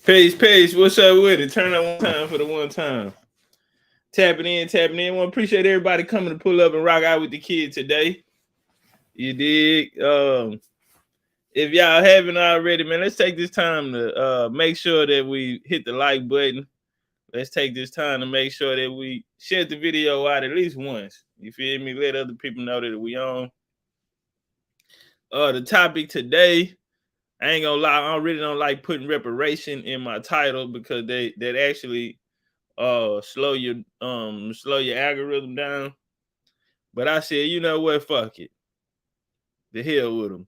Peace. What's up with it? Turn on one time for the one time. Tapping in. Want to appreciate everybody coming to pull up and rock out with the kid today. You dig? If y'all haven't already, man, let's take this time to make sure that we hit the like button. Let's take this time to make sure that we share the video out at least once. You feel me? Let other people know that we on. The topic today, I ain't gonna lie, I really don't like putting reparation in my title because that actually slow your algorithm down. But I said, you know what, fuck it. The hell with them.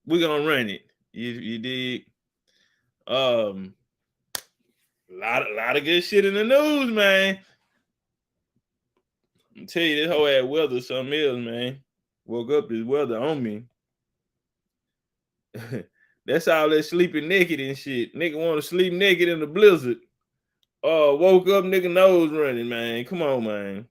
We're gonna run it. You dig? A lot of good shit in the news, man. I'm tell you, this whole ass weather something else, man. Woke up this weather on me. That's all that sleeping naked and shit. Nigga want to sleep naked in the blizzard. Woke up, nigga nose running, man. Come on, man.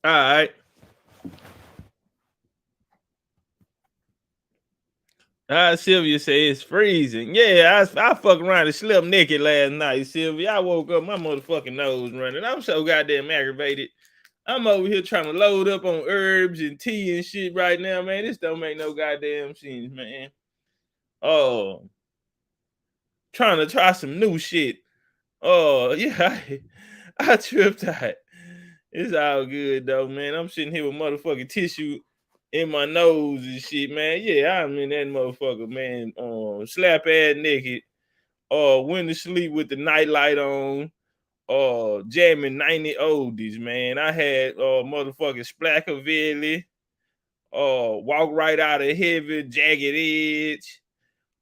All right. Sylvia says it's freezing. Yeah, I fuck around and slept naked last night, Sylvia. I woke up, my motherfucking nose running. I'm so goddamn aggravated. I'm over here trying to load up on herbs and tea and shit right now, man. This don't make no goddamn sense, man. Oh, trying to try some new shit. Oh, yeah, I tripped out. It's all good though, man. I'm sitting here with motherfucking tissue in my nose and shit, man. Yeah, I'm in that motherfucker, man. Slap ass naked. Went to sleep with the nightlight on. Jamming 90 oldies, man. I had motherfucking Splackavelli. Walk right out of heaven, jagged edge.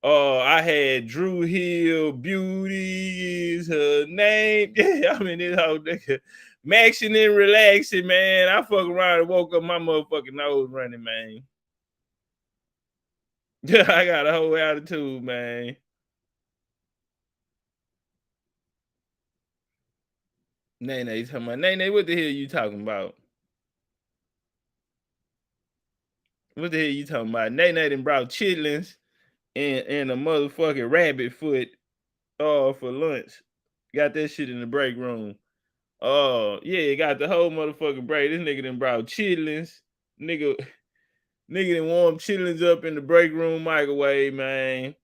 I had Drew Hill, Beauty is her name. Yeah, I mean this whole nigga maxing and relaxing, man. I fuck around and woke up my motherfucking nose running, man. Yeah, I got a whole attitude, man. Nene talking about Nene, what the hell you talking about? What the hell you talking about? Nene done brought chitlins and a motherfucking rabbit foot for lunch. Got that shit in the break room. Oh, yeah, got the whole motherfucking break. This nigga done brought chitlins. Nigga done warm chitlins up in the break room microwave, man.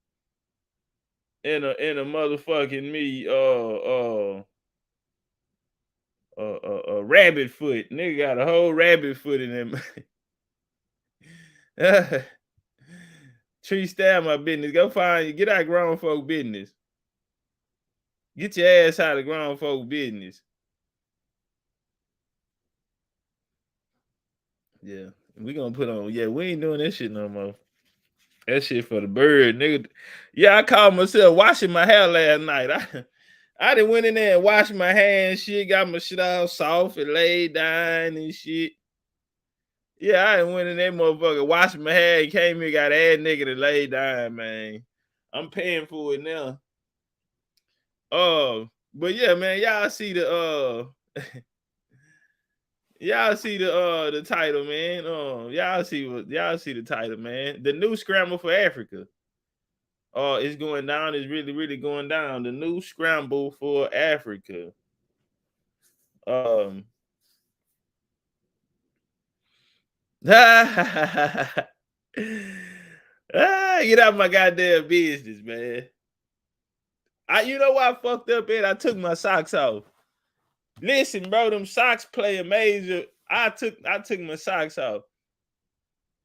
In a motherfucking me, a rabbit foot. Nigga got a whole rabbit foot in him. Tree style my business. Go get out of grown folk business. Get your ass out of grown folk business. Yeah, we gonna put on. Yeah, we ain't doing that shit no more. That shit for the bird, nigga. Yeah, I called myself washing my hair last night. I done went in there and washed my hair and shit, got my shit all soft and laid down and shit. Yeah, I done went in there, motherfucker, washed my hair, came here, got ass nigga to lay down, man. I'm paying for it now. But yeah, man, y'all see the y'all see the title, man. Y'all see the title, man. The new scramble for Africa. It's going down. It's really going down. The new scramble for Africa. Get out of my goddamn business, man. You know why I fucked up it? I took my socks off. Listen, bro, them socks play a major. I took my socks off.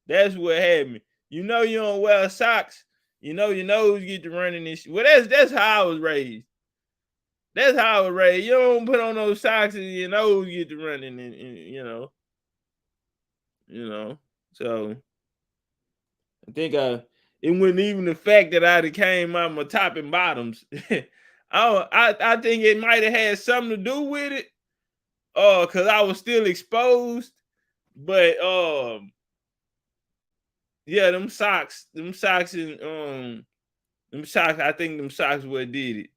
That's what had me. You know you don't wear socks. You know your nose get to running this shit. Well, that's how I was raised. That's how I was raised. You don't put on those socks and your nose get to running, and you know. So I think it wasn't even the fact that I came out my top and bottoms. I think it might have had something to do with it, cause I was still exposed. But yeah, them socks, and them socks, I think them socks what did it.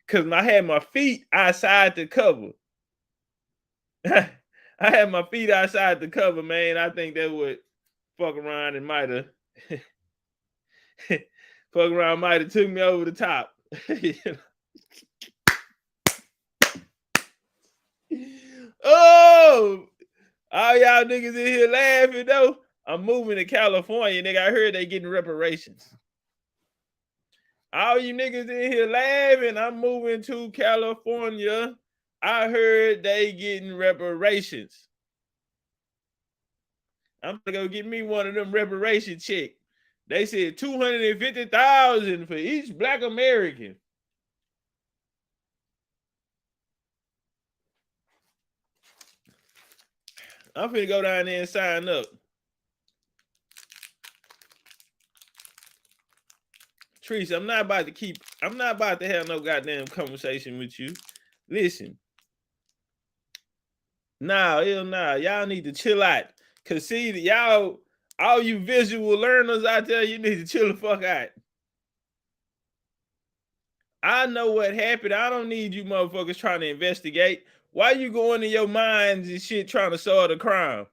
Cause I had my feet outside the cover. I had my feet outside the cover, man. I think that would fuck around and might have fuck around might have took me over the top. You know? Oh, all y'all niggas in here laughing though. I'm moving to California, nigga. I heard they getting reparations. All you niggas in here laughing. I'm moving to California. I heard they getting reparations. I'm gonna go get me one of them reparation checks. They said 250,000 for each Black American. I'm finna go down there and sign up. Trees, I'm not about to have no goddamn conversation with you. Listen. Nah, hell nah. Y'all need to chill out. Cause see, y'all, all you visual learners out there, you need to chill the fuck out. I know what happened. I don't need you motherfuckers trying to investigate. Why you going in your minds and shit trying to solve the crime?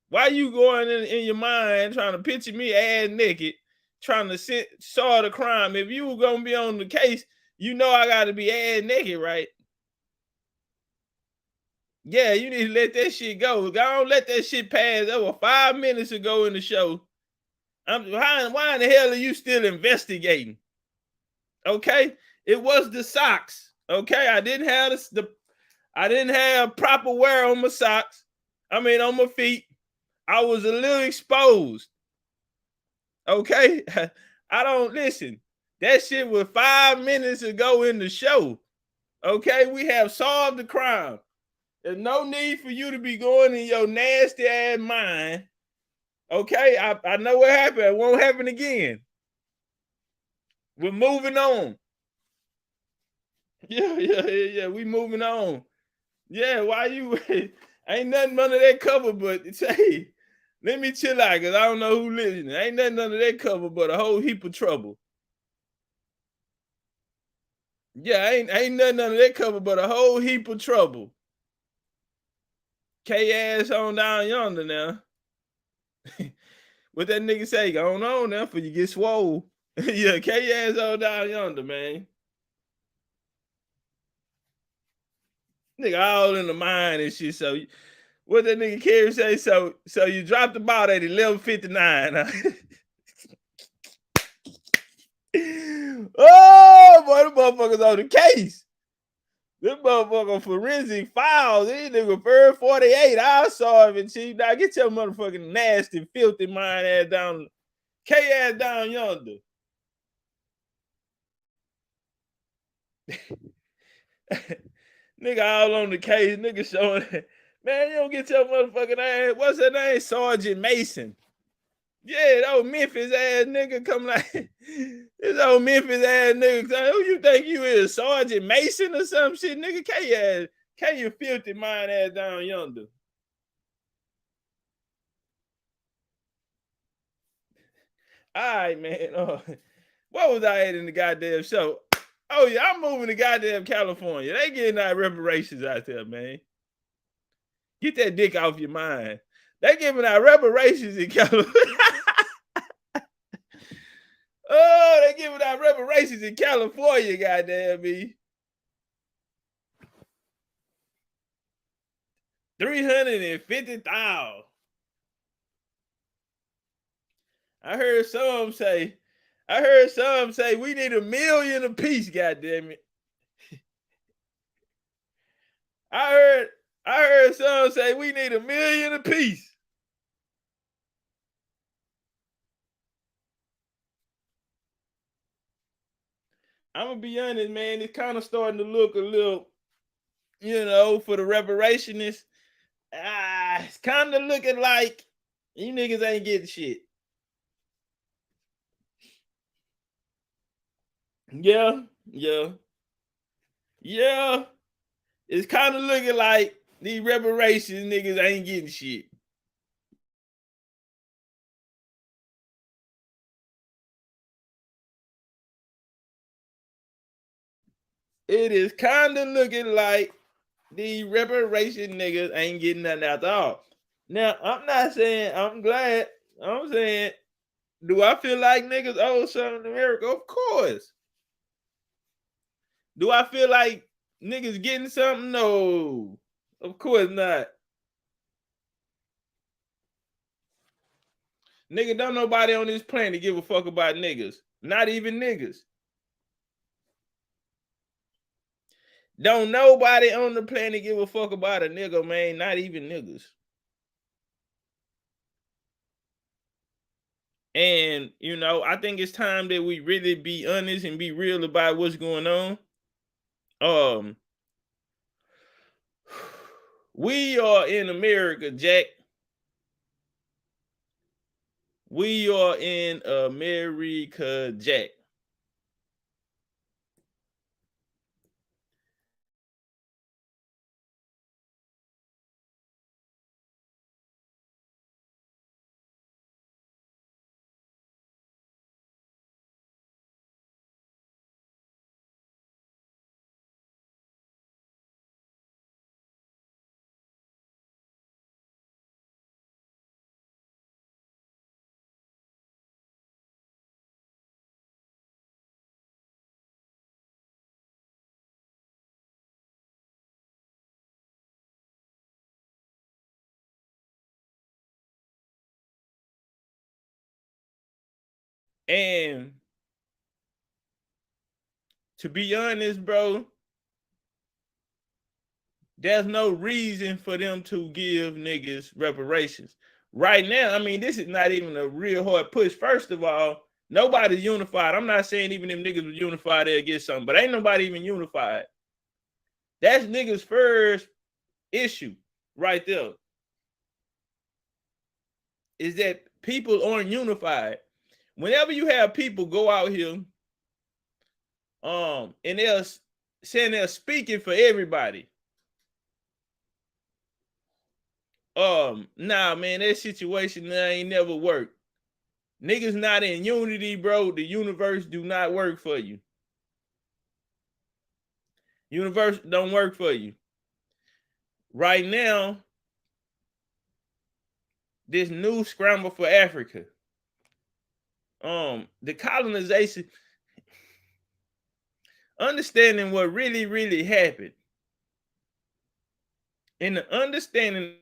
Why you going in your mind trying to picture me ass naked, trying to solve the crime? If you were gonna be on the case, you know I gotta be ass naked, right? Yeah, you need to let that shit go. Don't let that shit pass. That was 5 minutes ago in the show. Why in the hell are you still investigating? Okay, it was the socks. Okay, I didn't have proper wear on my socks. I mean, on my feet. I was a little exposed. Okay, I don't listen. That shit was 5 minutes ago in the show. Okay, we have solved the crime. There's no need for you to be going in your nasty ass mind. Okay, I know what happened. It won't happen again. We're moving on. Yeah. We moving on. Yeah, why you ain't nothing under that cover, but say, let me chill out because I don't know who listening. Ain't nothing under that cover but a whole heap of trouble. Yeah, ain't nothing under that cover but a whole heap of trouble. K ass on down yonder now. What that nigga say? Going on now for you get swole. Yeah, K ass on down yonder, man. Nigga all in the mind and shit. So what that nigga Kerry say? So you dropped the ball at 11:59. Huh? Oh boy, the motherfuckers on the case. This motherfucker forensic files. These nigga bird 48. I saw him and chief. Now get your motherfucking nasty, filthy mind ass down. K ass down yonder. Nigga all on the case. Nigga showing. Man, you don't get your motherfucking ass. What's that name? Sergeant Mason. Yeah, that old Memphis ass nigga come like this old Memphis ass nigga. Who you think you is? Sergeant Mason or some shit? Nigga, K you filthy mind ass down yonder. All right, man. What was I at in the goddamn show? Oh yeah, I'm moving to goddamn California. They getting out reparations out there, man. Get that dick off your mind. They giving out reparations in California. Oh, they giving out reparations in California, goddamn me. 350,000. I heard some say we need $1 million apiece, goddamn it. I heard some say we need $1 million apiece. I'm gonna be honest, man. It's kind of starting to look a little, for the reparationists. It's kind of looking like you niggas ain't getting shit. Yeah. It's kind of looking like these reparations niggas ain't getting shit. It is kind of looking like the reparation niggas ain't getting nothing at all. Now, I'm not saying I'm glad. I'm saying, do I feel like niggas owe something to America? Of course. Do I feel like niggas getting something? No. Of course not. Nigga, don't nobody on this planet give a fuck about niggas. Not even niggas. Don't nobody on the planet give a fuck about a nigga, man. Not even niggas. And you know, I think it's time that we really be honest and be real about what's going on. Um, we are in America, Jack. We are in America, Jack. And to be honest, bro, there's no reason for them to give niggas reparations. Right now, I mean, this is not even a real hard push. First of all, nobody's unified. I'm not saying even if niggas was unified, they'll get something, but ain't nobody even unified. That's niggas' first issue right there. Is that people aren't unified. Whenever you have people go out here, and they're saying they're speaking for everybody. Nah, man, that situation ain't never worked. Niggas not in unity, bro. The universe do not work for you. Universe don't work for you. Right now, this new scramble for Africa. The colonization, understanding what really, really happened. And the understanding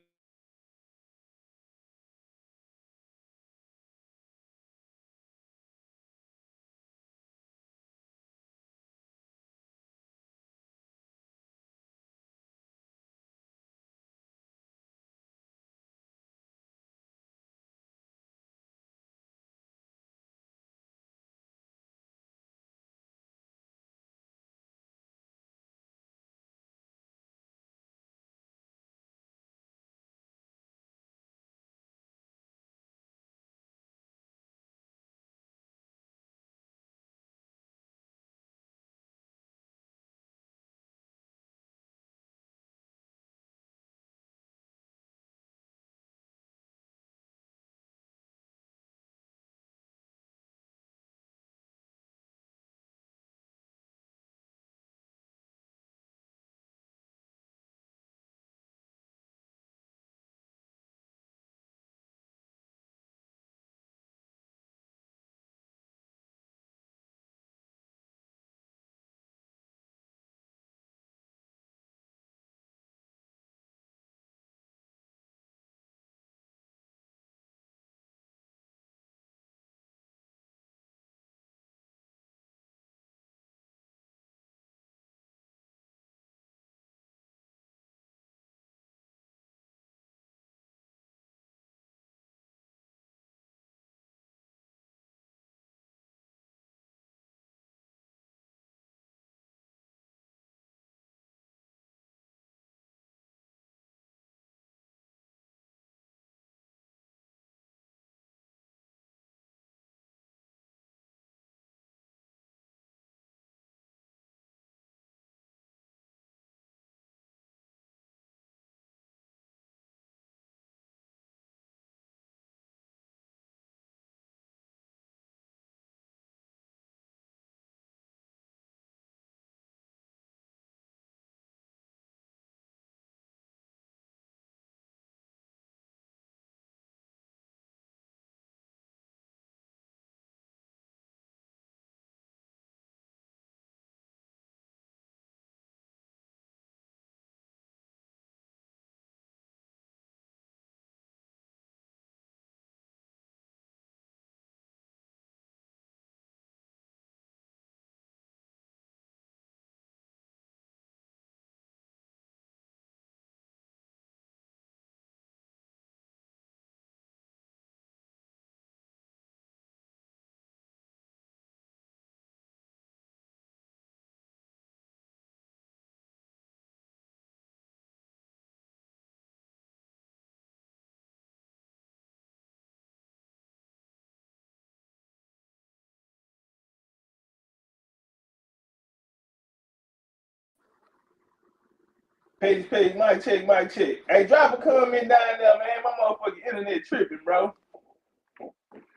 Page, mic check, mic check. Hey, drop a comment down there, man. My motherfucking internet tripping, bro.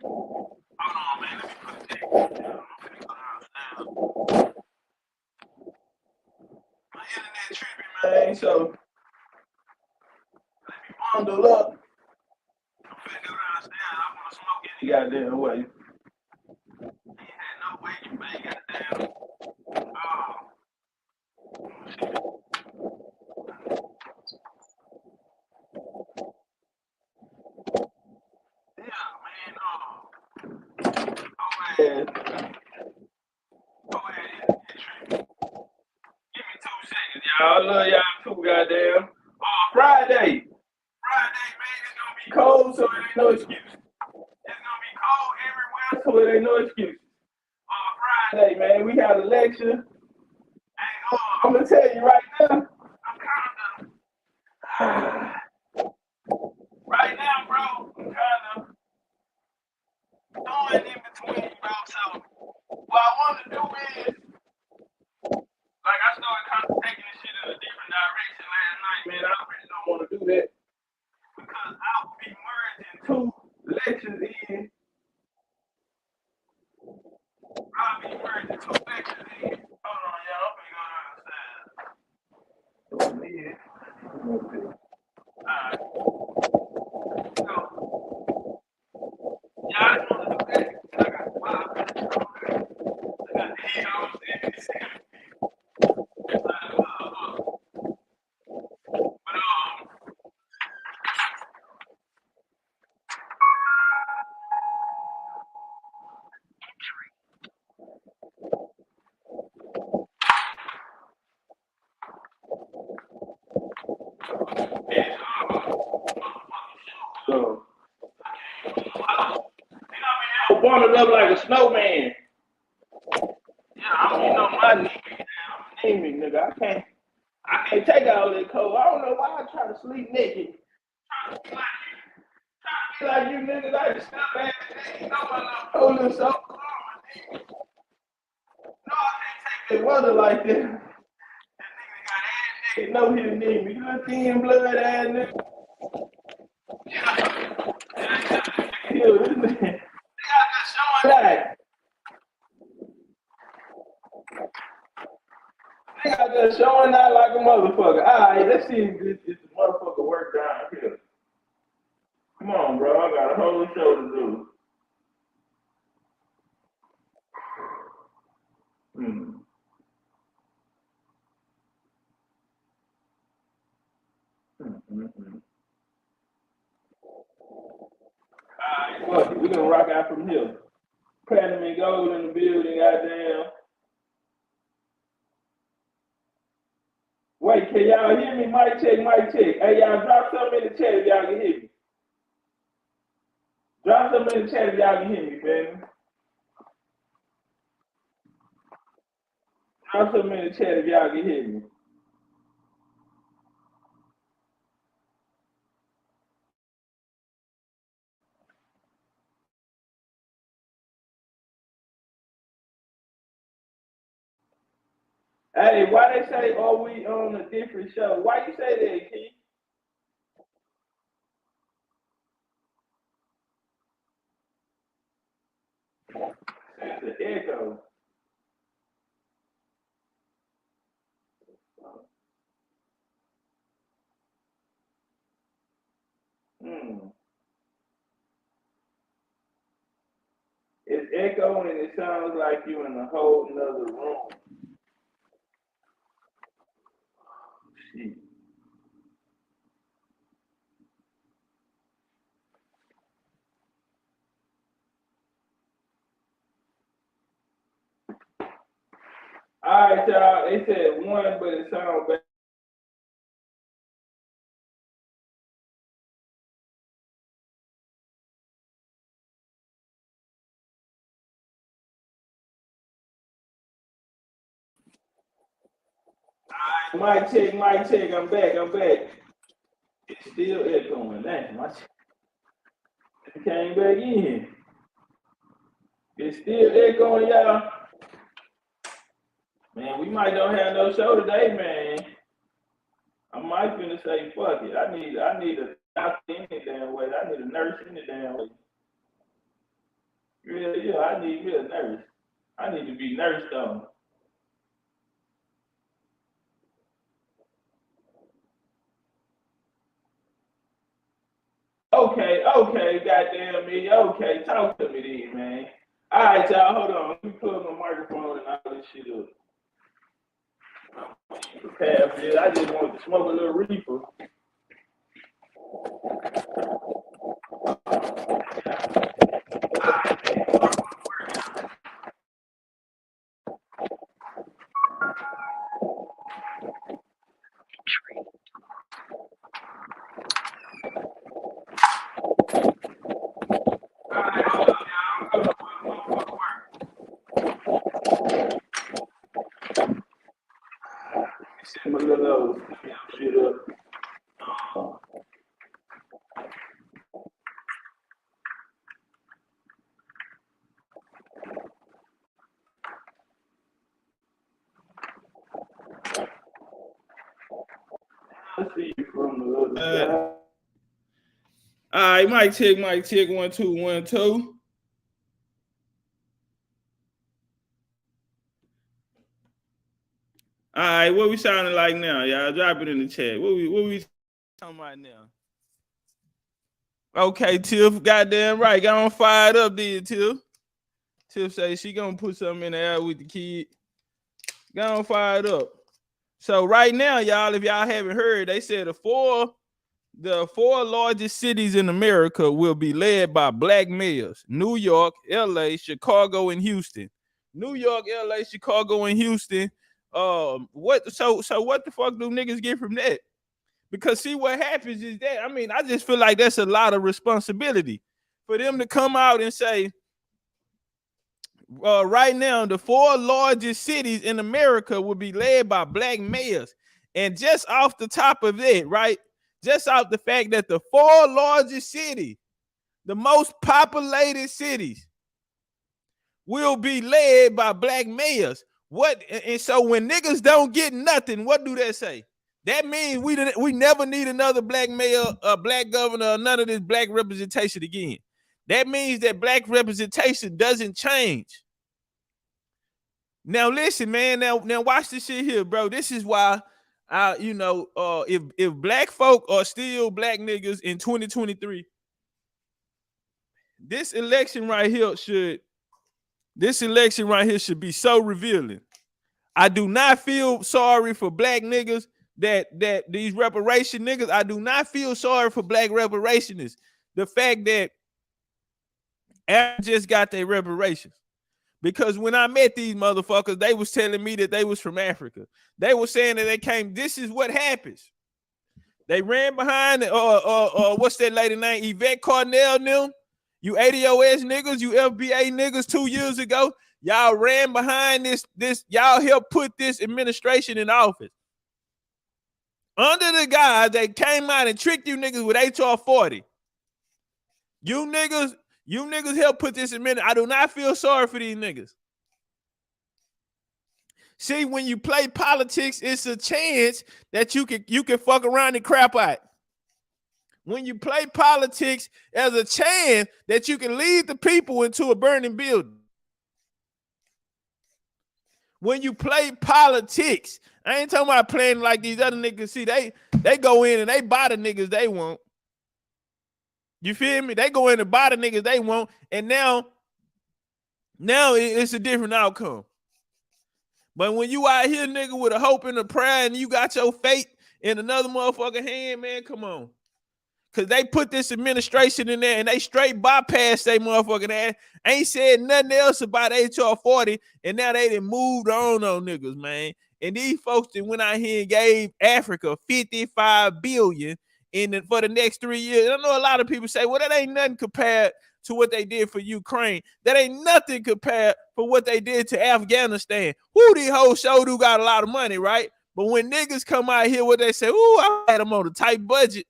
Hold on, man. Let me put that down. My internet tripping, man. So let me bundle up. I'm finna go downstairs. I wanna smoke any goddamn way. Ain't had no way you make goddamn. Oh. Yeah, man. Go ahead. Give me 2 seconds, y'all. I love y'all too, goddamn. Friday, man, it's gonna be cold, so it ain't no excuse. It's gonna be cold everywhere, so it ain't no excuse. Friday, man, we got a lecture. And I'm gonna tell you right now, I'm kind of right now, bro. I'm kind of throwing in between, bro. So what I want to do is, like, I started kind of taking this shit in a different direction last night, man. I really don't want to do that because I will be merging 2 lectures in. I'll be merging 2 lectures in. Hold on, y'all. I'm gonna go downstairs. Alright. So, yeah, I just want to do that. I got 5 minutes. I got the heat on. So, I'm bundled up like a snowman. Yeah, my knee, nigga. I can't take all that cold. I don't know why I try to sleep naked. Trying to be like you niggas. I just stop at the know my little cold so. No, I can't take that weather like that. That nigga got ass naked. No, he didn't need me. You little thin blood ass nigga. Yeah, this nigga. I just showing that. Nigga just showing out like a motherfucker. Alright, let's see if the motherfucker work down here. Come on, bro. I got a whole show to do. Alright, fuck it. We gonna rock out from here. Platinum and gold in the building, goddamn. Wait, can y'all hear me? Mic check, mic check. Hey, y'all drop something in the chat if y'all can hear me. Drop something in the chat if y'all can hear me, man. Drop something in the chat if y'all can hear me. Hey, why they say, oh, we on a different show? Why you say that, Keith? It's an echo. It's echoing and it sounds like you in a whole nother room. Shit. All right, y'all. They said 1, but it sounds bad. All right, mic check, mic check. I'm back. It's still echoing. Damn, my check. It came back in. It's still echoing, y'all. Man, we might don't have no show today, man. I might finna say fuck it. I need a doctor in the damn way. I need a nurse in the damn way. Yeah, I need me a nurse. I need to be nursed on. Okay, goddamn me. Okay, talk to me then, man. All right, y'all, hold on. Let me plug my microphone and all this shit up. Prepare for this. I just want to smoke a little reefer. Set my little shit up. Let's see you from the other side. All right, mic check, 1 2 1 2. All right, what we sounding like now, y'all? Drop it in the chat. What we talking about now? Okay, Tiff, goddamn right. Got on fired up, did Tiff. Tiff say she gonna put something in the air with the kid. Got on fired up. So right now, y'all, if y'all haven't heard, they said the four largest cities in America will be led by black mayors: New York, LA, Chicago, and Houston. New York, LA, Chicago, and Houston. What? So what the fuck do niggas get from that? Because see, what happens is that, I mean, I just feel like that's a lot of responsibility for them to come out and say, right now, the four largest cities in America will be led by black mayors. And just off the top of it, right? Just off the fact that the four largest cities, the most populated cities, will be led by black mayors. What? And so when niggas don't get nothing, what do they say? That means we never need another black mayor, a black governor, none of this black representation again. That means that black representation doesn't change. Now listen, man. Now watch this shit here, bro. This is why if black folk are still black niggas in 2023, this election right here should be so revealing. I do not feel sorry for black niggas that these reparation niggas. I do not feel sorry for black reparationists. The fact that I just got their reparations. Because when I met these motherfuckers, they was telling me that they was from Africa. They were saying that they came. This is what happens. They ran behind, what's that lady name? Yvette Carnell, them. You ADOS niggas, you FBA niggas 2 years ago. Y'all ran behind this. Y'all helped put this administration in office. Under the guys that came out and tricked you niggas with HR 40. You niggas helped put this in. I do not feel sorry for these niggas. See, when you play politics, it's a chance that you can fuck around and crap out. When you play politics, there's a chance that you can lead the people into a burning building. When you play politics, I ain't talking about playing like these other niggas. See, they go in and they buy the niggas they want. You feel me? They go in and buy the niggas they want, and now it's a different outcome. But when you out here, nigga, with a hope and a prayer, and you got your fate in another motherfucking hand, man, come on. Because they put this administration in there, and they straight bypassed they motherfucking ass. Ain't said nothing else about HR 40, and now they done moved on niggas, man. And these folks that went out here and gave Africa $55 billion for the next 3 years. I know a lot of people say, well, that ain't nothing compared to what they did for Ukraine. That ain't nothing compared for what they did to Afghanistan. Who these hoes show do got a lot of money, right? But when niggas come out here, what they say, I had them on a tight budget.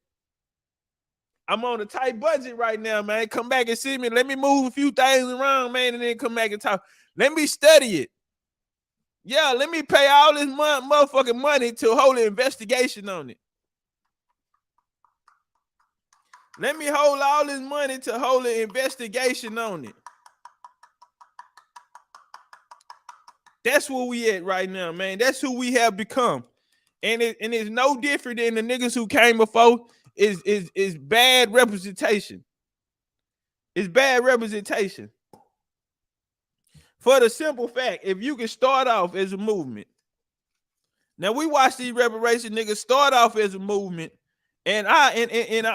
I'm on a tight budget right now, man. Come back and see me. Let me move a few things around, man, and then come back and talk. Let me study it. Yeah, let me pay all this motherfucking money to hold an investigation on it. Let me hold all this money to hold an investigation on it. That's where we at right now, man. That's who we have become. And it's no different than the niggas who came before. Is bad representation. It's bad representation. For the simple fact, if you can start off as a movement. Now we watch these reparation niggas start off as a movement. And I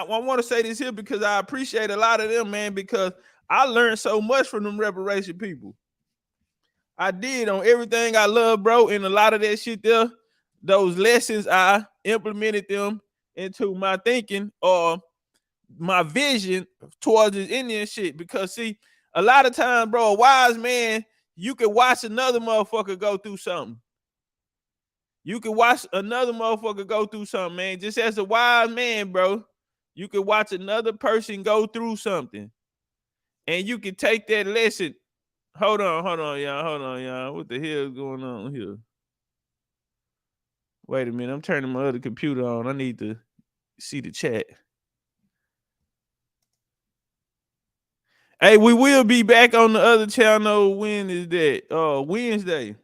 want to say this here because I appreciate a lot of them, man, because I learned so much from them reparation people. I did on everything I love, bro, and a lot of that shit there, those lessons, I implemented them into my thinking or my vision towards this Indian shit. Because see, a lot of times, bro, a wise man, you can watch another motherfucker go through something. You can watch another motherfucker go through something, man. Just as a wise man, bro, you can watch another person go through something. And you can take that lesson. Hold on, y'all. What the hell is going on here? Wait a minute. I'm turning my other computer on. I need to see the chat. Hey, we will be back on the other channel. When is that? Wednesday.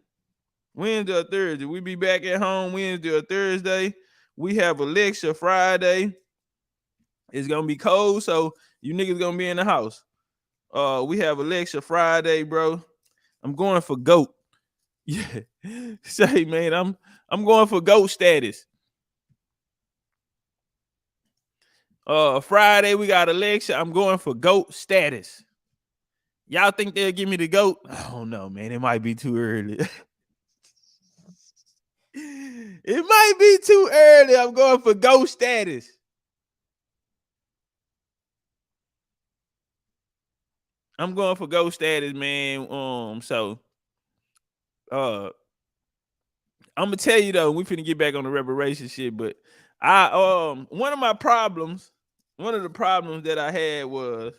Wednesday or Thursday. We be back at home Wednesday or Thursday. We have a lecture Friday. It's gonna be cold, so you niggas gonna be in the house. We have a lecture Friday, bro. I'm going for GOAT. Yeah. Say, man, I'm going for GOAT status. Friday we got a lecture. I'm going for GOAT status. Y'all think they'll give me the GOAT? I don't know, man. It might be too early. It might be too early. I'm going for GOAT status. I'm going for GOAT status, man. So I'm gonna tell you though, we finna get back on the reparation shit, but one of the problems that I had was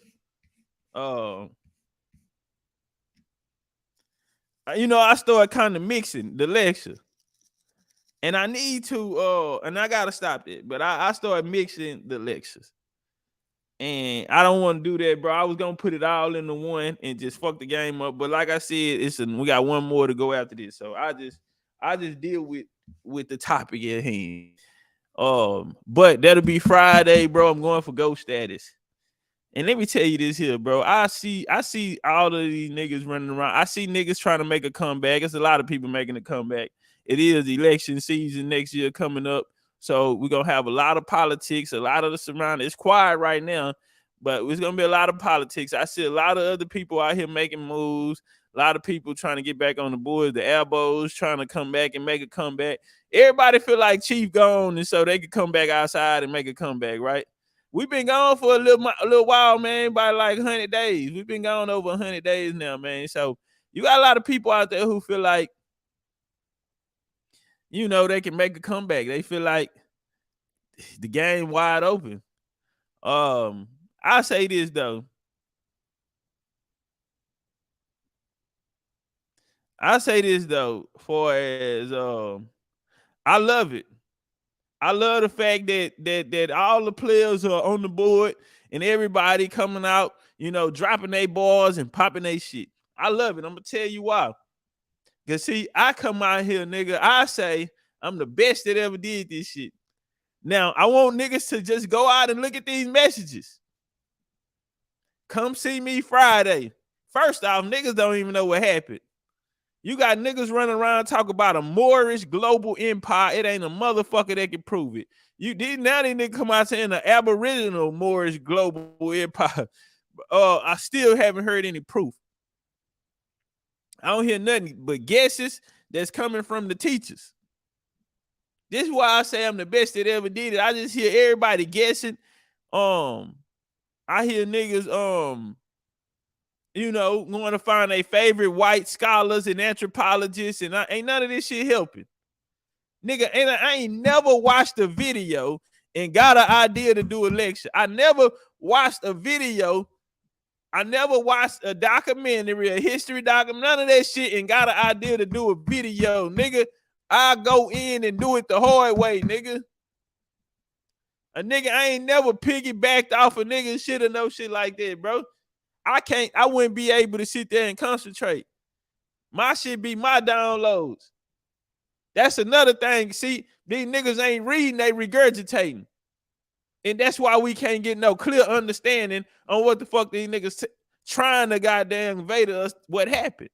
I started kind of mixing the lecture. And I need to and I gotta stop it, but I started mixing the lectures. And I don't want to do that, bro. I was gonna put it all into one and just fuck the game up. But like I said, we got one more to go after this. So I just deal with the topic at hand. But that'll be Friday, bro. I'm going for GOAT status. And let me tell you this here, bro. I see all of these niggas running around. I see niggas trying to make a comeback. It's a lot of people making a comeback. It is election season next year coming up. So we're going to have a lot of politics, a lot of the surrounding. It's quiet right now, but it's going to be a lot of politics. I see a lot of other people out here making moves, a lot of people trying to get back on the board, the elbows, trying to come back and make a comeback. Everybody feel like Chief gone, and so they could come back outside and make a comeback, right? We've been gone for a little while, man, by like 100 days. We've been gone over 100 days now, man. So you got a lot of people out there who feel like, they can make a comeback. They feel like the game wide open. I say this though. For as I love it. I love the fact that all the players are on the board and everybody coming out, dropping their balls and popping their shit. I love it. I'm gonna tell you why. Cause see, I come out here, nigga. I say I'm the best that ever did this shit. Now I want niggas to just go out and look at these messages. Come see me Friday. First off, niggas don't even know what happened. You got niggas running around talking about a Moorish global empire. It ain't a motherfucker that can prove it. Now these niggas come out saying an aboriginal Moorish global empire. I still haven't heard any proof. I don't hear nothing but guesses that's coming from the teachers. This is why I say I'm the best that ever did it. I just hear everybody guessing. I hear niggas going to find their favorite white scholars and anthropologists, and ain't none of this shit helping. Nigga, and I ain't never watched a video and got an idea to do a lecture. I never watched a video. I never watched a documentary, a history documentary, none of that shit, and got an idea to do a video. Nigga, I go in and do it the hard way, nigga. A nigga I ain't never piggybacked off a nigga shit or no shit like that, bro. I wouldn't be able to sit there and concentrate. My shit be my downloads. That's another thing. See, these niggas ain't reading, they regurgitating. And that's why we can't get no clear understanding on what the fuck these niggas trying to goddamn invade us, what happened.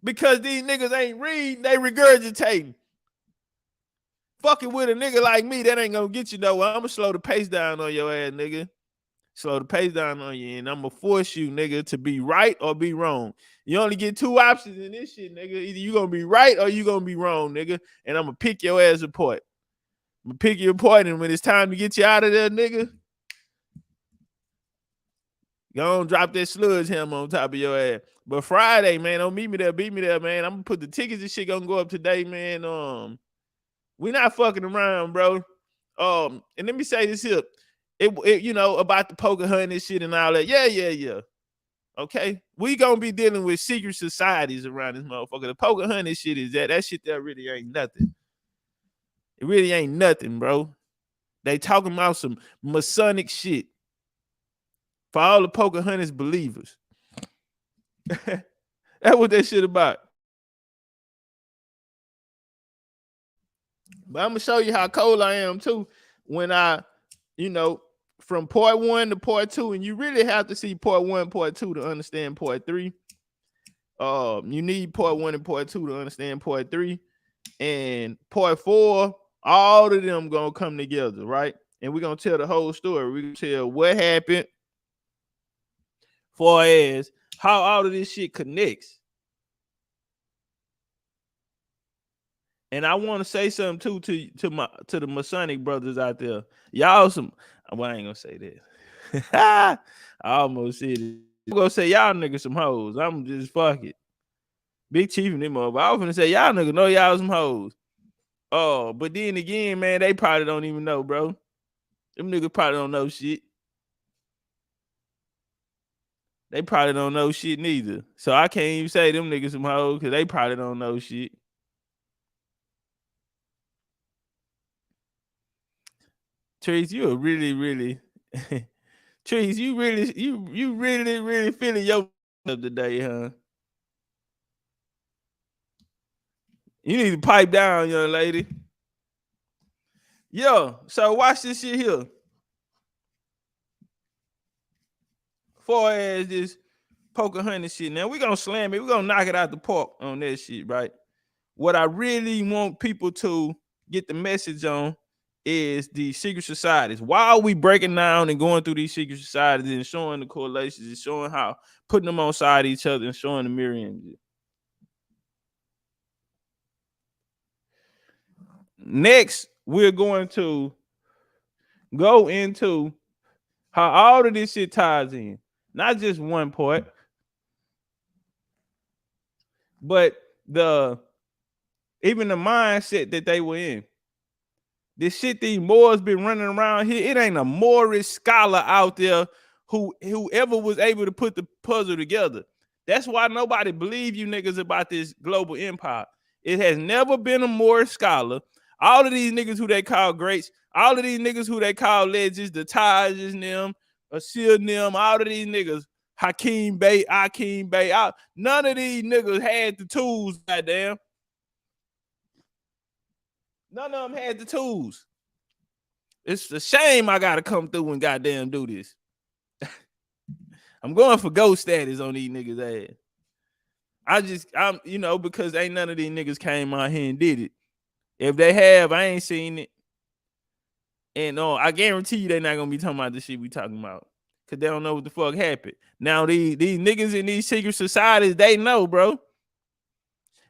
Because these niggas ain't reading, they regurgitating. Fucking with a nigga like me, that ain't gonna get you nowhere. I'm gonna slow the pace down on your ass, nigga. Slow the pace down on you, and I'm gonna force you, nigga, to be right or be wrong. You only get two options in this shit, nigga. Either you gonna be right or you gonna be wrong, nigga. And I'm gonna pick your ass apart. I'm gonna pick you apart, and when it's time to get you out of there, nigga, go on, drop that sludge hammer on top of your ass. But Friday, man, don't meet me there, beat me there, man. I'm gonna put the tickets and shit gonna go up today, man. We not fucking around, bro. And let me say this here. It you know, about the poker hunting and shit and all that. Yeah. Okay. We gonna be dealing with secret societies around this motherfucker. The poker hunting shit is that shit there really ain't nothing. It really ain't nothing, bro. They talking about some Masonic shit for all the poker hunters believers. That's what that shit about. But I'm gonna show you how cold I am too when I, from part 1 to part 2, and you really have to see part 1, part 2 to understand part 3. You need part 1 and part 2 to understand part 3, and part 4. All of them gonna come together, right? And we're gonna tell the whole story. We're gonna tell what happened, far as how all of this shit connects. And I want to say something too to the Masonic brothers out there. Y'all some, well, I ain't gonna say that. I almost said it. I'm gonna say y'all niggas some hoes. I'm just fuck it. Big Chief and them over. I was gonna say y'all niggas know y'all some hoes. Oh, but then again, man, they probably don't even know, bro. Them niggas probably don't know shit. They probably don't know shit neither. So I can't even say them niggas some hoes because they probably don't know shit. Trees, you are really Trees, you really feeling your up today, huh? You need to pipe down, young lady. Yo, so watch this shit here. Far as this poker hunting shit, now we gonna slam it. We're gonna knock it out the park on that shit, right? What I really want people to get the message on is the secret societies. Why are we breaking down and going through these secret societies and showing the correlations and showing how putting them on side of each other and showing the mirror images? Next, we're going to go into how all of this shit ties in. Not just one part, but even the mindset that they were in. This shit these Moors been running around here, it ain't a Moorish scholar out there whoever was able to put the puzzle together. That's why nobody believe you niggas about this global empire. It has never been a Moorish scholar. All of these niggas who they call greats, all of these niggas who they call legends, the Tajes them, Asir them, all of these niggas, Hakeem Bey, none of these niggas had the tools, goddamn. None of them had the tools. It's a shame I gotta come through and goddamn do this. I'm going for ghost status on these niggas' ass. I'm because ain't none of these niggas came out here and did it. If they have, I ain't seen it. And I guarantee you they're not gonna be talking about the shit we talking about. Cause they don't know what the fuck happened. Now these niggas in these secret societies, they know, bro.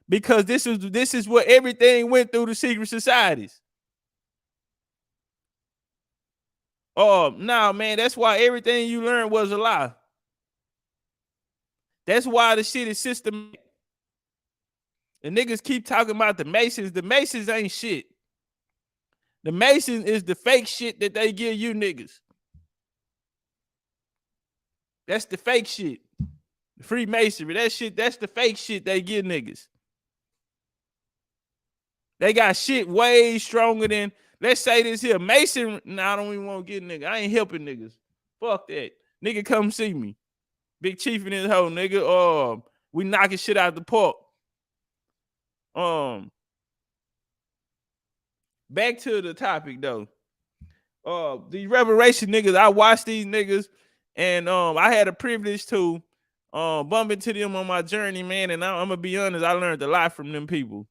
Because this is what everything went through the secret societies. Oh, no, man, that's why everything you learned was a lie. That's why the shit is systematic. The niggas keep talking about the Masons. The Masons ain't shit. The Masons is the fake shit that they give you niggas. That's the fake shit. The Freemasonry, that's the fake shit they give niggas. They got shit way stronger than let's say this here. Mason, I don't even want to get nigga. I ain't helping niggas. Fuck that. Nigga, come see me. Big Chief in his hoe, nigga. We knocking shit out the park. Back to the topic though. These reparation niggas, I watched these niggas, and I had a privilege to bump into them on my journey, man. And I'm gonna be honest, I learned a lot from them people.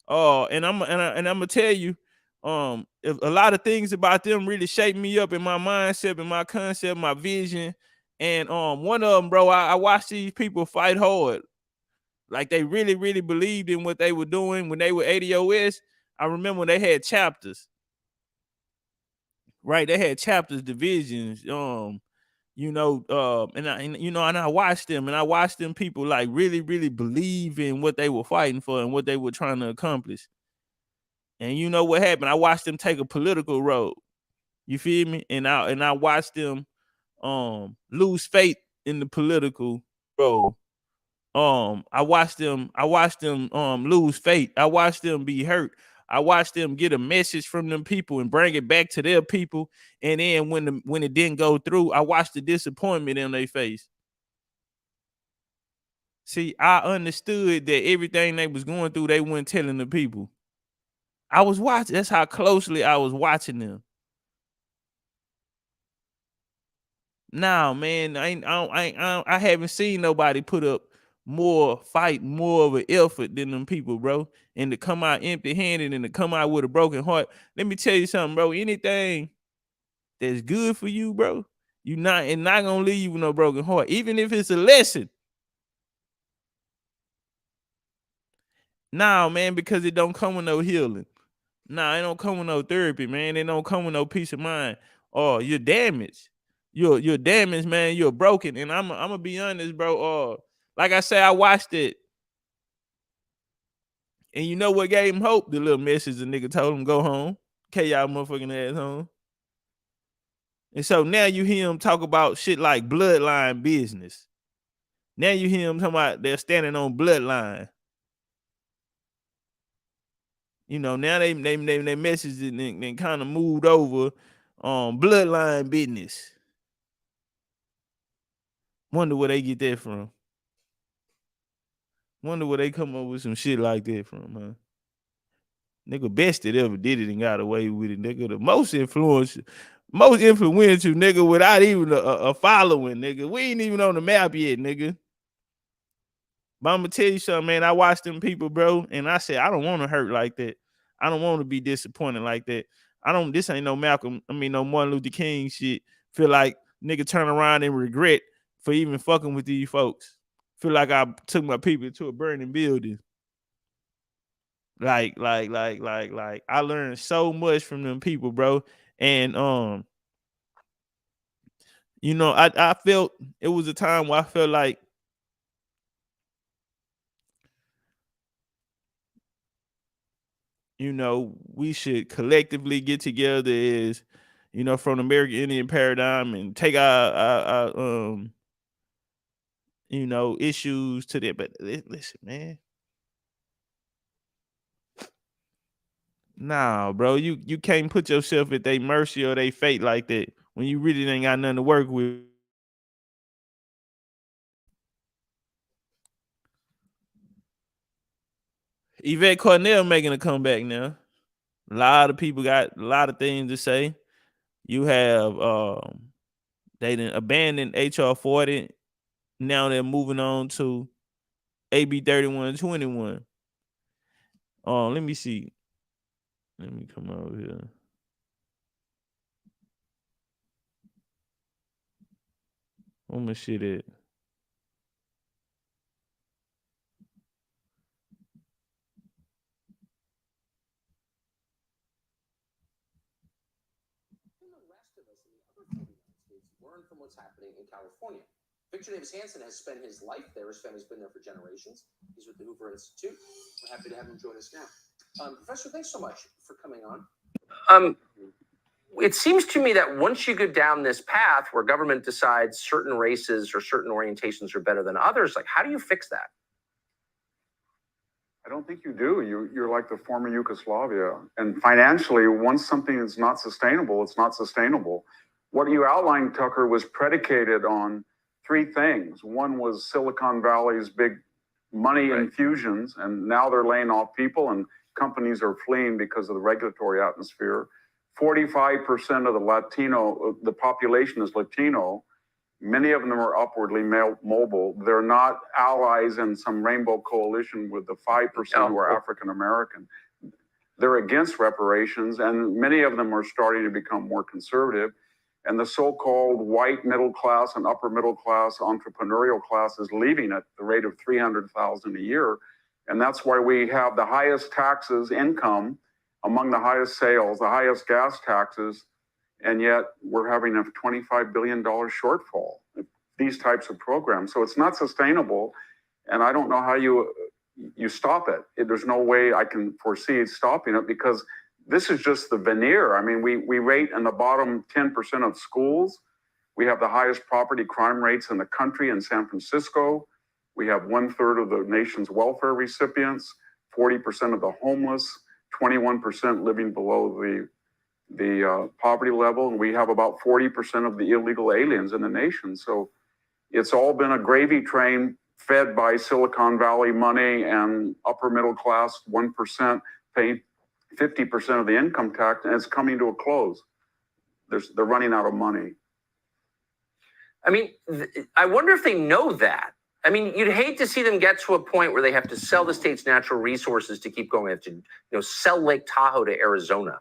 And I'm gonna tell you, if a lot of things about them really shaped me up in my mindset, in my concept, my vision. And one of them, bro, I watched these people fight hard. Like they really, really believed in what they were doing when they were ADOS. I remember when they had chapters. Right, they had chapters, divisions, and I watched them, and I watched them people like really, really believe in what they were fighting for and what they were trying to accomplish. And you know what happened? I watched them take a political road. You feel me? And I watched them lose faith in the political road. I watched them lose faith. I watched them be hurt. I watched them get a message from them people and bring it back to their people. And then when it didn't go through, I watched the disappointment in their face. See, I understood that everything they was going through, they weren't telling the people. I was watching. That's how closely I was watching them. Nah, man, I haven't seen nobody put up more of an effort than them people, bro. And to come out empty-handed and to come out with a broken heart. Let me tell you something, bro. Anything that's good for you, bro, not gonna leave you with no broken heart, even if it's a lesson. Nah, man, because it don't come with no healing. Nah, it don't come with no therapy, man. It don't come with no peace of mind. Oh, you're damaged. You're damaged, man. You're broken. And I'm gonna be honest, bro. Like I said, I watched it. And you know what gave him hope? The little message the nigga told him, go home. Y'all motherfucking ass home. And so now you hear him talk about shit like bloodline business. Now you hear him talking about they're standing on bloodline. You know, now they message and kind of moved over bloodline business. Wonder where they get that from. Wonder where they come up with some shit like that from, huh? Nigga, best that ever did it and got away with it. Nigga, the most influential nigga without even a following, nigga. We ain't even on the map yet, nigga. But I'm gonna tell you something, man. I watched them people, bro, and I said, I don't want to hurt like that. I don't want to be disappointed like that. This ain't no no Martin Luther King shit. Feel like nigga turn around and regret for even fucking with these folks. Feel like I took my people to a burning building. Like I learned so much from them people, bro. And I felt it was a time where I felt like we should collectively get together as from the American Indian paradigm and take our issues to that. But listen, man. Nah, bro, you can't put yourself at their mercy or their fate like that when you really ain't got nothing to work with. Yvette Cornell making a comeback now. A lot of people got a lot of things to say. You have they didn't abandon HR 40. Now they're moving on to AB 3121. Let me see. Let me come over here. Where my shit at? Learn from what's happening in California. Victor Davis Hanson has spent his life there. His family's been there for generations. He's with the Hoover Institute. We're happy to have him join us now. Professor, thanks so much for coming on. It seems to me that once you go down this path where government decides certain races or certain orientations are better than others, like how do you fix that? I don't think you do. You're like the former Yugoslavia. And financially, once something is not sustainable, it's not sustainable. What you outlined, Tucker, was predicated on three things. One was Silicon Valley's big money infusions, and now they're laying off people and companies are fleeing because of the regulatory atmosphere. 45% of the population is Latino. Many of them are upwardly mobile. They're not allies in some rainbow coalition with the 5% who are African American. They're against reparations, and many of them are starting to become more conservative. And the so-called white middle class and upper middle class entrepreneurial class is leaving at the rate of 300,000 a year. And that's why we have the highest taxes income among the highest sales, the highest gas taxes, and yet we're having a $25 billion shortfall, these types of programs. So it's not sustainable, and I don't know how you stop it. There's no way I can foresee stopping it, because this is just the veneer. I mean, we rate in the bottom 10% of schools. We have the highest property crime rates in the country in San Francisco. We have 1/3 of the nation's welfare recipients, 40% of the homeless, 21% living below the poverty level, and we have about 40% of the illegal aliens in the nation. So it's all been a gravy train fed by Silicon Valley money and upper middle class 1% paying 50% of the income tax, and it's coming to a close. They're running out of money. I mean, I wonder if they know that. I mean, you'd hate to see them get to a point where they have to sell the state's natural resources to keep going. They have to, sell Lake Tahoe to Arizona.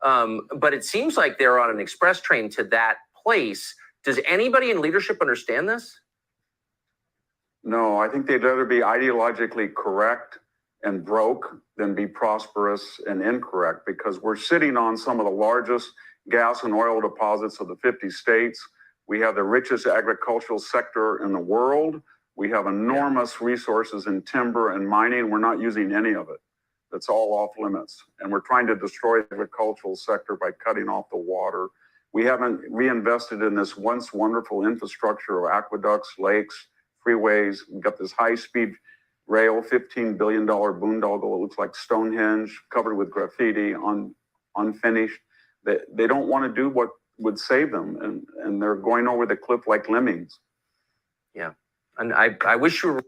But it seems like they're on an express train to that place. Does anybody in leadership understand this? No, I think they'd rather be ideologically correct and broke than be prosperous and incorrect, because we're sitting on some of the largest gas and oil deposits of the 50 states. We have the richest agricultural sector in the world. We have enormous resources in timber and mining. We're not using any of it. That's all off limits. And we're trying to destroy the agricultural sector by cutting off the water. We haven't reinvested in this once wonderful infrastructure of aqueducts, lakes, freeways. We've got this high-speed rail, $15 billion boondoggle. It looks like Stonehenge, covered with graffiti, unfinished. They don't want to do what would save them, and they're going over the cliff like lemmings. Yeah, and I wish you were.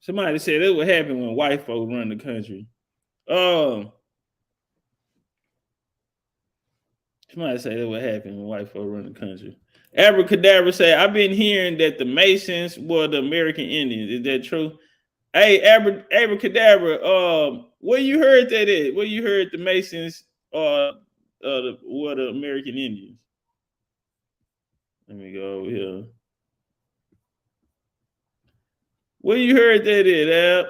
Somebody said it would happen when white folk run the country. Somebody said it would happen when white folk run the country. Abracadabra say, I've been hearing that the Masons were the American Indians. Is that true? Hey, Abracadabra, where you heard that at? Where you heard the Masons were the American Indians? Let me go over here. Where you heard that at, Ab?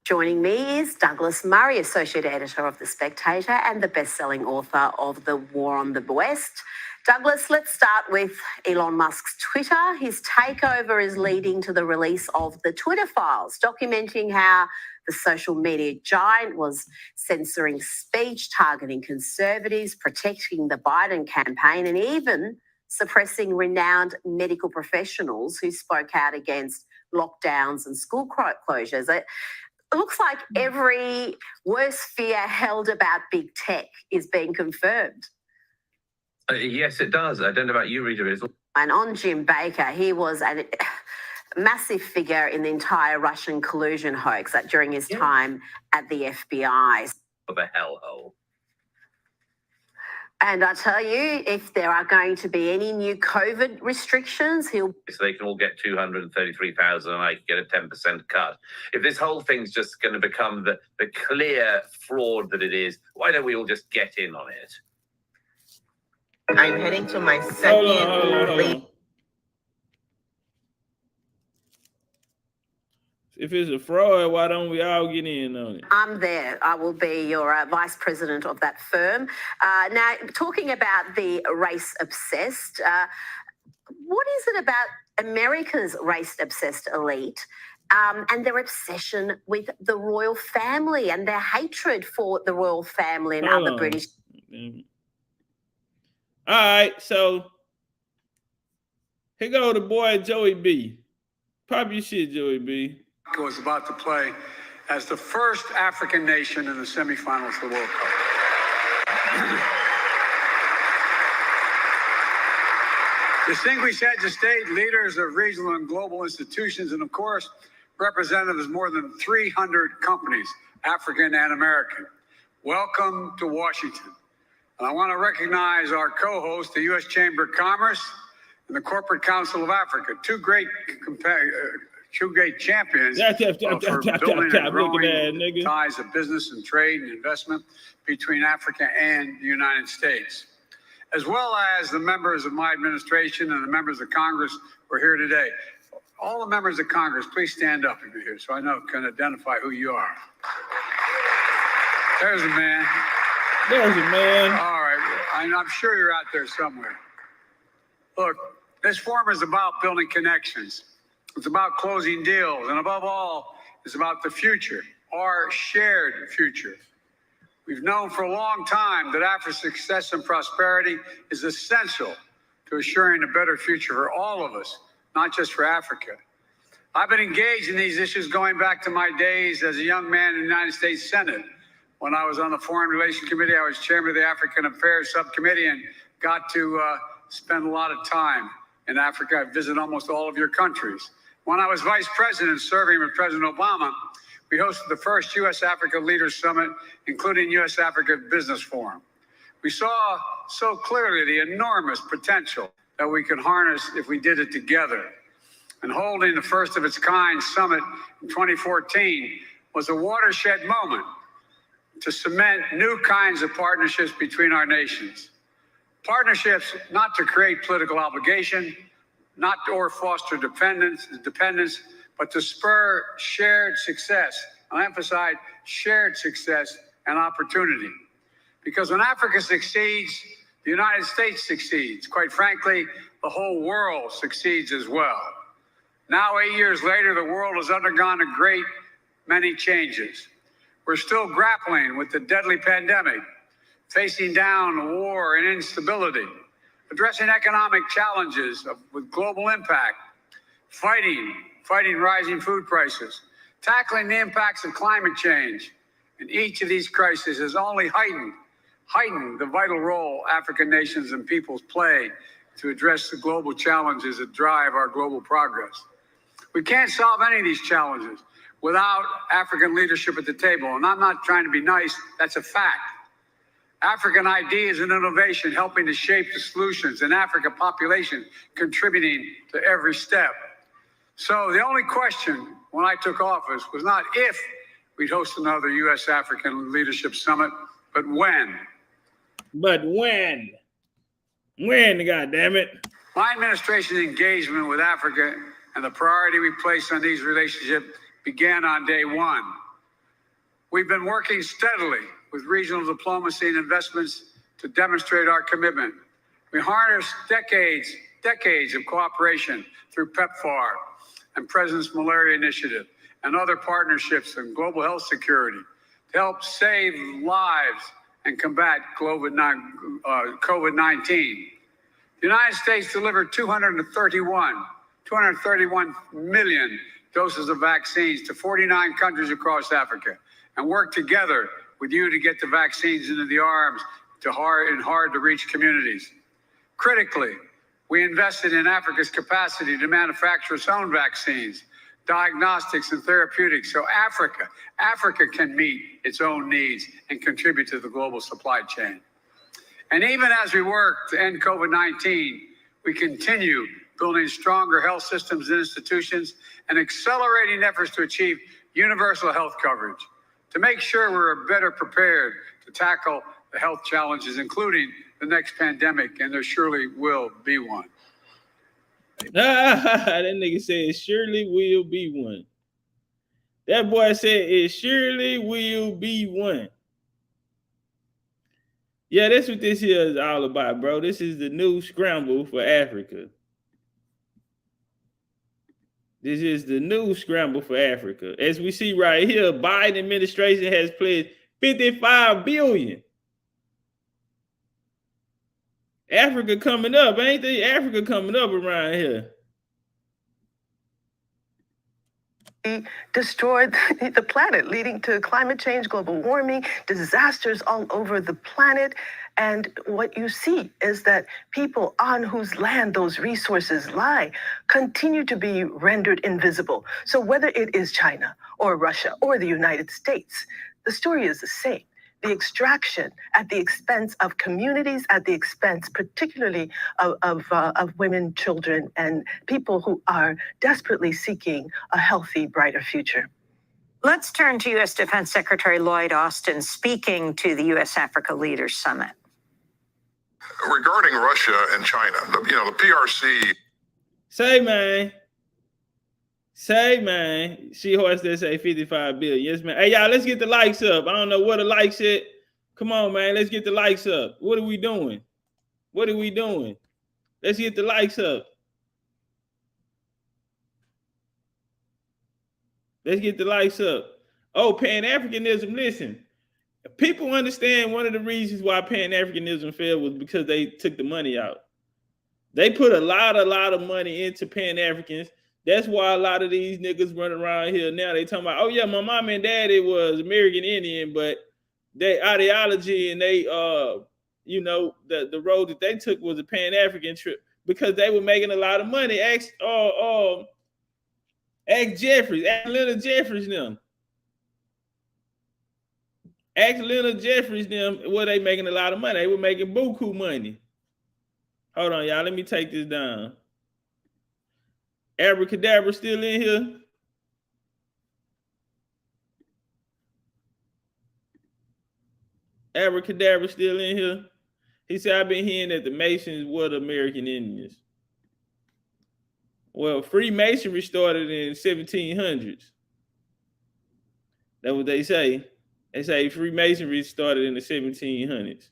Joining me is Douglas Murray, Associate Editor of The Spectator and the best-selling author of The War on the West. Douglas, let's start with Elon Musk's Twitter. His takeover is leading to the release of the Twitter files, documenting how the social media giant was censoring speech, targeting conservatives, protecting the Biden campaign, and even suppressing renowned medical professionals who spoke out against lockdowns and school closures. It looks like every worst fear held about big tech is being confirmed. Yes, it does. I don't know about you, Rita. And on Jim Baker, he was a massive figure in the entire Russian collusion hoax during his time at the FBI. Of a hellhole. And I tell you, if there are going to be any new COVID restrictions, So they can all get 233,000 and I get a 10% cut. If this whole thing's just going to become the clear fraud that it is, why don't we all just get in on it? I'm heading to my second Hold on. If it's a fraud, why don't we all get in on it? I'm there. I will be your vice president of that firm. Now, talking about the race-obsessed, what is it about America's race-obsessed elite and their obsession with the royal family and their hatred for the royal family and other British? All right, so here go the boy Joey B. Pop your shit, Joey B. Was about to play as the first African nation in the semifinals of the World Cup. Distinguished heads of state, leaders of regional and global institutions, and of course, representatives of more than 300 companies, African and American. Welcome to Washington. And I want to recognize our co-hosts, the U.S. Chamber of Commerce and the Corporate Council of Africa, two great champions for building and growing ties of business and trade and investment between Africa and the United States, as well as the members of my administration and the members of Congress who are here today. All the members of Congress, please stand up if you're here so I can identify who you are. There's a man. There's a man. All right, I'm sure you're out there somewhere. Look, this forum is about building connections. It's about closing deals, and above all, it's about the future, our shared future. We've known for a long time that Africa's success and prosperity is essential to assuring a better future for all of us, not just for Africa. I've been engaged in these issues going back to my days as a young man in the United States Senate. When I was on the Foreign Relations Committee, I was chairman of the African Affairs Subcommittee and got to spend a lot of time in Africa. I visited almost all of your countries. When I was vice president serving with President Obama, we hosted the first U.S.-Africa Leaders Summit, including U.S.-Africa Business Forum. We saw so clearly the enormous potential that we could harness if we did it together. And holding the first of its kind summit in 2014 was a watershed moment to cement new kinds of partnerships between our nations. Partnerships not to create political obligation, not or foster dependence, but to spur shared success. I'll emphasize shared success and opportunity. Because when Africa succeeds, the United States succeeds. Quite frankly, the whole world succeeds as well. Now, 8 years later, the world has undergone a great many changes. We're still grappling with the deadly pandemic, facing down war and instability, addressing economic challenges with global impact, fighting rising food prices, tackling the impacts of climate change. And each of these crises has only heightened the vital role African nations and peoples play to address the global challenges that drive our global progress. We can't solve any of these challenges without African leadership at the table. And I'm not trying to be nice, that's a fact. African ideas and innovation helping to shape the solutions, and African population contributing to every step. So the only question when I took office was not if we'd host another U.S. African Leadership Summit, but when. But when? When, goddammit? My administration's engagement with Africa and the priority we place on these relationships began on day one. We've been working steadily with regional diplomacy and investments to demonstrate our commitment. We harnessed decades of cooperation through PEPFAR and President's Malaria Initiative and other partnerships in global health security to help save lives and combat COVID-19. The United States delivered 231 million doses of vaccines to 49 countries across Africa and worked together with you to get the vaccines into the arms to hard to reach communities. Critically, we invested in Africa's capacity to manufacture its own vaccines, diagnostics, and therapeutics so Africa can meet its own needs and contribute to the global supply chain. And even as we work to end COVID-19, we continue building stronger health systems and institutions and accelerating efforts to achieve universal health coverage, to make sure we're better prepared to tackle the health challenges, including the next pandemic, and there surely will be one. That nigga said it surely will be one. That boy said it surely will be one. Yeah, that's what this here is all about, bro. This is the new scramble for Africa. This is the new scramble for Africa. As we see right here, Biden administration has pledged $55 billion. Africa coming up, ain't they? Africa coming up around here. destroyed the planet, leading to climate change, global warming, disasters all over the planet. And what you see is that people on whose land those resources lie continue to be rendered invisible. So whether it is China or Russia or the United States, the story is the same. The extraction at the expense of communities, at the expense particularly of women, children, and people who are desperately seeking a healthy, brighter future. Let's turn to U.S. Defense Secretary Lloyd Austin speaking to the U.S. Africa Leaders Summit. Regarding Russia and China, the PRC. Say, man, Seahorse that say 55 billion. Yes, man. Hey, y'all, let's get the likes up. I don't know what the likes at. Come on, man. Let's get the likes up. What are we doing? What are we doing? Let's get the likes up. Let's get the likes up. Oh, Pan-Africanism, listen. People understand one of the reasons why Pan-Africanism failed was because they took the money out. They put a lot of money into Pan-Africans. That's why a lot of these niggas running around here now, they talking about, oh yeah, my mom and daddy was American Indian, but their ideology and they, the road that they took was a Pan-African trip because they were making a lot of money. Ask Jeffries, ask Leonard Jeffries them. Ask Leonard Jeffries them, were they making a lot of money? They were making buku money. Hold on, y'all. Let me take this down. Abracadabra still in here? Abracadabra still in here? He said, I've been hearing that the Masons were the American Indians. Well, Freemasonry started in 1700s. That's what they say. They say Freemasonry started in the 1700s.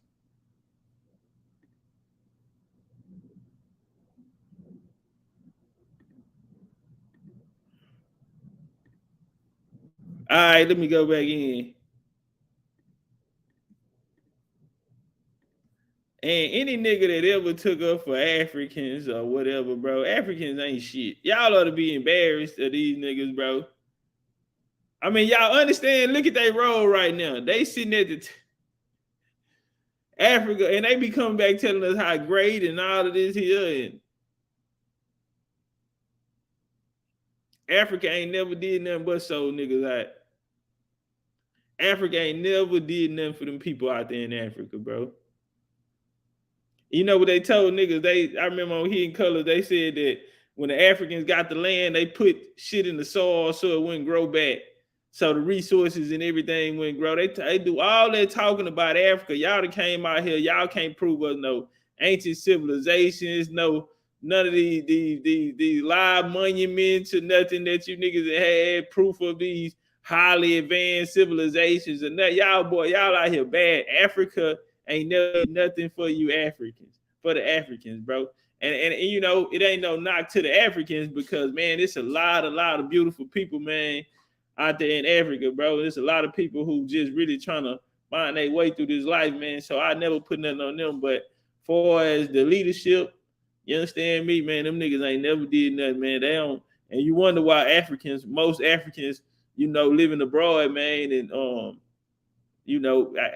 All right, let me go back in. And any nigga that ever took up for Africans or whatever, bro, Africans ain't shit. Y'all ought to be embarrassed of these niggas, bro. I mean, y'all understand, look at their role right now. They sitting at the Africa, and they be coming back telling us how great and all of this here. And Africa ain't never did nothing but sold niggas out. Africa ain't never did nothing for them people out there in Africa, bro. You know what they told niggas? I remember on Hidden Colors, they said that when the Africans got the land, they put shit in the soil so it wouldn't grow back. So the resources and everything wouldn't grow. They do all that talking about Africa. Y'all that came out here, y'all can't prove us no ancient civilizations, none of these live monuments or nothing that you niggas had proof of these highly advanced civilizations. And y'all out here bad. Africa ain't never nothing for you Africans, for the Africans, bro. And it ain't no knock to the Africans because, man, it's a lot of beautiful people, man, out there in Africa, bro. There's a lot of people who just really trying to find their way through this life, man. So I never put nothing on them. But far as the leadership, you understand me, man, them niggas ain't never did nothing, man. They don't, and you wonder why most Africans, living abroad, man, and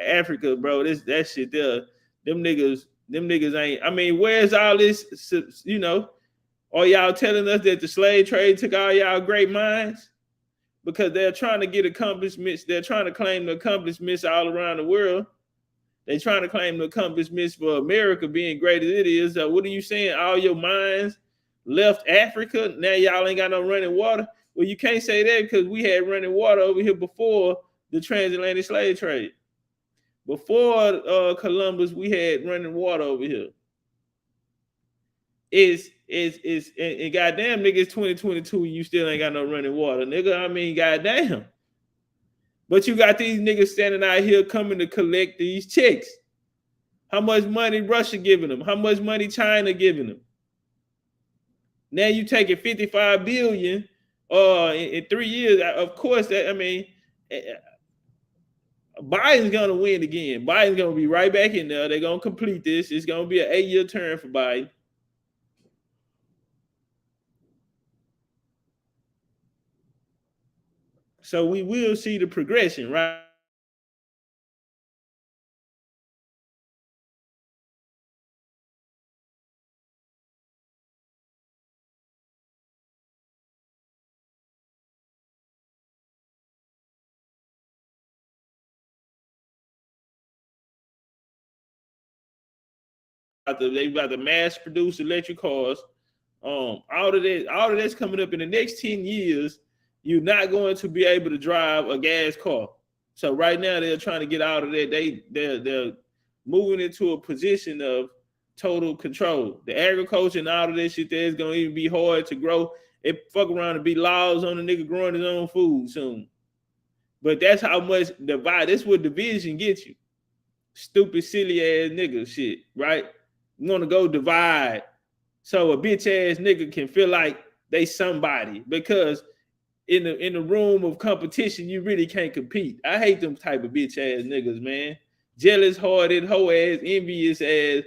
Africa, bro, that shit there, them niggas ain't, I mean, where's all this, are y'all telling us that the slave trade took all y'all great minds? Because they're trying to get accomplishments, they're trying to claim the accomplishments all around the world. They're trying to claim the accomplishments for America being great as it is. What are you saying? All your minds left Africa, now y'all ain't got no running water? Well, you can't say that because we had running water over here before the transatlantic slave trade. Before Columbus, we had running water over here. And goddamn, nigga, it's 2022 and you still ain't got no running water, nigga. I mean, goddamn. But you got these niggas standing out here coming to collect these checks. How much money Russia giving them? How much money China giving them? Now you taking 55 billion in 3 years. Of course, Biden's gonna win again. Biden's gonna be right back in there. They're gonna complete this. It's gonna be an 8-year term for Biden. So we will see the progression, right? They about to mass produce electric cars. All of that's coming up in the next 10 years. You're not going to be able to drive a gas car. So right now they're trying to get out of that. They're moving into a position of total control. The agriculture and all of that shit there is gonna even be hard to grow. It fuck around and be laws on the nigga growing his own food soon. But that's how much divide. That's what division gets you. Stupid, silly ass nigga shit, right? You want to go divide so a bitch ass nigga can feel like they somebody, because in the room of competition you really can't compete. I hate them type of bitch ass niggas, man. Jealous hearted, hoe ass, envious ass,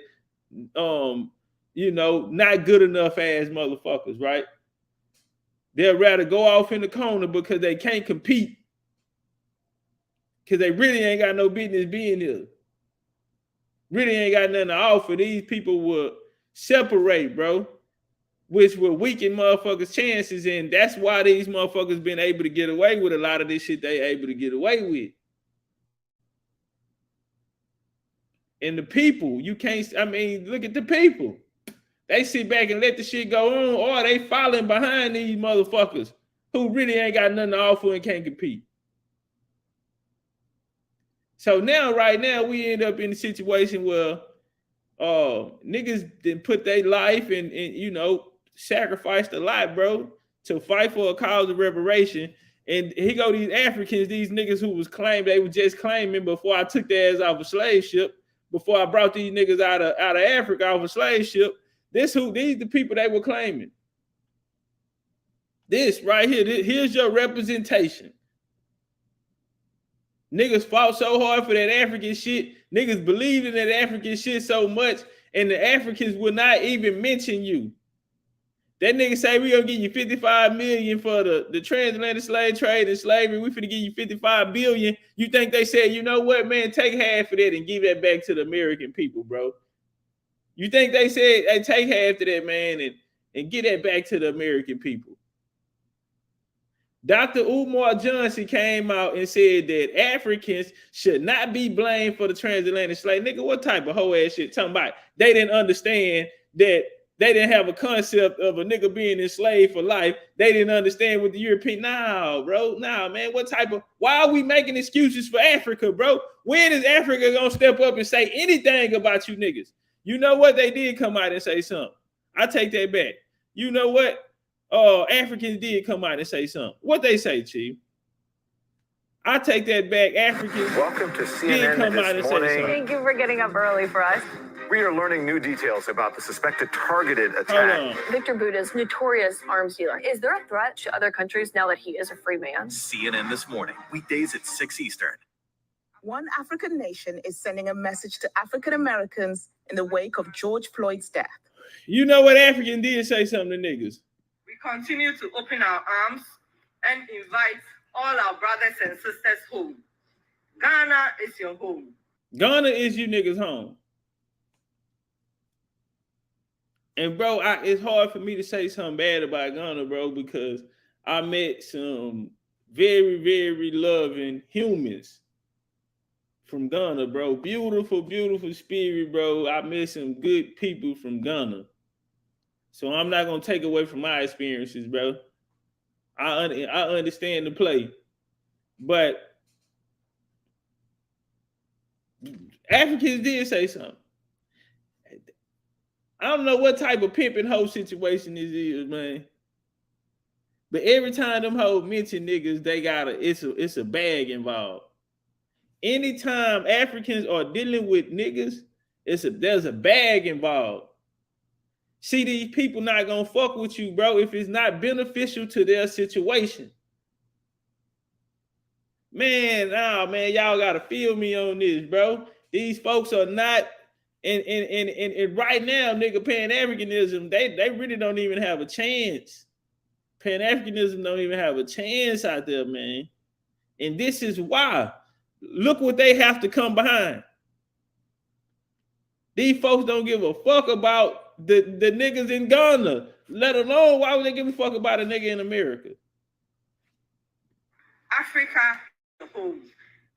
not good enough ass motherfuckers, right? They'll rather go off in the corner because they can't compete, because they really ain't got no business being here. Really ain't got nothing to offer. These people will separate, bro, which will weaken motherfuckers' chances, and that's why these motherfuckers been able to get away with a lot of this shit they able to get away with. And the people, you can't, I mean, look at the people. They sit back and let the shit go on, or they following behind these motherfuckers who really ain't got nothing to offer and can't compete. So now, right now, we end up in a situation where niggas didn't put their life and sacrificed a lot, bro, to fight for a cause of reparation. And here go these Africans, these niggas who was claimed, they were just claiming before I took their ass off a slave ship, before I brought these niggas out of Africa off a slave ship. These the people they were claiming. This right here, here's your representation. Niggas fought so hard for that African shit. Niggas believed in that African shit so much, and the Africans would not even mention you. That nigga say we gonna give you 55 million for the transatlantic slave trade and slavery. We finna give you 55 billion. You think they said, you know what, man, take half of that and give that back to the American people, bro? You think they said, hey, take half of that, man, and get that back to the American people? Dr. Umar Johnson came out and said that Africans should not be blamed for the transatlantic slave. Nigga, what type of hoe ass shit talking about? They didn't understand that they didn't have a concept of a nigga being enslaved for life. They didn't understand what the European. Nah, bro. Nah, man. What type of, why are we making excuses for Africa, bro? When is Africa gonna step up and say anything about you niggas? You know what? They did come out and say something. I take that back. You know what? Africans did come out and say something. What they say, Chief? I take that back. Africans Welcome to CNN did come out and say something. Thank you for getting up early for us. We are learning new details about the suspected targeted attack. Victor Buddha's notorious arms dealer. Is there a threat to other countries now that he is a free man? CNN This Morning, weekdays at 6 Eastern. One African nation is sending a message to African Americans in the wake of George Floyd's death. You know what? African did say something to niggas. We continue to open our arms and invite all our brothers and sisters home. Ghana is your home. Ghana is you niggas home. And bro, it's hard for me to say something bad about Ghana, bro, because I met some very, very loving humans from Ghana, bro. Beautiful, beautiful spirit, bro. I met some good people from Ghana. So I'm not gonna take away from my experiences, bro. I understand the play, but Africans did say something. I don't know what type of pimping hoe situation this is, man. But every time them hoes mention niggas, they got it's a bag involved. Anytime Africans are dealing with niggas, there's a bag involved. See, these people not gonna fuck with you, bro, if it's not beneficial to their situation. Man, man, y'all gotta feel me on this, bro. These folks are not, and right now, nigga, Pan-Africanism, they really don't even have a chance. Pan-Africanism don't even have a chance out there, man. And this is why. Look what they have to come behind. These folks don't give a fuck about the niggas in Ghana, let alone why would they give a fuck about a nigga in America? Africa home.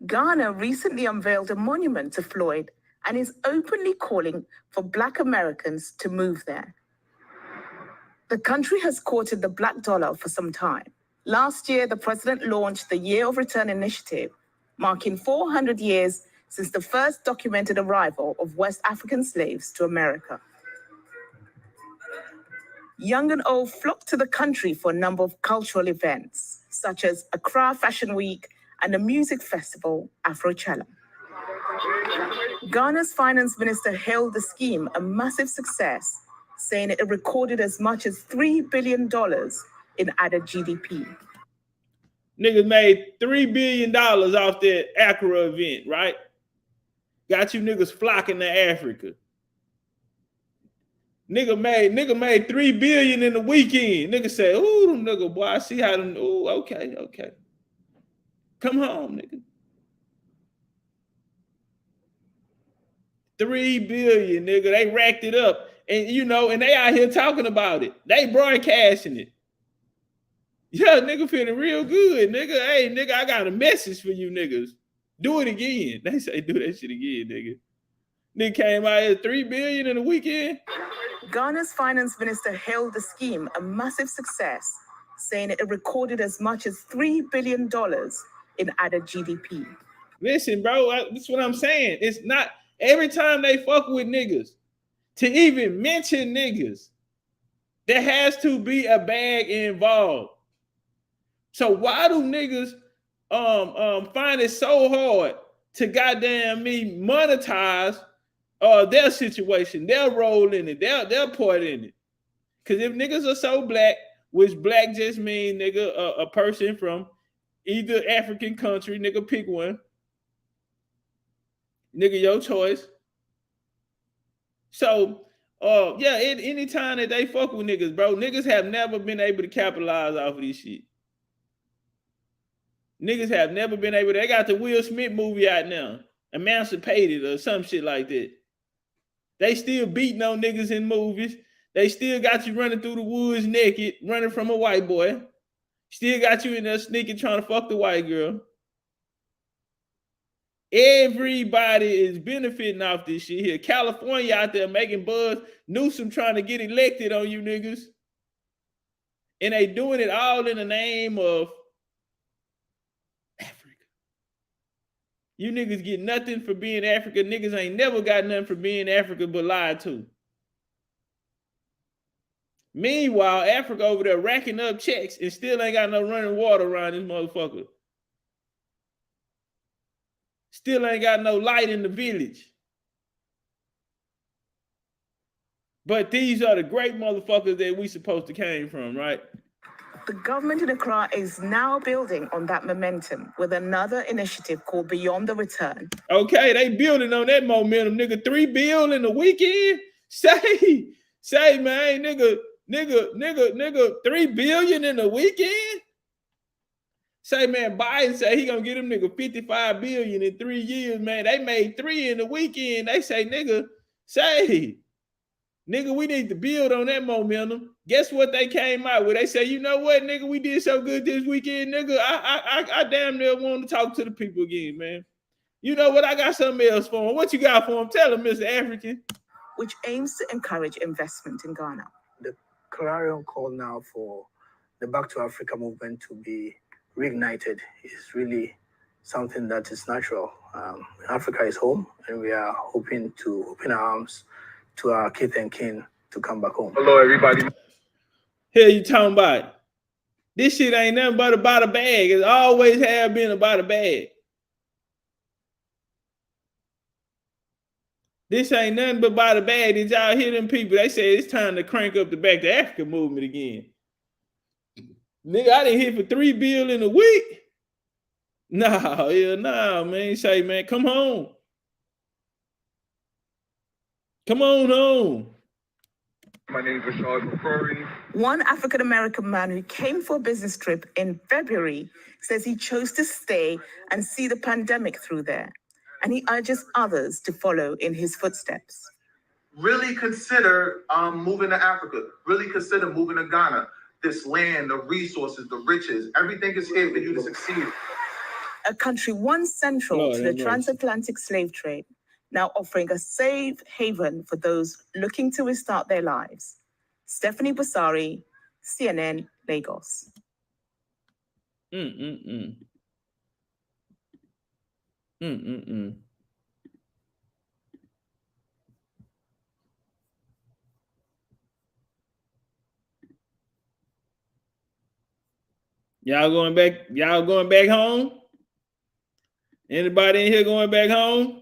Ghana recently unveiled a monument to Floyd and is openly calling for Black Americans to move there. The country has courted the black dollar for some time. Last year, the president launched the Year of Return initiative, marking 400 years since the first documented arrival of West African slaves to America. Young and old flocked to the country for a number of cultural events, such as Accra Fashion Week and the music festival Afrochella. Ghana's finance minister hailed the scheme a massive success, saying it recorded as much as $3 billion in added GDP. Niggas made $3 billion off that Accra event, right? Got you niggas flocking to Africa. Nigga made $3 billion in the weekend. Nigga said, ooh, them nigga boy, I see how them, ooh, okay. Come home, nigga. $3 billion, nigga. They racked it up. And you know, and they out here talking about it. They broadcasting it. Yeah, nigga feeling real good, nigga. Hey, nigga, I got a message for you niggas. Do it again. They say do that shit again, nigga. Nigga came out here $3 billion in a weekend. Ghana's finance minister hailed the scheme a massive success, saying it recorded as much as $3 billion in added GDP. Listen, bro, that's what I'm saying. It's not every time they fuck with niggas, to even mention niggas, there has to be a bag involved. So why do niggas find it so hard to goddamn me monetize their situation, their role in it, their part in it? Because if niggas are so black, which black just mean nigga a person from either African country, nigga pick one, nigga your choice. So yeah, anytime that they fuck with niggas, bro, niggas have never been able to capitalize off of this shit. Niggas have never been able to. They got the Will Smith movie out now, Emancipated or some shit like that. They still beating on niggas in movies. They still got you running through the woods naked, running from a white boy. Still got you in there sneaking trying to fuck the white girl. Everybody is benefiting off this shit here. California out there making buzz. Newsom trying to get elected on you niggas. And they doing it all in the name of Africa. You niggas get nothing for being Africa. Niggas ain't never got nothing for being Africa but lied to. Meanwhile, Africa over there racking up checks and still ain't got no running water around this motherfucker. Still ain't got no light in the village. But these are the great motherfuckers that we supposed to came from, right? The government in Accra is now building on that momentum with another initiative called Beyond the Return. Okay, they building on that momentum, nigga. $3 billion in the weekend? Say, man, nigga, $3 billion in the weekend? Say, man, Biden say he gonna get them nigga $55 billion in 3 years, man. They made 3 in the weekend. They say, nigga, we need to build on that momentum. Guess what they came out with? They say, you know what, nigga, we did so good this weekend, nigga. I damn near want to talk to the people again, man. You know what? I got something else for them. What you got for them? Tell them, Mr. African. Which aims to encourage investment in Ghana. The clarion call now for the Back to Africa movement to be reignited is really something that is natural. Africa is home, and we are hoping to open our arms to our kith and kin to come back home. Hello, everybody. Here you talking about. This shit ain't nothing but about a bag. It always have been about a bag. This ain't nothing but about a bag. Did y'all hear them people? They say it's time to crank up the Back to Africa movement again. Nigga, I didn't hit for $3 billion in a week. Nah, man. Say, man, come home. Come on home. My name is Rashad McCrory. One African-American man who came for a business trip in February says he chose to stay and see the pandemic through there. And he urges others to follow in his footsteps. Really consider moving to Africa. Really consider moving to Ghana. This land, the resources, the riches, everything is here for you to succeed. A country once central to the transatlantic slave trade, now offering a safe haven for those looking to restart their lives. Stephanie Basari, CNN, Lagos. Y'all going back? Y'all going back home? Anybody in here going back home?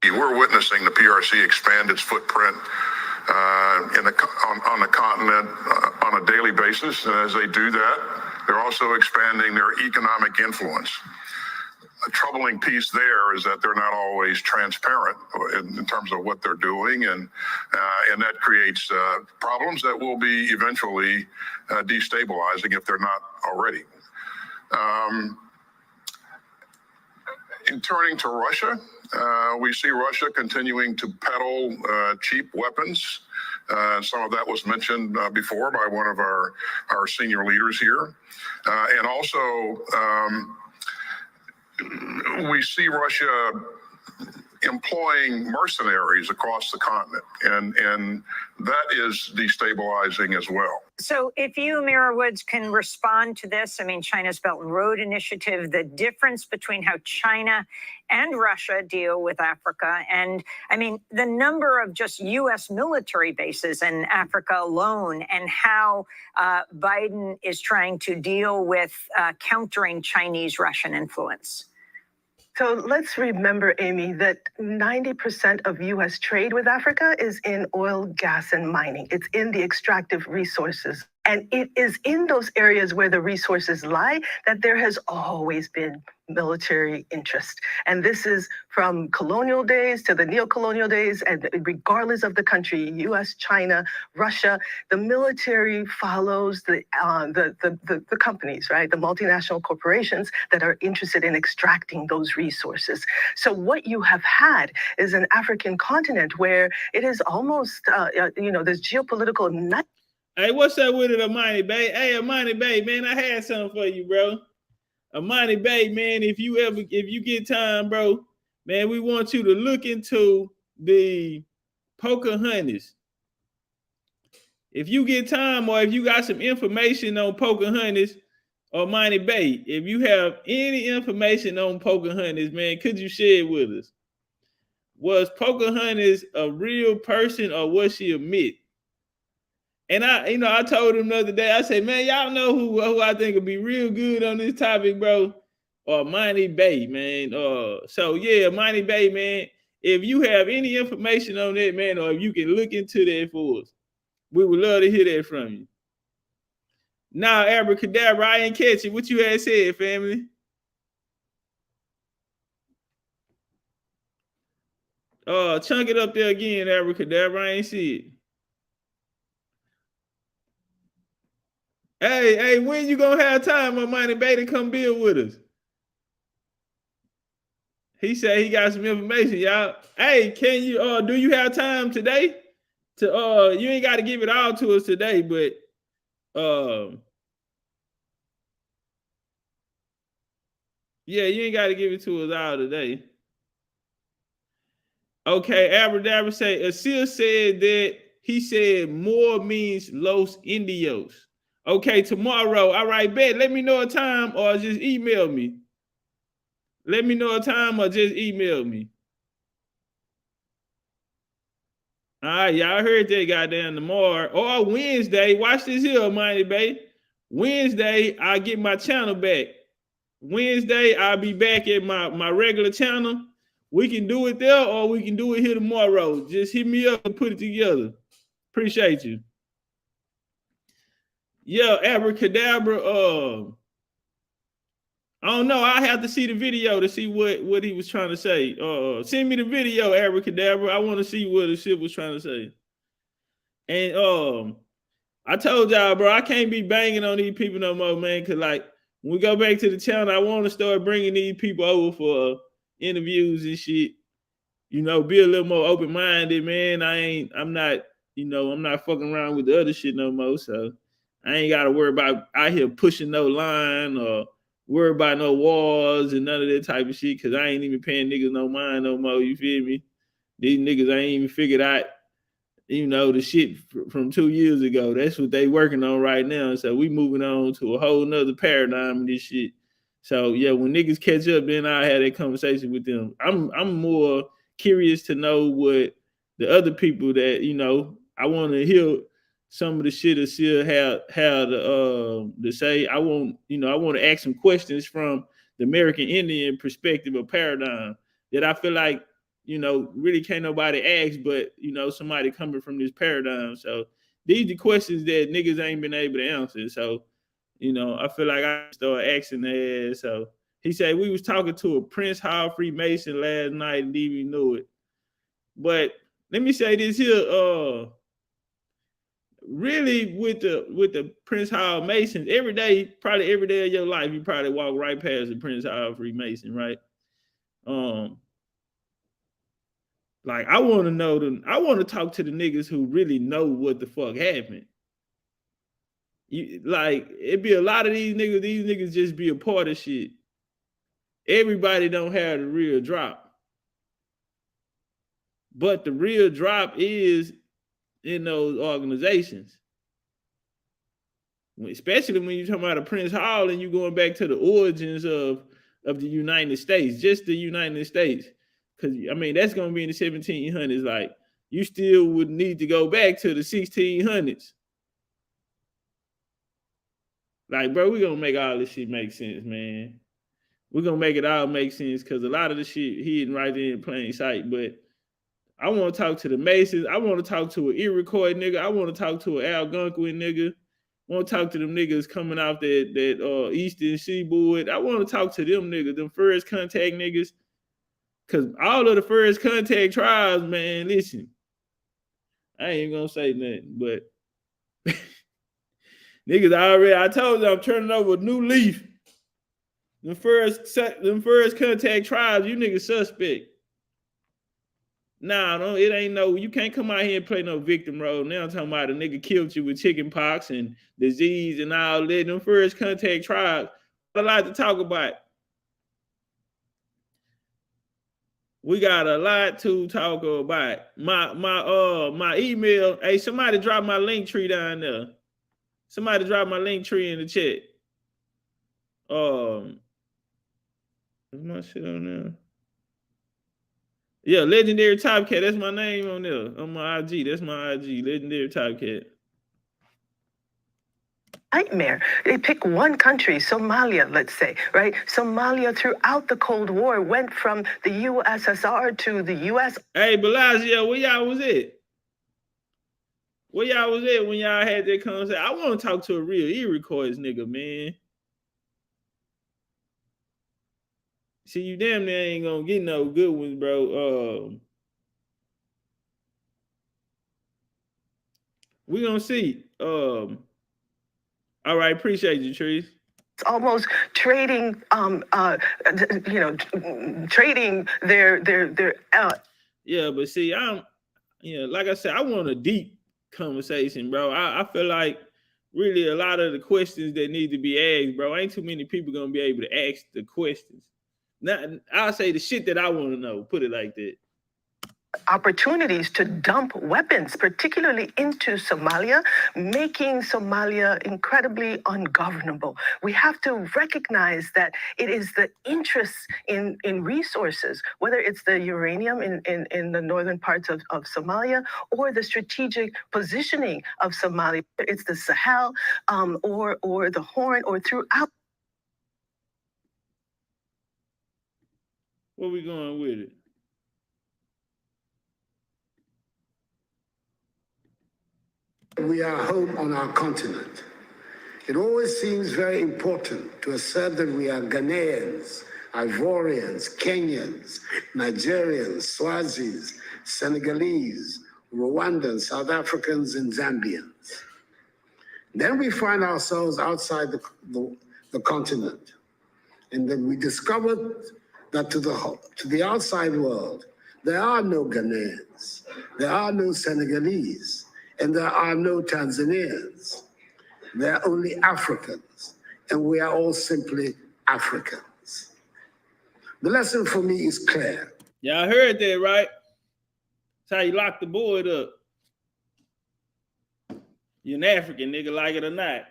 We're witnessing the PRC expand its footprint on the continent on a daily basis. And as they do that, they're also expanding their economic influence. A troubling piece there is that they're not always transparent in terms of what they're doing, and that creates problems that will be eventually destabilizing if they're not already. In turning to Russia, we see Russia continuing to peddle cheap weapons. Some of that was mentioned before by one of our senior leaders here. And also, we see Russia employing mercenaries across the continent, and that is destabilizing as well. So if you, Mira Woods, can respond to this, I mean, China's Belt and Road Initiative, the difference between how China and Russia deal with Africa, and I mean, the number of just U.S. military bases in Africa alone, and how Biden is trying to deal with countering Chinese-Russian influence. So let's remember, Amy, that 90% of U.S. trade with Africa is in oil, gas, and mining. It's in the extractive resources. And it is in those areas where the resources lie that there has always been military interest. And this is from colonial days to the neo-colonial days, and regardless of the country, US, China, Russia, the military follows the companies, right? The multinational corporations that are interested in extracting those resources. So what you have had is an African continent where it is almost, there's geopolitical nut. Hey, what's up with it, Amani Bay? Hey, Amani Bay, man, I had something for you, bro. Amani Bay, man, if you get time, bro, man, we want you to look into the Pocahontas. If you get time, or if you got some information on Pocahontas or Amani Bay, if you have any information on Pocahontas, man, could you share it with us? Was Pocahontas a real person, or was she a myth? And I told him the other day, I said, man, y'all know who I think would be real good on this topic, bro? Or Monty Bay, man. So yeah, Monty Bay, man. If you have any information on that, man, or if you can look into that for us, we would love to hear that from you. Now, abracadabra, I ain't catch it. What you had said, family? Chunk it up there again, abracadabra. I ain't see it. Hey, when you gonna have time, Monty Bay, to come build with us? He said he got some information, y'all. Hey, can you do you have time today? You ain't got to give it all to us today, but yeah, you ain't got to give it to us all today. Okay, abracadabra say Asil said that he said more means Los Indios. Okay, tomorrow. All right, bet. Let me know a time, or just email me. Let me know a time, or just email me. All right, y'all heard that, goddamn, tomorrow or Wednesday. Watch this here, Monty Bay. Wednesday, I'll get my channel back. Wednesday, I'll be back at my regular channel. We can do it there, or we can do it here tomorrow. Just hit me up and put it together. Appreciate you. Yeah, abracadabra. I don't know. I have to see the video to see what he was trying to say. Send me the video, Abracadabra. I want to see what the shit was trying to say. And I told y'all, bro, I can't be banging on these people no more, man. Cause like when we go back to the channel, I want to start bringing these people over for interviews and shit. You know, be a little more open-minded, man. I'm not fucking around with the other shit no more. So I ain't gotta worry about out here pushing no line or worry about no walls and none of that type of shit. Cause I ain't even paying niggas no mind no more. You feel me? These niggas ain't even figured out, the shit from 2 years ago. That's what they working on right now. So we moving on to a whole nother paradigm in this shit. So yeah, when niggas catch up, then I had that conversation with them. I'm more curious to know what the other people that, I want to hear some of the shit that still have to say. I want to ask some questions from the American Indian perspective or paradigm that I feel like, really can't nobody ask, but somebody coming from this paradigm. So these are the questions that niggas ain't been able to answer. So, I feel like I start asking their ass. So he said we was talking to a Prince Hall Freemason last night and didn't even know it. But let me say this here, really with the Prince Hall Masons, probably every day of your life, you probably walk right past the Prince Hall Freemason, right? Like I want to talk to the niggas who really know what the fuck happened. It'd be a lot of these niggas just be a part of shit. Everybody don't have the real drop. But the real drop is in those organizations. Especially when you're talking about a Prince Hall and you're going back to the origins of the United States, just the United States. Because, that's going to be in the 1700s. Like, you still would need to go back to the 1600s. Like, bro, we're going to make all this shit make sense, man. We're going to make it all make sense because a lot of the shit hidden right there in plain sight. But I want to talk to the Masons. I want to talk to an Iroquois nigga. I want to talk to an Algonquin nigga. I want to talk to them niggas coming off that Eastern Seaboard. I want to talk to them niggas, them first contact niggas. Because all of the first contact tribes, man, listen, I ain't going to say nothing, but niggas I told you I'm turning over a new leaf. Them first contact tribes, you niggas suspect. Nah, no, it ain't no, you can't come out here and play no victim role. Now I'm talking about a nigga killed you with chicken pox and disease and all that. Them first contact tribes, a lot to talk about. We got a lot to talk about. My email, hey, somebody drop my link tree down there. Somebody drop my link tree in the chat. Is my shit on there? Yeah, Legendary Top Cat. That's my name on there. On my IG. That's my IG. Legendary Top Cat. Nightmare. They pick one country, Somalia, let's say, right? Somalia throughout the Cold War went from the USSR to the US. Hey, Bellagio, where y'all was at? Where y'all was at when y'all had that conversation? I want to talk to a real Iroquois nigga, man. See, you damn near ain't gonna get no good ones, bro. We gonna see. All right, appreciate you, Trees. It's almost trading, trading their. Yeah, but see, like I said, I want a deep conversation, bro. I feel like really a lot of the questions that need to be asked, bro. Ain't too many people gonna be able to ask the questions. Now, I'll say the shit that I want to know. Put it like that. Opportunities to dump weapons, particularly into Somalia, making Somalia incredibly ungovernable. We have to recognize that it is the interest in resources, whether it's the uranium in the northern parts of Somalia or the strategic positioning of Somalia. It's the Sahel or the Horn or throughout. Where we going with it? We are home on our continent. It always seems very important to assert that we are Ghanaians, Ivorians, Kenyans, Nigerians, Swazis, Senegalese, Rwandans, South Africans, and Zambians. Then we find ourselves outside the continent, and then we discovered that to the outside world, there are no Ghanaians, there are no Senegalese, and there are no Tanzanians. There are only Africans, and we are all simply Africans. The lesson for me is clear. Y'all heard that, right? That's how you lock the board up. You're an African, nigga, like it or not.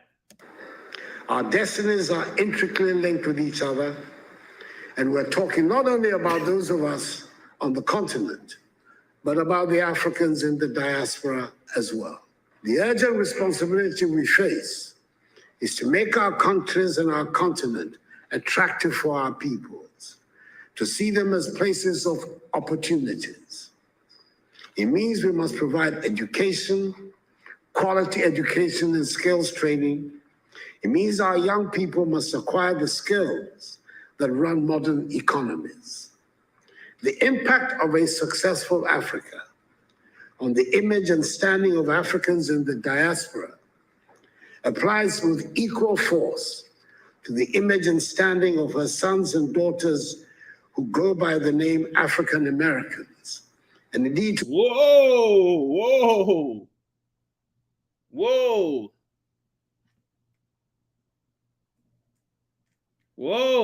Our destinies are intricately linked with each other, and we're talking not only about those of us on the continent, but about the Africans in the diaspora as well. The urgent responsibility we face is to make our countries and our continent attractive for our peoples, to see them as places of opportunities. It means we must provide education, quality education and skills training. It means our young people must acquire the skills that run modern economies. The impact of a successful Africa on the image and standing of Africans in the diaspora applies with equal force to the image and standing of her sons and daughters who go by the name African Americans. And indeed, whoa.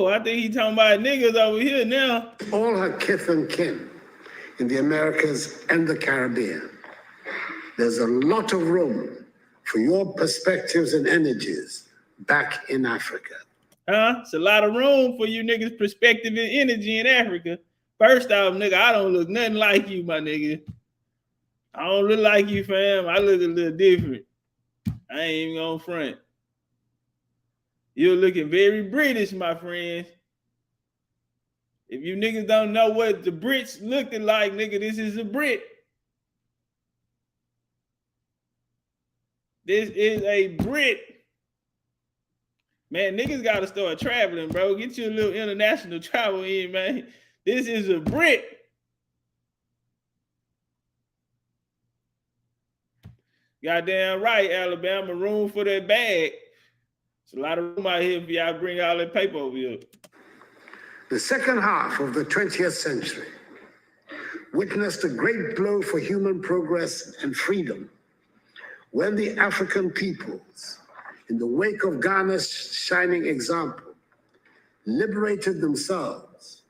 I think he talking about niggas over here now. All her kith and kin in the Americas and the Caribbean. There's a lot of room for your perspectives and energies back in Africa. It's a lot of room for you niggas' perspective and energy in Africa. First off, nigga, I don't look nothing like you, my nigga. I don't look like you, fam. I look a little different. I ain't even gonna front. You're looking very British, my friends. If you niggas don't know what the Brits looking like, nigga, this is a Brit. This is a Brit. Man, niggas gotta start traveling, bro. Get you a little international travel in, man. This is a Brit. Goddamn right, Alabama. Room for that bag. There's a lot of room out here for y'all bring all that paper over here. The second half of the 20th century witnessed a great blow for human progress and freedom when the African peoples, in the wake of Ghana's shining example, liberated themselves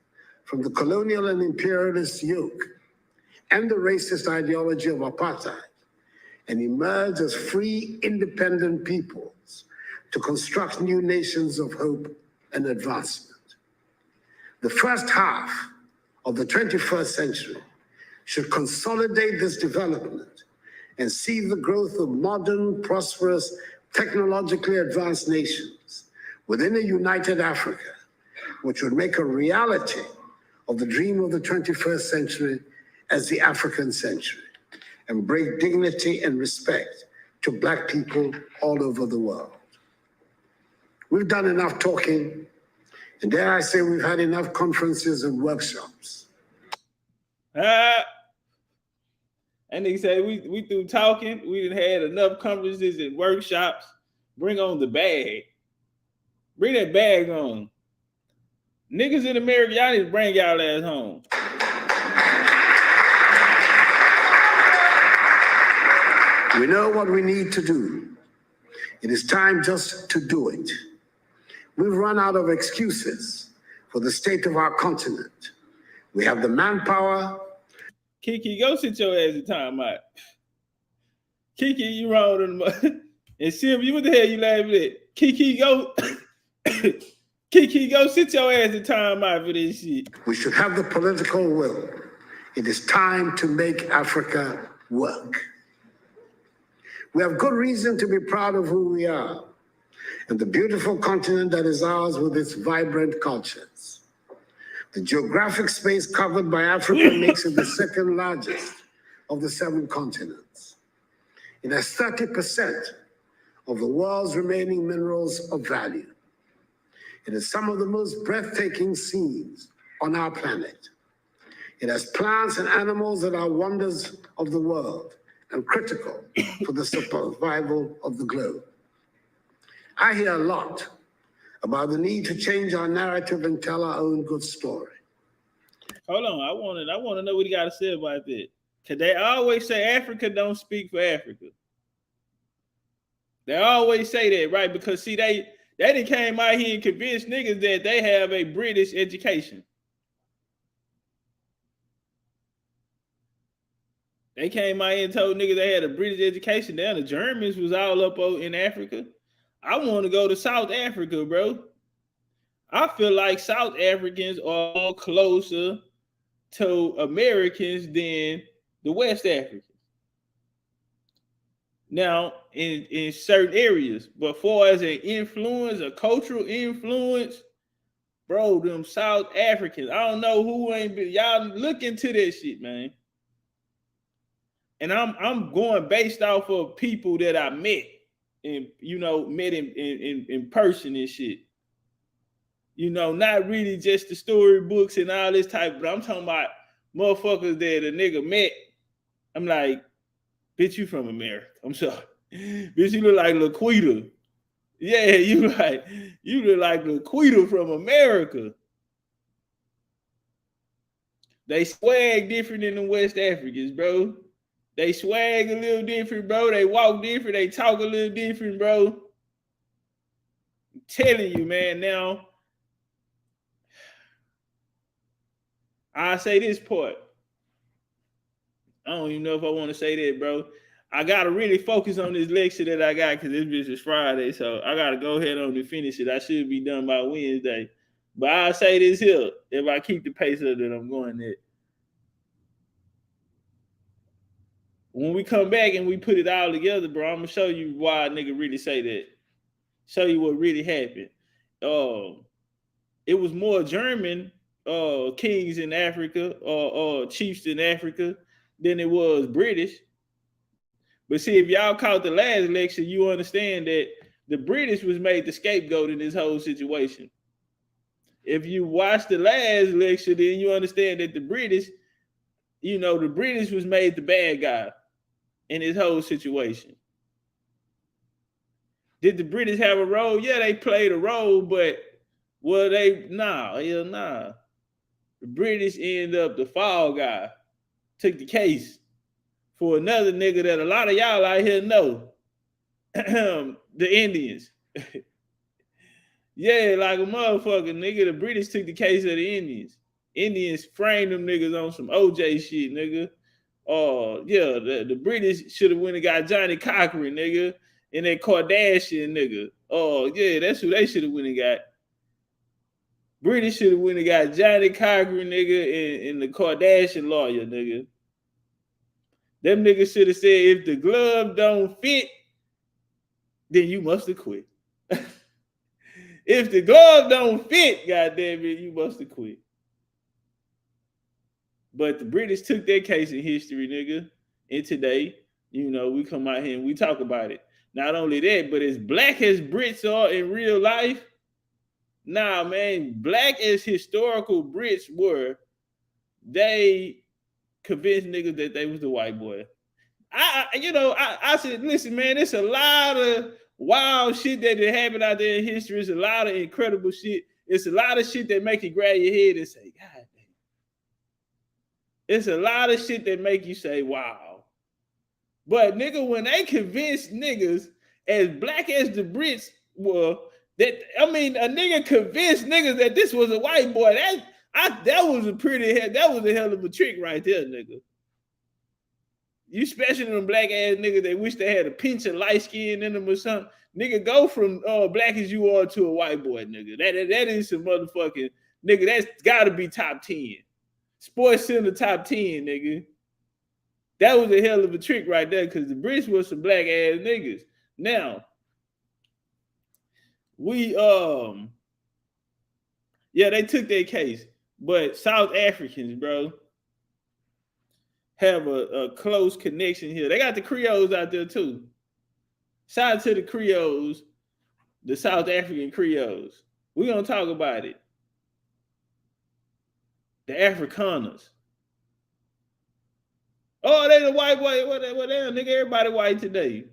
from the colonial and imperialist yoke and the racist ideology of apartheid and emerged as free, independent peoples to construct new nations of hope and advancement. The first half of the 21st century should consolidate this development and see the growth of modern, prosperous, technologically advanced nations within a united Africa, which would make a reality of the dream of the 21st century as the African century and bring dignity and respect to Black people all over the world. We've done enough talking, and dare I say we've had enough conferences and workshops. And they say we through talking, we done had enough conferences and workshops. Bring on the bag. Bring that bag on. Niggas in America, y'all need to bring y'all ass home. We know what we need to do. It is time just to do it. We've run out of excuses for the state of our continent. We have the manpower. Kiki, go sit your ass in time out. Kiki, you wrong in the and Sylvia, what the hell you laughing at? Kiki, go. Kiki, go sit your ass in time out for this shit. We should have the political will. It is time to make Africa work. We have good reason to be proud of who we are and the beautiful continent that is ours with its vibrant cultures. The geographic space covered by Africa makes it the second largest of the 7 continents. It has 30% of the world's remaining minerals of value. It is some of the most breathtaking scenes on our planet. It has plants and animals that are wonders of the world and critical for the survival of the globe. I hear a lot about the need to change our narrative and tell our own good story. Hold on, I want to know what he got to say about that. Cause they always say Africa don't speak for Africa. They always say that, right? Because see, they done came out here and convinced niggas that they have a British education. They came out here and told niggas they had a British education. Now the Germans was all up in Africa. I want to go to South Africa, bro. I feel like South Africans are more closer to Americans than the West Africans. Now, in certain areas, but far as an influence, a cultural influence, bro, them South Africans, I don't know who ain't been, y'all look into that shit, man. And I'm going based off of people that I met and met in person and shit. Not really just the storybooks and all this type, but I'm talking about motherfuckers that a nigga met. I'm like, bitch, you from America. I'm sorry. Bitch, you look like Laquita. Yeah, you look like Laquita from America. They swag different than the West Africans, bro. They swag a little different, bro. They walk different. They talk a little different, bro. I'm telling you, man. Now, I say this part. I don't even know if I want to say that, bro. I got to really focus on this lecture that I got because this bitch is Friday, so I got to go ahead on and finish it. I should be done by Wednesday. But I'll say this here, if I keep the pace up that I'm going at. When we come back and we put it all together, bro, I'm going to show you why a nigga really say that. Show you what really happened. It was more German kings in Africa or chiefs in Africa than it was British. But see, if y'all caught the last lecture, you understand that the British was made the scapegoat in this whole situation. If you watch the last lecture, then you understand that the British was made the bad guy in this whole situation. Did the British have a role? Yeah, they played a role, but hell nah. The British ended up the fall guy, took the case for another nigga that a lot of y'all out here know. The Indians. Yeah, like a motherfucker, nigga. The British took the case of the Indians. Indians framed them niggas on some OJ shit, nigga. Yeah, the British should have went and got Johnny Cochran, nigga, and that Kardashian nigga. Oh, yeah, that's who they should have went and got. British should have went and got Johnny Cochran, nigga, and the Kardashian lawyer, nigga. Them niggas should have said, if the glove don't fit, then you must have quit. If the glove don't fit, goddamn it, you must have quit. But the British took their case in history, nigga. And today, we come out here and we talk about it. Not only that, but as black as Brits are in real life, nah, man, black as historical Brits were, they convinced niggas that they was the white boy. I said, listen, man, it's a lot of wild shit that happened out there in history. It's a lot of incredible shit. It's a lot of shit that make you grab your head and say, God damn. It's a lot of shit that make you say, wow. But nigga, when they convinced niggas as black as the Brits were, a nigga convinced niggas that this was a white boy. That was a hell of a trick right there, nigga. You especially them black ass niggas that wish they had a pinch of light skin in them or something. Nigga, go from black as you are to a white boy, nigga. That is some motherfucking nigga. That's gotta be top 10. Sports Center top 10, nigga. That was a hell of a trick right there because the British was some black ass niggas. Now, they took their case, but South Africans, bro, have a close connection here. They got the Creoles out there too. Shout out to the Creoles, the South African Creoles. We're gonna talk about it. The Afrikaners. Oh, they the white boy. What damn, nigga, everybody white today.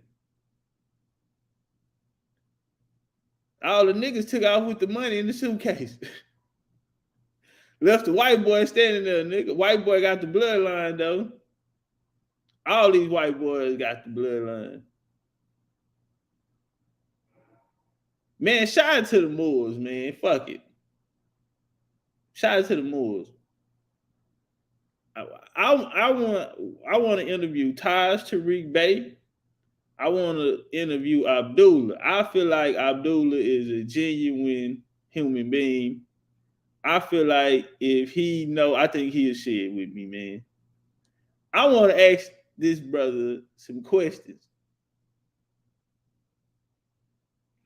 All the niggas took off with the money in the suitcase. Left the white boy standing there, nigga. White boy got the bloodline, though. All these white boys got the bloodline. Man, shout out to the Moors, man. Fuck it. Shout out to the Moors. I want to interview Taj Tariq Bey. I want to interview Abdullah. I feel like Abdullah is a genuine human being. I feel like if he know, I think he'll share it with me, man. I want to ask this brother some questions.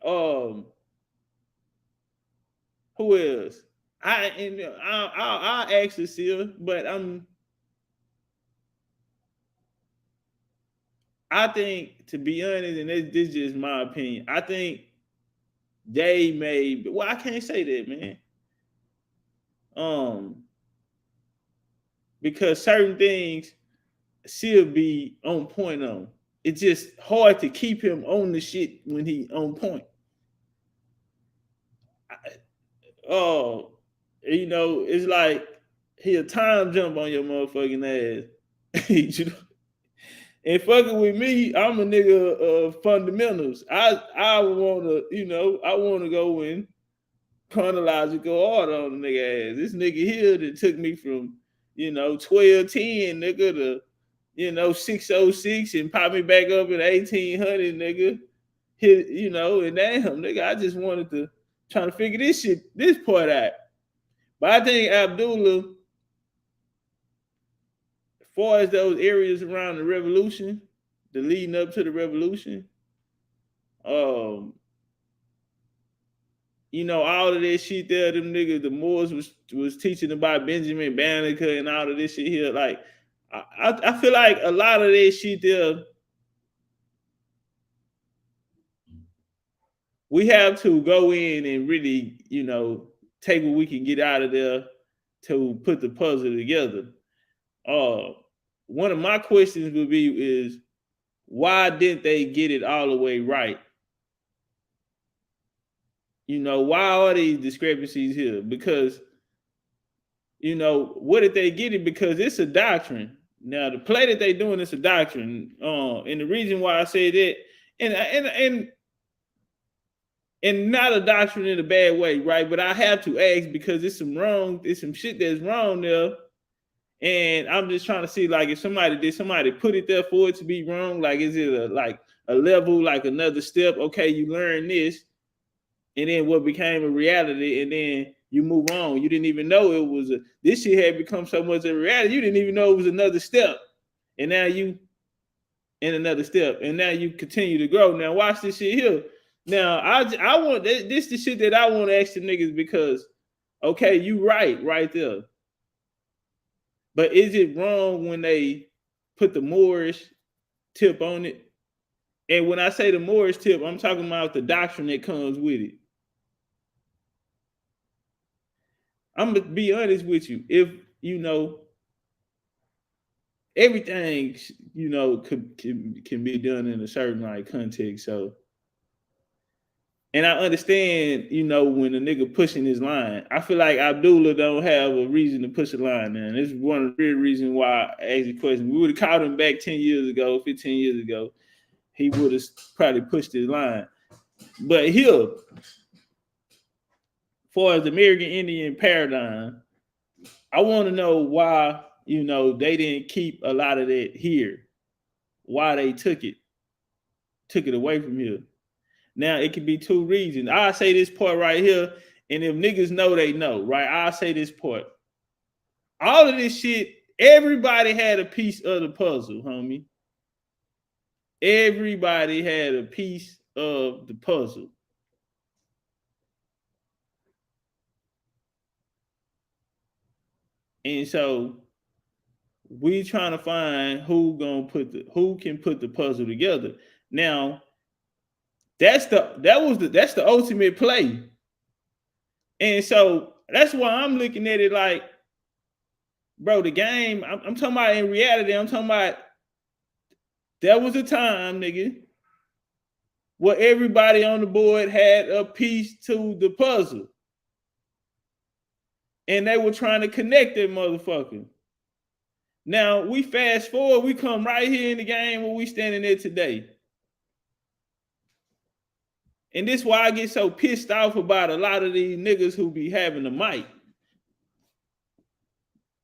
Who else? I'll ask Cecile, but I think, to be honest, and this is just my opinion, I think they may, well, I can't say that, man. Because certain things still be on point on. It's just hard to keep him on the shit when he on point. You know, it's like he'll time jump on your motherfucking ass. You know? And fucking with me, I'm a nigga of fundamentals. I wanna, you know, I wanna go in chronological order on the nigga ass. This nigga here that took me from, you know, 1210 nigga to, you know, 606 and pop me back up in 1800 nigga. Hit, you know, and damn nigga, I just wanted to try to figure this part out. But I think Abdullah, as far as those areas around the revolution, the leading up to the revolution, you know, all of this shit there, them niggas, the Moors was teaching about Benjamin Banneker and all of this shit here. Like, I feel like a lot of this shit there, we have to go in and really, you know, take what we can get out of there to put the puzzle together. One of my questions would be is, why didn't they get it all the way right? You know, why are these discrepancies here? Because, you know, what did they get it? Because it's a doctrine. Now, the play that they doing is a doctrine. And the reason why I say that, and not a doctrine in a bad way, right? But I have to ask because it's some shit that's wrong there. And I'm just trying to see, like, if somebody put it there for it to be wrong? Like, is it a level, like another step? Okay, you learn this, and then what became a reality, and then you move on. You didn't even know it was this shit had become so much a reality. You didn't even know it was another step, and now you in another step, and now you continue to grow. Now watch this shit here. Now I want this the shit that I want to ask the niggas, because okay, you right there. But is it wrong when they put the Moorish tip on it? And when I say the Moorish tip, I'm talking about the doctrine that comes with it. I'm gonna be honest with you. If you know, everything, you know, can be done in a certain like context. So, and I understand, you know, when a nigga pushing his line, I feel like Abdullah don't have a reason to push a line, man. This is one of the real reasons why I asked the question. We would have caught him back 10 years ago, 15 years ago. He would have probably pushed his line. But here, as far as the American Indian paradigm, I want to know why, you know, they didn't keep a lot of that here. Why they took it away from here. Now, it could be two reasons. I'll say this part right here, and if niggas know, they know, right? I'll say this part. All of this shit, everybody had a piece of the puzzle, homie. Everybody had a piece of the puzzle. And so we trying to find who can put the puzzle together. Now, That's the ultimate play. And so that's why I'm looking at it like, bro, the game, I'm talking about in reality, I'm talking about there was a time, nigga, where everybody on the board had a piece to the puzzle. And they were trying to connect that motherfucker. Now, we fast forward, we come right here in the game where we standing there today. And this is why I get so pissed off about a lot of these niggas who be having the mic.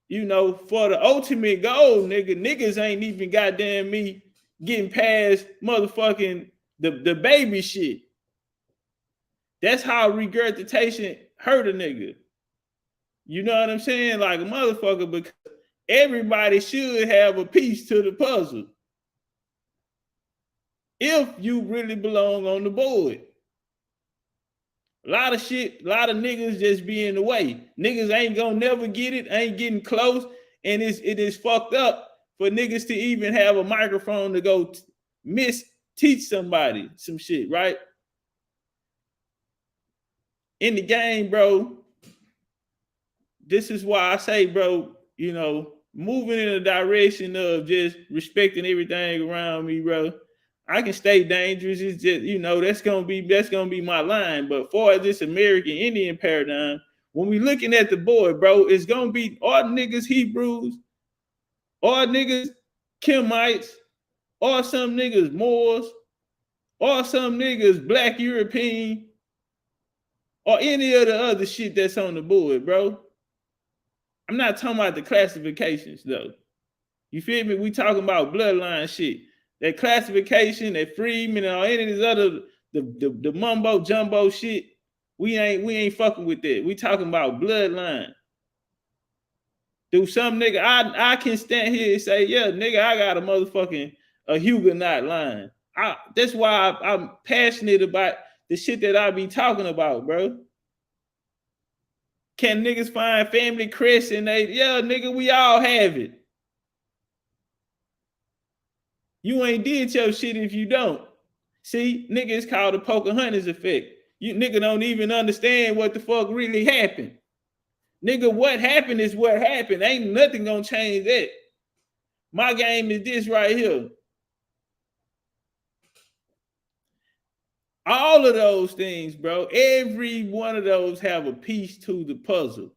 You know, for the ultimate goal, niggas ain't even goddamn me getting past motherfucking the baby shit. That's how regurgitation hurt a nigga. You know what I'm saying? Like a motherfucker, because everybody should have a piece to the puzzle. If you really belong on the board. A lot of shit, a lot of niggas just be in the way. Niggas ain't gonna never get it, ain't getting close, and it is fucked up for niggas to even have a microphone to go teach somebody some shit, right? In the game, bro, this is why I say, bro, you know, moving in the direction of just respecting everything around me, bro. I can stay dangerous. It's just, you know, that's gonna be my line. But for this American Indian paradigm, when we looking at the board, bro, it's gonna be all niggas Hebrews, all niggas Kemites, or some niggas Moors, or some niggas Black European, or any of the other shit that's on the board, bro. I'm not talking about the classifications though. You feel me? We talking about bloodline shit. That classification, that Freeman, or any of this other the mumbo jumbo shit, we ain't fucking with that. We talking about bloodline. Do some nigga I can stand here and say, yeah, nigga, I got a Huguenot line. That's why I'm passionate about the shit that I be talking about, bro. Can niggas find family crest and yeah, nigga, we all have it. You ain't did your shit if you don't. See, nigga, it's called the Pocahontas effect. You nigga don't even understand what the fuck really happened. Nigga, what happened is what happened. Ain't nothing gonna change that. My game is this right here. All of those things, bro, every one of those have a piece to the puzzle.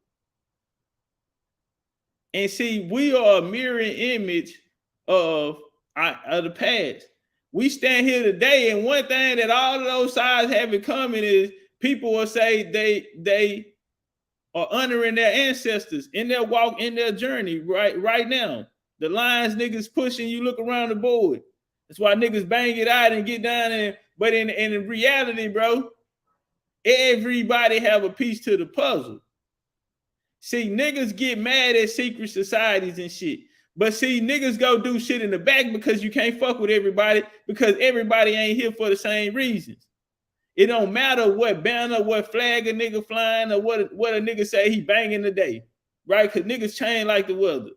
And see, we are a mirror image of the past. We stand here today, and one thing that all of those sides have in common is people will say they are honoring their ancestors in their walk, in their journey right now. The lines niggas pushing, you look around the board. That's why niggas bang it out and get down there. But in reality, bro, everybody have a piece to the puzzle. See, niggas get mad at secret societies and shit. But see, niggas go do shit in the back because you can't fuck with everybody because everybody ain't here for the same reasons. It don't matter what banner, what flag a nigga flying, or what a nigga say he banging today, right? Because niggas change like the weather.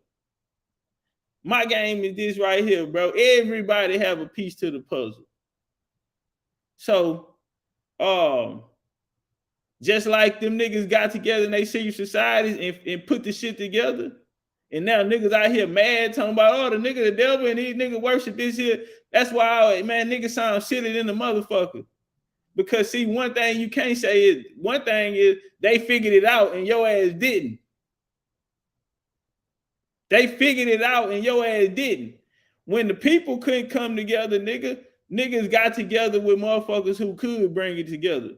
My game is this right here, bro. Everybody have a piece to the puzzle. So, just like them niggas got together in their secret societies and put the shit together, and now niggas out here mad talking about, oh, the nigga the devil and these niggas worship this here. That's why, man, niggas sound silly than the motherfucker. Because see, one thing you can't say is, one thing is they figured it out and your ass didn't. They figured it out and your ass didn't. When the people couldn't come together, niggas got together with motherfuckers who could bring it together.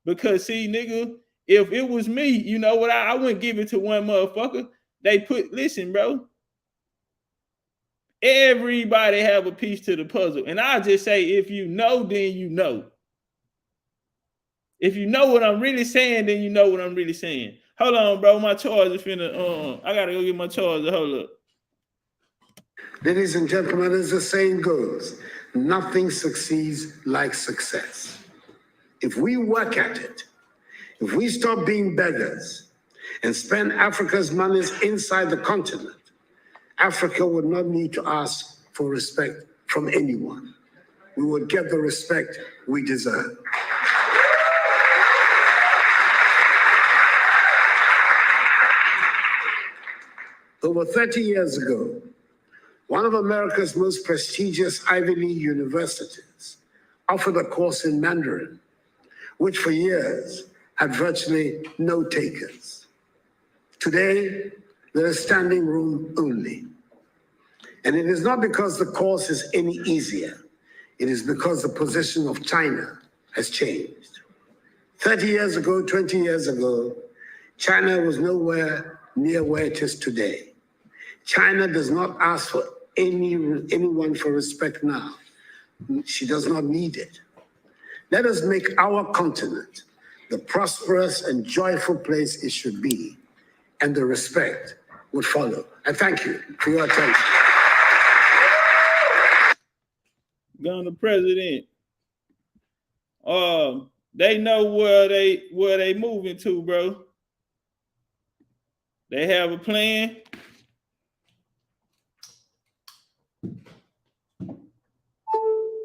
Because see, nigga, if it was me, you know what, I wouldn't give it to one motherfucker. Listen, bro. Everybody have a piece to the puzzle. And I just say, if you know, then you know. If you know what I'm really saying, then you know what I'm really saying. Hold on, bro. My charger finna, I gotta go get my charger. Hold up. Ladies and gentlemen, as the saying goes, nothing succeeds like success. If we work at it, if we stop being beggars and spend Africa's monies inside the continent, Africa would not need to ask for respect from anyone. We would get the respect we deserve. Over 30 years ago, one of America's most prestigious Ivy League universities offered a course in Mandarin, which for years had virtually no takers. Today, there is standing room only. And it is not because the course is any easier. It is because the position of China has changed. 30 years ago, 20 years ago, China was nowhere near where it is today. China does not ask for anyone for respect now. She does not need it. Let us make our continent the prosperous and joyful place it should be, and the respect would follow. I thank you for your attention. Ghana president. They know where they moving to, bro. They have a plan.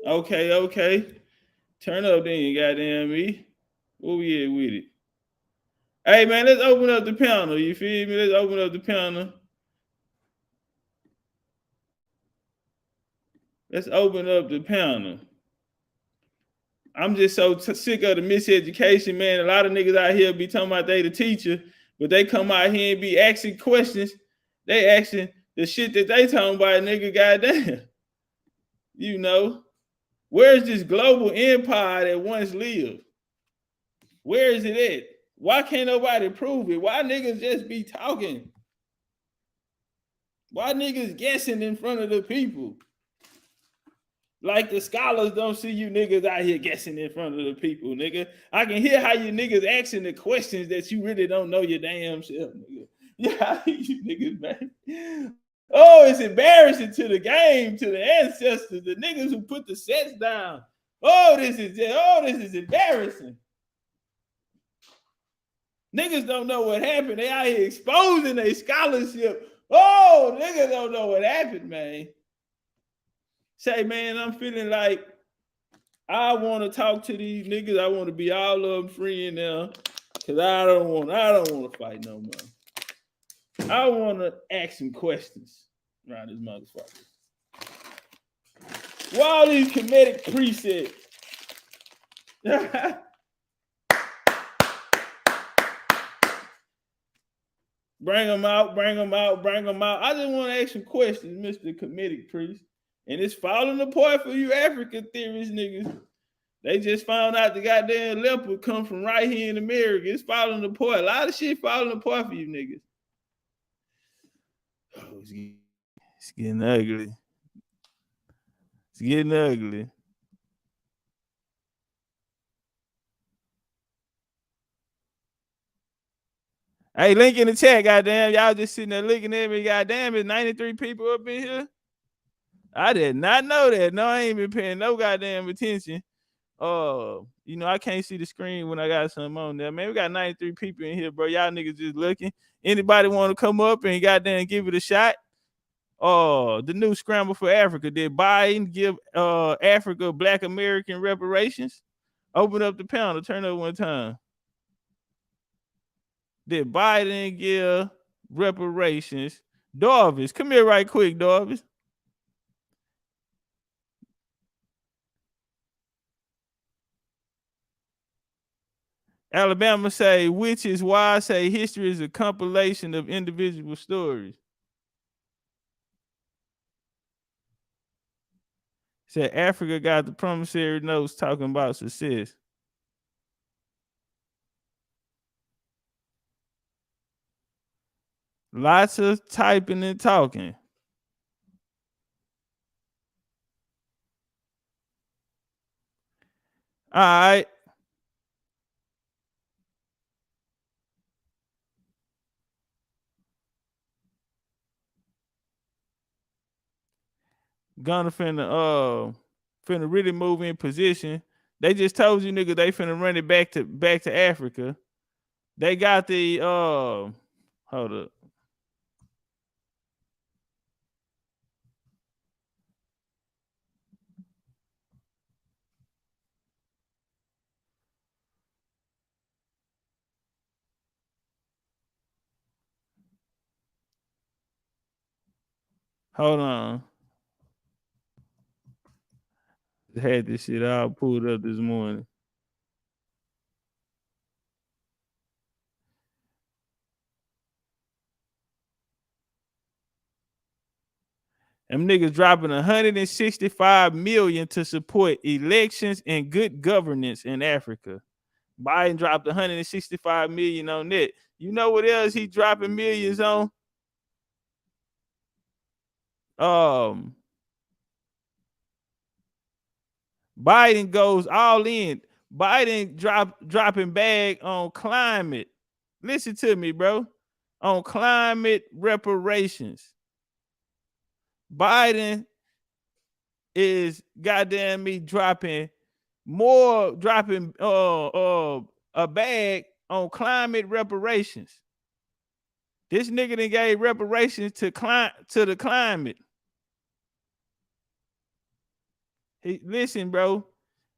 Okay. Turn up then, goddamn me. Where we at with it? Hey man, let's open up the panel. You feel me? Let's open up the panel. Let's open up the panel. I'm just so sick of the miseducation, man. A lot of niggas out here be talking about they the teacher, but they come out here and be asking questions. They asking the shit that they talking about, nigga, goddamn. You know, where's this global empire that once lived? Where is it at? Why can't nobody prove it? Why niggas just be talking? Why niggas guessing in front of the people? Like the scholars don't see you niggas out here guessing in front of the people, nigga. I can hear how you niggas asking the questions that you really don't know your damn self, nigga. Yeah, you niggas, man. Oh, it's embarrassing to the game, to the ancestors, the niggas who put the sets down. Oh, this is embarrassing. Niggas don't know what happened. They out here exposing their scholarship. Oh, niggas don't know what happened, man. Say, man, I'm feeling like I want to talk to these niggas. I want to be all of them free in there. Cause I don't want to fight no more. I want to ask some questions around this motherfucker. Why all these comedic precepts? Bring them out. I just want to ask some questions, Mr. Comedic Priest. And it's falling apart for you African theorists, niggas. They just found out the goddamn leopard come from right here in America. It's falling apart. A lot of shit falling apart for you niggas. Oh, it's getting ugly. It's getting ugly. Hey, link in the chat, goddamn. Y'all just sitting there looking at me, goddamn. It's 93 people up in here. I did not know that. No, I ain't been paying no goddamn attention. You know, I can't see the screen when I got something on there. Man, we got 93 people in here, bro. Y'all niggas just looking. Anybody want to come up and goddamn give it a shot? The new Scramble for Africa. Did Biden give Africa Black American reparations? Open up the panel. Turn up one time. Did Biden give reparations? Darvis, come here right quick, Darvis. Alabama say, which is why I say history is a compilation of individual stories. Said Africa got the promissory notes talking about success. Lots of typing and talking. All right. Gunna finna really move in position. They just told you nigga they finna run it back to Africa. They got the hold up. Hold on. Had this shit all pulled up this morning. Them niggas dropping 165 million to support elections and good governance in Africa. Biden dropped 165 million on that. You know what else he dropping millions on? Biden goes all in. Biden dropping bag on climate. Listen to me, bro. On climate reparations. Biden is goddamn me dropping a bag on climate reparations. This nigga done gave reparations to the climate. Listen, bro,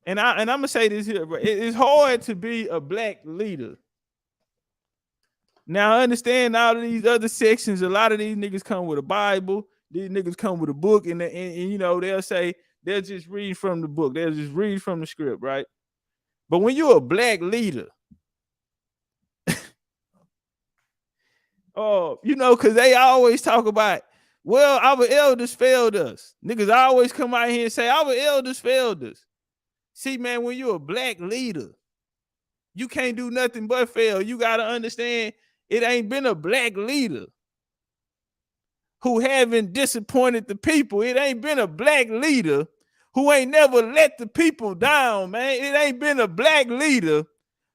and I'm gonna say this here, bro. It's hard to be a black leader. Now I understand all of these other sections. A lot of these niggas come with a Bible. These niggas come with a book, and you know they'll say they'll just read from the book. They'll just read from the script, right? But when you're a black leader, you know, because they always talk about, well, our elders failed us. Niggas always come out here and say our elders failed us. See, man, when you're a black leader, you can't do nothing but fail. You got to understand it ain't been a black leader who haven't disappointed the people. It ain't been a black leader who ain't never let the people down, man. It ain't been a black leader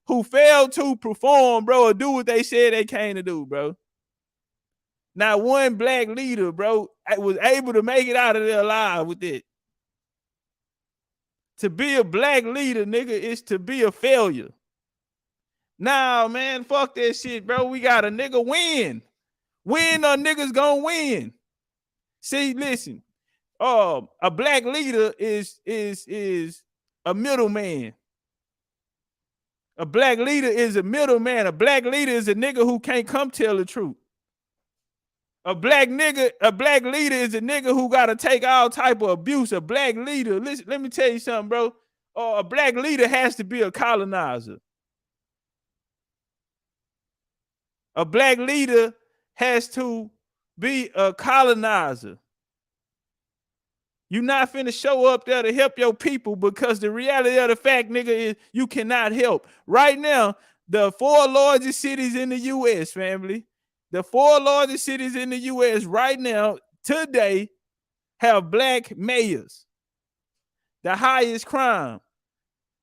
who failed to perform, bro, or do what they said they came to do, bro. Now, one black leader, bro, was able to make it out of there alive with it. To be a black leader, nigga, is to be a failure. Nah, man, fuck that shit, bro. We got a nigga win. Win or niggas gonna win. See, listen. A black leader is a middleman. A black leader is a middleman. A black leader is a nigga who can't come tell the truth. A black leader is a nigga who gotta take all type of abuse. A black leader, listen, let me tell you something, bro. A black leader has to be a colonizer. A black leader has to be a colonizer. You're not finna show up there to help your people, because the reality of the fact, nigga, is you cannot help. Right now, the 4 largest cities in the U.S., family, the 4 largest cities in the U.S. right now, today, have black mayors. The highest crime,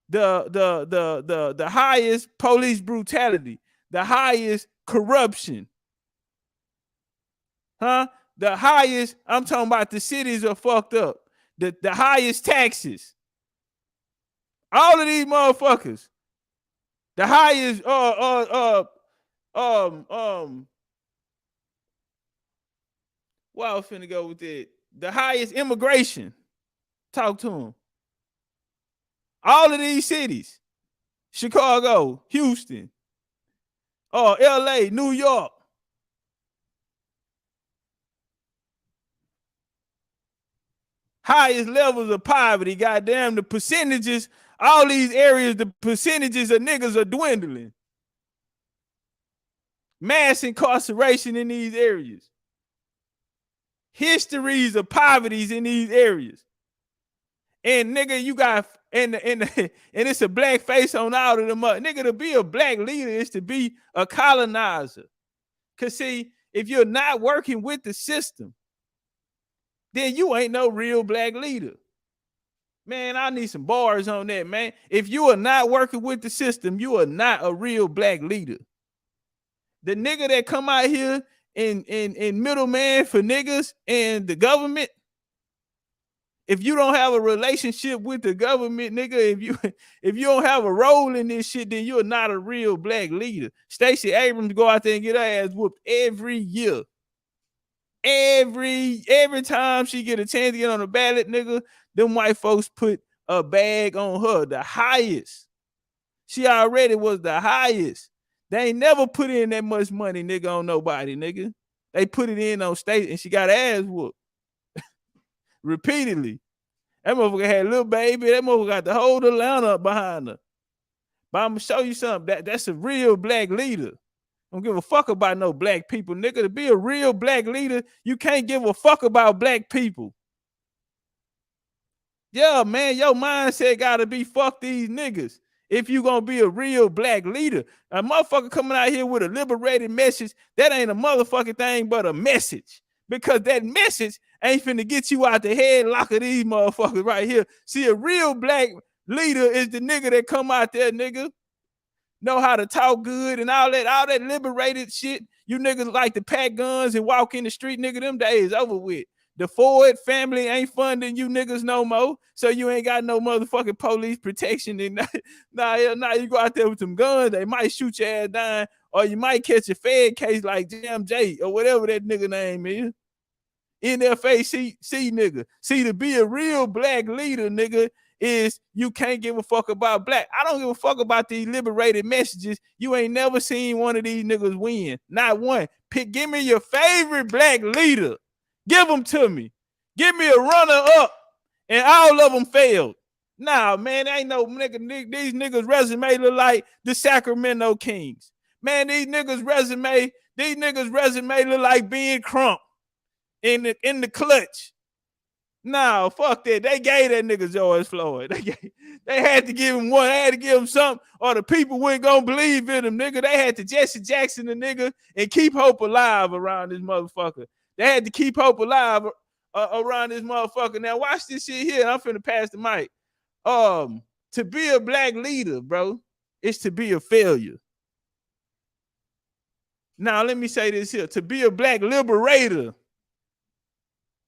the highest police brutality, the highest corruption. The highest, I'm talking about the cities are fucked up. The highest taxes. All of these motherfuckers. The highest where I was finna go with it. The highest immigration. Talk to them. All of these cities. Chicago, Houston, LA, New York. Highest levels of poverty, goddamn, the percentages, all these areas, the percentages of niggas are dwindling. Mass incarceration in these areas. Histories of poverties in these areas. And nigga, you got, and it's a black face on all of them. Nigga, to be a black leader is to be a colonizer. Cause see, if you're not working with the system, then you ain't no real black leader. Man, I need some bars on that, man. If you are not working with the system, you are not a real black leader. The nigga that come out here in middleman for niggas and the government, if you don't have a relationship with the government, nigga, if you don't have a role in this shit, then you're not a real black leader. Stacey Abrams go out there and get her ass whooped every year. Every time she get a chance to get on the ballot, nigga, them white folks put a bag on her, the highest. She already was the highest. They ain't never put in that much money, nigga, on nobody, nigga. They put it in on state and she got ass whooped. repeatedly. That motherfucker had a little baby. That motherfucker got the whole Atlanta up behind her. But I'm gonna show you something. That's a real black leader. Don't give a fuck about no black people, nigga. To be a real black leader, you can't give a fuck about black people. Yeah, man, your mindset gotta be fuck these niggas. If you gonna be a real black leader, a motherfucker coming out here with a liberated message, that ain't a motherfucking thing but a message. Because that message ain't finna get you out the headlock of these motherfuckers right here. See, a real black leader is the nigga that come out there, nigga, know how to talk good and all that liberated shit. You niggas like to pack guns and walk in the street, nigga, them days over with. The Ford family ain't funding you niggas no more, so you ain't got no motherfucking police protection. And nah, you go out there with some guns, they might shoot your ass down, or you might catch a Fed case like Jam J or whatever that nigga name is. NFAC nigga. See, to be a real black leader, nigga, is you can't give a fuck about black. I don't give a fuck about these liberated messages. You ain't never seen one of these niggas win. Not one. Give me your favorite black leader. Give them to me. Give me a runner up. And all of them failed. Nah, man, ain't no nigga. These niggas' resume look like the Sacramento Kings. Man, these niggas' resume look like Ben Crump in the clutch. No, fuck that. They gave that nigga George Floyd. They had to give him one. They had to give him something, or the people weren't gonna believe in him, nigga. They had to Jesse Jackson the nigga and keep hope alive around this motherfucker. They had to keep hope alive around this motherfucker. Now watch this shit here. I'm finna pass the mic. To be a black leader, bro, is to be a failure. Now let me say this here. To be a black liberator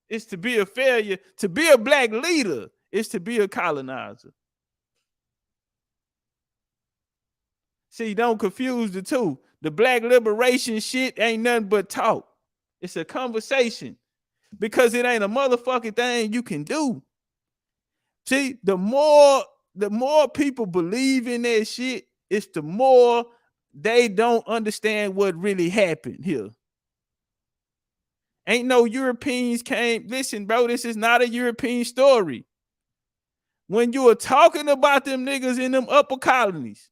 is to be a failure. To be a black leader is to be a colonizer. See, don't confuse the two. The black liberation shit ain't nothing but talk. It's a conversation because it ain't a motherfucking thing you can do. See, the more people believe in that shit, it's the more they don't understand what really happened here. Ain't no Europeans came. Listen, bro, this is not a European story. When you are talking about them niggas in them upper colonies,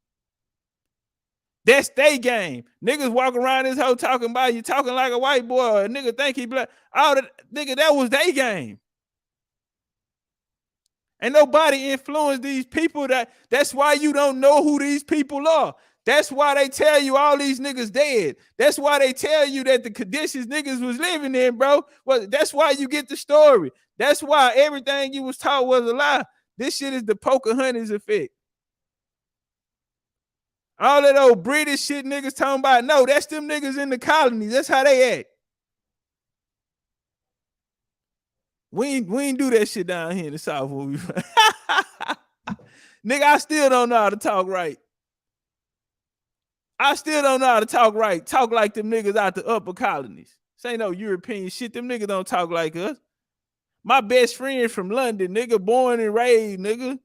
that's they game. Niggas walk around this hoe talking about you talking like a white boy, or a nigga think he black. All that nigga, that was they game. Ain't nobody influenced these people. That's why you don't know who these people are. That's why they tell you all these niggas dead. That's why they tell you that the conditions niggas was living in, bro. Well, that's why you get the story. That's why everything you was taught was a lie. This shit is the Pocahontas effect. All that old British shit niggas talking about, no, that's them niggas in the colonies. That's how they act. We ain't do that shit down here in the South. Nigga, I still don't know how to talk right. I still don't know how to talk right. Talk like them niggas out the upper colonies. This ain't no European shit. Them niggas don't talk like us. My best friend from London, nigga, born and raised, nigga.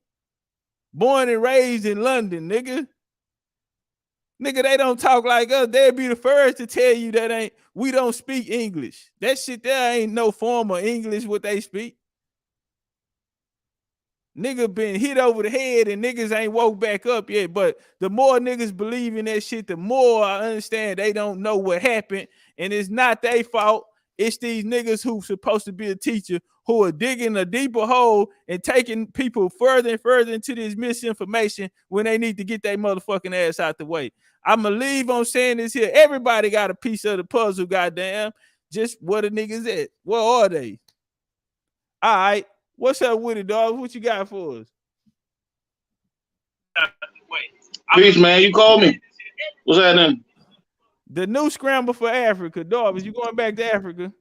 Born and raised in London, nigga. Nigga, they don't talk like us. They'll be the first to tell you that we don't speak English. That shit there ain't no form of English what they speak. Nigga been hit over the head and niggas ain't woke back up yet. But the more niggas believe in that shit, the more I understand they don't know what happened. And it's not their fault. It's these niggas who supposed to be a teacher who are digging a deeper hole and taking people further and further into this misinformation when they need to get their motherfucking ass out the way. I'ma leave on saying this here. Everybody got a piece of the puzzle, goddamn. Just where the niggas at? Where are they? All right. What's up with it, dog? What you got for us? Peace, man. You called me. What's happening? The new scramble for Africa, dog. Is you going back to Africa?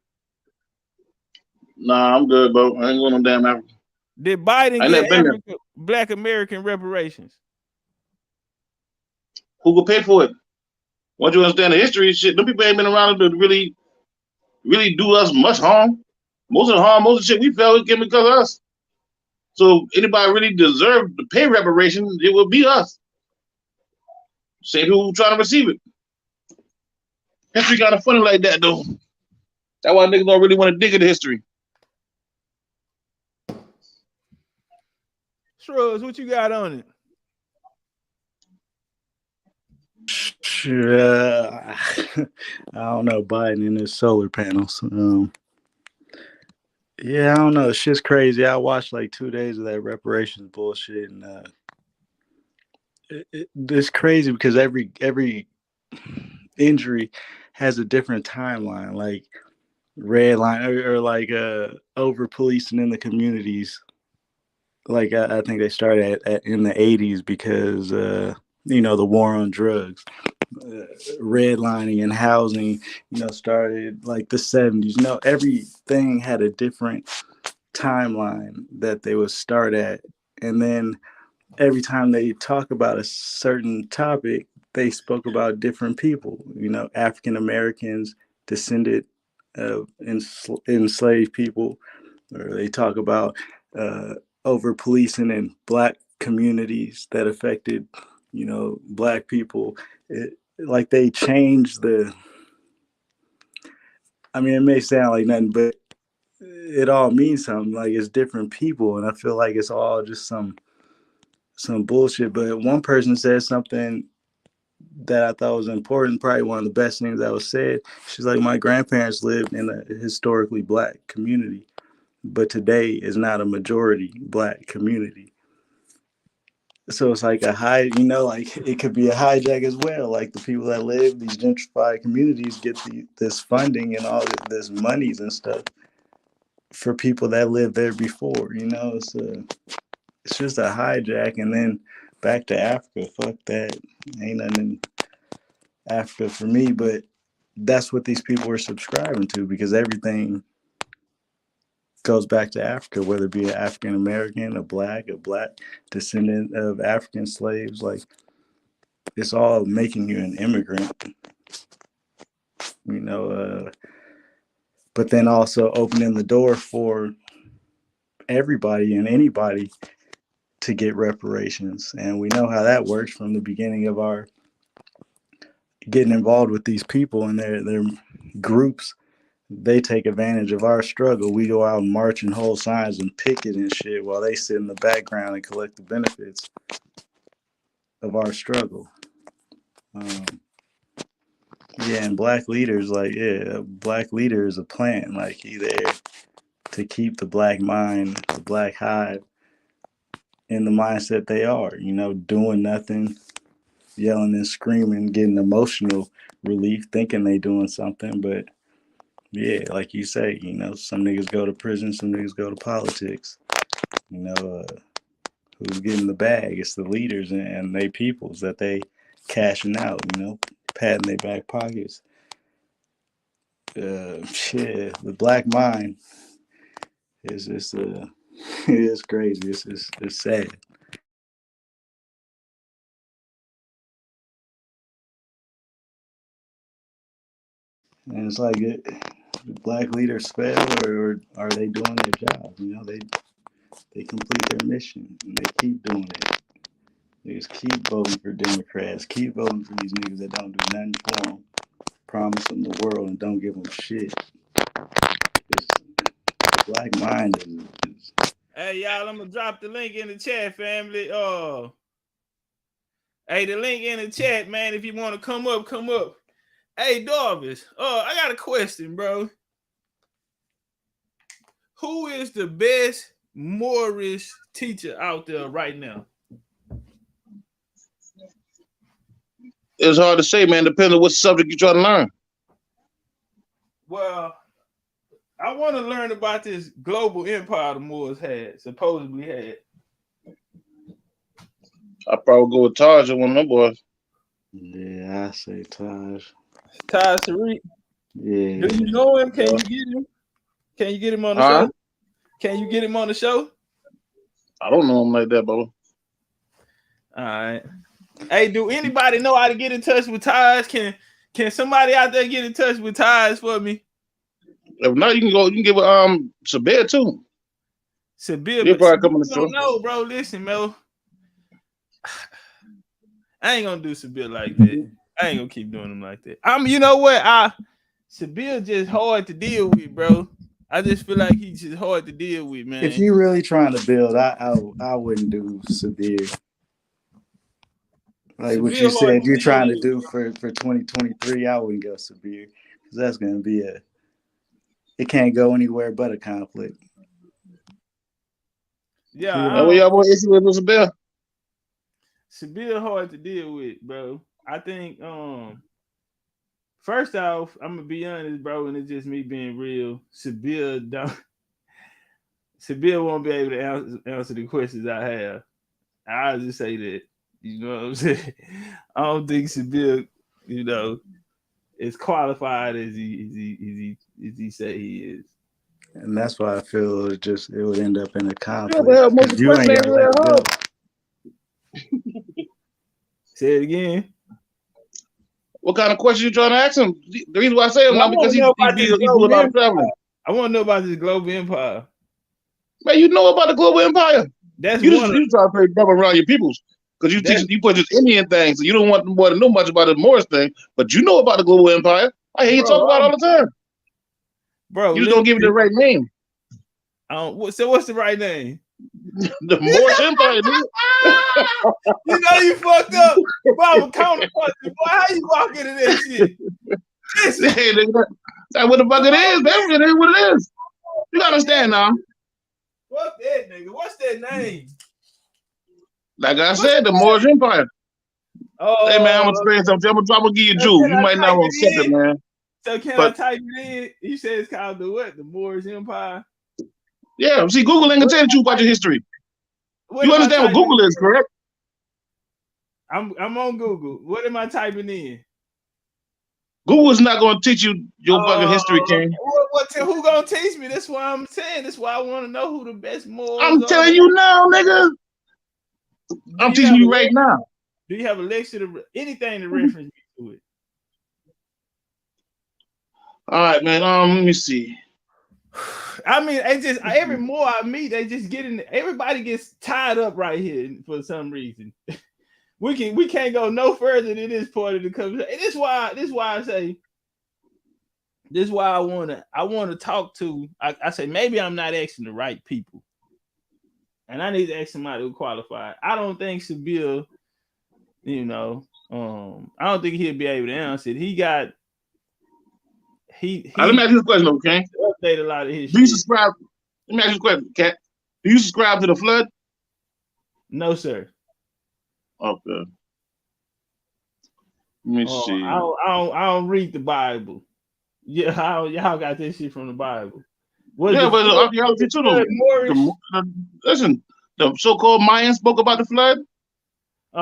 Nah, I'm good, bro. I ain't going no damn Africa. Did Biden get Africa Black American reparations? Who could pay for it? Once you understand the history, shit, them people ain't been around to really do us much harm. Most of the harm, most of the shit we felt came because of us. So anybody really deserved to pay reparations, it would be us. Same people who trying to receive it. History kind of funny like that, though. That's why niggas don't really want to dig into history. Shrugs, what you got on it? I don't know, Biden and his solar panels. Yeah, I don't know. Shit's crazy. I watched like 2 days of that reparations bullshit, and it's crazy because every injury has a different timeline. Like red line or like over policing in the communities. Like I think they started in the 80s because the war on drugs. Redlining and housing, started like the 70s. Everything had a different timeline that they would start at, and then every time they talk about a certain topic, they spoke about different people. African Americans, descended of enslaved people, or they talk about over policing in black communities that affected, black people. Like they changed it may sound like nothing, but it all means something. Like it's different people, and I feel like it's all just some bullshit. But one person said something that I thought was important, probably one of the best things that was said. She's like, my grandparents lived in a historically black community, but today is not a majority black community. So it's like like it could be a hijack as well. Like the people that live these gentrified communities get this funding and all this monies and stuff for people that lived there before. It's just a hijack. And then back to Africa. Fuck that. Ain't nothing in Africa for me. But that's what these people are subscribing to, because everything goes back to Africa, whether it be an African American, a black descendant of African slaves. Like, it's all making you an immigrant, but then also opening the door for everybody and anybody to get reparations. And we know how that works from the beginning of our getting involved with these people and their groups. They take advantage of our struggle. We go out and march and hold signs and picket and shit while they sit in the background and collect the benefits of our struggle. And black leaders, black leader is a plan. Like, he there to keep the black mind, the black hive, in the mindset they are, doing nothing, yelling and screaming, getting emotional relief, thinking they doing something. But yeah, like you say, some niggas go to prison, some niggas go to politics. Who's getting the bag? It's the leaders and they peoples that they cashing out, patting their back pockets. The black mind is just it's crazy. It's sad. And it's like black leaders fail, or are they doing their job? They complete their mission and they keep doing it. They just keep voting for Democrats, keep voting for these niggas that don't do nothing for them, promise them the world and don't give them shit. The black mind is. Hey, y'all, I'm gonna drop the link in the chat, family. Hey, the link in the chat, man. If you want to come up, come up. Hey, Darvis, I got a question, bro. Who is the best Morris teacher out there right now? It's hard to say, man. Depending on what subject you're trying to learn. Well, I want to learn about this global empire the Moors supposedly had. I probably go with Taj and one of them boys. Yeah, I say Taj. Taj Tariq. Yeah. Do you know him? Can you get him? Can you get him on the show? Can you get him on the show? I don't know him like that, bro. All right. Hey, do anybody know how to get in touch with Taj? Can somebody out there get in touch with Taj for me? If not, you can give Sabir too. Sabir, He'll probably come on the show. No, bro. Listen, Mel. I ain't gonna do Sabir like that. I ain't gonna keep doing him like that. You know what? Sabir just hard to deal with, bro. I just feel like he's just hard to deal with, man. If you're really trying to build, I wouldn't do severe. Like what you said, you're trying to do for 2023. I wouldn't go severe because that's gonna be it can't go anywhere but a conflict. Yeah, what y'all want issue with Severe? Severe hard to deal with, bro. I think first off, I'm gonna be honest, bro, and it's just me being real. Severe won't be able to answer the questions I have. I'll just say that. You know what I'm saying? I don't think Severe, is qualified as he say he is. And that's why I feel it would end up in a conflict. Yeah, but You ain't gotta let it go. Say it again. What kind of question you trying to ask him? The reason why I say him now because he do a lot of traveling. I want to know about this global empire. Man, you know about the global empire. That's you just try to play double around your peoples because you put this Indian thing, so you don't want more to know much about the Morris thing. But you know about the global empire. I hear you talk about it all the time. Bro, you just don't give it the right name. So what's the right name? The Morris Empire, dude. You know you fucked up. Bob, counterpunching. Boy, how you walk into that shit? That's what the fuck it is, man. It is what it is. You gotta understand now. Fuck that nigga. What's that name? Like I said, the Morris Empire. Oh, hey man, I'm gonna explain something. I'm gonna give you a Jew. You might not want to accept it, man. So can I type it in? You said it's called the what? The Morris Empire? Yeah, see, Google ain't gonna tell you about your history. You understand what Google is, correct? I'm on Google. What am I typing in? Google is not gonna teach you your fucking history, King. Who gonna teach me? That's why I'm saying. That's why I want to know who the best Moors are. I'm telling you now, nigga. I'm teaching you right now. Do you have a lecture anything to reference me to it? All right, man. Let me see. I mean, every more I meet, they just get in. Everybody gets tied up right here for some reason. We can't go no further than this part of the conversation. This is why I say. This is why I wanna talk to. I say maybe I'm not asking the right people, and I need to ask somebody who qualified. I don't think Seville, I don't think he'll be able to answer it. Let me ask you a question, okay? Update a lot of his. Do you subscribe? Let me ask you a question, Cat. Do you subscribe to the flood? No, sir. Okay. Let me see. I don't read the Bible. Yeah, y'all got this shit from the Bible. But the archaeology too. Listen, the so-called Mayans spoke about the flood.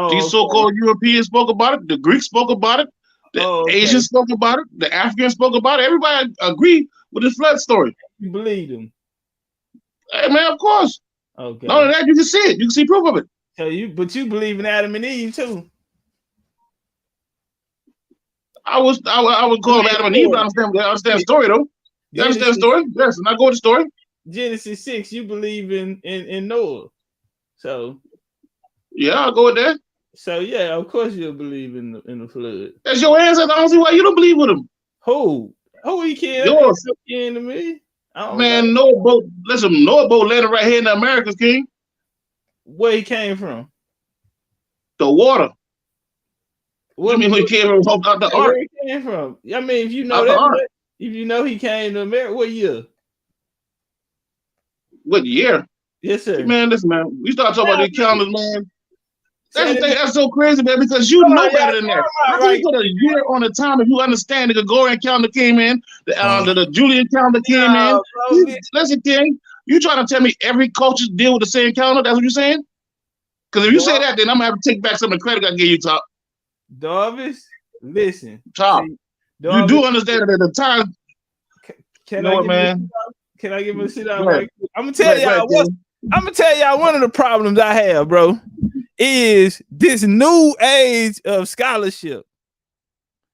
These so-called Europeans spoke about it. The Greeks spoke about it. The Asians spoke about it. The Africans spoke about it. Everybody agreed with the flood story. You believe them? Hey man, of course. Okay. Not only that, you can see it. You can see proof of it. But you believe in Adam and Eve too. I would call Adam and Eve. I understand the story though. You understand the story? Yes, and I go with the story. Genesis 6, you believe in Noah. So yeah, I'll go with that. So yeah, of course you'll believe in the flood. That's your answer. I don't see why you don't believe with him. Who he killed? Yours. To me. Man, Noah boat. Listen, Noah boat landed right here in the Americas, King. Where he came from? The water. What do you mean he came from out the ark? Where he came from? I mean, if you know that, if you know he came to America, what year? What year? Yes, sir. Man, listen, man. We start talking about these calendars, man. That's the thing. That's so crazy, man, because you know better than that. How can you put a year on the time if you understand the Gregorian calendar came in, the Julian calendar came in? Listen, King, you trying to tell me every culture deal with the same calendar? That's what you're saying? Because if you say that, then I'm gonna have to take back some of the credit I gave you, Top. Darvis, listen. Top, you do understand that at the time. Can I give him a sit down? I'm gonna tell y'all one of the problems I have, bro, is this new age of scholarship.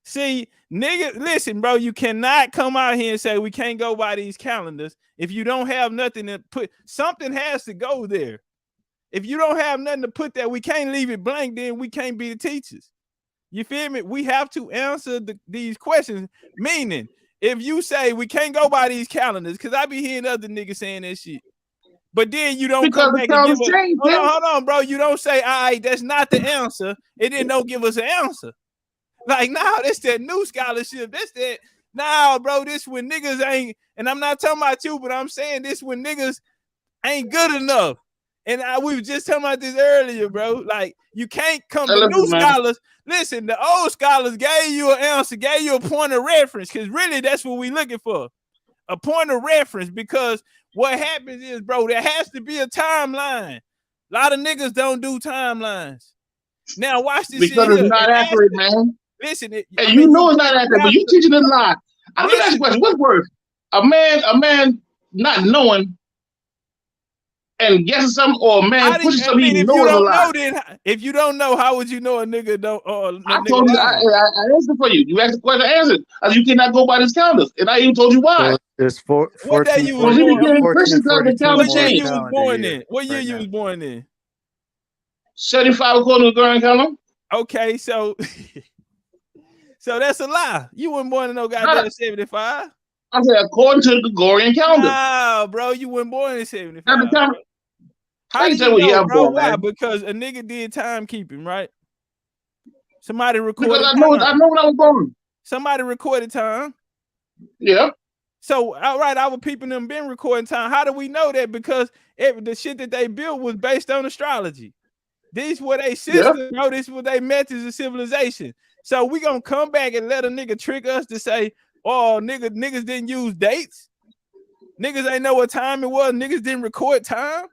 See, nigga, listen, bro, you cannot come out here and say we can't go by these calendars if you don't have nothing to put. Something has to go there. If you don't have nothing to put there, we can't leave it blank, then we can't be the teachers. You feel me? We have to answer these questions, meaning if you say we can't go by these calendars, because I be hearing other niggas saying that shit. But then you don't Because come the back and give calendars us. change, Hold on, bro. You don't say, all right, that's not the answer. And then don't give us an answer. Like, nah, that's that new scholarship. That's that. Nah, bro, this when niggas ain't, and I'm not talking about you, but I'm saying this when niggas ain't good enough. And we were just talking about this earlier, bro. Like, you can't come, the new scholars, listen, the old scholars gave you an answer, gave you a point of reference, because really that's what we looking for. A point of reference, because what happens is, bro, there has to be a timeline. A lot of niggas don't do timelines. Now watch this because shit it's not accurate, man. Listen, and you know it's not accurate, but you teaching it a lie. I'm gonna ask you a question. What's worse? A man not knowing and guessing something, or a man pushing something he knows is a lie? If you don't know, how would you know a nigga don't? I told you, I answered for you. You asked the question, I answered. You cannot go by these calendars, and I even told you why. So it's What day you was born? 1442 What year Morris you was calendar born year in? What year right you now. was born in? 75 according to the Gregorian calendar. Okay, so that's a lie. You weren't born in no goddamn 75. I said according to the Gregorian calendar. Nah, bro, you weren't born in 75. How do you know, bro? Why? Because a nigga did timekeeping, right? Somebody recorded. Because I know when I was born. Somebody recorded time. Yeah. So, all right, our people them been recording time. How do we know that? Because the shit that they built was based on astrology. These were they systems, bro. This were they methods of civilization. So we gonna come back and let a nigga trick us to say, oh, niggas didn't use dates. Niggas ain't know what time it was. Niggas didn't record time.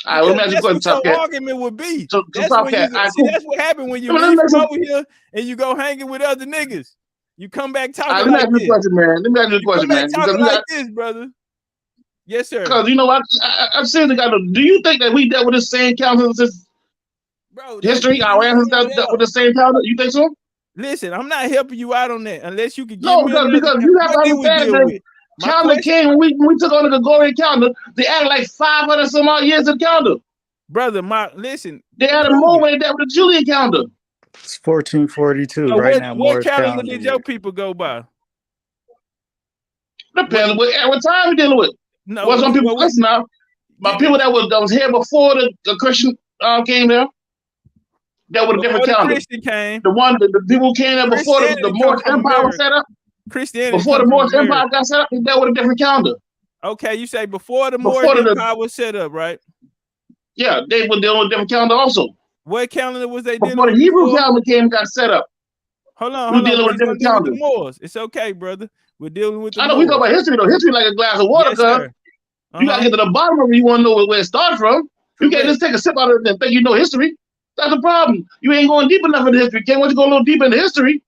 All right, let me ask you a question, Top Cat. Argument would be. That's Top Cat. That's what happened when you leave from over here and you go hanging with other niggas. You come back talking like this. Let me ask you a question, man. Talking like this, brother. Yes, sir. Because you know what? I'm seriously got to. Do you think that we dealt with the same calendar since history? Our ancestors dealt with the same calendar. You think so? Listen, I'm not helping you out on that unless you can give me because you have to understand that calendar came when we took on the Gregorian calendar. They added like 500 some odd years of calendar. Brother, listen. They added more when they dealt with the Julian calendar. It's 1442 so right now. What calendar did your people go by? Depends what time we dealing with. No, well, some people listen now. My people that was here before the Christian came there. That was a different calendar. Christian came. The people who came there before the Moorish Empire was set up. Christianity before the Moorish Empire got set up, they dealt with a different calendar. Okay, you say before the Moorish Empire was set up, right? Yeah, they were dealing with a different calendar also. What calendar was they dealing with? Before the Hebrew calendar got set up. Hold on. We're dealing with a different calendar. With the Moors. It's okay, brother. We're dealing with the I know Moors. we talk about history though. History like a glass of water, cuz. You gotta get to the bottom of it. You want to know where it started from. You can't just take a sip out of it and think you know history. That's the problem. You ain't going deep enough into history. Once you go a little deep into history,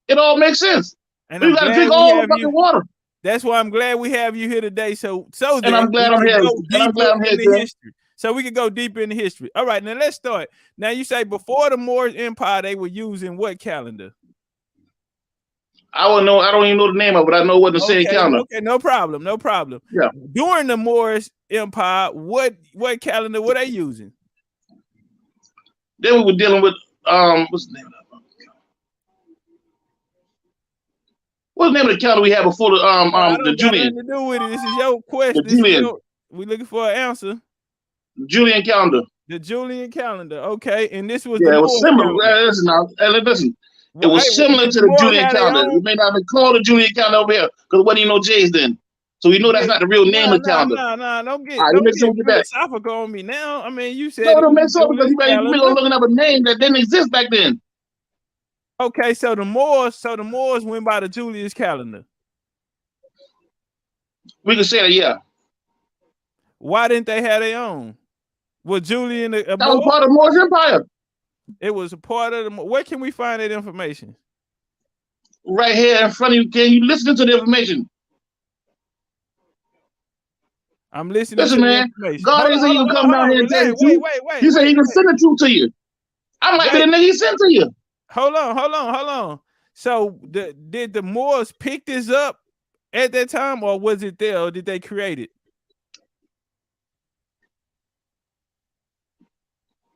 it all makes sense. And you gotta drink all the fucking water. That's why I'm glad we have you here today. So and I'm glad I'm here. And I'm glad I'm here, history. So we can go deeper into history. All right, now let's start. Now you say before the Moorish Empire, they were using what calendar? I don't know. I don't even know the name of it. I know what to say calendar. Okay, no problem. No problem. Yeah. During the Moorish Empire, what calendar were they using? Then we were dealing with what's the name of that? What's the name of the calendar we had before the Julian? To do with it. This is your question. We looking for an answer. Julian calendar. The Julian calendar. Okay, and this was it was similar. Listen. It was similar to the Julian calendar. It may not be called the Julian calendar over here because it wasn't even no J's then. So we know that's not the real name of the calendar. No, don't get philosophical on me now. I mean, you said no, don't make sense because you may be looking up a name that didn't exist back then. Okay, so the Moors went by the Julius calendar. We can say that, yeah. Why didn't they have their own? Was Julian that was part of the Moorish Empire? It was a part of the. Where can we find that information? Right here in front of you. Can you listen to the information? I'm listening. Listen, man. God ain't say you can come down here and tell you. Wait. He said he can send the truth to you. I might be the nigga he sent to you. Hold on. So did the Moors pick this up at that time, or was it there, or did they create it?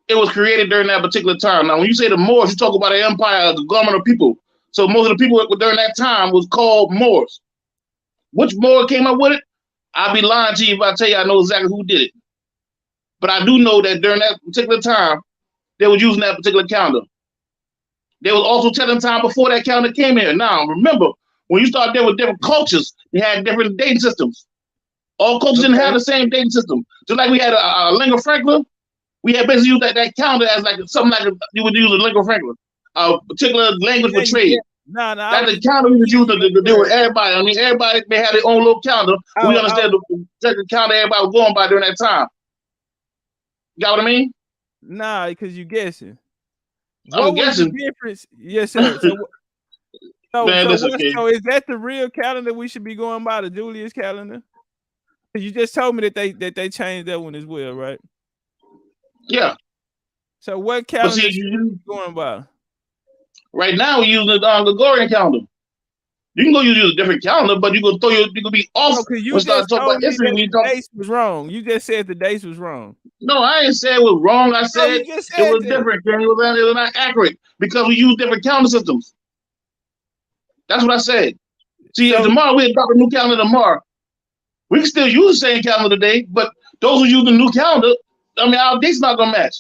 It was created during that particular time. Now, when you say the Moors, you talk about an empire, the government of people. So most of the people during that time was called Moors. which Moor came up with it, I'd be lying to you if I tell you I know exactly who did it. But I do know that during that particular time, they were using that particular calendar. They was also telling time before that calendar came here. Now, remember, when you start dealing with different cultures, they had different dating systems. All cultures didn't have the same dating system. Just like we had a lingua franca, we had basically used that calendar as like something like you would use a lingua franca, a particular language for trade. That's the calendar we would use to deal with everybody. I mean, everybody may have their own little calendar. We understand the calendar everybody was going by during that time. You got what I mean? Nah, because you guessing. I'm guessing. The difference? Yes, sir. So, Man, listen, so is that the real calendar we should be going by, the Julius calendar? You just told me that they changed that one as well, right? Yeah. So what calendar should we be going by? Right now, we're using the Gregorian calendar. You can go use a different calendar, but you can be off when you start talking about history. The dates was wrong. You just said the dates was wrong. No, I ain't say it was wrong. I said it was different. It was not accurate because we use different calendar systems. That's what I said. See, if tomorrow we adopt a new calendar tomorrow, we can still use the same calendar today, but those who use the new calendar, I mean, our dates not gonna match.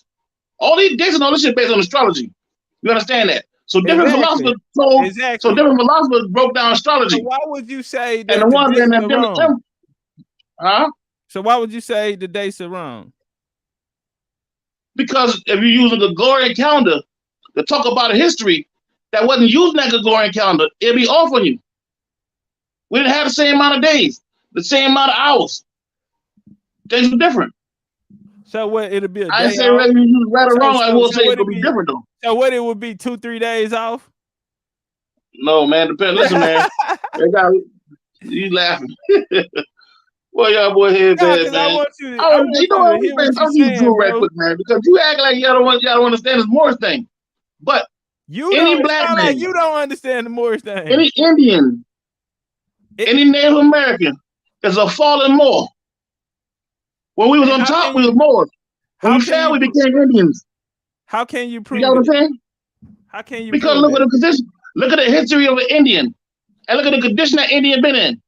All these dates and all this shit based on astrology. You understand that? So different philosophers so different philosophers broke down astrology. So why would you say that and the ones in them different? Huh? So why would you say the dates are wrong? Because if you're using the Gregorian calendar to talk about a history that wasn't using that Gregorian calendar, it'd be off on you. We didn't have the same amount of days, the same amount of hours. Things were different. So what? It'll be a day I say whether you use right or wrong. I will say it'll be different though. So what? It would be 2-3 days off. No, man. Depends. Listen, man. You laughing? Well, y'all boy here, man. I want you. I'm you right quick, man, because you act like y'all don't understand this Morris thing. But any black man, like you don't understand the Morris thing. Any Indian, any Native American is a fallen Moor. When we was on top, we was Moors. When we fell, we became Indians. How can you prove? You know what I'm saying? How can you? Because look at the condition. Look at the history of an Indian, and look at the condition that Indian been in,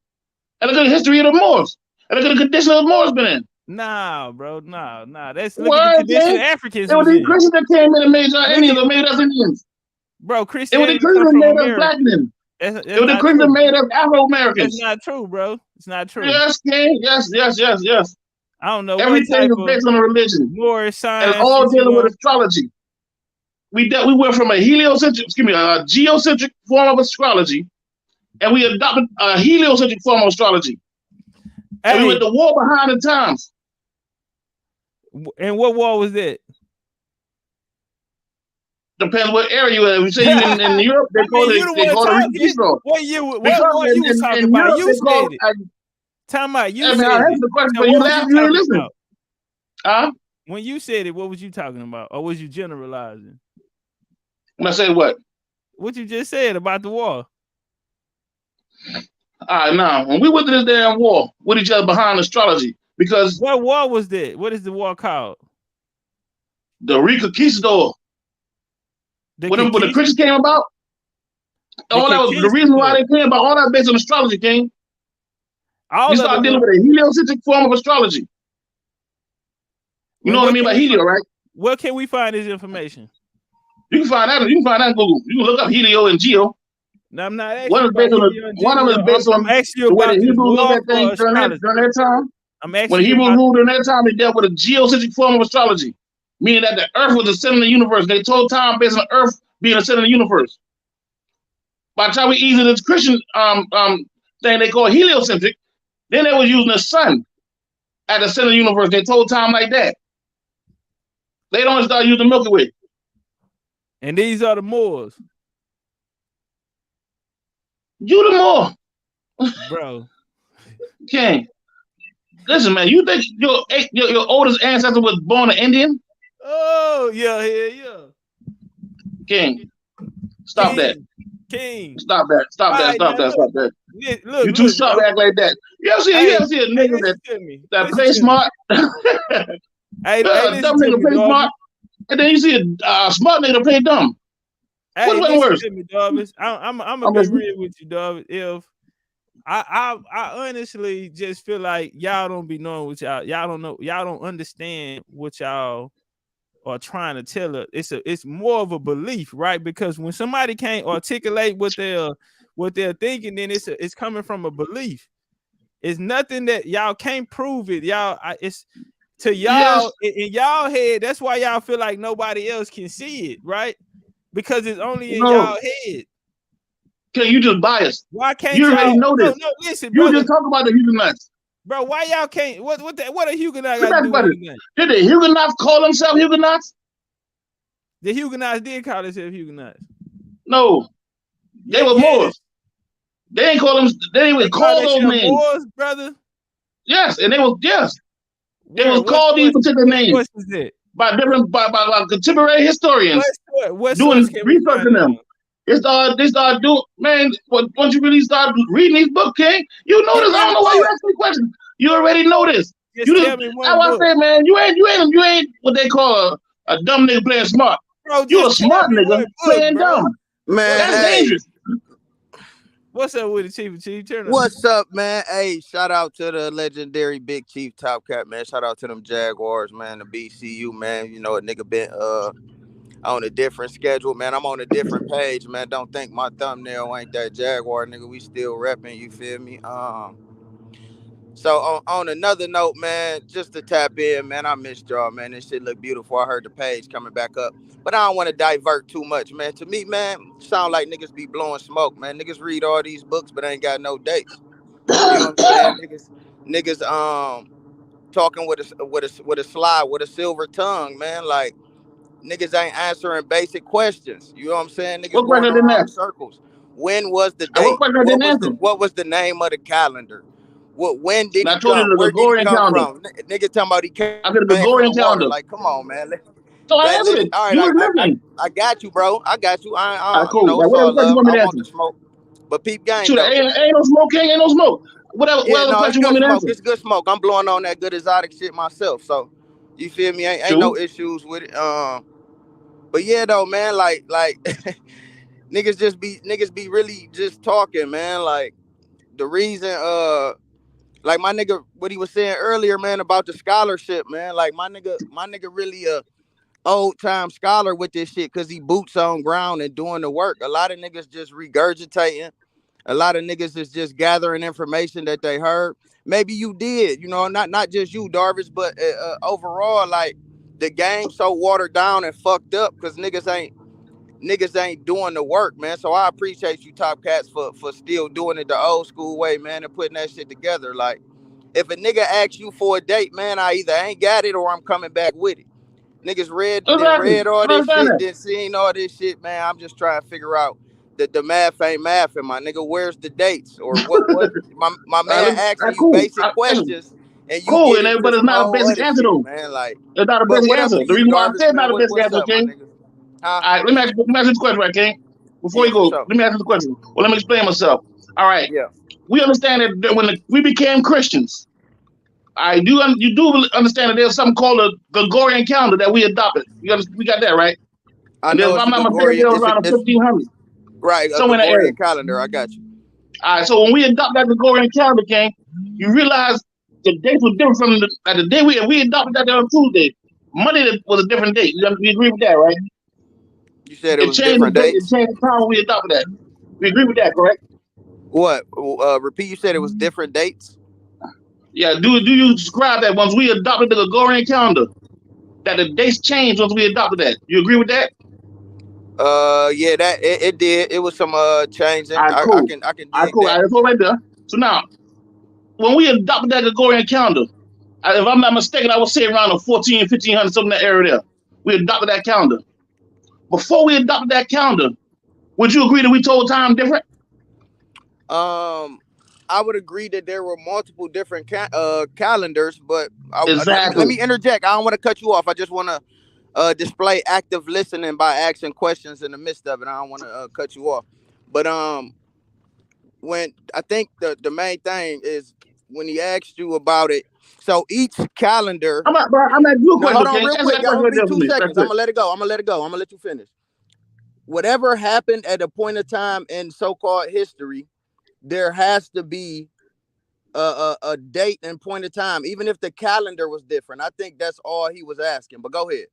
and look at the history of the Moors, and look at the condition of the Moors been in. Nah, bro, nah. That's look at the condition Africans. It was the Christians that came in and made us Indians, or made us Indians. Bro, Christianity. It was the Christians that made us black men. It was the Christians that made us Afro-Americans. That's not true, bro. It's not true. Yes, King. Yes. I don't know. Everything is based on a religion. Morris science. And all dealing with astrology. We went from a geocentric form of astrology, and we adopted a heliocentric form of astrology. And we went to war behind the times. And what war was that? Depends what area you in. If you say you in Europe, they call it Registro. What war you was talking about? You said it. Time out. You said it. The question, but you laugh, you ain't listening. Huh? When you said it, what was you talking about? Or was you generalizing? When I said what? What you just said about the war. Now, when we went to this damn war with each other behind astrology, because what war was that? What is the war called? The Reconquistador. When the Christians came about, all that was the reason why they came about. All that based on astrology, King. You start dealing with a heliocentric form of astrology. You know what I mean by helio, right? Where can we find this information? You can find that. You can find that in Google. You can look up helio and geo. No, I'm not asking. One of them is based on the way the Hebrews looked at things during that time. When the Hebrews ruled during that time, they dealt with a geocentric form of astrology, meaning that the Earth was the center of the universe. They told time based on the Earth being the center of the universe. By the time we eased this Christian thing they call heliocentric, then they were using the sun at the center of the universe. They told time like that. They don't start using the Milky Way. And these are the Moors. You the Moor. Bro. King. Listen, man, you think your oldest ancestor was born an Indian? Oh, yeah. King. Stop that. King. Stop that. Stop that. Look, you too sharp to act like that. You ever see a nigga that play smart? Dumb nigga play smart. And then you see a smart nigga play dumb. Hey, what's worse? I'm gonna be real with you, dog. I honestly just feel like y'all don't be knowing what y'all don't know, y'all don't understand what y'all are trying to tell us. It's more of a belief, right? Because when somebody can't articulate what they're thinking, then it's coming from a belief. It's nothing that y'all can't prove it. It's to y'all in y'all head. That's why y'all feel like nobody else can see it, right? Because it's only in y'all head. Okay, you just biased. Why can't you already know this? No, listen, you brother. just talk about the Huguenots. Bro, why y'all can't? What a Huguenot Let got me to do ask with you, anything? did the Huguenots call themselves Huguenots? The Huguenots did call themselves Huguenots. No, they were Moors. They ain't call them. They didn't even call those names. Moors, brother. Yes, and they was They was What called these particular names source is it? by contemporary historians What doing source can we research find in them. They start doing, man. Once you really start reading these books, King, you know this. I don't know why you ask me questions. You already know this. Just tell me one book. I say, man, you ain't what they call a dumb nigga playing smart. Bro, you a smart nigga playing dumb. Man, that's dangerous. What's up with the Chief? Turn What's up, man? Hey, shout out to the legendary Big Chief Top Cat, man. Shout out to them Jaguars, man. The BCU, man. You know, a nigga been on a different schedule, man. I'm on a different page, man. Don't think my thumbnail ain't that Jaguar, nigga. We still repping, you feel me? So on another note, man, just to tap in, man, I missed y'all, man. This shit look beautiful. I heard the page coming back up. But I don't want to divert too much, man. To me, man, sound like niggas be blowing smoke, man. Niggas read all these books, but ain't got no dates. You know what I'm saying? Niggas talking with a slide, with a silver tongue, man. Like, niggas ain't answering basic questions. You know what I'm saying? Niggas going around in circles. When was the date? What was the name of the calendar? When did he come? Where did he come from? Nigga talking about he came from the water. Like, come on, man. So I answered it. All right, you was listening. I got you, bro. I got you. Cool. You know, it's all love. You want me to I answer? want the smoke. But peep game, Shoot, though. Ain't no smoke, King. Ain't no smoke. What other question you want me to answer? It's good smoke. I'm blowing on that good exotic shit myself. So, you feel me? Ain't no issues with it. But yeah, though, man, like niggas be really just talking, man. Like, the reason, like my nigga, what he was saying earlier, man, about the scholarship, man. Like my nigga really a old time scholar with this shit, cause he boots on ground and doing the work. A lot of niggas just regurgitating. A lot of niggas is just gathering information that they heard. Maybe you did, you know, not just you, Darvish, but overall, like, the game so watered down and fucked up because niggas ain't doing the work, man. So I appreciate you, Top Cats, for still doing it the old school way, man, and putting that shit together. Like, if a nigga asks you for a date, man, I either ain't got it or I'm coming back with it. Niggas read all this shit, then seen all this shit, man. I'm just trying to figure out that the math ain't math, and my nigga, where's the dates? Or what my man asking you basic questions, and you cool, get into but it's some not a whole basic other answer, shit, though. man. Like, it's not a but basic what up answer. to The you, reason why I Darvish, said it's man? not a basic What's answer, up, my King. nigga? Huh? All right, let me ask you this question, right, King? Before you go, sure. let me ask you the question. Well, let me explain myself. All right. Yeah. We understand that when we became Christians, you do understand that there's something called a Gregorian calendar that we adopted. We got that, right? I know if it's I'm a not mistaken, it was around 1500. Right, a somewhere in the area. Gregorian calendar. I got you. All right, so when we adopt that Gregorian calendar, King, you realize the dates were different from the day we adopted that on Tuesday. Monday was a different date. We agree with that, right? You said it was changed different the date. dates? It changed the time when we adopted that. We agree with that, correct? What? Repeat. You said it was different dates? Yeah. Do you describe that once we adopted the Gregorian calendar, that the dates changed once we adopted that? You agree with that? Yeah, that it did. It was some changing. All right, cool. I can dig that. Cool. All right, that's all right there. So now, when we adopted that Gregorian calendar, if I'm not mistaken, I would say around the 1500, something in that area there. We adopted that calendar. Before we adopted that calendar, would you agree that we told time different? I would agree that there were multiple different calendars, but exactly. Let me interject. I don't want to cut you off. I just want to display active listening by asking questions in the midst of it. I don't want to cut you off, but when I think the main thing is when he asked you about it. So each calendar. I'm at you. No, hold on, real quick. Y'all, give me 2 seconds. I'm gonna let it go. I'm gonna let you finish. Whatever happened at a point of time in so-called history, there has to be a date and point of time, even if the calendar was different. I think that's all he was asking. But go ahead.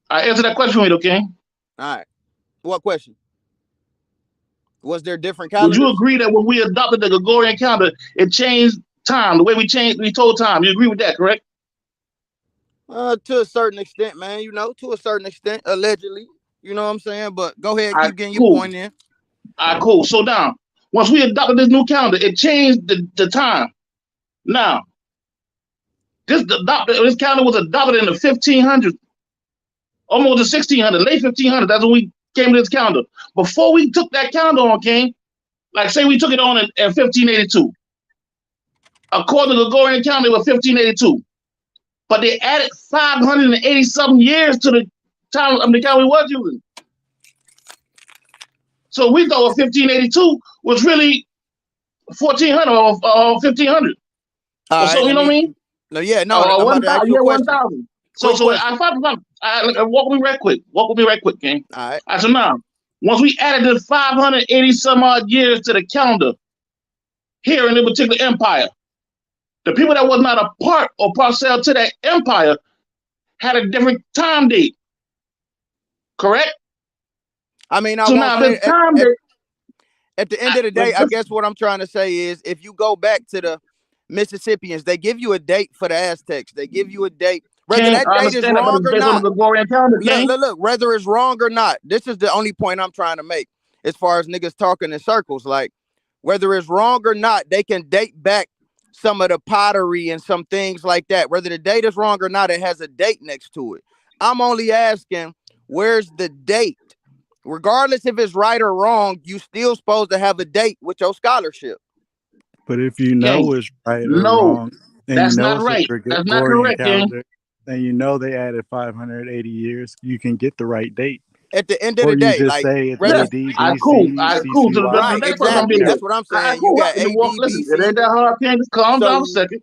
I answered that question for you, okay? All right. What question? Was there different Would you calendars? agree that when we adopted the Gregorian calendar, it changed time, the way we told time? You agree with that, correct? To a certain extent, man, to a certain extent, allegedly, you know what I'm saying? But go ahead, keep getting your point in. All right, cool. So now, once we adopted this new calendar, it changed the time. Now, this calendar was adopted in the 1500s, almost the 1600s, late 1500s. That's when we came to this calendar. Before we took that calendar on, King, like say we took it on in 1582. According to the Gregorian calendar, it was 1582. But they added 580-something years to the time of the calendar we was using. So we thought 1582 was really 1400 or 1500. So you know what I mean? No, yeah, no. I'm about to ask you a question. 1000. So walk with me right quick. Walk with me right quick, King. All right. So now, once we added the 580 some odd years to the calendar here in this particular empire, the people that was not a part or parcel to that empire had a different time date. Correct? I mean, so now the time at the end of the day, I guess what I'm trying to say is if you go back to the Mississippians, they give you a date for the Aztecs. They give you a date. Whether that date is wrong or not. Look, whether it's wrong or not. This is the only point I'm trying to make as far as niggas talking in circles. Like, whether it's wrong or not, they can date back some of the pottery and some things like that. Whether the date is wrong or not, it has a date next to it. I'm only asking, where's the date? Regardless if it's right or wrong, you still supposed to have a date with your scholarship. But if you know it's right or wrong, and that's you know not it's right. a That's not Gregorian correct, King. calendar, and you know they added 580 years, you can get the right date. At the end of Or the day, you just like, say it's whether- AD, cool. BC, Cool. So CCY. Right, exactly. That's what I'm saying. You got AD, Listen, BC. it ain't that hard, King. Just calm down a second.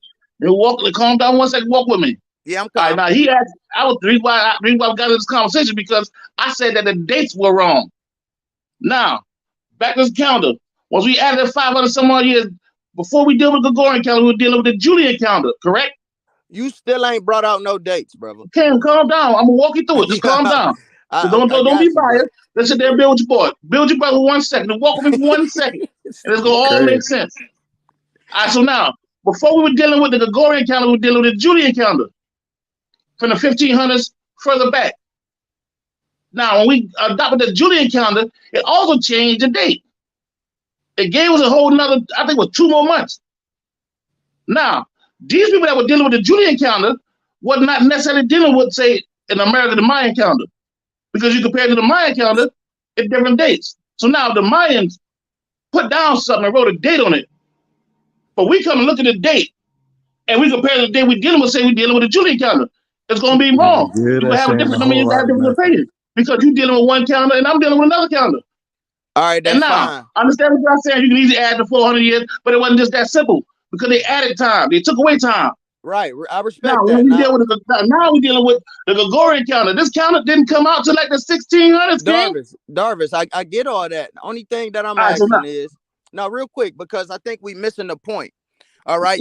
Calm down 1 second. Walk with me. Yeah, I'm calm. All right, now he asked. The reason why we got into this conversation because I said that the dates were wrong. Now, back to this calendar. Once we added 500 some odd years, before we deal with the Gregorian calendar, we were dealing with the Julian calendar, correct? You still ain't brought out no dates, brother. King, calm down. I'm gonna walk you through it. Just calm down. Don't be biased. Let's sit there and build with your boy. Build your brother 1 second. And walk with me for 1 second. And it's gonna all make sense. All right, so now, before we were dealing with the Gregorian calendar, we were dealing with the Julian calendar from the 1500s further back. Now, when we adopted the Julian calendar, it also changed the date. It gave us a whole nother, I think it was 2 more months. Now, these people that were dealing with the Julian calendar were not necessarily dealing with, say, in America, the Mayan calendar. Because you compare to the Mayan calendar, it's different dates. So now the Mayans put down something and wrote a date on it. But we come and look at the date, and we compare the date we're dealing with, say we're dealing with the Julian calendar. It's going to be wrong. You have a different opinion. Because you're dealing with one calendar and I'm dealing with another calendar. All right, that's fine. I understand what you're saying. You can easily add the 400 years, but it wasn't just that simple because they added time. They took away time. Right, I respect now, that. Now we're dealing with the Gregorian calendar. This calendar didn't come out till like the 1600s. Darvis, I get all that. The only thing that I'm asking is, now real quick, because I think we missing the point. All right,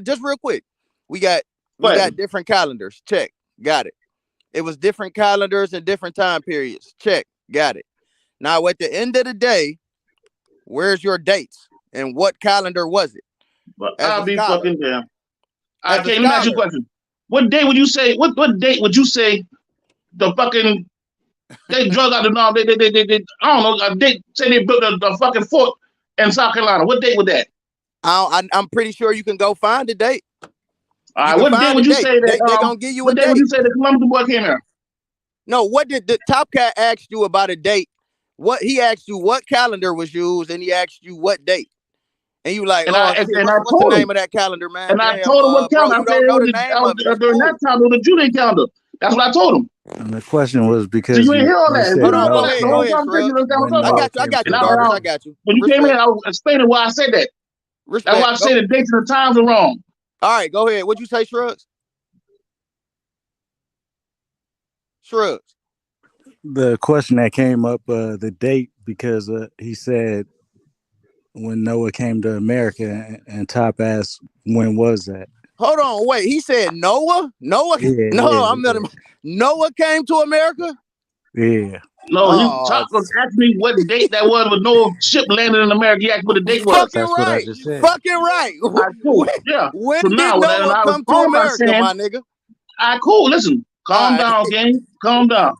just real quick. We got different calendars. Check, got it. It was different calendars and different time periods. Check, got it. Now at the end of the day, where's your dates and what calendar was it? But I'll be fucking damn. I can't even ask you a question. What day would you say? What date would you say the fucking they drug out the no? They I don't know. They say they built the fucking fort in South Carolina. What date was that? I'm pretty sure you can go find the date. All right, what day would you say that? They're gonna give you a what date. Day would you say the Columbus boy came here? No, what did the Top Cat asked you about a date? What he asked you what calendar was used, and he asked you what date. And you like, what's the name of that calendar, man? And I told him what calendar. I said it was during that time it was the Julian calendar. That's what I told him. And the question was because so you ain't hear all that. Hold on, go ahead, I got you, Darvis. I got you. When you came in, I was explaining why I said that. That's why I said the dates and the times are wrong. All right, go ahead. What'd you say, Shrugs? Shrugs. the question that came up, the date, because he said when Noah came to America, and Top asked when was that? Hold on, wait. He said Noah? Noah? Yeah, No, yeah, I'm not. Noah came to America? yeah. No, Top was asking me what date that was with no ship landed in America. He asked what the date was. Fucking That's what I right. just said. Fucking right. Cool. Yeah. When So did now, and Noah I come to respond by America, saying, my nigga? cool. Listen, calm down, gang. Calm down.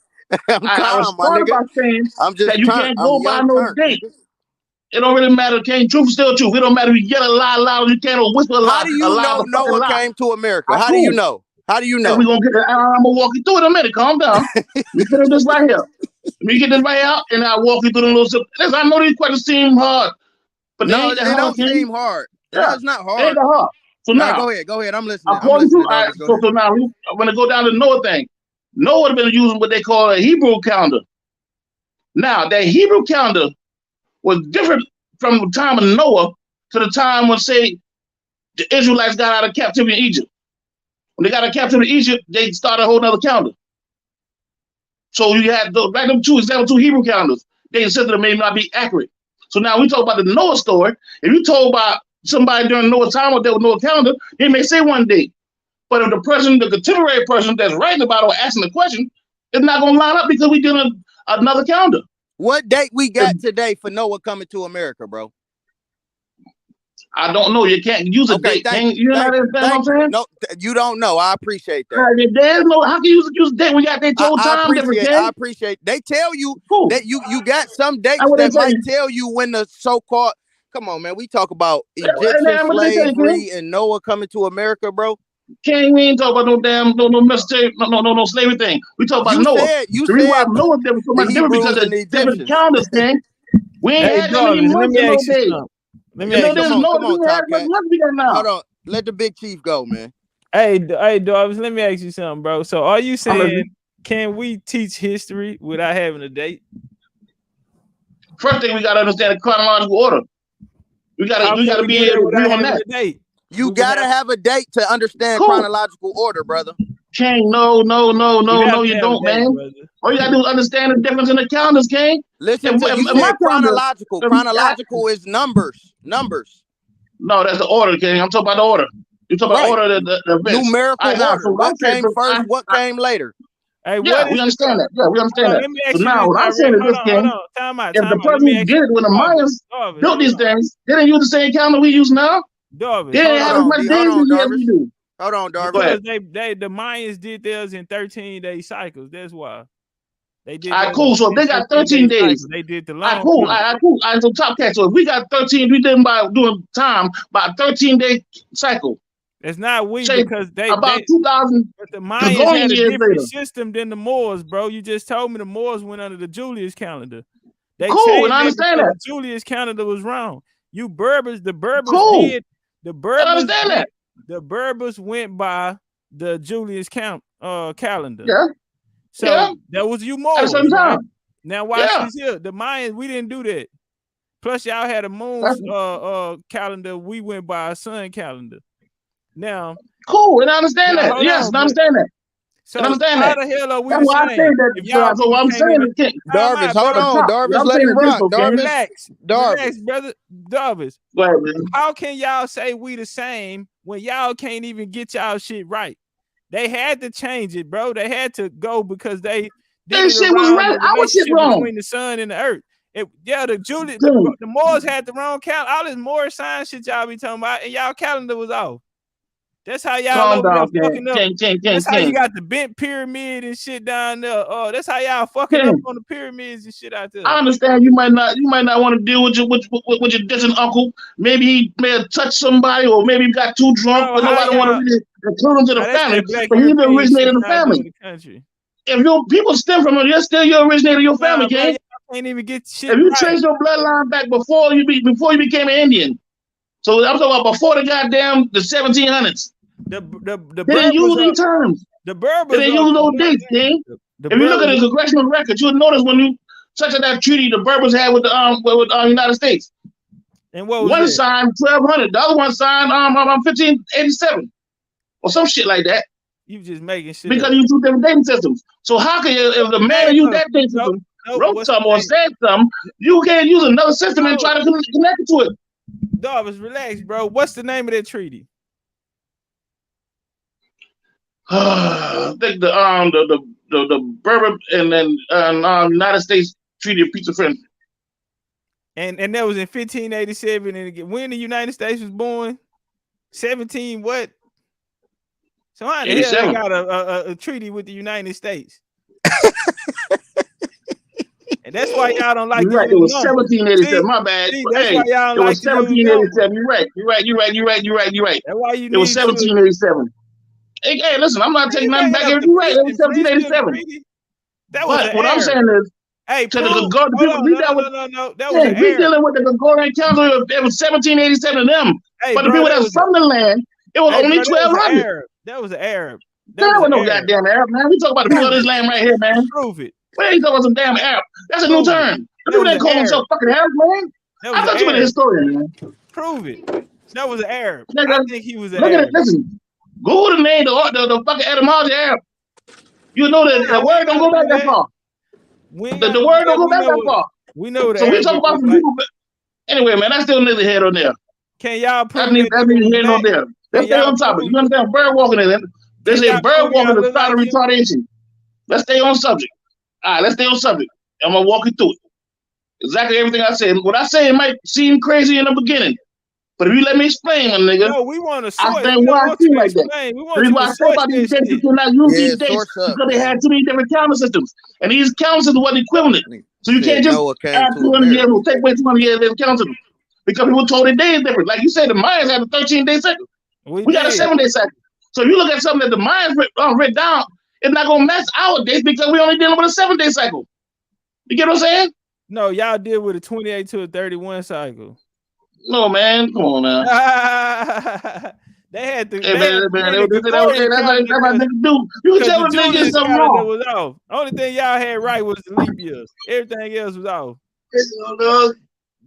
I'm I calm, my responded nigga. by saying I'm just that you turned. can't I'm go by young no turned, date. nigga. It don't really matter, King. Truth is still truth. It don't matter if you yell a lie loud, you can't, or whisper a lie. How do you know a fucking Noah lie. came to America? How Cool. do you know? How do you know? And we're gonna get it. I'm gonna walk you through it in a minute. Calm down. We finish this right here. Let me get this right out, and I'll walk you through the little. Listen, I know these questions seem hard, but they No, ain't it that hard, don't King. seem hard. Yeah. No, it's not They ain't hard. that hard. So All now, right, go ahead. I'm listening. according to, so now I'm gonna go down to Noah thing. Noah would have been using what they call a Hebrew calendar. Now, that Hebrew calendar was different from the time of Noah to the time when, say, the Israelites got out of captivity in Egypt. When they got out of captivity in Egypt, they started a whole nother calendar. So you had those right them two Hebrew calendars. They insisted it may not be accurate. So now we talk about the Noah story. If you told about somebody during Noah's time or there was Noah calendar, they may say one date. But if the contemporary person that's writing about or asking the question, it's not gonna line up because we doing another calendar. What date we got today for Noah coming to America, bro? I don't know. You can't use a date. You understand what I'm saying? No, you don't know. I appreciate that. There's no. How can you use a date? We got their total time different. I appreciate. They tell you that you got some dates what that they might tell you when the so-called. Come on, man. We talk about Egyptian what they say, slavery and Noah coming to America, bro. King, we ain't talk about no damn no slavery thing. We talk about Noah. You the reason why said Noah there was so much different because of different calendars, King. We ain't had that many months in those days. Come on, Top Cat. Hold on. Let the big chief go, man. Hey, Darvis, let me ask you something, bro. So are you saying can we teach history without having a date? First thing we gotta understand the chronological order. We gotta be able to agree on that. You gotta have a date to understand chronological order, brother. King, no, you don't, man. Brother. All you gotta do is understand the difference in the calendars, King. Listen, you said chronological. Chronological is numbers. No, that's the order, King. I'm talking about the order. You talking about order the events. Numerical order. So what came first? What came later? Hey, we understand that. Yeah, we understand that. Let me ask so you now, what I'm saying is this, King. If the person who did it when the Mayans built these things, they didn't use the same calendar we use now. Darvis, they didn't have as much days as we do. Hold on, Darvis. Because the Mayans did theirs in 13-day cycles. That's why. They did. Cool. So if they got 13 days, cycles, they did the long. Cool. So Top Cat. So if we got 13, we did by doing time by a 13-day cycle. It's not because they about 2,000. But the Mayans had a different system than the Moors, bro. You just told me the Moors went under the Julius calendar. They cool, and I understand that. The Julius calendar was wrong. You Berbers, the Berbers did. The Berbers, I understand that. The Berbers went by the Julius calendar. Yeah. So that was you Moors. At the same time. Right? Now watch this here. The Mayans, we didn't do that. Plus, y'all had a moon calendar. We went by a sun calendar. Now, cool, and I understand that. Yes, I understand that. So how the hell are we the same? I say that. So I'm saying, Darvis, hold on, Darvis, let him rock. Relax, brother. Darvis. Go ahead, man. How can y'all say we the same when y'all can't even get y'all shit right? They had to change it, bro. They had to go because they did shit was right. I was shit wrong between the sun and the earth. The Moors had the wrong calendar. All this Moorish sign shit y'all be talking about, and y'all calendar was off. That's how y'all fucking up. That's how you got the bent pyramid and shit down there. That's how y'all fucking up on the pyramids and shit out there. I understand you might not want to deal with your distant uncle. Maybe he may have touched somebody, or maybe he got too drunk, but nobody want to really include him to the family. But he's the originator of the family. If your people stem from him, you're still your originator of your family, King. Can't even get shit. If you trace your bloodline back before you became an Indian, so I'm talking about before the 1700s. They didn't use these terms. The Berbers they didn't use those dates, King. If you look at the congressional records, you'll notice when you such that treaty the Berbers had with the United States. And what was one signed 1200, the other one signed 1587, or some shit like that. You just making shit because up. you use two different dating systems. So how can you, if the man who used that dating system wrote something or said something, you can't use another system and try to connect it to it? Darvis, relax, bro. What's the name of that treaty? I think the Bourbon and then United States Treaty of Peace and Friendship. And that was in 1587. And again, when the United States was born, 17 what? So how the hell they got a treaty with the United States? And that's why y'all don't like You're right. It was 1787. My bad. That's why y'all it like was 1787. You're right. You're right. That's why you it was 1787. Hey, listen, I'm not taking nothing back. You're right. It was 1787. That was what I'm saying is, hey, to the people we dealt with, that was an we dealing with the Gregorian calendar. It was 1787 to them. Hey, but the people that was from the land, it was only 1200. That was an Arab. That was no goddamn Arab, man. We talk about the people of this land right here, man. Prove it. What are you talking about some damn Arab? That's a new term. The people that call themselves fucking Arab, man. I thought you were a historian, man. Prove it. That was an Arab. Nigga, I think he was an Look Arab. at it. Listen. Google the name, the fucking etymology Arab. You know that the word don't go back that far. The word don't go back that far. We know that. So we talk about some people. Anyway, man, that's still neither here nor there. Can y'all prove that neither here nor there? Let's stay on topic. You understand? Bird walking in it. They say bird walking is sign of retardation. Let's stay on subject. All right, let's stay on subject. I'm gonna walk you through it. Exactly everything I said. What I say might seem crazy in the beginning, but if you let me explain, my nigga, no, we want to. I stand why I feel like that. The reason why I say about these dates, you cannot use these dates because they had too many different calendar systems, and these calendar systems wasn't equivalent. So you can't just add 200 years or take away 200 years of calendar systems because people told their days different. Like you said, the Mayans had a 13-day cycle. We got a 7-day cycle. So if you look at something that the Mayans written down, it's not gonna match our dates because we only dealing with a 7-day cycle. You get what I'm saying? No, y'all deal with a 28 to a 31 cycle. No, man, come on now. They had to. Hey, man, that's how niggas do. You can tell the niggas something wrong. Was off. Only thing y'all had right was the leap years. Everything else was off.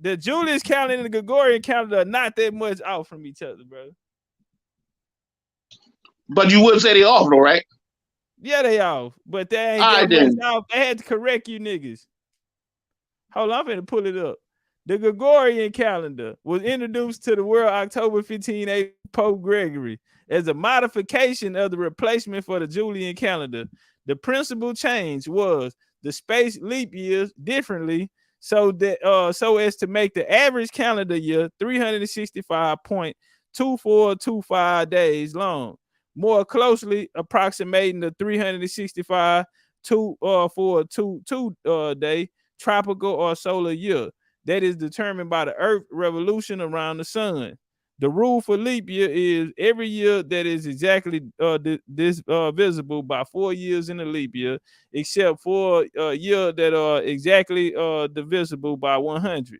The Julius calendar and the Gregorian calendar are not that much off from each other, bro. But you would say they off, though, right? Yeah, they off. But they ain't that much off. They had to correct you niggas. Hold on, I'm finna pull it up. The Gregorian calendar was introduced to the world October 1580 Pope Gregory as a modification of the replacement for the Julian calendar. The principal change was the spaced leap years differently so as to make the average calendar year 365.2425 days long, more closely approximating the 365 for a 2 day tropical or solar year that is determined by the Earth revolution around the sun. The rule for leap year is every year that is exactly visible by 4 years in a leap year, except for a year that are exactly divisible by 100.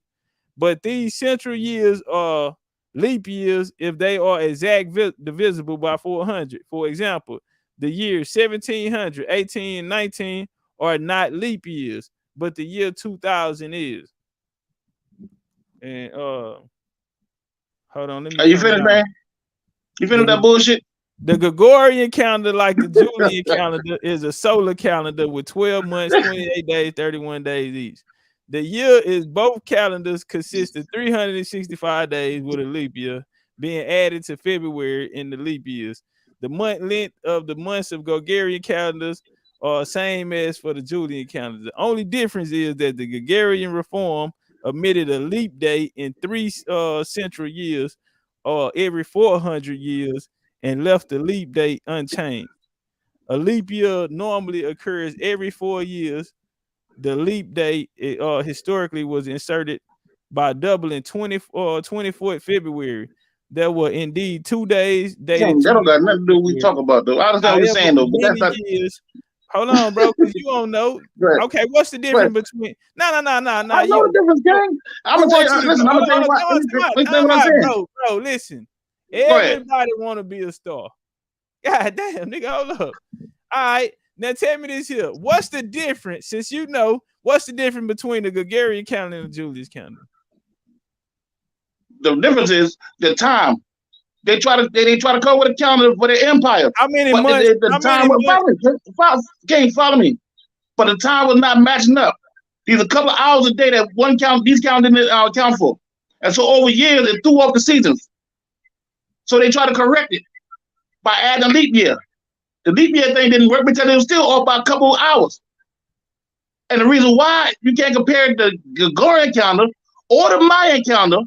But these central years are leap years if they are exact divisible by 400. For example, the years 1700, 1819 are not leap years, but the year 2000 is. And hold on, let me. Are you finished, man? You finished that bullshit? The Gregorian calendar, like the Julian calendar, is a solar calendar with 12 months, 28 days, 31 days each. The year is both calendars consist of 365 days with a leap year being added to February in the leap years. The month length of the months of Gregorian calendars are same as for the Julian calendar. The only difference is that the Gregorian reform omitted a leap day in 3 central years or every 400 years and left the leap day unchanged. A leap year normally occurs every 4 years. The leap day historically was inserted by doubling 24th February. There were indeed 2 days. That don't got nothing to do with what we talk about, though. I understand what you're saying, though, but that's not. Hold on, bro, because you don't know. Right. Okay, what's the difference between? No. I know the difference, gang. I'm gonna tell you. Listen, I'm gonna tell you what I'm saying. Bro, listen. Everybody want to be a star. God damn, nigga, hold up. All right, now tell me this here. What's the difference? Since you know, what's the difference between the Gregorian calendar and the Julius calendar? The difference is the time. They try to come with a calendar for their empire. How many But months? the time was can't follow me. But the time was not matching up. These a couple of hours a day that these calendars didn't account for. And so over years, it threw off the seasons. So they try to correct it by adding a leap year. The leap year thing didn't work because it was still off by a couple of hours. And the reason why you can't compare the Gregorian calendar or the Mayan calendar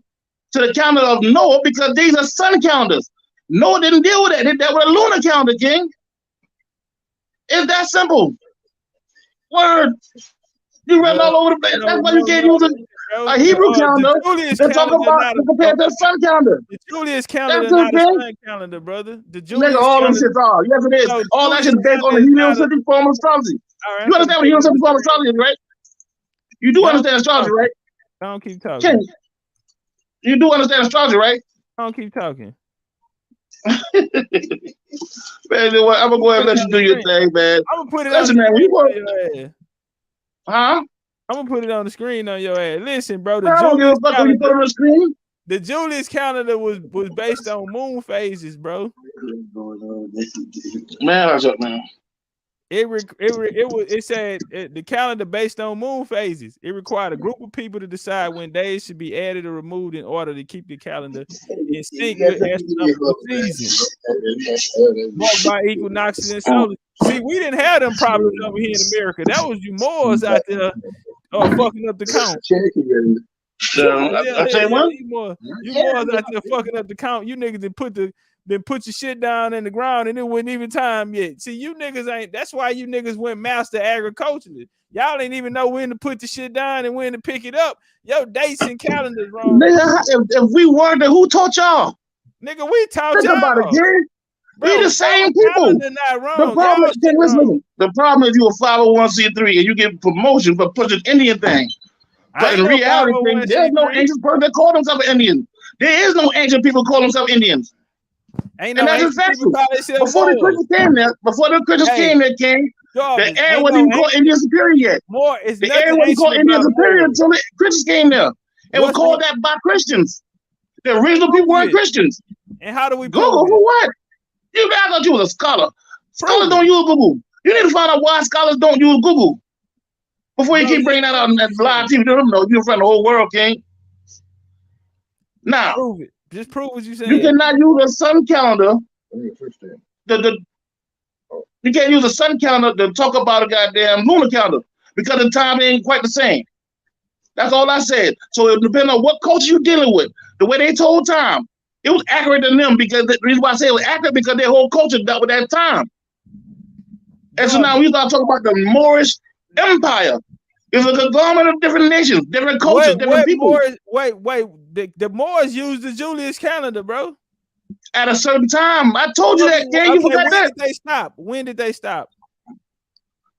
to the calendar of Noah, because these are sun calendars. Noah didn't deal with that. He dealt with a lunar calendar, King. It's that simple. Word. You run all over the place. That's why you can't use a Hebrew calendar to talk about to compare to the sun calendar. The Julius calendar is not a sun calendar, brother. The Julius all them shits are. Yes, it is. No, all that shit is based on the heliocentric form of astrology. Right, you understand what heliocentric form of astrology is, right? You do understand astrology, right? Don't keep talking. You do understand astrology, right? Don't keep talking. Man, I'm gonna go ahead and let you do your thing, man. I'm gonna put it Listen, on man, the when you screen on your ass. Huh? I'm gonna put it on the screen on your ass. Listen, bro, I don't give a fuck when you put it on the screen. The Julius calendar was based on moon phases, bro. Man, what's up, man? It said the calendar based on moon phases. It required a group of people to decide when days should be added or removed in order to keep the calendar in sync with astronomical seasons, marked by equinoxes and solar. See, we didn't have them problems over here in America. That was you Moors out there fucking up the count. I tell you what, you Moors out there fucking up the count. You niggas then put your shit down in the ground and it wasn't even time yet. See, you niggas ain't. That's why you niggas went master agriculturalist. Y'all ain't even know when to put the shit down and when to pick it up. Your dates and calendars wrong. Nigga, if we weren't, then who taught y'all? Nigga, we taught y'all. Think about it, kid. We the same people. Not wrong. The problem is, listen, the problem is you a 501c3 and you get promotion for pushing Indian thing. But in reality, there's no ancient person that call themselves Indian. There is no ancient people call themselves Indians. Ain't and no that's exactly before the Christians came there. Before the Christians came there, the air wasn't even called Indian Superior yet. The air wasn't called Indian Superior until the Christians came there. It was called that by Christians. The original people weren't Christians. And how do we Google for what? I thought you was a scholar. Scholars don't use Google. You need to find out why scholars don't use Google. Before you keep bringing that out on that live TV, don't know you're in front of the whole world, King. Now, prove it. Just prove what you saying. You cannot use a sun calendar. You can't use a sun calendar to talk about a goddamn lunar calendar because the time ain't quite the same. That's all I said. So it depends on what culture you're dealing with. The way they told time, it was accurate to them because the reason why I say it was accurate because their whole culture dealt with that time. And so now we start talking about the Moorish Empire. It's a conglomerate of different nations, different cultures, different people. The Moors used the Julius calendar, bro. At a certain time. I told you that, gang. You forgot that. When did they stop? When did they stop?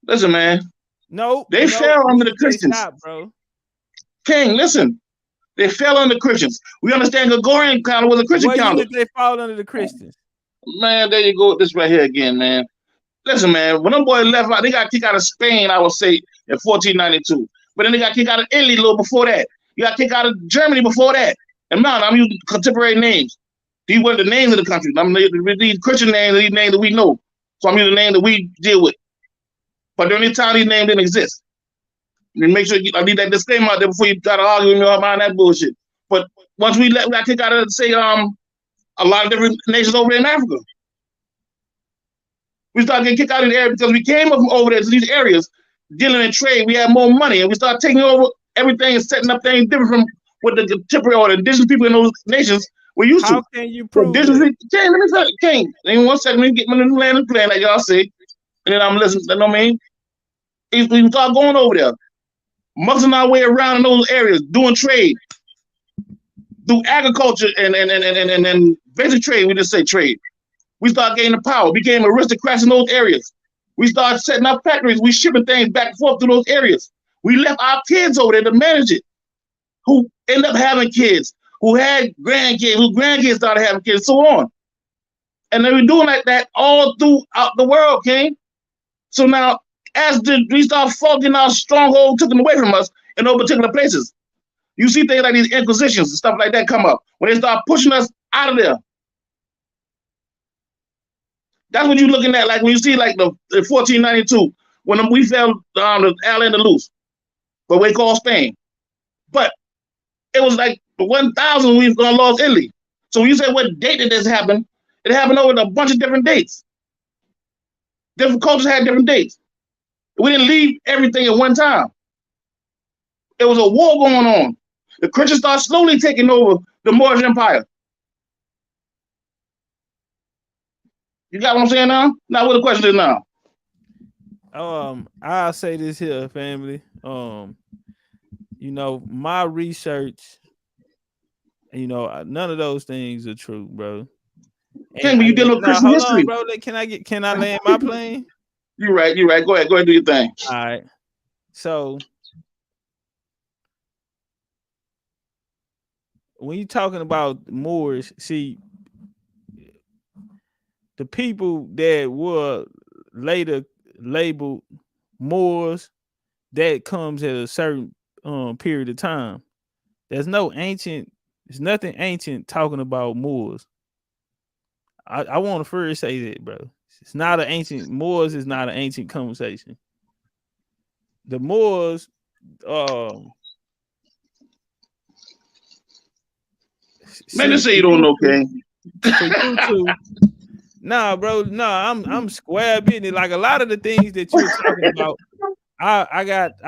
Listen, man. No. They fell under the Christians. Stop, bro. King, listen. They fell under the Christians. We understand Gregorian calendar was a Christian calendar. When did they fall under the Christians? Man, there you go. This right here again, man. Listen, man. When them boys left out, they got kicked out of Spain, I would say, in 1492. But then they got kicked out of Italy a little before that. You got kicked out of Germany before that. And now I'm using contemporary names. These were the names of the country. I'm these Christian names, these names that we know. So I'm using the name that we deal with. But the only time these names didn't exist. And make sure I need that disclaimer out there before you try to argue with me about that bullshit. But once we got kicked out of, say, a lot of different nations over there in Africa. We started getting kicked out of the area because we came up from over there to these areas dealing in trade. We had more money and we started taking over everything and setting up things different from what the contemporary or the indigenous people in those nations were used to. How can you prove it? King, let me tell you, King. In 1 second, let me get my new land and plan, like y'all say. And then I'm listening, you know what I mean? We start going over there, muscling our way around in those areas, doing trade. Through agriculture and basic trade, we just say trade. We start gaining the power, became aristocrats in those areas. We started setting up factories, we shipping things back and forth through those areas. We left our kids over there to manage it, who end up having kids, who had grandkids, whose grandkids started having kids, so on. And then we're doing like that all throughout the world, King. So now, as we start fogging our stronghold, taken away from us in those particular places, you see things like these inquisitions and stuff like that come up. When they start pushing us out of there, That's what you're looking at. Like when you see like the 1492 when we fell the island of Luz, but we call Spain. But it was like 1,000 we've lost Italy. So when you say what date did this happen, it happened over a bunch of different dates. Different cultures had different dates. We didn't leave everything at one time. There was a war going on. The Christians started slowly taking over the Moorish Empire. You got what I'm saying now? Now what the question is now? I'll say this here, family. You know, my research, you know, none of those things are true, bro. Can't be you dealing with Christian history. On, bro. Can I land my plane? You're right. Go ahead do your thing. All right. So when you're talking about Moors, see, the people that were later labeled Moors, that comes at a certain period of time. There's nothing ancient talking about Moors. I want to first say that, bro. It's not an ancient Moors is not an ancient conversation. The Moors, man, just say you don't know, King. For you too. Nah, bro. Nah, I'm square business. Like a lot of the things that you're talking about, I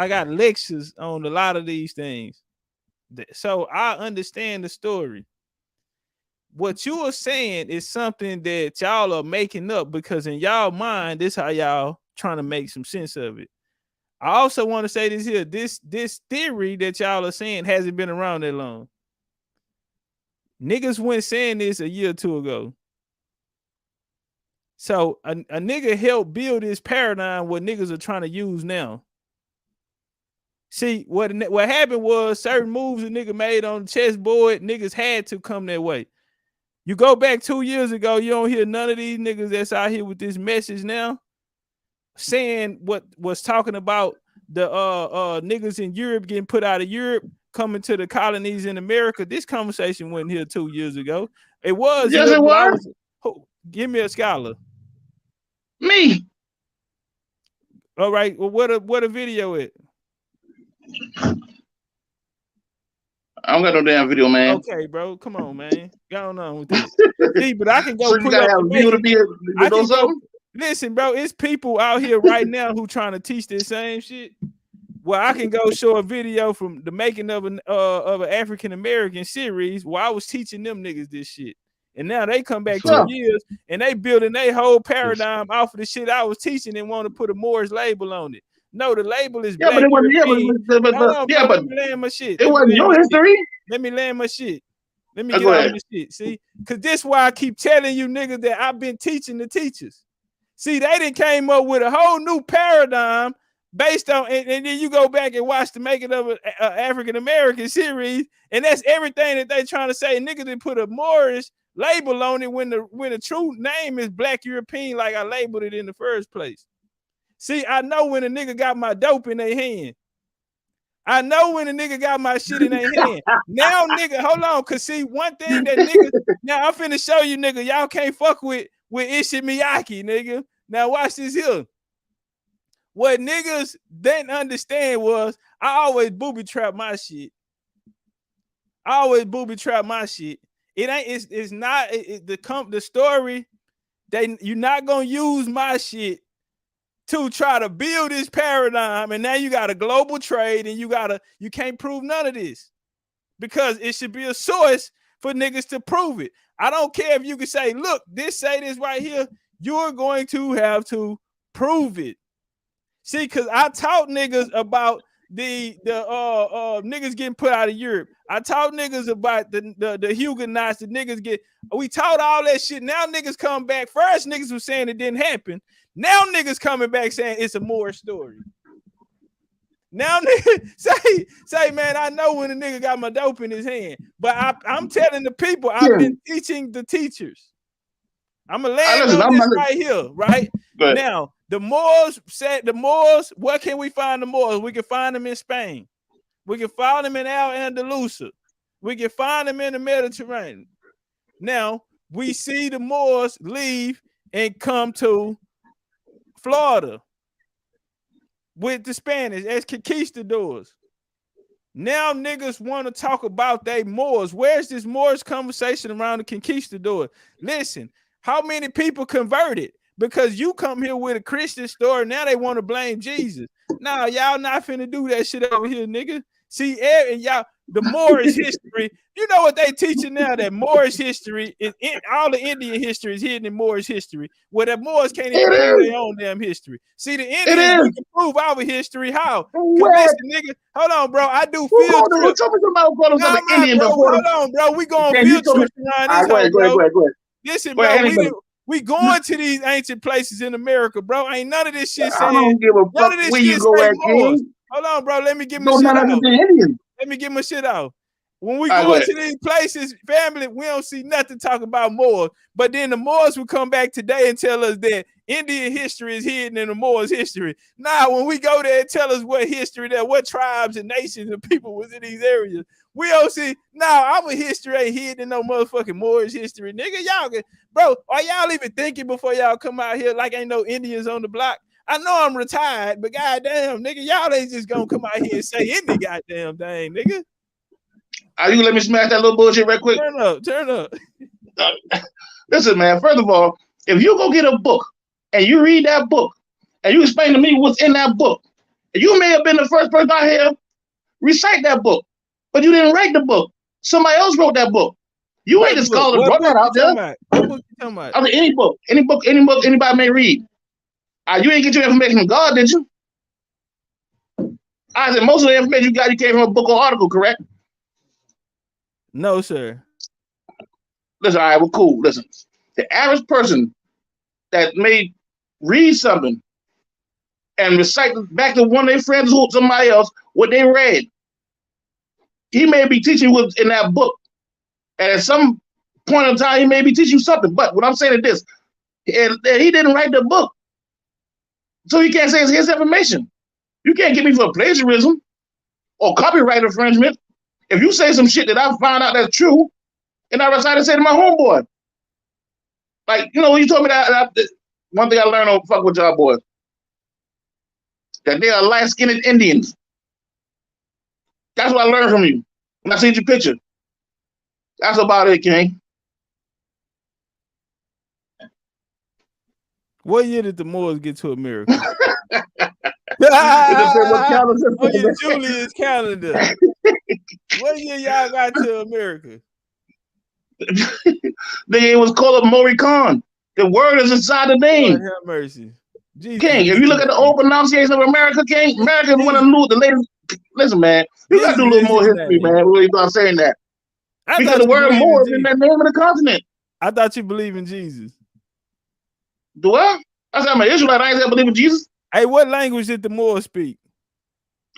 got lectures on a lot of these things. So I understand the story. What you are saying is something that y'all are making up because in y'all mind, this how y'all trying to make some sense of it. I also want to say this here. This theory that y'all are saying hasn't been around that long. Niggas went saying this a year or two ago. So a nigga helped build this paradigm what niggas are trying to use now. See, what happened was certain moves a nigga made on the chessboard, niggas had to come their way. You go back 2 years ago, you don't hear none of these niggas that's out here with this message now saying what was talking about the niggas in Europe getting put out of Europe, coming to the colonies in America. This conversation wasn't here 2 years ago. It was. Yes, it was. Give me a scholar. Me. All right. Well, what a video it? I don't got no damn video, man. Okay, bro. Come on, man. Going on with this. See, but I can go so pull you gotta up have a video to be I can go, listen, bro. It's people out here right now who trying to teach this same shit. Well, I can go show a video from the making of an African American series where I was teaching them niggas this shit. And now they come back 2 years and they building their whole paradigm off of the shit I was teaching and want to put a Moorish label on it. No, the label is black. But it wasn't. Let me land my shit. It wasn't your history. Let me land my shit. Let me get off this shit. See, because this is why I keep telling you niggas that I've been teaching the teachers. See, they done came up with a whole new paradigm based on, and then you go back and watch the making of an African American series, and that's everything that they trying to say. Niggas didn't put a Moorish label on it when the true name is Black European, like I labeled it in the first place. See, I know when a nigga got my dope in their hand. I know when a nigga got my shit in their hand. Now, nigga, hold on, cause see, one thing that niggas, now I'm finna show you, nigga, y'all can't fuck with Ishi Miyake, nigga. Now watch this here. What niggas didn't understand was I always booby trap my shit. It ain't. It's not the story. You're not gonna use my shit to try to build this paradigm, and now you got a global trade, and you can't prove none of this because it should be a source for niggas to prove it. I don't care if you can say, look, say this right here. You're going to have to prove it. See, because I taught niggas about the niggas getting put out of Europe. I taught niggas about the Huguenots. We taught all that shit. Now niggas come back. First niggas was saying it didn't happen. Now niggas coming back saying it's a Moorish story. Now niggas say, man, I know when a nigga got my dope in his hand, but I'm telling the people I've been teaching the teachers. I'm gonna land on this right here, right? Now, the Moors, where can we find the Moors? We can find them in Spain. We can find them in Al-Andalusia. We can find them in the Mediterranean. Now, we see the Moors leave and come to Florida with the Spanish as conquistadors. Now niggas want to talk about they Moors. Where's this Moors conversation around the conquistador? Listen, how many people converted? Because you come here with a Christian story, now they want to blame Jesus. Now y'all not finna do that shit over here, nigga. See, y'all, the Moorish history, you know what they teaching now? That Moorish history is all the Indian history is hidden in Moorish history, where the Moors can't even prove their own damn history. See, the Indians we can prove our history. How? Cause listen, nigga, hold on, bro. I do field trips. Hold on, bro. We going field trips around this Go ahead. Listen, bro, we going to these ancient places in America, bro. Ain't none of this shit saying. I don't give a fuck where you go at, King. Hold on, bro. Let me get my shit out. Let me get my shit out. When we go to these places, family, we don't see nothing talking about Moors. But then the Moors will come back today and tell us that Indian history is hidden in the Moors history. Now, when we go there and tell us what history there, what tribes and nations and people was in these areas, we don't see. Now, our history ain't hidden in no motherfucking Moorish history, nigga. Y'all can, bro, are y'all even thinking before y'all come out here like ain't no Indians on the block? I know I'm retired, but goddamn, nigga, y'all ain't just gonna come out here and say any goddamn thing, nigga. Are you gonna let me smash that little bullshit right quick? Turn up. Listen, man, first of all, if you go get a book and you read that book and you explain to me what's in that book, you may have been the first person out here recite that book, but you didn't write the book. Somebody else wrote that book. You ain't the scholar that brought that out there. What book you talking about? I mean, any book anybody may read. You ain't get your information from God, did you? I said most of the information you got, you came from a book or article, correct? No, sir. Listen, all right, well, cool. Listen, the average person that may read something and recite back to one of their friends or somebody else what they read, he may be teaching what's in that book. And at some point in time, he may be teaching you something. But what I'm saying is this, and he didn't write the book. So you can't say it's his information. You can't get me for plagiarism or copyright infringement. If you say some shit that I found out that's true, and I decided to say to my homeboy, like, you know, when you told me that one thing I learned on Fuck With Y'all Boys, that they are light-skinned Indians. That's what I learned from you when I seen your picture. That's about it, King. What year did the Moors get to America? On your Julius calendar. What year y'all got to America? It was called a Moricon. The word is inside the name. Lord have mercy. Jesus, King, if you look at the old pronunciation of America, King, America is one of the latest. Listen, man, you got to do a little more history, man. Really about saying that. Because the word more is in that name of the continent. I thought you believe in Jesus. Do I? I said I'm an Israelite. I ain't said I believe in Jesus. Hey, what language did the Moors speak?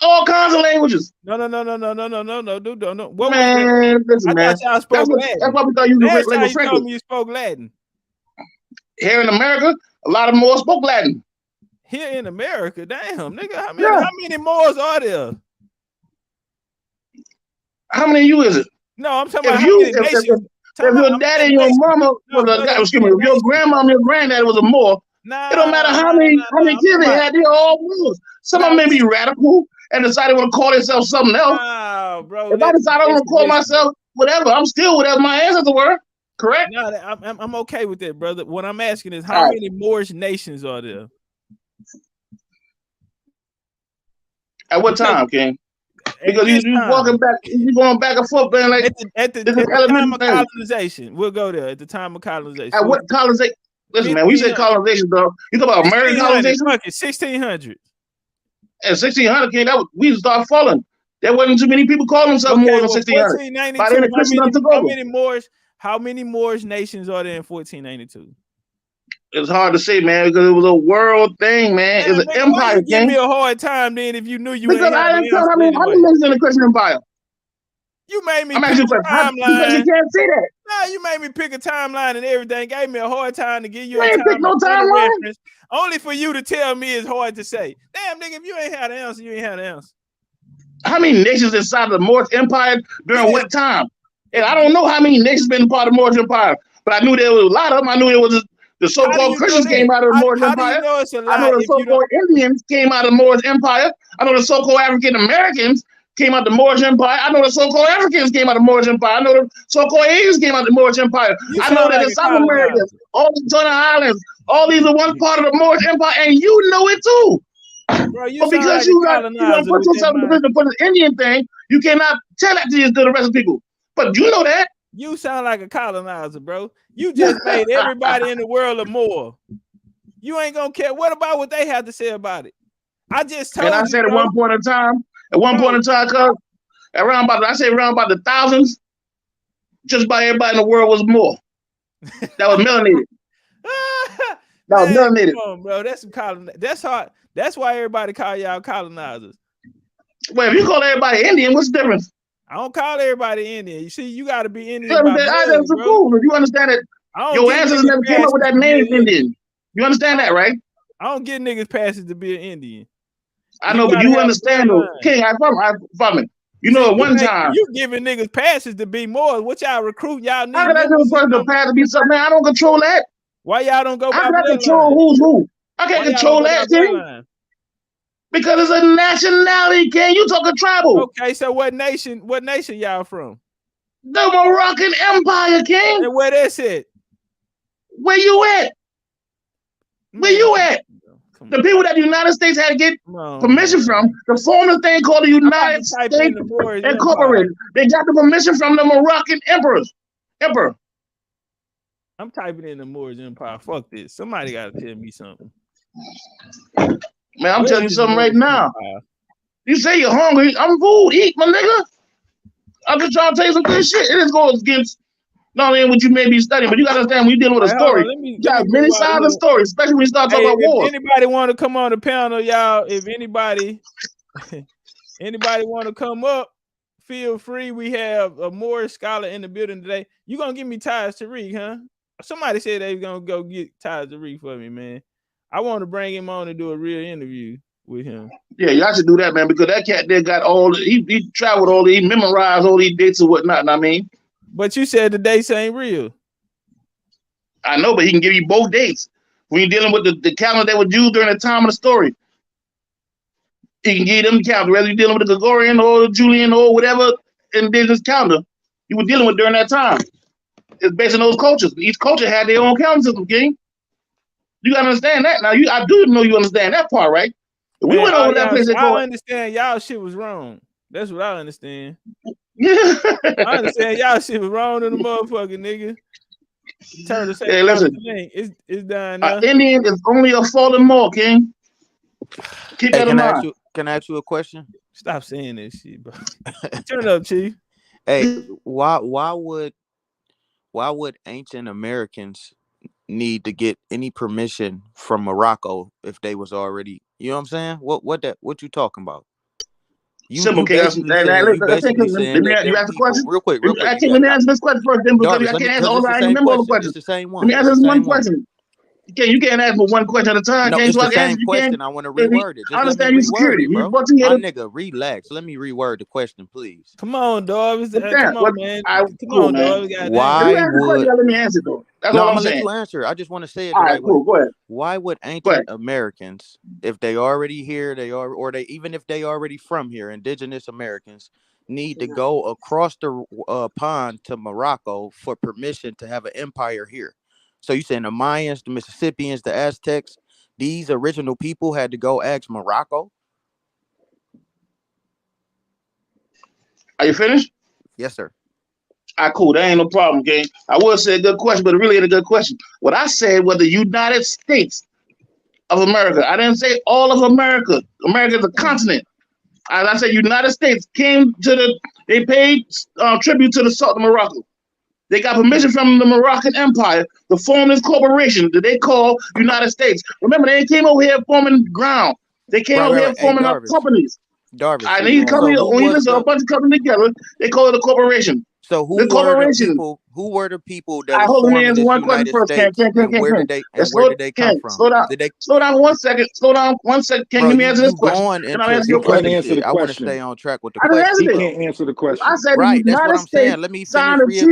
All kinds of languages. No. Dude, no. What man, listen, man. I thought y'all spoke Latin. That's why we thought you were Last time you Franklin. told me you spoke Latin. Here in America, a lot of Moors spoke Latin. Here in America, damn, nigga, how many Moors are there? How many of you is it? No, I'm talking about how many nations. If your daddy and your mama if your grandma and your granddaddy was a Moor, it don't matter how many kids they had, they're all Moors. Some of them may be radical and decide they want to call themselves something else. Nah, bro. If I decide I want to call myself whatever, I'm still whatever my ancestors were. Correct? No, I'm okay with that, brother. What I'm asking is how many Moorish nations are there? At what time, King? Because you walking back, you going back and forth, man. Like at the time of colonization, we'll go there. At the time of colonization. At what colonization? Listen, man, we say colonization, dog. You talk about American colonization? 1600. At 1600, King, we start falling. There wasn't too many people calling themselves more than 1600. By then, the Christians took over. How many Moorish nations are there in 1492? It's hard to say, man, because it was a world thing, man. It's an empire thing. Give me a hard time then if you knew you because I didn't tell how many nations in the Christian empire. You made me pick a timeline. Because you can't say that. Nah, you made me pick a timeline and everything. Gave me a hard time to give you a timeline. Reference, only for you to tell me it's hard to say. Damn, nigga, if you ain't had the answer, you ain't had the answer. How many nations inside the Moorish Empire during what time? And I don't know how many nations been part of the Moorish Empire, but I knew there was a lot of them. I knew there was The so-called Christians came out of the Moorish How do you Empire. know it's a I lie know the if you don't? so-called Indians came out of the Moorish Empire. I know the so-called African Americans came out of the Moorish Empire. I know the so-called Africans came out of the Moorish Empire. I know the so-called Asians came out of the Moorish Empire. You I know sound that like the a South colonizer. Americans, all the Turner Islands, all these are one part of the Moorish Empire, and you know it too. Bro, you But sound because like you a don't colonizer put with that yourself in the mind. position for the Indian thing, you cannot tell that to the rest of the people. But you know that. You sound like a colonizer, bro. You just made everybody in the world a Moor. You ain't gonna care. What about what they have to say about it? I just told And I you, said bro. at one point in time, cuz around about the thousands, just about everybody in the world was Moor. That was melanated. That was melanated. Come on, bro. That's some that's hard. That's why everybody call y'all colonizers. Well, if you call everybody Indian, what's the difference? I don't call everybody Indian. You see, you got to be Indian So by that's blood, bro. cool. You understand that your ancestors never came up with that name Indian. You understand that, right? I don't get niggas passes to be an Indian. I know, but you understand, though. King, I follow me. You know, at one time. You giving niggas passes to be more. What y'all recruit? Y'all need. How can I give a person a pass to be something? Man, I don't control that. Why y'all don't go by How can I bloodline? control who's who? I can't control that, King. Because it's a nationality, King. You talking tribal. Okay, so what nation y'all from? The Moroccan Empire, King. And where that's at? Where you at? Where you at? The people that the United States had to get permission from to form a thing called the United States Incorporated. They got the permission from the Moroccan emperor. I'm typing in the Moorish Empire. Fuck this. Somebody got to tell me something. Man, I'm telling you something right now. You say you're hungry. I'm food. Eat, my nigga. I'm just trying to tell you some good shit. It is going against not only what you may be studying, but you got to understand when you're dealing with a story. You got many sides of the story, especially when you start talking about wars. If anybody want to come on the panel, y'all, if anybody want to come up, feel free. We have a Moorish scholar in the building today. You gonna give me Taj Tariq, huh? Somebody said they was gonna go get Taj Tariq for me, man. I want to bring him on and do a real interview with him. Yeah, y'all should do that, man, because that cat there got he traveled all, he memorized all these dates and whatnot, I mean. But you said the dates ain't real. I know, but he can give you both dates. When you're dealing with the calendar that was used during the time of the story, he can give them the calendar, whether you're dealing with the Gregorian or the Julian or whatever indigenous calendar you were dealing with during that time. It's based on those cultures. Each culture had their own calendar system, King. You gotta understand that. Now, I do know you understand that part, right? If we went over that place. I understand y'all shit was wrong. That's what I understand. Yeah. I understand y'all shit was wrong in the motherfucking nigga. Turn to say, hey, listen, it's done now. Indian is only a fallen Moor, King. Keep that in mind. Can I ask you a question? Stop saying this shit, bro. Turn it up, Chief. Hey, why would ancient Americans need to get any permission from Morocco if they was already, you know what I'm saying? What you talking about? Simple, King. Let me ask a question. Real quick. Let me answer this question first, then, because I can't answer all. I remember all the questions. It's the same one. Let me answer this one question. You can't ask for one question at a time. No, it's the same question. I want to reword it. I understand your security. Bro. My nigga, relax. Let me reword the question, please. Come on, dog. Come on, man. Come on, dog. Why would? Let me answer, though. That's all I'm saying. Let you answer. I just want to say it the right way. Go ahead. Why would ancient Americans, if they already here, even if they already from here, indigenous Americans, need to go across the pond to Morocco for permission to have an empire here? So you saying the Mayans, the Mississippians, the Aztecs, these original people had to go ask Morocco? Are you finished? Yes, sir. All right, cool. That ain't no problem, gang. I would say a good question, but it really ain't a good question. What I said was the United States of America. I didn't say all of America. America is a continent. As I said, United States came to they paid tribute to the Sultan of Morocco. They got permission from the Moroccan Empire to form this corporation that they call United States. Remember, they came over here forming ground. They came over here forming companies. And these companies, when you listen to a bunch of companies together, they call it a corporation. So who were the people that were hold on, forming this one United question first, States, and where did they come from? Slow down 1 second. Slow down 1 second. Can you answer this question? Can I answer your question? I want to stay on track with the question. He can't answer the question. I said right. That's what I'm saying. Let me finish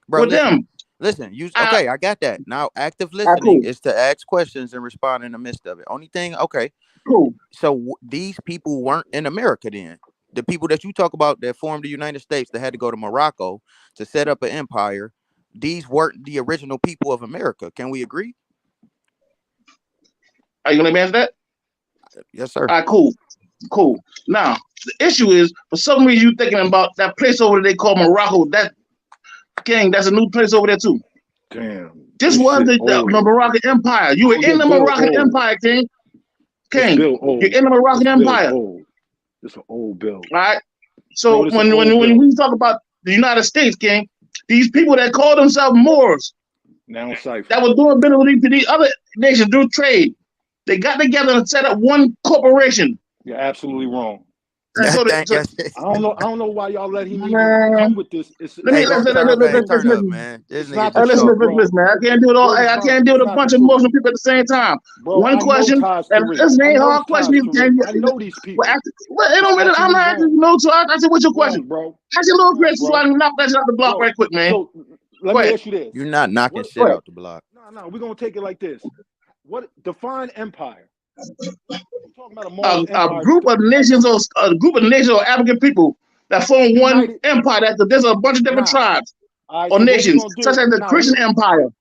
with them. Listen, I, okay, I got that. Now, active all right, listening cool, is to ask questions and respond in the midst of it. Only thing, okay. cool. So these people weren't in America then. The people that you talk about that formed the United States that had to go to Morocco to set up an empire, these weren't the original people of America. Can we agree? Are you gonna let me answer that? Yes, sir. All right, cool. Now the issue is, for some reason, you thinking about that place over there they call Morocco. That King, that's a new place over there too. Damn. This was the Moroccan Empire. You were in the Moroccan Empire, King. This bill You're in the Moroccan Empire. This an old bill. All right. So when we talk about the United States, King, these people that call themselves Moors, now Cypher, that were doing business to these other nations through trade, they got together and set up one corporation. You're absolutely wrong. And so I don't know why y'all let him even come with this. Turn up, man. Listen, man. I can't do it all. I can't deal with a bunch of Muslim people at the same time. One question, and this ain't hard question. I know these people. Well, it don't really. I'm not asking no. So I said, "What's your question, bro? Ask your little question so I can knock that shit out the block right quick, man." So let me ask you this: you're not knocking shit out the block. No, we're gonna take it like this. What define empire? A group of nations or African people that form one empire. There's a bunch of different tribes or nations, such as the Christian Empire,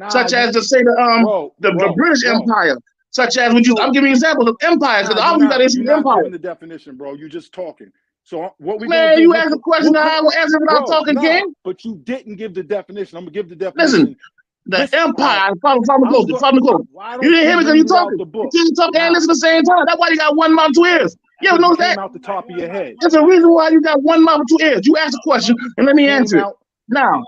such as the British Empire, such as I'm giving examples of empires because obviously that is the empire. Giving the definition, bro. You're just talking. So what we man, you asked a question, I will answer without talking again. But you didn't give the definition. I'm gonna give the definition. Listen. The empire, follow me close. You didn't hear me because you talking. You can't talk and listen at the same time. That's why you got one mouth, two ears. You ever know that? Out the top of your head. There's a reason why you got one mouth and two ears. You asked a question and let me answer it. Now,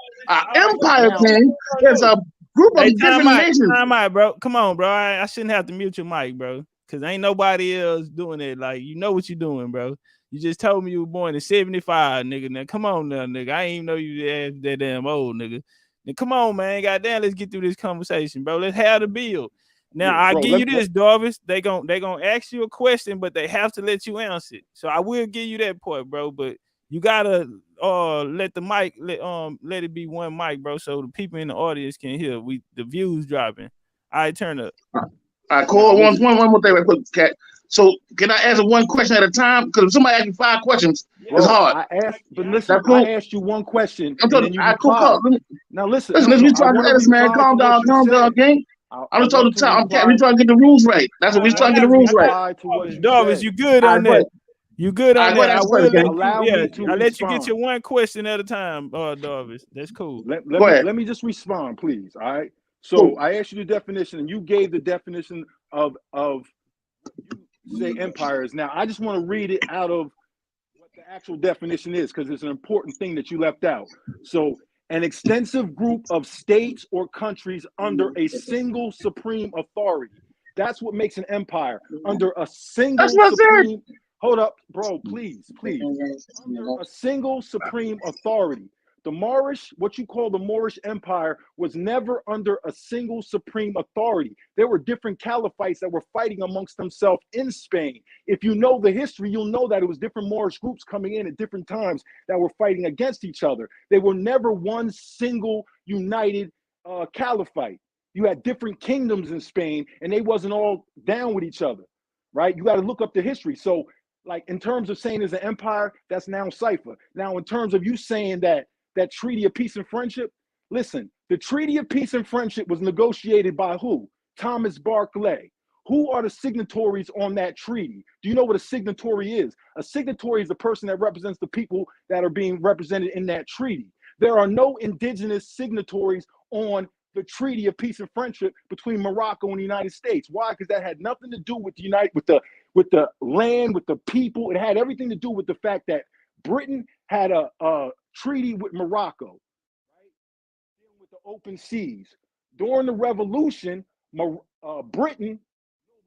empire, King, is a group of different nations. Time out, bro. Come on, bro. I shouldn't have to mute your mic, bro, because ain't nobody else doing it. Like, you know what you're doing, bro. You just told me you were born in 75, nigga. Now, come on now, nigga. I ain't even know you that damn old, nigga. Now, come on, man. Goddamn, let's get through this conversation, bro. Let's have the bill. Now, I give you this, Darvis. They gonna ask you a question, but they have to let you answer it. So I will give you that part, bro. But you gotta let the mic let it be one mic, bro, so the people in the audience can hear. The views dropping. I turn up. All right, cool. One more thing, right quick, Cat. So can I answer one question at a time? Because if somebody asks you 5 questions, it's hard. I asked you one question. I'm talking. Now listen. Listen, we trying to do this, man. Calm down, gang. I'm just talking to time. We trying to get the rules right. That's what we trying to get the rules right. Darvis, you good on that? You good on that? I will let you. I let you get your one question at a time, Darvis. That's cool. Let me just respond, please. All right. So I asked you the definition, and you gave the definition of you say empires. Now I just want to read it out of what the actual definition is, because it's an important thing that you left out. So an extensive group of states or countries under a single supreme authority. That's what makes an empire. Under a single supreme. Hold up, bro, please. Under a single supreme authority. The Moorish, what you call the Moorish Empire, was never under a single supreme authority. There were different caliphates that were fighting amongst themselves in Spain. If you know the history, you'll know that it was different Moorish groups coming in at different times that were fighting against each other. They were never one single united caliphate. You had different kingdoms in Spain, and they wasn't all down with each other, right? You got to look up the history. So, like, in terms of saying it's an empire, that's now Cypher. Now, in terms of you saying that Treaty of Peace and Friendship, listen, the Treaty of Peace and Friendship was negotiated by who? Thomas Barclay. Who are the signatories on that treaty? Do you know what a signatory is? A signatory is the person that represents the people that are being represented in that treaty. There are no indigenous signatories on the Treaty of Peace and Friendship between Morocco and the United States. Why? Because that had nothing to do with with the land, with the people. It had everything to do with the fact that Britain had a treaty with Morocco, right? Dealing with the open seas. During the revolution, Britain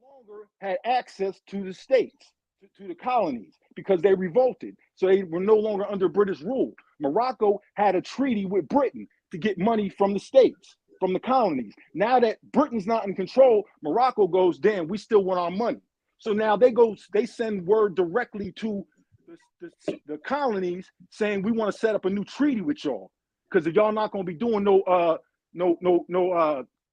no longer had access to the states, to the colonies, because they revolted. So they were no longer under British rule. Morocco had a treaty with Britain to get money from the states, from the colonies. Now that Britain's not in control, Morocco goes, damn, we still want our money. So now they send word directly to the colonies saying we want to set up a new treaty with y'all, because if y'all not going to be doing no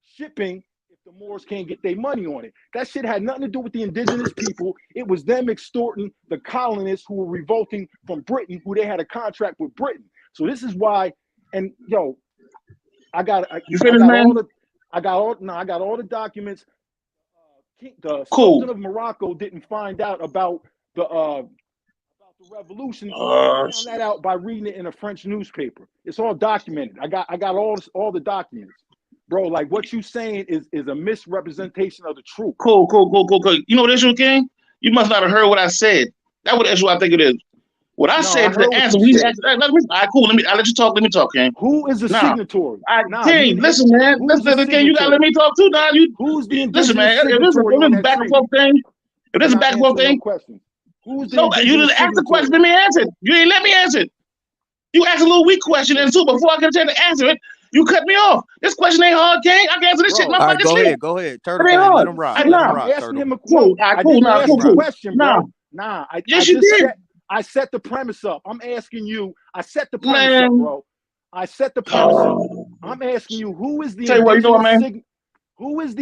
shipping if the Moors can't get their money on it. That shit had nothing to do with the indigenous people. It was them extorting the colonists who were revolting from Britain, who they had a contract with Britain. So this is why. And yo, I got all the documents. The Sultan of Morocco didn't find out about the revolution. He found that out by reading it in a French newspaper. It's all documented. I got all the documents, bro. Like what you saying is a misrepresentation of the truth. Cool. You know what issue, King? You must not have heard what I said. That's what issue I think it is. What I said to the answer, cool. I'll let you talk. Let me talk, King. Who is the signatory? King, listen, man. Listen, King, you gotta let me talk too. Now who's the listen, man. If this is back and forth thing, who's the no, you just asked the question. Let me answer it. You ain't let me answer it. You asked a little weak question, and so before I get a chance to answer it, you cut me off. This question ain't hard, King. I can answer this shit in my fucking sleep. Go ahead. Turtle King, let him rock. Cool. Yes, you did. I set the premise up. I'm asking you. I set the premise up, bro. I set the premise up. I'm asking you, who is the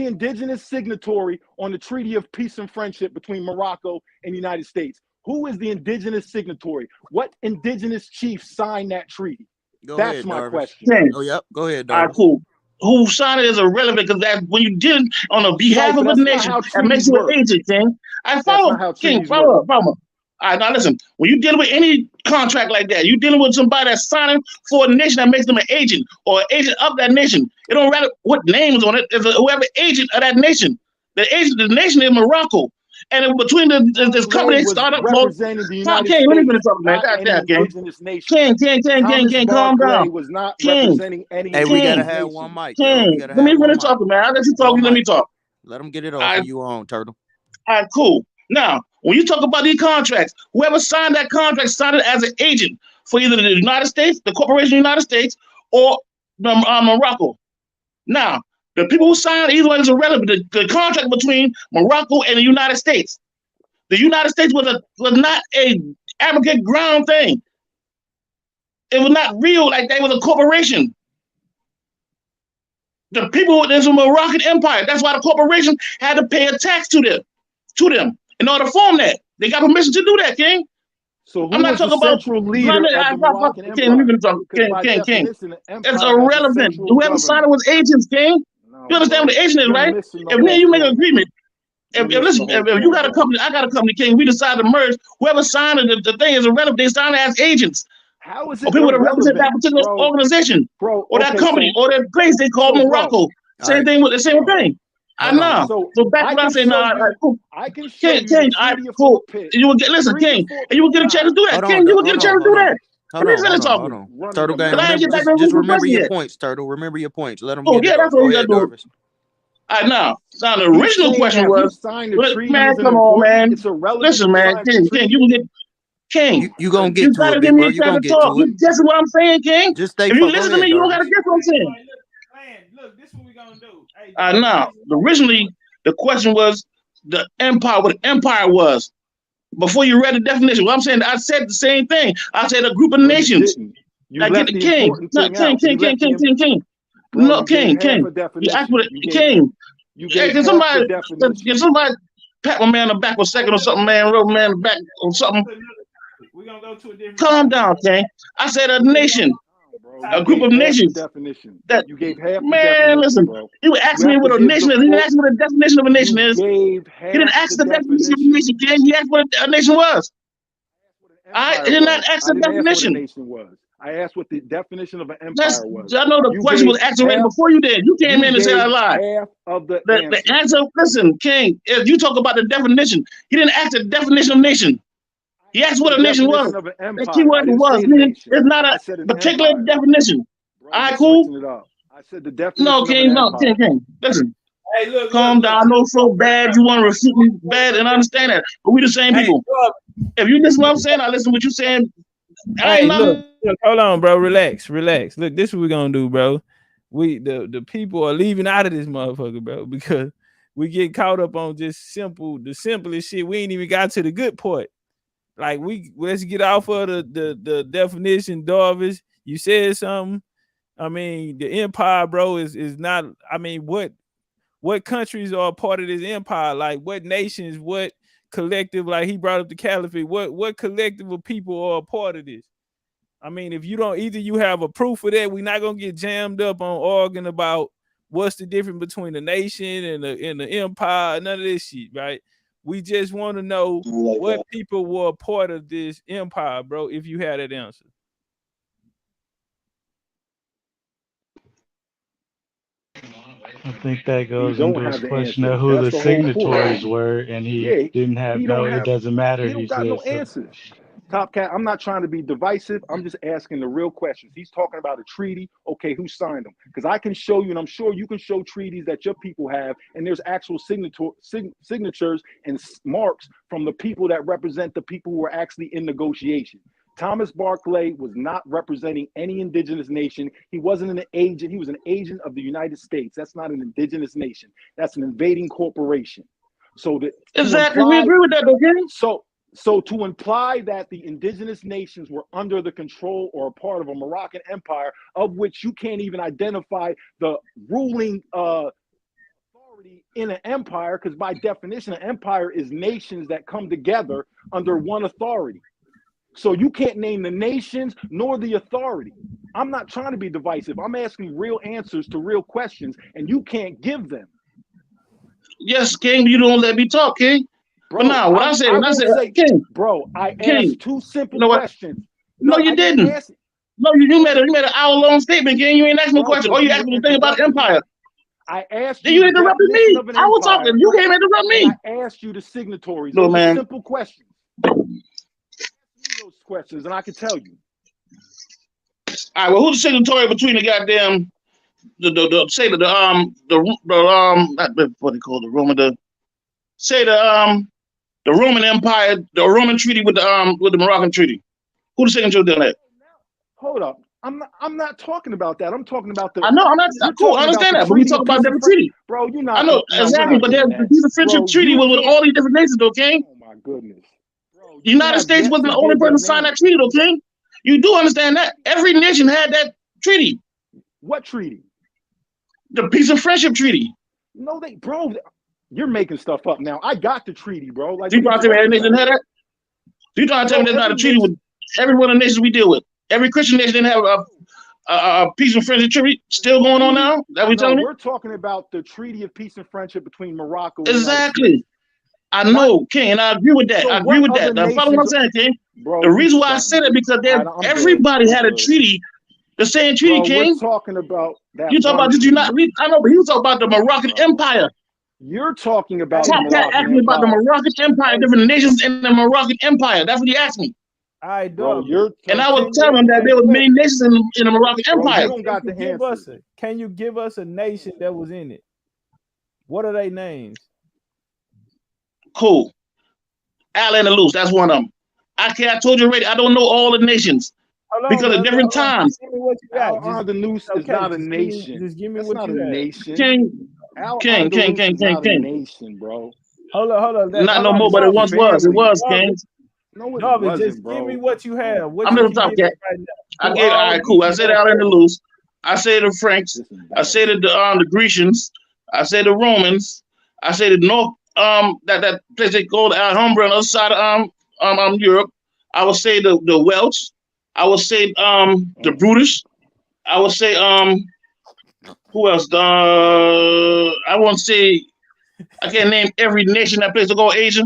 indigenous signatory on the Treaty of Peace and Friendship between Morocco and the United States? Who is the indigenous signatory? What indigenous chief signed that treaty? That's my question. Oh, yep. Go ahead, All right, cool. Who signed it is irrelevant because that when you did it on the behalf of a nation, that makes you an agent, King. I follow, King. Follow up. All right, now listen. When you dealing with any contract like that, you dealing with somebody that's signing for a nation that makes them an agent or an agent of that nation. It don't matter what name is on it. It's whoever agent of that nation. The nation is Morocco, and in between this company startup representing the United King, States. let me finish talking, man. King, calm down. Was not representing any. Hey, we gotta have one mic. King, let me finish talking, man. I'll let you talk. Let me talk. Let him get it off. You on, Turtle? All right, cool. Now, when you talk about these contracts, whoever signed that contract signed it as an agent for either the United States, the Corporation of the United States, or Morocco. Now, the people who signed either one is irrelevant. The contract between Morocco and the United States. The United States was not a abrogate ground thing. It was not real like they was a corporation. The people, there's a Moroccan empire. That's why the corporation had to pay a tax to them. In order to form that, they got permission to do that, King. So I'm not talking about central leader of the Moroccan Empire. King. It's irrelevant. Whoever signed it was agents, King. You understand what the agent is, right? If me and you make an agreement, if you got a company, I got a company, King. We decide to merge. Whoever signed it, the thing is irrelevant. They signed it as agents. How is it? Or people that represent that particular organization, or that company, or that place they call Morocco. Same thing with the same thing. I know. So back when I say cool. I can show you King, cool. You will get King, and you will get a chance to do that. King, you will get a chance to do that. Hold on. Turtle Gang, just remember your points, Turtle. Remember your points. Let them get it. That's what we got to do. Now the original question was, man, come on, man. Listen, man, King, you will get. King, you gonna get to it, big bro. You gonna get to it. You guessing what I'm saying, King? Just stay. If you listen to me, you don't gotta guess what I'm saying. Look, this is what we gonna do. Now, originally the question was the empire, what empire was. Before you read the definition, what I'm saying, I said the same thing. I said a group of nations. I get the King. No, King. No, King. You asked for the King. Can somebody pat my man on the back for a second or something, man? Rub man on the back or something. We're gonna go to a different. Calm down, King. I said a nation. A group of nations. Definition. That you gave half. Man, listen. Bro. You were asking me what a nation is. He didn't ask me what the definition of a nation is. He didn't ask the definition of a nation, King. He asked what a nation was. I did not ask the definition. I asked what the definition of an empire was. I know the question was asked already before you did. You came in and said I lied. Half of the answer. Listen, King. If you talk about the definition, he didn't ask the definition of nation. He asked what a nation was. The key word was. It's not a particular definition. All right, cool. I said the definition. No, King. King. Listen. Hey, look. Calm down. I know so bad. You want to refute me bad, and I understand that. But we the same people. If you listen to what I'm saying, I listen to what you're saying. Look, hold on, bro. Relax. Look, this is what we're gonna do, bro. The people are leaving out of this motherfucker, bro, because we get caught up on just the simplest shit. We ain't even got to the good part. Like let's get off of the definition, Darvis. You said something. I mean, the empire, bro, is not. I mean, what countries are a part of this empire? Like, what nations? What collective? Like, he brought up the caliphate. What collective of people are a part of this? I mean, if you don't, either you have a proof of that, we're not gonna get jammed up on arguing about what's the difference between the nation and the empire. None of this shit, right? We just want to know what people were a part of this empire, bro. If you had that answer. I think that He goes don't into his have the question answer. of who That's the the whole point. signatories were, and he Yeah, didn't have he don't it have. doesn't matter. He don't got no answers. Top Cat, I'm not trying to be divisive. I'm just asking the real questions. He's talking about a treaty. Okay, who signed them? Because I can show you, and I'm sure you can show treaties that your people have, and there's actual signatures and marks from the people that represent the people who are actually in negotiation. Thomas Barclay was not representing any indigenous nation. He wasn't an agent. He was an agent of the United States. That's not an indigenous nation. That's an invading corporation. So exactly, we agree with that, okay? So to imply that the indigenous nations were under the control or a part of a Moroccan empire, of which you can't even identify the ruling authority in an empire, because by definition, an empire is nations that come together under one authority. So you can't name the nations nor the authority. I'm not trying to be divisive. I'm asking real answers to real questions, and you can't give them. Yes, King, you don't let me talk, King. Bro, but now, when I said, King, bro, I King, asked two simple you know what? questions. No, you didn't. No, you made an hour-long statement, King. You ain't asked me a question. Or you asked me the thing about the empire. I asked then you. You interrupted me. I was talking. You came interrupt me. I asked you the signatories. No, Those man. are simple questions. Ask me those questions, and I can tell you. All right. Well, who's the signatory between the goddamn what they call the Roman the Roman Empire, the Roman treaty with the Moroccan treaty? Who the signatory on that? Hold up. I'm not talking about that. I'm talking about the. I know. I'm not. Cool. I understand that. But we talk about different treaty. Bro, you're not. I know exactly. But there's the peace of friendship treaty with all these different nations, though, King. Oh my goodness. Bro, the United States wasn't the only person to sign that treaty, though, King. You do understand that? Every nation had that treaty. What treaty? The peace and friendship treaty. No, bro, you're making stuff up now. I got the treaty, bro. Like, you trying to tell me every nation had that? You trying to tell me there's not a treaty with every one of the nations we deal with? Every Christian nation didn't have a peace and friendship treaty still going on now? That we telling me? We're talking about the treaty of peace and friendship between Morocco and exactly. I know, King, and I agree with that. So I agree with that. Now, follow what I'm saying, King. Bro, the reason why I said it because everybody had a treaty. The same treaty, King. We're talking about that. You talking about did you not read? I know, but he was talking about the Moroccan Empire. You're talking about Top Cat asked me about the Moroccan Empire, different nations in the Moroccan Empire. That's what he asked me. I bro, and I was telling him that there were many nations in the Moroccan Empire. You don't got the answer. Can you give us a nation that was in it? What are their names? Cool. Al and the Loose, that's one of them. I told you already, I don't know all the nations. Because of different times. Al the Noose is not a nation. Just give me That's what not you a have. nation. King. Nation, bro. Hold on. Not no more, but it once was. It was, King. No, it wasn't, just bro. Give me what you have. I'm gonna talk that. I gave. All right, cool. I said Al and the Loose. I say the Franks. I say the Grecians. I say the Romans. I say the North. That place they call Alhambra on the other side of Europe. I would say the Welsh. I would say the British. I would say who else? I won't say I can't name every nation that plays to go Asia,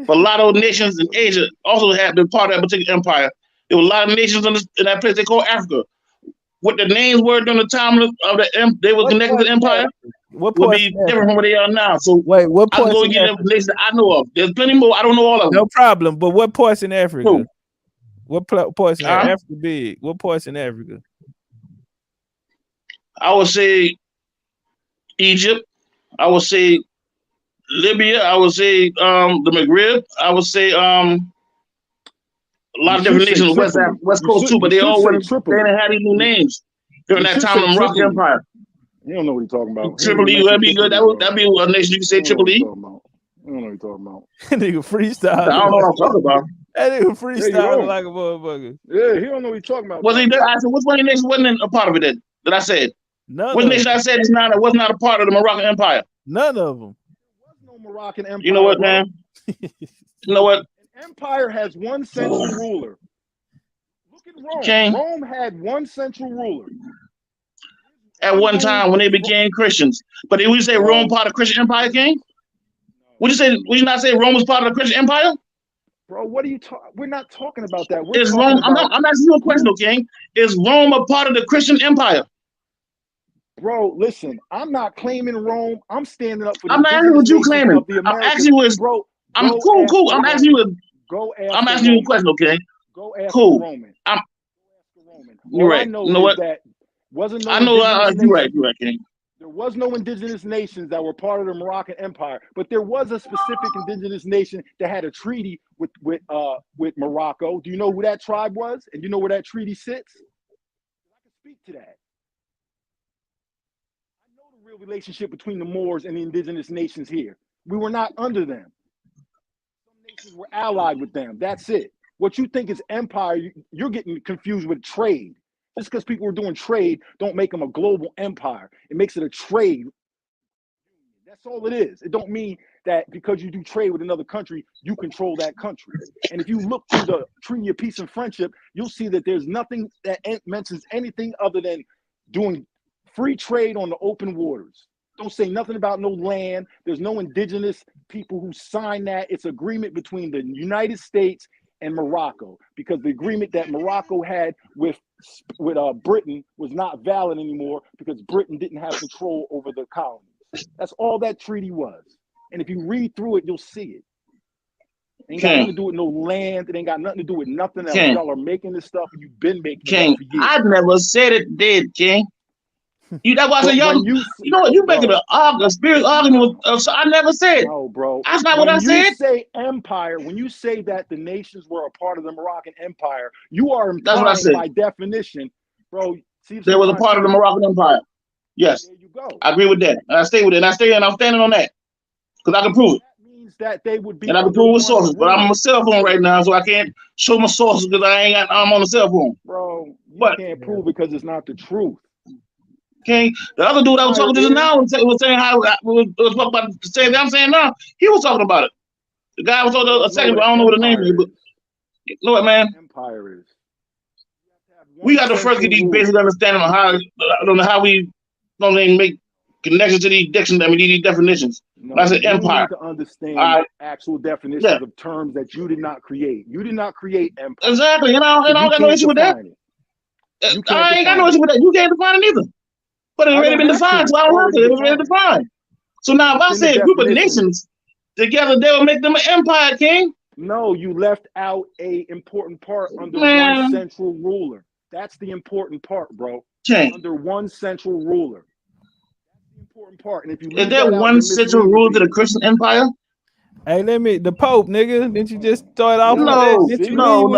but a lot of nations in Asia also have been part of that particular empire. There were a lot of nations in that place they call Africa. What the names were during the time of they were connected to the empire would be different from what they are now. So wait, what I'm going to get the nations that I know of. There's plenty more. I don't know all of them. No problem. But what parts in Africa? Who? What parts in Africa big? What parts in Africa? I would say Egypt. I would say Libya. I would say the Maghreb. I would say a lot of different nations on the West Coast too, but they all went. They didn't have these new names during that time of the Moroccan Empire. You don't know what you're talking about. Tripoli, that'd be good. That'd be a nation you can say Tripoli. You don't know what you're talking about. Nigga freestyle. I don't know what I'm talking about. That nigga freestyle like a motherfucker. Yeah, he don't know what he's talking about. Was he there? I said, which one of the nations wasn't a part of it then? that I said? None Which of nation them. I said is not was not a part of the Moroccan Empire? None of them. No Moroccan Empire. You know what, bro. man? You know what? An empire has one central ruler. Look at Rome. King. Rome had one central ruler. At one time when they became Christians. But did we say Rome part of Christian Empire, King? Would you not say Rome was part of the Christian Empire? Bro, what are you talking? We're not talking about that. We're Is talking Rome? I'm asking you a question, King. Is Rome a part of the Christian Empire? Bro, listen, I'm not claiming Rome. I'm standing up for the I'm not asking what you claiming. of the I'm Americas. asking you is, bro. I'm cool. I'm asking you I'm asking you a question, okay? Go ask cool. the Roman. You're right. I know You know what? that wasn't no I know you're right, King. There was no indigenous nations that were part of the Moroccan Empire, but there was a specific indigenous nation that had a treaty with Morocco. Do you know who that tribe was? And do you know where that treaty sits? I can speak to that. I know the real relationship between the Moors and the indigenous nations here. We were not under them. Some nations were allied with them. That's it. What you think is empire, you're getting confused with trade. Just because people are doing trade don't make them a global empire. It makes it a trade. That's all it is. It don't mean that because you do trade with another country, you control that country. And if you look through the Treaty of Peace and Friendship, you'll see that there's nothing that mentions anything other than doing free trade on the open waters. Don't say nothing about no land. There's no indigenous people who sign that. It's agreement between the United States and Morocco, because the agreement that Morocco had with Britain was not valid anymore because Britain didn't have control over the colonies. That's all that treaty was. And if you read through it, you'll see it. It ain't got nothing to do with no land. It ain't got nothing to do with nothing else. Y'all are making this stuff, and you've been making it up for years. I never said it did, King. That's why I said, y'all, you know what? You making a spirit argument with, I never said. No, bro. That's not what I said. When you say empire, when you say that the nations were a part of the Moroccan Empire, you are implying by definition, bro. They was a part of the Moroccan Empire. Yes. There you go. I agree with that. And I stay with it. And I'm standing on that. Because I can prove it. That means that they would be. And I can prove it with sources. But I'm on my cell phone right now, so I can't show my sources because I'm on the cell phone. Bro, you can't prove it because it's not the truth. Okay, the other dude I was talking to just now was saying how was talking about the same thing I'm saying now. He was talking about it. The guy was talking a second, but I don't know what the name is. But you know what, man? Empire is. We got to first get these basic understanding on how I don't know how we don't even make connections to these these definitions. No, I said you empire. need to understand actual definitions of terms that you did not create. You did not create empire. Exactly, and I don't got no issue with that. I ain't got no issue with that. You can't define it either. But it's already been defined, so I don't have to. It was already defined. So now if I say a group of nations together, they will make them an empire, King. No, you left out a important part under one central ruler. That's the important part, bro. Under one central ruler. That's the important part. And if you is there one central rule to the Christian empire? Hey, the Pope, nigga. Didn't you just start off with No.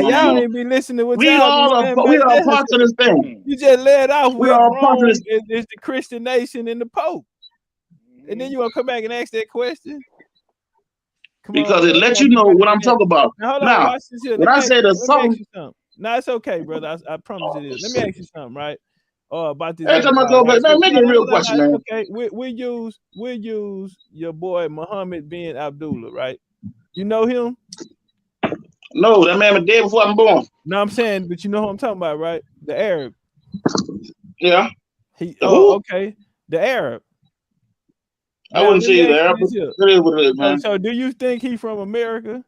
Y'all ain't be listening to what we y'all are part of this thing. You just led off with all part of this. Is the Christian nation and the Pope. And then you want to come back and ask that question? Because it lets you know what I'm talking about. Now, hold on, now watch this here. when I say the song. No, it's okay, brother. I promise it is. Let me ask you something, right? About this. Every time I go back, make it a real question, man. Okay, we use your boy Muhammad bin Abdullah, right? You know him? No, that man was dead before I'm born. No, I'm saying, but you know who I'm talking about, right? The Arab. Yeah. Okay. The Arab. I wouldn't say the Arab. It is what it is, man. So do you think he from America?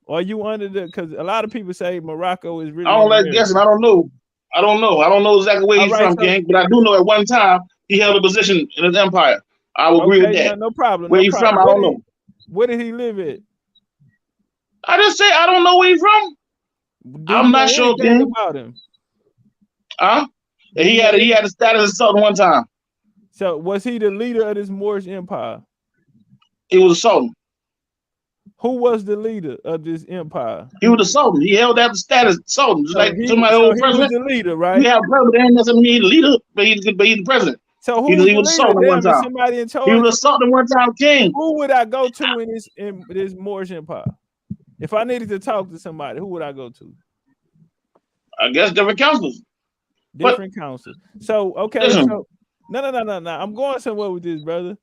Or are you under because a lot of people say Morocco is really. I don't like guessing. I don't know. I don't know exactly where he's from, King, but I do know at one time he held a position in his empire. I will agree with that. No problem. Where he's from, I don't know. Where did he live at? I just say I don't know where he's from. I'm not sure, King. About him. Huh? He had a status as sultan one time. So was he the leader of this Moorish empire? He was a sultan. Who was the leader of this empire? He was the sultan. He held that status sultan, just like somebody old president. He was the leader, right? You have a president, doesn't mean he's the leader, but he's the president. So who was the sultan one time. Somebody in charge? He was a sultan one time, King. Who would I go to in this Moorish empire? If I needed to talk to somebody, who would I go to? I guess different counselors. different councils. So okay, listen, so no. I'm going somewhere with this, brother.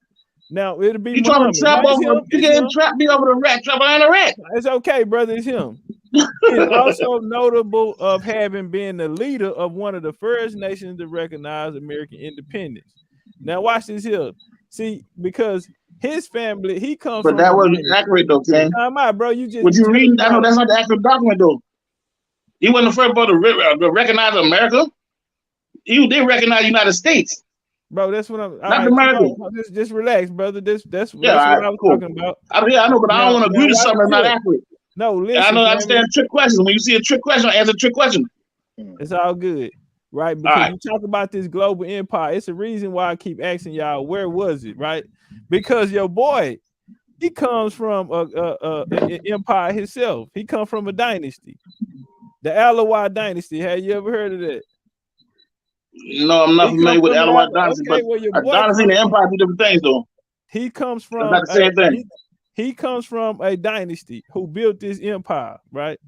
Now it'll be you trying to Muhammad. trap Now, over, you can't trap me over the rat, trap behind the rat. It's okay, brother. It's him. He's also notable of having been the leader of one of the first nations to recognize American independence. Now watch this here. See, because his family, he comes But from. that wasn't accurate though, King. Time out, bro. You just what you reading? I know that's not the accurate document though. He wasn't the first brother to recognize America. They recognize the United States. Bro, that's what I'm. Not America. Just relax, brother. That's what right, I was cool. talking about. I know, but I don't want to agree to something that's not accurate. No, listen. I know. I understand trick questions. When you see a trick question, answer a trick question. It's all good, right? Because you talk about this global empire. It's a reason why I keep asking y'all, where was it, right? Because your boy, he comes from an empire himself. He comes from a dynasty, the Alawite dynasty. Have you ever heard of that? No, I'm not familiar with Alawite dynasty, but a dynasty and an empire do different things, though. He comes from not the same thing. He comes from a dynasty who built this empire, right?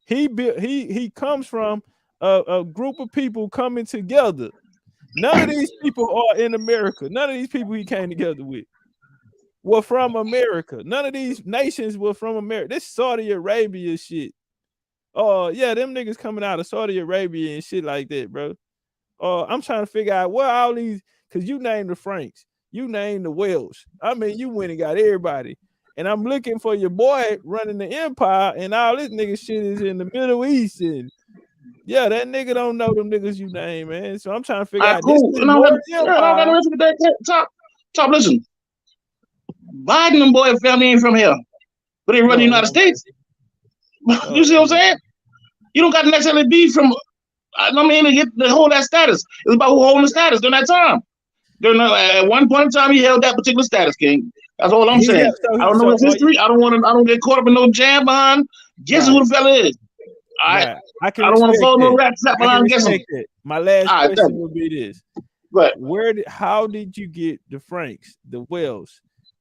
He comes from a group of people coming together. None of these people are in America. None of these people he came together with were from America. None of these nations were from America. This Saudi Arabia shit. Oh, yeah, them niggas coming out of Saudi Arabia and shit like that, bro. I'm trying to figure out where all these, because you named the Franks, you named the Welsh. I mean, you went and got everybody. And I'm looking for your boy running the empire, and all this nigga shit is in the Middle East. And yeah, that nigga don't know them niggas you name, man. So I'm trying to figure out. Cool. Top, listen. Biden and boy family ain't from here, but they run the United States. You see what I'm saying? You don't got to necessarily be from. I mean, to get the hold that status. It's about who holding the status during that time. At one point in time, he held that particular status, King. That's all I'm saying. I don't know his history. I don't get caught up in no jam behind. Guess who the fella is? I don't want to follow no rat trap behind guessing. My last question would be this: But how did you get the Franks, the Welsh,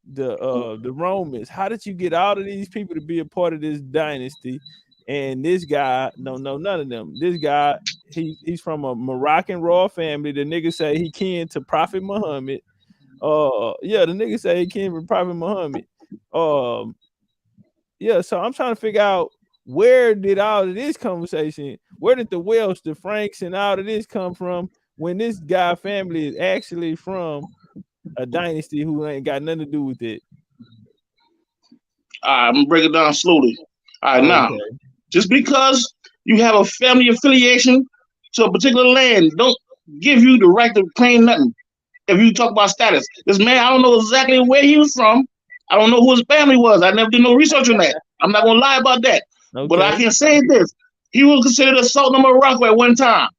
the Romans? How did you get all of these people to be a part of this dynasty? And this guy, none of them. This guy, he's from a Moroccan royal family. The nigga say he kin to Prophet Muhammad. The nigga say he kin to Prophet Muhammad. So I'm trying to figure out, where did all of this conversation, where did the Welsh, the Franks, and all of this come from when this guy family is actually from a dynasty who ain't got nothing to do with it? I'm gonna break it down slowly. All right, now, just because you have a family affiliation to a particular land, don't give you the right to claim nothing. If you talk about status, this man, I don't know exactly where he was from. I don't know who his family was. I never did no research on that. I'm not gonna lie about that. Okay. But I can say this: he was considered a Sultan of Morocco at one time,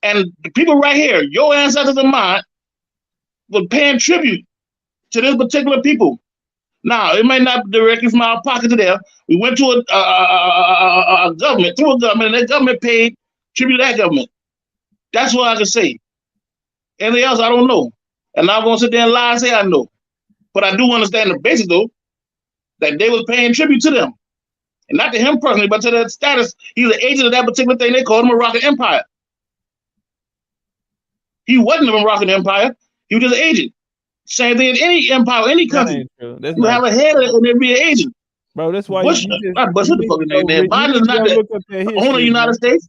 and the people right here, your ancestors and mine, were paying tribute to this particular people. Now, it may not be directly from our pocket to there. We went to a government, through a government, and that government paid tribute to that government. That's what I can say. Anything else, I don't know. And I'm going to sit there and lie and say I know. But I do understand the basics, though, that they was paying tribute to them. And not to him personally, but to that status. He's an agent of that particular thing they called the Moroccan Empire. He wasn't the Moroccan Empire. He was just an agent. Same thing in any empire, any country. You have a head and there be an agent. Bro, that's why Bush, not Bush, what the fucking name, man. Biden is not the owner of the United States,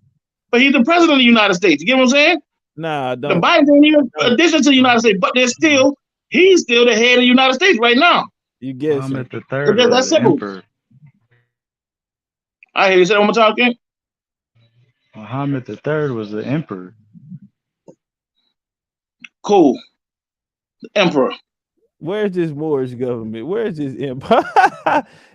but he's the president of the United States. You get what I'm saying? Nah, the Biden ain't even addition to the United States, but he's still the head of the United States right now. You guess Muhammad the Third. That's simple. Emperor. I hear you say one more time, King. Muhammad the Third was the emperor. Cool. The emperor. Where's this Moorish government? Where's this empire?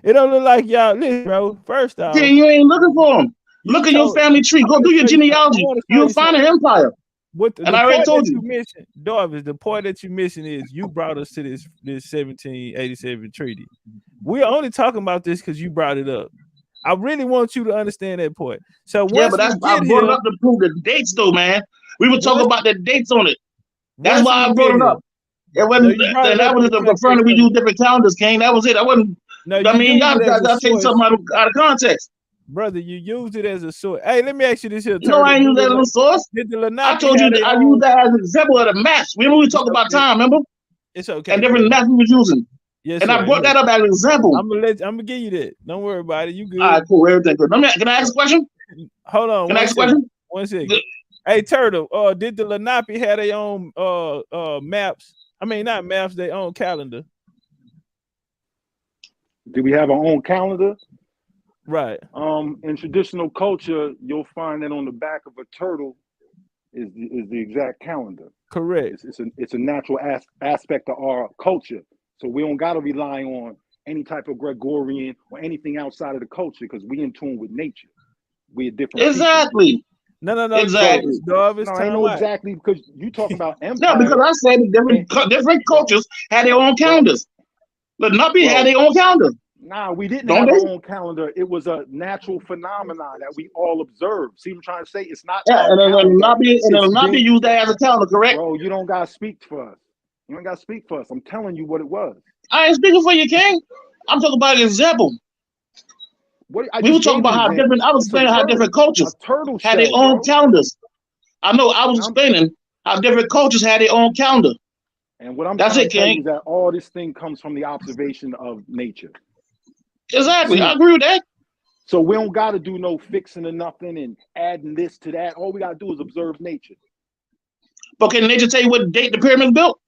It don't look like y'all. Listen, bro. First off, yeah, you ain't looking for them. Look at your family tree. Go do your genealogy. You'll find an empire. And I already told you. Darvis, the point that you're missing is you brought us to this 1787 treaty. We're only talking about this because you brought it up. I really want you to understand that point. So yeah, but that's why I brought it up to prove the dates, though, man. We were talking about the dates on it. That's why I brought it up. It wasn't. That was the confirming that we use different calendars, King. That was it. I wasn't. I mean, y'all take something out of context. Brother, you used it as a source. Hey, let me ask you this here, No, I ain't use that as a source. Did the I Lenape told you have that their I own? used that as an example of the maps. Remember we talked about time, remember? It's okay. And different maps we was using. Yes, and sir. I brought that up as an example. I'm gonna give you that. Don't worry about it. You good? All right, cool. Everything good. Can I ask a question? Hold on. Can I ask a question? 1 second. Hey, Turtle. Did the Lenape have their own maps? I mean, not maps. Their own calendar. Do we have our own calendar? Right. In traditional culture, you'll find that on the back of a turtle is the exact calendar. Correct. It's a natural aspect of our culture. So we don't gotta rely on any type of Gregorian or anything outside of the culture because we in tune with nature. We're different. Exactly. People. No. Exactly. No, I know exactly because you talking about empire. Yeah, because I said different cultures had their own calendars. Lenape had their own calendar. Nah, we didn't have our own calendar. It was a natural phenomenon that we all observed. See what I'm trying to say? It's not. Yeah, and Lenape used that as a calendar, correct? Bro, you don't gotta speak for us. You don't gotta speak for us. I'm telling you what it was. I ain't speaking for you, King. I'm talking about an example. We were talking about how different. I was explaining how different cultures had their own calendars. I know. I was explaining how different cultures had their own calendar. And what I'm trying to tell you is that all this thing comes from the observation of nature. Exactly. I agree with that. So we don't got to do no fixing or nothing and adding this to that. All we got to do is observe nature. But can nature tell you what date the pyramids built?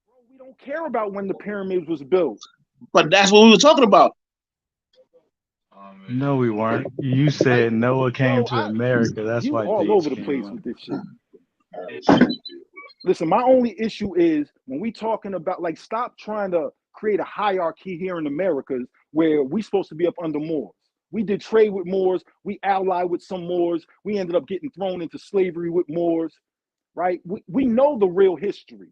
Bro, we don't care about when the pyramids was built. But that's what we were talking about. No, we weren't. You said Noah came to America. That's why all over the place with this shit. Listen, my only issue is when we talking about, like, stop trying to create a hierarchy here in America where we supposed to be up under Moors. We did trade with Moors. We allied with some Moors. We ended up getting thrown into slavery with Moors, right? We know the real history.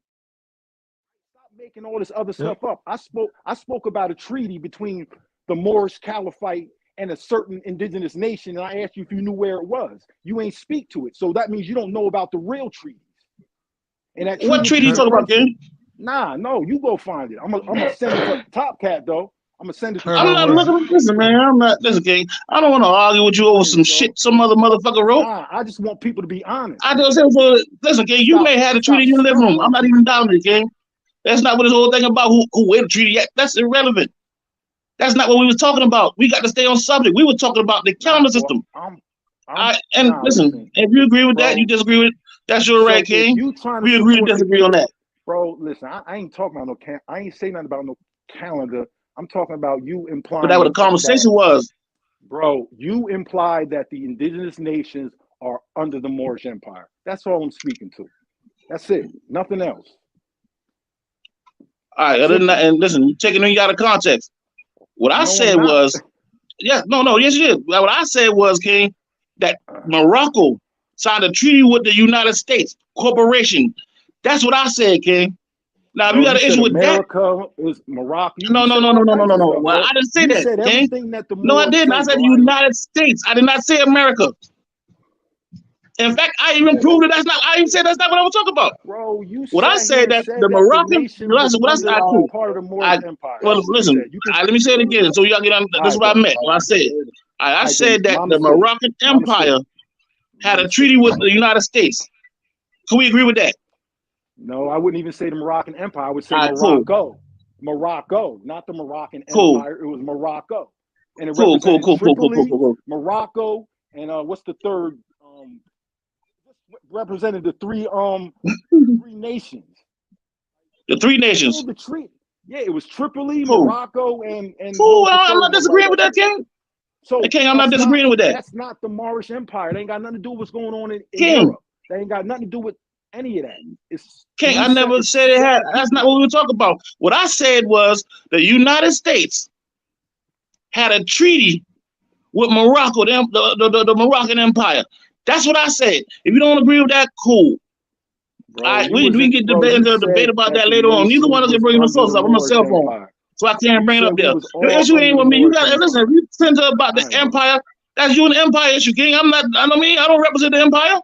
Stop making all this other stuff up. I spoke about a treaty between the Moorish Caliphate and a certain indigenous nation, and I asked you if you knew where it was. You ain't speak to it. So that means you don't know about the real treaties. And that what treaty you talking about, King? Nah, no, you go find it. I'm gonna send it to Top Cat though. I'm gonna send it to I'm not looking. Listen, man. I'm not. Listen, King. I don't want to argue with you over some shit some other motherfucker wrote. Nah, I just want people to be honest. I just say, listen, King. You may have the treaty in your living room. I'm not even down there, King. That's not what this whole thing about. Who where the treaty at? That's irrelevant. That's not what we was talking about. We got to stay on subject. We were talking about the calendar system. Listen, if you agree with that, you disagree with it, that's your right, King. We agree to disagree on that. Bro, listen, I ain't talking about no I ain't saying nothing about no calendar. I'm talking about you implying. But that's what the conversation was. Bro, you implied that the indigenous nations are under the Moorish Empire. That's all I'm speaking to. That's it. Nothing else. All right, other than that, and listen, you're taking it out of context. What I said was, yes, you did. What I said was, King, that Morocco signed a treaty with the United States Corporation. That's what I said, King. Now, if you got an issue with America is Morocco. No. Well, I didn't say that, King. No, I didn't. I said the United States. I did not say America. In fact, I even proved that I even said that's not what I was talking about. Bro, what I said that the Moroccan, part of the Moorish Empire. Well, listen, let me say it again, so y'all get on. This is what I meant. What I said. I said that the Moroccan Empire had a treaty with the United States. Can we agree with that? No, I wouldn't even say the Moroccan Empire. I would say Morocco. Cool. Morocco, not the Moroccan Empire. It was Morocco. And it cool. Morocco, and what's the third? Represented the three nations. The three nations. The treaty. Yeah, it was Tripoli, Morocco, and cool. I'm not disagreeing with that, King. So King, I'm not disagreeing with that. That's not the Moorish Empire. They ain't got nothing to do with what's going on in Europe. They ain't got nothing to do with any of that. It's King, I never said it had. That's not what we were talking about. What I said was the United States had a treaty with Morocco, the Moroccan Empire. That's what I said. If you don't agree with that, cool. Bro, all right, we can get into a debate about that later on. Neither one of us can bring the sources up on my cell phone, so I can't bring it up there. Your issue ain't with me. You got to listen. If you tend to about the empire, that's you and the empire issue, King. I'm not. I know me. I don't represent the empire.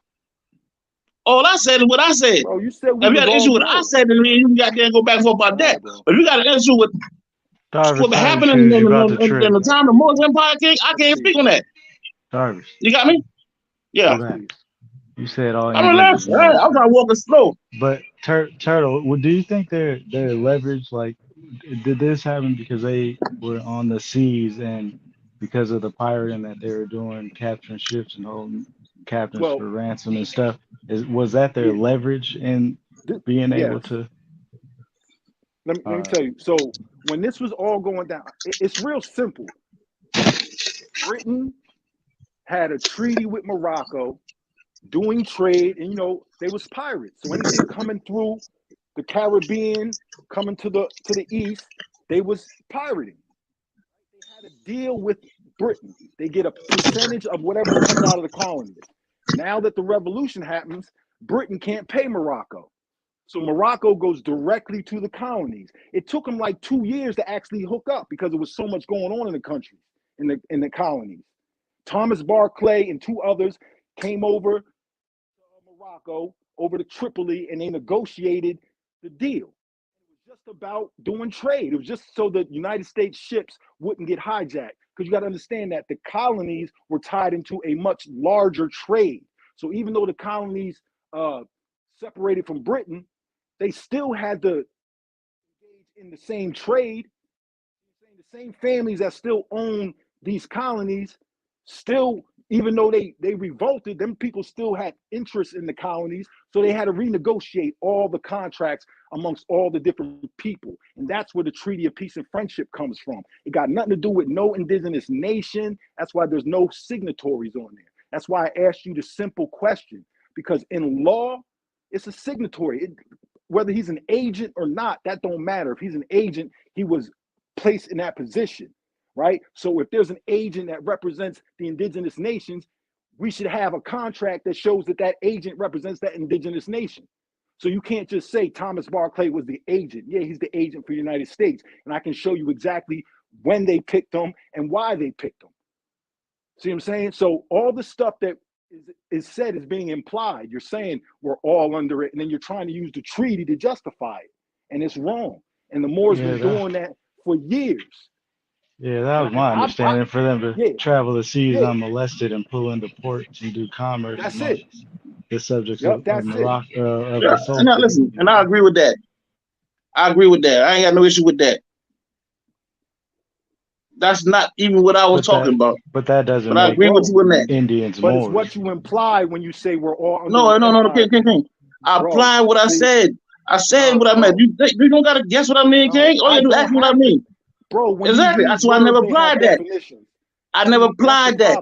All I said is what I said. Bro, you said if you got an issue with what I said, then you got to go back and forth about that. But if you got an issue with Darvish, what I haven't happened choose you about the in trip. the time of Moorish Empire, King, I can't speak on that. Darvish, You got me? Yeah. go back. You said all I'm Indians relaxed. is Right? I'm Moors. trying to walk it slow. But Turtle, do you think they're leveraged? Like, did this happen because they were on the seas and because of the pirating that they were doing, capturing ships and holding captains Well, for ransom and stuff? Was that their yeah, leverage in being able yes. to? Let me tell you. So when this was all going down, it's real simple. Britain had a treaty with Morocco, doing trade, and they was pirates. So anything coming through the Caribbean, coming to the east, they was pirating. They had a deal with Britain. They get a percentage of whatever's coming out of the colonies. Now that the revolution happens, Britain can't pay Morocco. So Morocco goes directly to the colonies. It took them like 2 years to actually hook up because there was so much going on in the country, in the colonies. Thomas Barclay and 2 others came over to Morocco, over to Tripoli, and they negotiated the deal. It was just about doing trade. It was just so the United States ships wouldn't get hijacked. Because you got to understand that the colonies were tied into a much larger trade. So even though the colonies separated from Britain, they still had to engage in the same trade. The same families that still own these colonies, still, even though they revolted, them people still had interest in the colonies. So they had to renegotiate all the contracts amongst all the different people. And that's where the Treaty of Peace and Friendship comes from. It got nothing to do with no indigenous nation. That's why there's no signatories on there. That's why I asked you the simple question, because in law, it's a signatory. Whether he's an agent or not, that don't matter. If he's an agent, he was placed in that position, right? So if there's an agent that represents the indigenous nations, we should have a contract that shows that that agent represents that indigenous nation. So you can't just say Thomas Barclay was the agent. Yeah, he's the agent for the United States. And I can show you exactly when they picked him and why they picked him. See what I'm saying? So all the stuff that is said is being implied. You're saying we're all under it, and then you're trying to use the treaty to justify it. And it's wrong. And the Moors been doing that for years. Yeah, that was my understanding, for them to travel the seas unmolested and pull into ports and do commerce amongst the subjects of Morocco, of the Sultan. And listen, and I agree with that. I agree with that. I ain't got no issue with that. That's not even what I was talking about. But that doesn't I agree with you on that. Indians But Moors. it's what you imply when you say we're all under No, King. I apply what I said. I said what I meant. You don't gotta guess what I mean, King. All you do is ask me what I mean. Bro, when exactly. That's why I never applied that. I never applied that.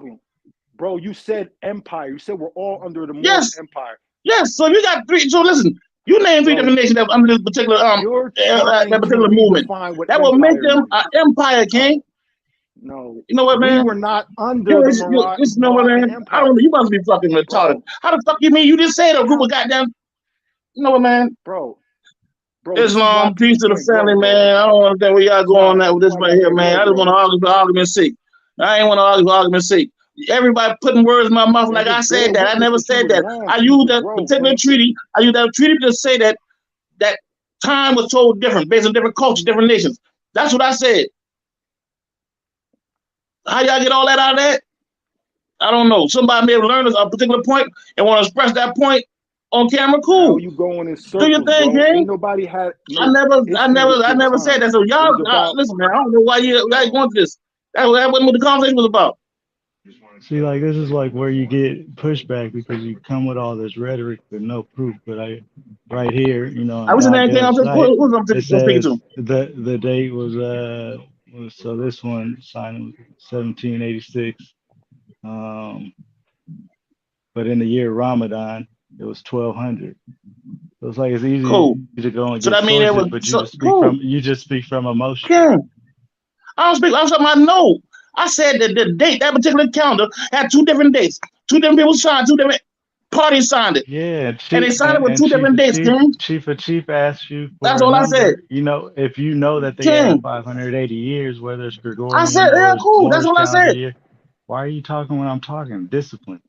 Bro, you said empire. You said we're all under the Moorish empire. Yes. So you got 3. So listen, you name 3 different nations that under this particular that particular movement. That will make them an empire, King. No. You know what, man? We were not under the Moroccan empire. I don't know. You must be fucking retarded. How the fuck you mean? You just said a group of goddamn. You know what, man? Bro, Islam, peace to the family, man. I don't understand where y'all going at with this right here, man. I just want to argue for argument's sake. I ain't want to argue for argument's sake. Everybody putting words in my mouth like I said that. I never said that. I used that particular treaty. I used that treaty to say that time was so different, based on different cultures, different nations. That's what I said. How y'all get all that out of that? I don't know. Somebody may have learned a particular point and want to express that point on camera. Cool. Now you going in circles, do your thing, bro. King. Ain't nobody had. I never said that. So y'all, listen, man. I don't know why you guys want this. That wasn't what the conversation was about. See, like, this is like where you get pushback because you come with all this rhetoric with no proof. But right here, I was in that thing. It says the date was so this one signed in 1786. But in the year Ramadan, it was 1200. So it's like it's easy to go and get sources, but you just speak from emotion. Yeah. I don't speak. I'm something I know. I said that the date, that particular calendar, had 2 different dates. 2 different people signed, 2 different parties signed it. Yeah, and they signed it with 2 different dates, King. Chief asked you for that's all number. I said. You know, if you know that they had 580 years, whether it's Gregorian I said, yeah, cool. That's what I said. Year, why are you talking when I'm talking? Discipline.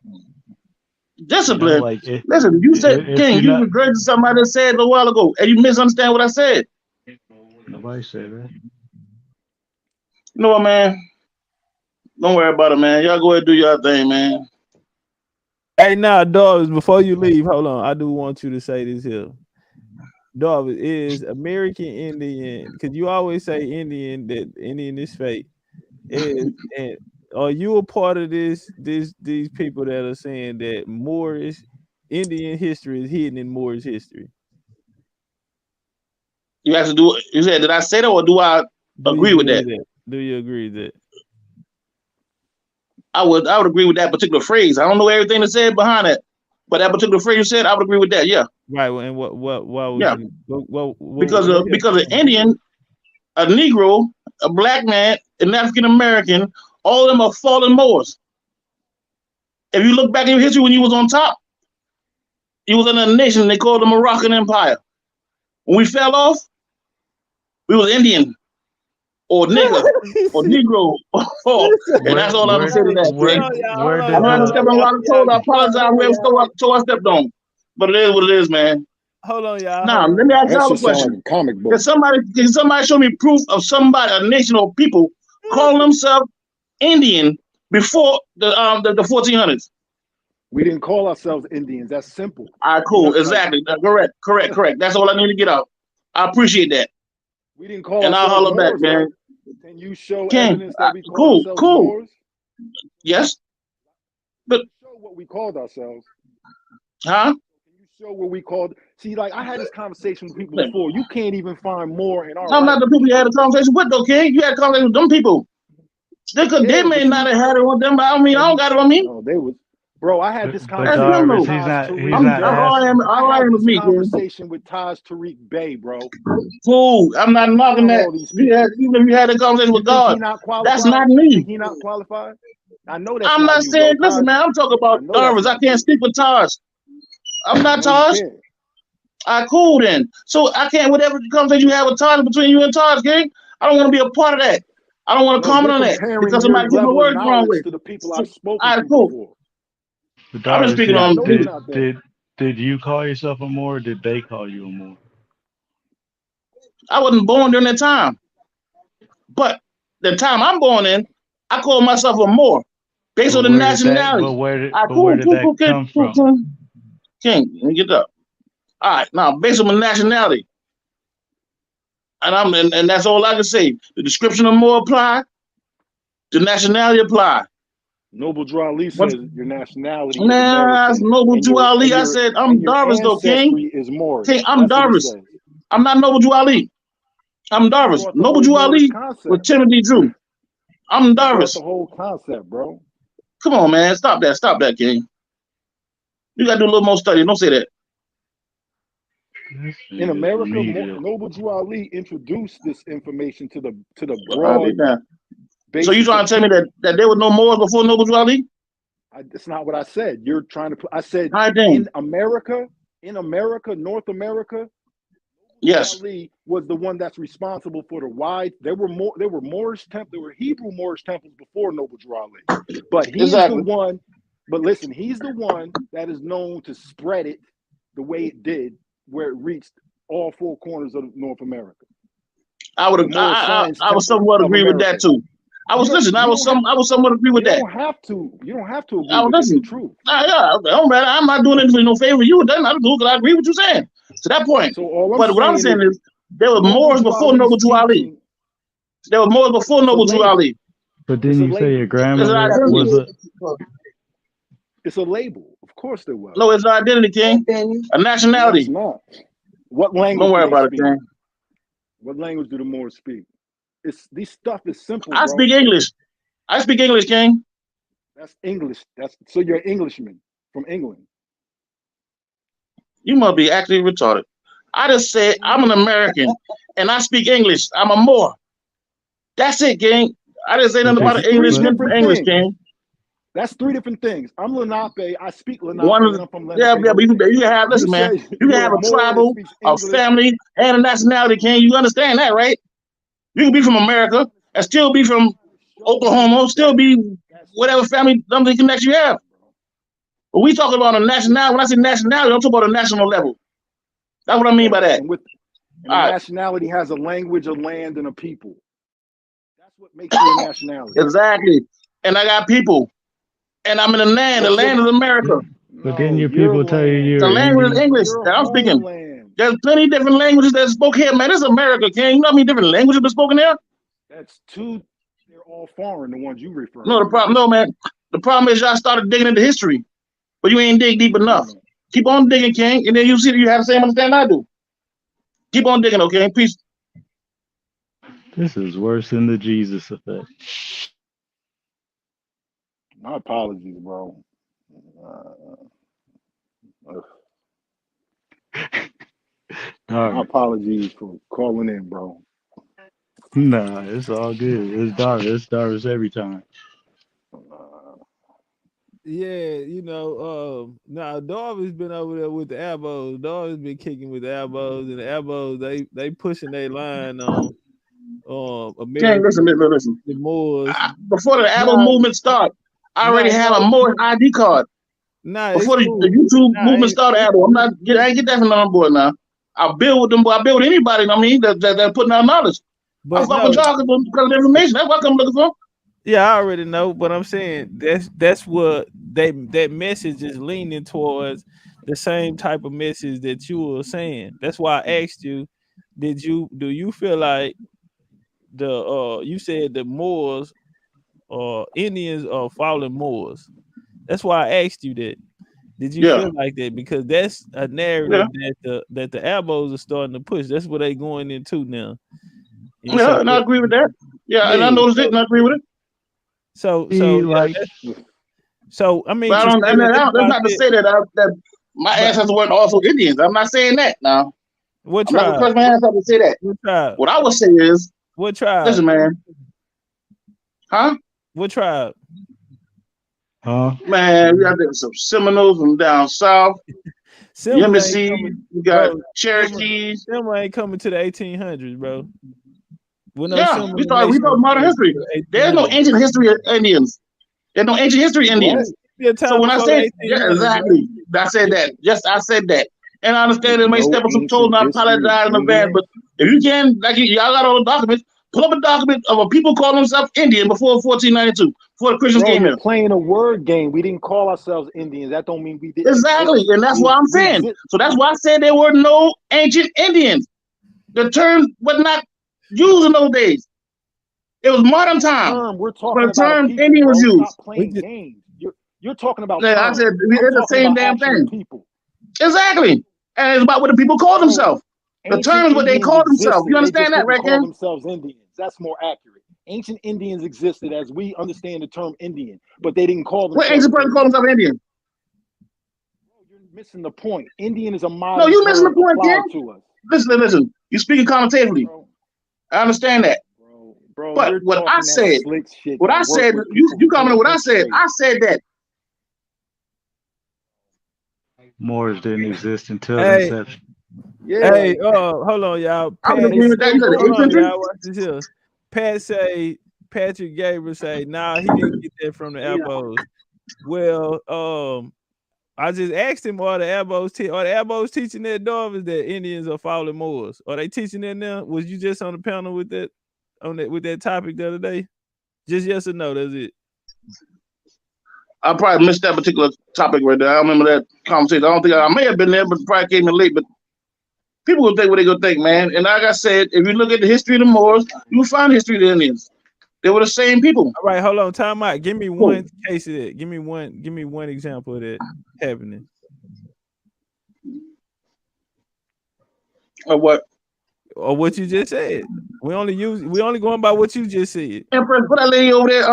Discipline. You know, listen, you said, King, you regurgitated somebody that said a while ago, and you misunderstand what I said. Nobody said that. You know what, man? Don't worry about it, man. Y'all go ahead and do your thing, man. Hey, now, dogs, before you leave, hold on. I do want you to say this here. Dog, is American Indian, because you always say Indian, that Indian is fake. And are you a part of these people that are saying that Moorish Indian history is hidden in Moorish history? You have to do. You said, did I say that, or do I agree with that? Do you agree with that? I would agree with that particular phrase. I don't know everything that said behind it, but that particular phrase you said, I would agree with that. Yeah. Right. And why was yeah? What, because an Indian, a Negro, a black man, an African American, all of them are fallen Moors. If you look back in history, when you was on top, you was in a nation they called the Moroccan Empire. When we fell off, we was Indian or nigger or Negro. And that's all I'm gonna say to that. I know I stepped on a lot of toes. I apologize whoever toe I stepped on. But it is what it is, man. Hold on, y'all. Now, let me ask y'all a question. Can somebody show me proof of somebody, a nation or people, calling themselves Indian before the 1400s? We didn't call ourselves Indians. That's simple. All right, cool. Exactly. Correct. That's all I need to get out. I appreciate that. We didn't call and ourselves I'll holler back, Moors, man. Can you show evidence that we call ourselves cool. Moors? Yes. But show what we called ourselves. Huh? Can you show what we called? See, like I had this conversation with people before. You can't even find more in our. I'm not the people you had a conversation with, though, King. You had a conversation with them people. They may not have had it with them, but I mean, I don't got it on me. No, they was. Bro, I had this conversation. All I am is me, conversation with Taj Tariq Bey, bro. Cool. I'm not knocking that. Even if you had a conversation with God, that's not me. He not qualified. I know that's. I'm not saying. Listen, man. I'm talking about Darvis. I can't speak with Taj. I'm not Taj. All right, cool then. So I can't. Whatever conversation you have with Taj between you and Taj, King, I don't want to be a part of that. I don't want to comment on that because somebody get my words wrong with. To the people I've spoken all right, to cool. before. I've been speaking on. Did you call yourself a Moor, or did they call you a Moor? I wasn't born during that time, but the time I'm born in, I call myself a Moor based on the nationality. Where did that come from? King, let me get up. All right, now based on my nationality, and that's all I can say. The description of Moor apply, the nationality apply. Noble Drew Ali says your nationality. Nah, Noble Drew Ali. I said I'm Darvis though, King. Is Moorish. King, I'm Darvis. I'm not Noble Drew Ali. I'm Darvis. Noble Drew Ali with Timothy Drew. I'm Darvis. The whole concept, bro. Come on, man. Stop that, King. You gotta do a little more study. Don't say that. In America, Noble Drew Ali introduced this information to the broad. So you trying to tell me that there were no Moors before Noble Drew Ali? That's not what I said. You're trying to. I said in America, North America. Yes. Ali was the one that's responsible for the wide. There were Moorish temples. There were Hebrew Moorish temples before Noble Drew Ali. But he's the one. But listen, he's the one that is known to spread it the way it did, where it reached all four corners of North America. I would somewhat agree with that too. I was somewhat agree with that. You don't have to agree with the truth. Don't matter. I'm not doing anything no favor. You doesn't have to do because I agree with you saying. To that point. So what I'm saying is there were Moors before Noble Drew Ali. There were Moors before Noble Drew Ali. But didn't you say your grandmother was a? It's a label. Of course there was. No, it's an identity, King. A nationality. It's not. What language? Don't worry about it, King. What language do the Moors speak? This stuff is simple. I speak English. I speak English, King. That's English. So you're an Englishman from England. You must be actually retarded. I just said I'm an American and I speak English. I'm a Moor. That's it, King. I didn't say nothing about an Englishman from English, King. That's three different things. I'm Lenape. I speak Lenape. And I'm from Lenape. Yeah, but you can have, listen, man. You can have a tribal, a family, and a nationality, King. You understand that, right? You can be from America and still be from Oklahoma, still be whatever family something connection you have. But we talking about a nationality. When I say nationality, I'm talking about a national level. That's what I mean by that. And nationality has a language, a land, and a people. what makes you a nationality. Exactly. And I got people. And I'm in the land. The land is America. But then your people tell you The you're language is Indian. English that I'm speaking. There's plenty of different languages that spoke here, man. This is America, King. You know how many different languages been spoken here? That's two. They're all foreign. The ones you refer. No, the problem, no, man. The problem is y'all started digging into history, but you ain't dig deep enough. Keep on digging, King, and then you see that you have the same understanding I do. Keep on digging, okay? Peace. This is worse than the Jesus effect. My apologies, bro. My apologies for calling in, bro. Nah, it's all good. It's Darvis. It's Darvis every time. Yeah, you know, now Darby's been over there with the elbows. Darby's been kicking with the elbows, and the elbows they pushing their line on America. King, listen. The Moors. Before the ABBA movement started, I already had a Moor ID card. Before the YouTube movement started, ABBA, I ain't get that from on board now. I build with them, I build with anybody. I mean, that putting out knowledge. I fuck with y'all because of the information. That's what I'm looking for. Yeah, I already know, but I'm saying that's what that message is leaning towards, the same type of message that you were saying. That's why I asked you, do you feel like you said the Moors or Indians are fallen Moors? That's why I asked you that. Did you feel like that? Because that's a narrative that the elbows are starting to push. That's what they going into now. And and I agree with that. Yeah, and I noticed it and I agree with it. So like, I mean, but that's not to say that my ancestors weren't also Indians. I'm not saying that now. What tribe? I'm not gonna curse my ancestors to say that. What tribe? What I would say is, what tribe? Listen, man. Huh? What tribe? Man, we got some Seminoles from down south. Yemisi, we got Cherokees. Them ain't coming to the 1800s, bro. We talking modern history. There's no ancient history of Indians. There's no ancient history of Indians. So when I say exactly, I said that. Yes, I said that. And I understand it may step on some toes and I apologize in advance. But if you can, like y'all got all the documents, pull up a document of a people calling themselves Indian before 1492, before the Christians came You're here. playing a word game. We didn't call ourselves Indians. That don't mean we didn't. Exactly, and that's what I'm saying. So that's why I said there were no ancient Indians. The term was not used in those days. It was modern time. We're talking about the term people, Indian was used. Stop playing games. You're talking about. Yeah, I said it's the same damn thing. People. Exactly, and it's about what the people call themselves. The term is what they call themselves. You understand that, right, Call Ken? themselves Indians. That's more accurate. Ancient Indians existed as we understand the term Indian, but they didn't call themselves. What ancient person called himself Indian? You're missing the point. Indian is a modern. No, you're missing the point, Ken. To us. Listen. You're speaking connotatively. I understand that. Bro, but what I said, you comment on what I said. I said that. Moors didn't exist until inception. Yeah. Hey, hold on, y'all. I would agree with that. You Hold on, y'all. Watch this here. Patrick Gabriel say, nah, he didn't get that from the elbows. Well, I just asked him, are the elbows teaching their daughters that Indians are fallen Moors? Are they teaching that now? Was you just on the panel with that with that topic the other day? Just yes or no, that's it. I probably missed that particular topic right there. I don't remember that conversation. I don't think I may have been there, but probably came in late. But people will think what they gonna think, man. And like I said, if you look at the history of the Moors, you will find the history of the Indians. They were the same people. All right, hold on, time out. Give me one case of that. Give me one example of that happening. Or what? Or what you just said. We only going by what you just said. Empress, put that lady over there.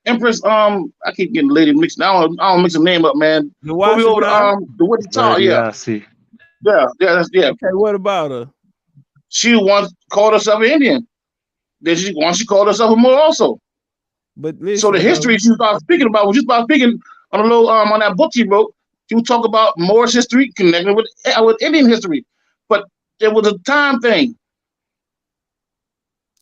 Empress, I keep getting the lady mixed. I don't mix the name up, man. The Wichita, yeah. Yeah. Okay, what about her? She once called herself an Indian. Then she called herself a Moor also. But listen, so the history she started speaking about, when she started speaking on a little on that book she wrote, she would talk about Moorish history connected with Indian history. But it was a time thing.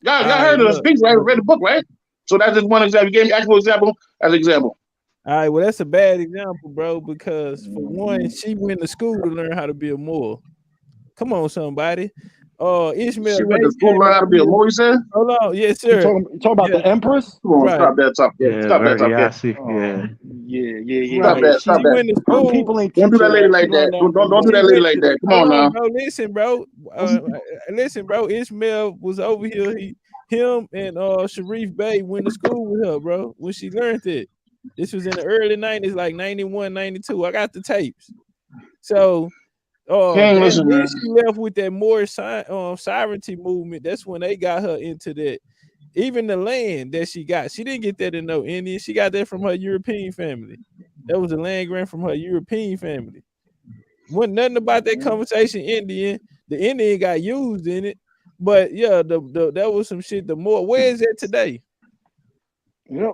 Y'all heard of the speech, right? Read the book, right? So that's just one example. You gave me actual example as an example. All right, well, that's a bad example, bro, because for one, she went to school to learn how to be a Moor. Come on, somebody. Ishmael. She went to school learn how to be a Moor, you said? Hold on, yes, You sir. talking about the Empress? Come on, Right. stop that, stop that, Yeah, stop that, very stop that. assy. Yeah. Yeah. Stop that, stop She that. went to school. People ain't Don't do that teaching lady that. She like that. learned that Don't from do that lady like that. Come on now. Bro, listen, bro. Listen, bro. Ishmael was over here. Him and Sharif Bey went to school with her, bro, when she learned it. This was in the early 90s, like 91, 92. I got the tapes. So then she left with that Moorish sovereignty movement. That's when they got her into that. Even the land that she got, she didn't get that in no Indian. She got that from her European family. That was a land grant from her European family. Wasn't nothing about that conversation Indian. The Indian got used in it. But yeah, that was some shit. The more, where is that today? Yep.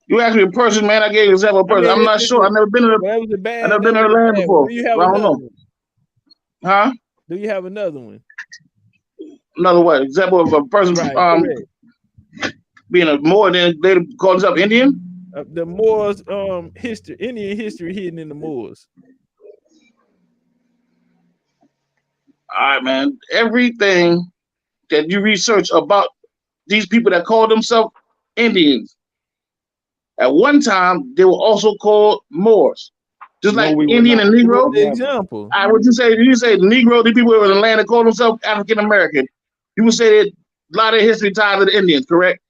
You asked me a person, man. I gave you an example of a person. I'm not sure. I've never been to I've never been to her land before. Do you have I don't another know. one? Huh? Do you have another one? Another what? Example of a person being a Moor, then they call themselves Indian? The Moors history, Indian history hidden in the Moors. All right, man. Everything that you research about these people that call themselves Indians, at one time they were also called Moors, just like Indian and Negro. The example. I would you say Negro? The people in the land that call themselves African American. You would say that a lot of history tied to the Indians, correct?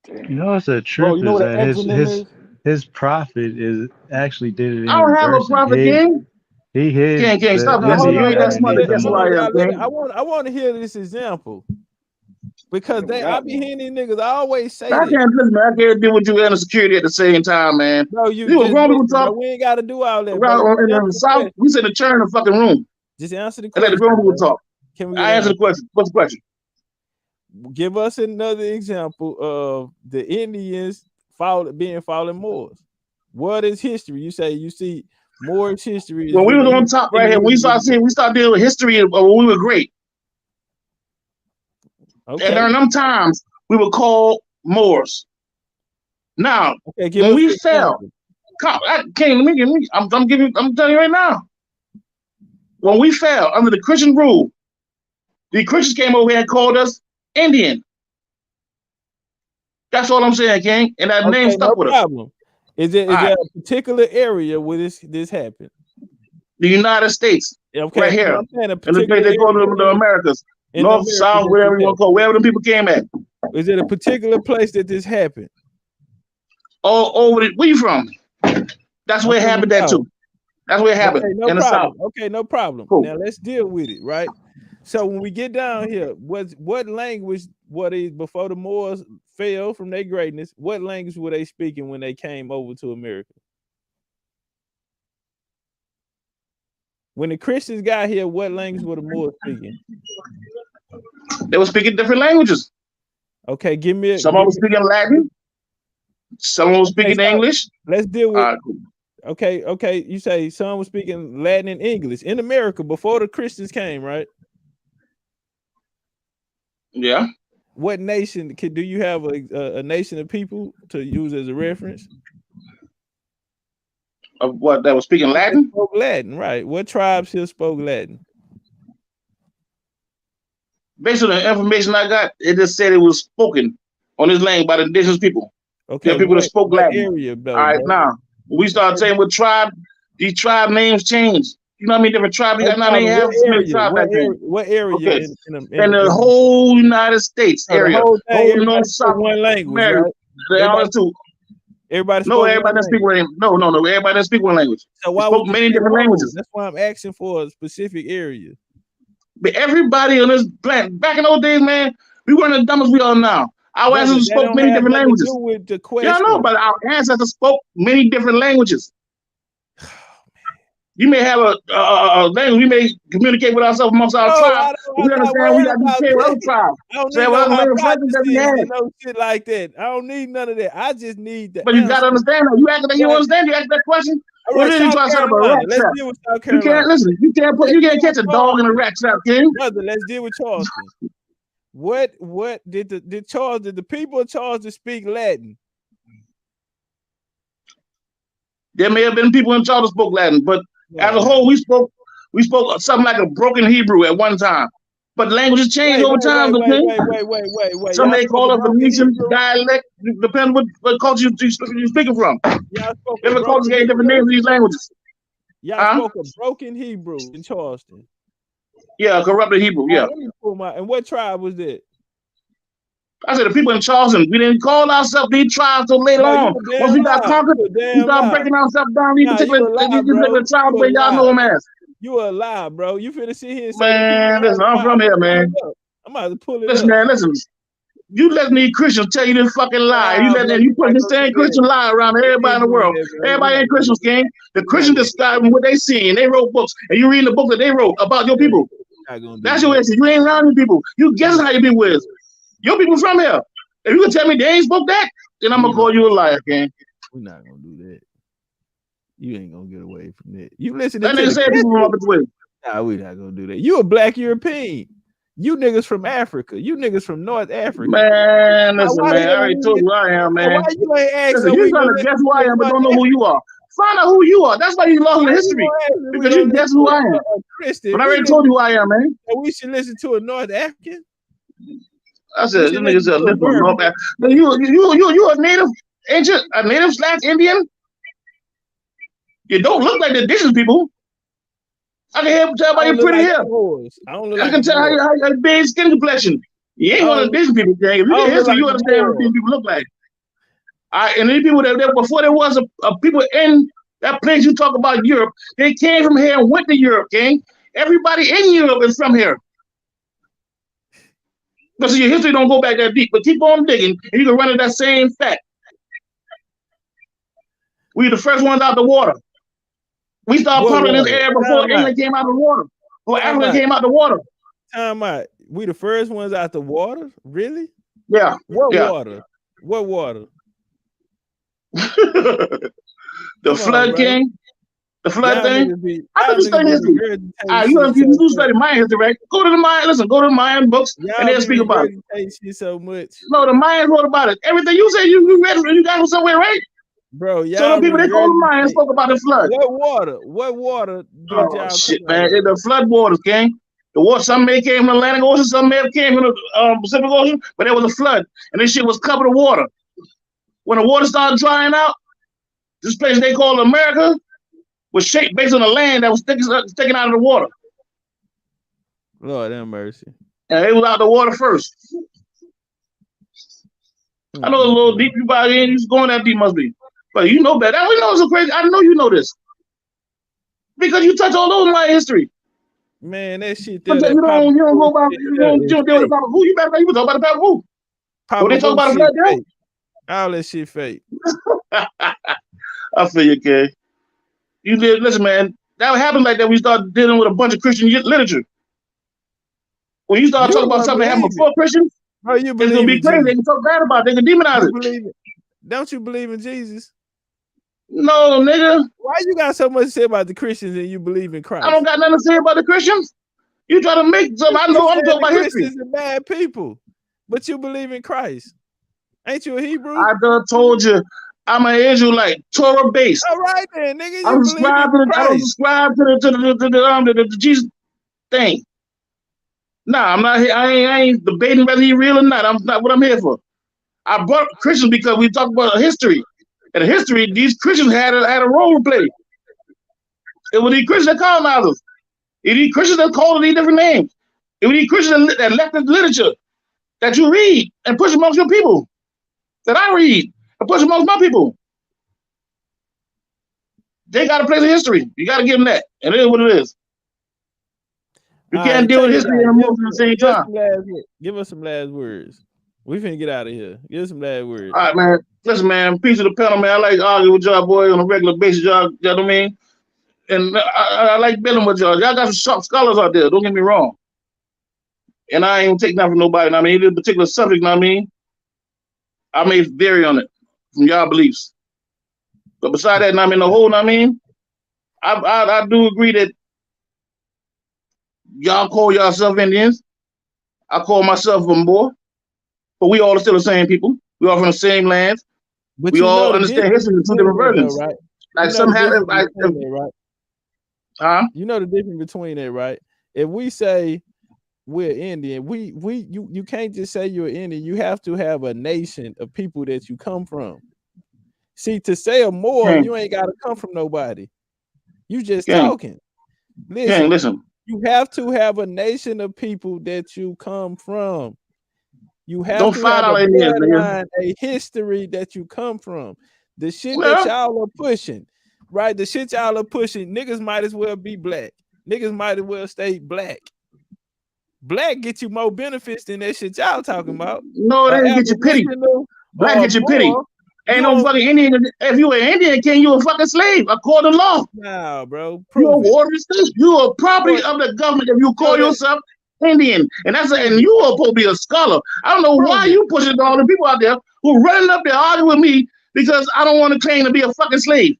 You know what's the truth is that his prophet is actually did it in I don't have a reverse. prophet, King. He hid King, stop the guessing. You ain't that smart to guess who I am, King. I want to hear this example because I be hearing these niggas always say I that. can't listen, man. I can't deal with you and the security at the same time, man. Bro, you grown people talk. We ain't got to do all that. In the South, we sit in the chair in the fucking room. Just answer the And question. let the grown people talk. Can we I answer the question. What's the question? Give us another example of the Indians being fallen Moors. What is history? You say you see Moorish history. When we was on top right here, we start dealing with history of when we were great. Okay. And during them times, we were called Moors. Now, when we fell, I'm telling you right now. When we fell under the Christian rule, the Christians came over here and called us Indian. That's all I'm saying, King. And that name stuck with us. Is there a particular area where this happened? The United States. Okay, right here. In the place they call them the Americas. North, South, wherever you want to call, wherever the people came at. Is it a particular place that this happened? All over where you from? That's where it happened at too. That's where it happened. Okay, in the South. Okay, no problem. Cool. Now let's deal with it, right? So when we get down here, what language before the Moors fell from their greatness, what language were they speaking when they came over to America? When the Christians got here, what language were the Moors speaking? They were speaking different languages. Okay, give me. Some of them speaking Latin. Some of them speaking English. Let's deal with. Cool. Okay. You say some was speaking Latin and English in America before the Christians came, right? Yeah. What nation do you have a nation of people to use as a reference? Of what that was speaking Latin? Spoke Latin, right? What tribes here spoke Latin? Based on the information I got, it just said it was spoken on this language by the indigenous people. Okay, there are people that spoke Latin. Area, though, all right, now we start saying what tribe, these tribe names change. You know what I mean? Different tribes. You got now they have so many tribes back then. What area? Okay. In the whole United States area, whole North, South, one language. Right? Everybody doesn't speak one language. No. Everybody doesn't speak one language. So why spoke many different languages. That's why I'm asking for a specific area. But everybody on this planet, back in those days, man, we weren't as dumb as we are now. Our ancestors spoke many different languages. Yeah, I know, but our ancestors spoke many different languages. You may have a language, we may communicate with ourselves amongst our tribe. We understand we got to communicate with other tribes. I don't need no shit like that. I don't need none of that. I just need that. But you got to understand that. You acting like you understand. You ask that question. What are you trying to set up a rat trap? You can't listen. You can't catch a dog in a rat trap, King. Brother, let's deal with Charleston. What did the people of Charleston speak Latin? There may have been people in Charleston spoke Latin, but as a whole, we spoke We spoke something like a broken Hebrew at one time. But languages change over time. Wait. Some may call it Venetian dialect, depending what culture you're speaking from. Different cultures get different names for these languages. Y'all spoke a broken Hebrew in Charleston. Yeah, corrupted Hebrew, yeah. Let me pull and what tribe was that? I said the people in Charleston, we didn't call ourselves these tribes till later on. Once we got conquered, we started breaking ourselves down these particular tribes where y'all know them as. You a lie, bro. You finna sit here and say, man, listen, I'm from here, man. I'm about to pull it listen, up. Man, listen. You let these Christians tell you this fucking lie. You put this same Christian lie around everybody in the world. Everybody ain't Christians, King. The Christians describe what they seen. They wrote books, and you reading the book that they wrote about your people. That's your answer. You ain't around your people. You guessing how your people is. Your people from here. If you can tell me they ain't spoke that, then I'm gonna call you a liar, King. We're not gonna do that. You ain't gonna get away from that. You listen to that nigga say people from up the way. Nah, we not gonna do that. You a black European. You niggas from Africa. You niggas from North Africa. Man, listen, man. I already told you who I am, man. Why you ain't asking? Listen, you trying to guess who I am, but don't know who you are. Find out who you are. That's why you lost in history. Because you guess who I am. But I already told you who I am, man. We should listen to a North African. I said, this nigga said, listen to North African. You a native, ain't you? A native / Indian? You don't look like the indigenous people. I can tell by your pretty hair. I can tell how you big skin complexion. You ain't one of the indigenous people, Jay. If you get history, you understand what these people look like. And these people that before there was a people in that place you talk about Europe, they came from here and went to Europe, King. Everybody in Europe is from here. Because your history don't go back that deep, but keep on digging, and you can run into that same fact. We the first ones out the water. We started pumping this air before England came out of the water. Before Africa came out the water. Time out. We the first ones out the water? Really? Yeah. What water? What water? The flood, King. The flood thing. I thought you studied history. You do study Mayan history, right? Go to the Mayan. Listen, go to the Mayan books and they'll speak about it. So much. No, the Mayans wrote about it. Everything you said, you read it. You got it somewhere, right? Bro, yeah. So the people they call the Mayans spoke about the flood. What water? Oh shit, man! The flood waters, King. The water, some may came from the Atlantic Ocean, some may have came from the Pacific Ocean, but there was a flood, and this shit was covered with water. When the water started drying out, this place they call America was shaped based on the land that was sticking out of the water. Lord have mercy. And it was out the water first. I know it's a little deep. You about in, you going that deep must be. But you know better. I know it's so crazy. I know you know this. Because you touch all over my history. Man, that shit there. You don't go about you don't deal with the Papa Who. You better you talk about the Papa Who. What they talk about the flood there? All that shit fake. I feel you, Kay. You did listen, man. That would happen like that when you start dealing with a bunch of Christian literature. When you start talking about something that happened before Christians, it's gonna be crazy. They can talk bad about it. They can demonize it. Don't you believe in Jesus? No, nigga. Why you got so much to say about the Christians and you believe in Christ? I don't got nothing to say about the Christians. You try to make something. I know I'm talking about history. Christians are bad people, but you believe in Christ. Ain't you a Hebrew? I done told you I'm an Israelite, Torah based. All right then, nigga. I don't subscribe to the Jesus thing. Nah, I'm not. I ain't debating whether he's real or not. I'm not what I'm here for. I brought Christians because we talk about history. And in history, these Christians had a role to play. It was these Christians that colonizers. It was these Christians that called these different names. It was these Christians that left the literature that you read and push amongst your people. That I read and push amongst my people. They got a place in history. You got to give them that. And it is what it is. You can't deal with history and emotion at the same time. Give us some last words. We finna get out of here. Give us some last words. All right, man. Listen, man. Peace to the panel, man. I like arguing with y'all, boy, on a regular basis. Y'all know what I mean? And I like building with y'all. Y'all got some sharp scholars out there. Don't get me wrong. And I ain't taking that from nobody. I mean, this particular subject, I mean, I may vary on it from y'all beliefs. But beside that, I mean, the whole, I mean, I do agree that y'all call yourself Indians. I call myself a Moor. But we all are still the same people. We all from the same lands. But we all understand history in two different versions. Right? Like some have, You know the difference between that, right? If we say we're Indian, you can't just say you're Indian. You have to have a nation of people that you come from. See, to say a Moor, you ain't gotta come from nobody. You just talking. Listen, you have to have a nation of people that you come from. You have to have a bloodline, a history that you come from. The shit that y'all are pushing, right? The shit y'all are pushing, niggas might as well be black. Niggas might as well stay black. Black get you more benefits than that shit y'all talking about. No, they get you pity. Black get you pity. Ain't no fucking Indian. If you an Indian king, you a fucking slave according to law. Nah, bro. You a order of state. You a property of the government if you call yourself Indian. And and you are supposed to be a scholar. I don't know why you pushing all the people out there who running up there arguing with me because I don't want to claim to be a fucking slave.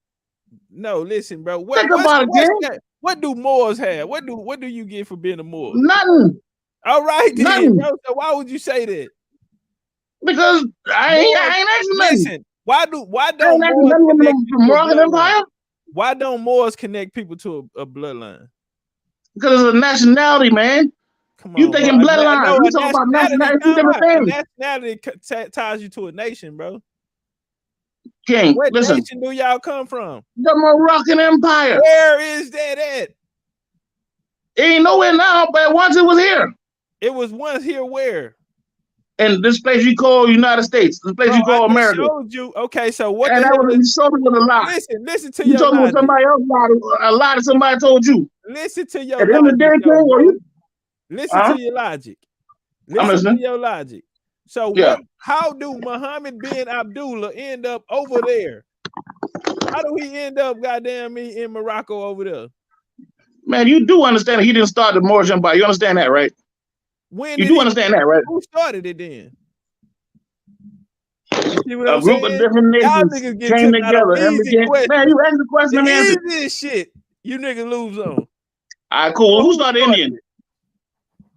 No, listen, bro. Think about it, what do Moors have? What do you get for being a Moor? Nothing. All right, then, bro. So why would you say that? Because I ain't asking nothing. Listen, why don't Moors connect people to a bloodline? Why don't Moors connect people to a bloodline? Because it's a nationality, man. Come on, you thinking bloodline? No, you talking about nationality? Two different things. Nationality ties you to a nation, bro. King, what listen. nation do y'all come from? The Moroccan Empire. Where is that at? It ain't nowhere now, but once it was here. It was once here where? And this place you call United States, this place you call America. I showed you. Okay, so what? And that was you showed me with a lie. Listen to you your told logic. Me somebody else lied, a lie that somebody told you. Listen to your At the end of the day, listen to your logic. Listen to your logic. So what? How do Muhammad bin Abdullah end up over there? How do he end up, goddamn me, in Morocco over there? Man, you do understand that he didn't start the Moorish Empire. You understand that, right? You do understand that, right? Who started it then? You see what a I'm group saying? of different nations came together and became. Man, you asked the question and answered. This shit, you niggas lose on. All right, cool. Who started Indian?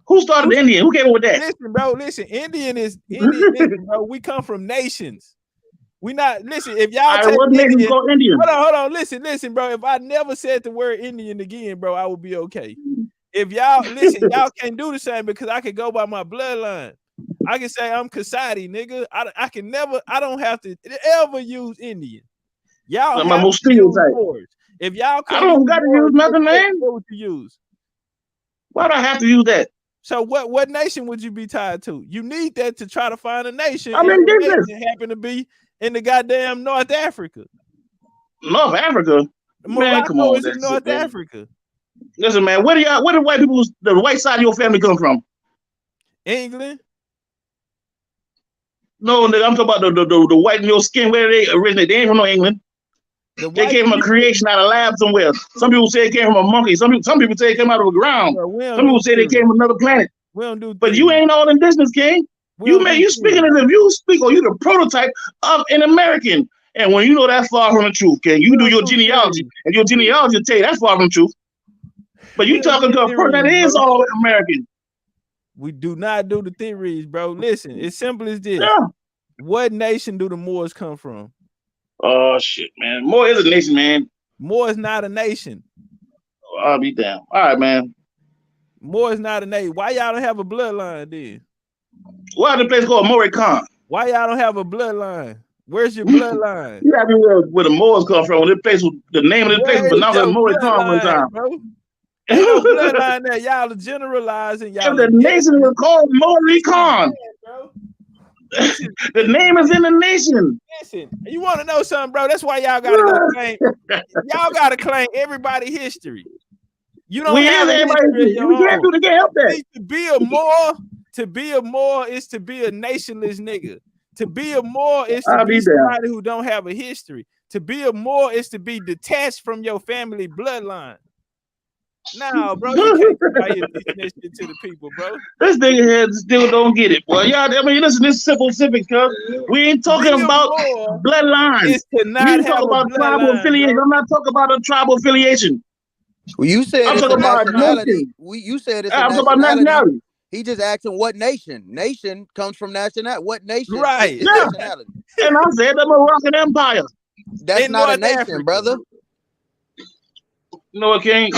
Who started Indian? Who came up with that? Listen, bro. Listen, Indian. Listen, bro. We come from nations. We not listen. If y'all take Indian, hold on. Listen, bro. If I never said the word Indian again, bro, I would be okay. If y'all listen, y'all can't do the same because I can go by my bloodline. I can say I'm Kasadi, nigga. I can never. I don't have to ever use Indian. Y'all have to use Moors. If y'all, I don't got to use nothing, man. What would you use? Why do I have to use that? So what nation would you be tied to? You need that to try to find a nation. I'm in business. Happen to be in the goddamn North Africa. North Africa? Morocco man, come on, is in North Africa. Listen, man, where do white people, the white side of your family come from? England. No, nigga, I'm talking about the white in your skin. Where they originate? They ain't from no England. They came from a creation out of a lab somewhere. Some people say it came from a monkey. Some people say it came out of the ground. Some people say they came from another planet. We don't do. But you ain't all in business, King. You speaking as if you speak or you the prototype of an American. And when you know that's far from the truth, King, you do your genealogy, and your genealogy will tell you that's far from the truth. But you talking to a person that is all American. We do not do the theories, bro. Listen, it's simple as this. Yeah. What nation do the Moors come from? Oh shit, man. Moor is a nation, man. Moor is not a nation. I'll be down. All right, man. Moor is not a nation. Why y'all don't have a bloodline then? Why the place called Moray Khan? Why y'all don't have a bloodline? Where's your bloodline? You have to know where the Moors come from. The place, the name of the place was announced as Moray Khan one time. Bro? Ain't no bloodline there. Y'all are generalizing. Y'all. If the nation was called Moray Khan. The name is in the nation. Listen, you want to know something, bro? That's why y'all gotta go claim. Y'all gotta claim everybody history. You don't have everybody. You can't do the game help that. To be a Moor is to be a nationless nigga. To be a Moor is to be somebody who don't have a history. To be a Moor is to be detached from your family bloodline. No, bro, you can't come out here teaching this shit to the people, bro. This nigga here still don't get it. Well, y'all, I mean, listen, this is simple civics, cuz. We ain't talking about bloodlines. We ain't talking about tribal affiliation. I'm not talking about a tribal affiliation. Well, you said I'm it's talking a about nationality. You said it's a I'm talking about nationality. He just asking what nation. Nation comes from nationality. What nation? Right. Is nationality? And I said the Moroccan Empire. That's not a nation, brother. You know what, King?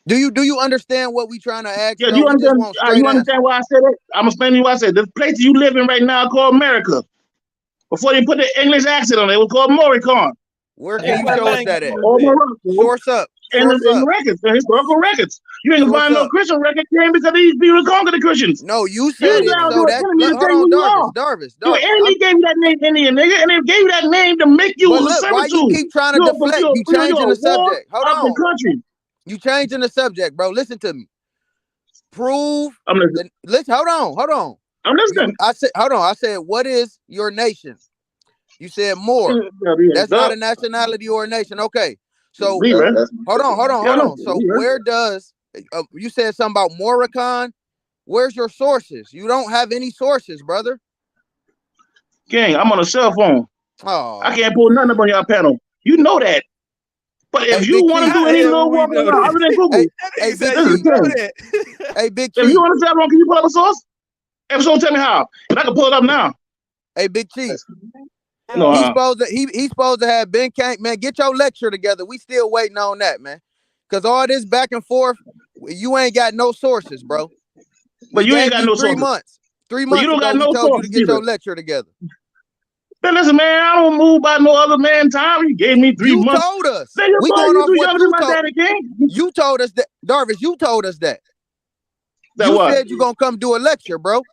Do you understand what we trying to ask? Yeah, do you understand? You understand why I said it? I'm explaining why I said this place you live in right now called America. Before they put the English accent on it, it was called Moricon. Where can you show us that at? Morocco. Source up. In records, the historical records. You ain't gonna find no Christian record came because these people conquered the Christians. No, you said it. So that's hold on, Darvis. Your enemy gave you that name, Indian nigga, and they gave you that name to make you a servitude. Why you keep trying to deflect? You changing the subject. Hold on. The country. You changing the subject, bro. Listen to me. Prove. I'm listening. Listen. Hold on. I'm listening. I said, hold on. I said, what is your nation? You said more. That's not a nationality or a nation. Okay. So hold on. So where does you said something about Moricon? Where's your sources? You don't have any sources, brother. King, I'm on a cell phone. Oh, I can't pull nothing up on your panel. You know that. But if you want to do any little work other than Google, hey, Big Chief. If you want to tell me, can you pull up a source? If so, tell me how. And I can pull it up now. Hey, Big Chief. No, he's supposed to have Ben Kank, man. Get your lecture together. We still waiting on that, man. Cause all this back and forth, you ain't got no sources, bro. But you ain't got no 3 months. 3 months you don't ago, got no we told you to get either. your lecture together. Then listen, man, I don't move by no other man time. You gave me 3 months. You told us. Then We going off what you told. You told us that, Darvis. You told us that. You said you gonna come do a lecture, bro.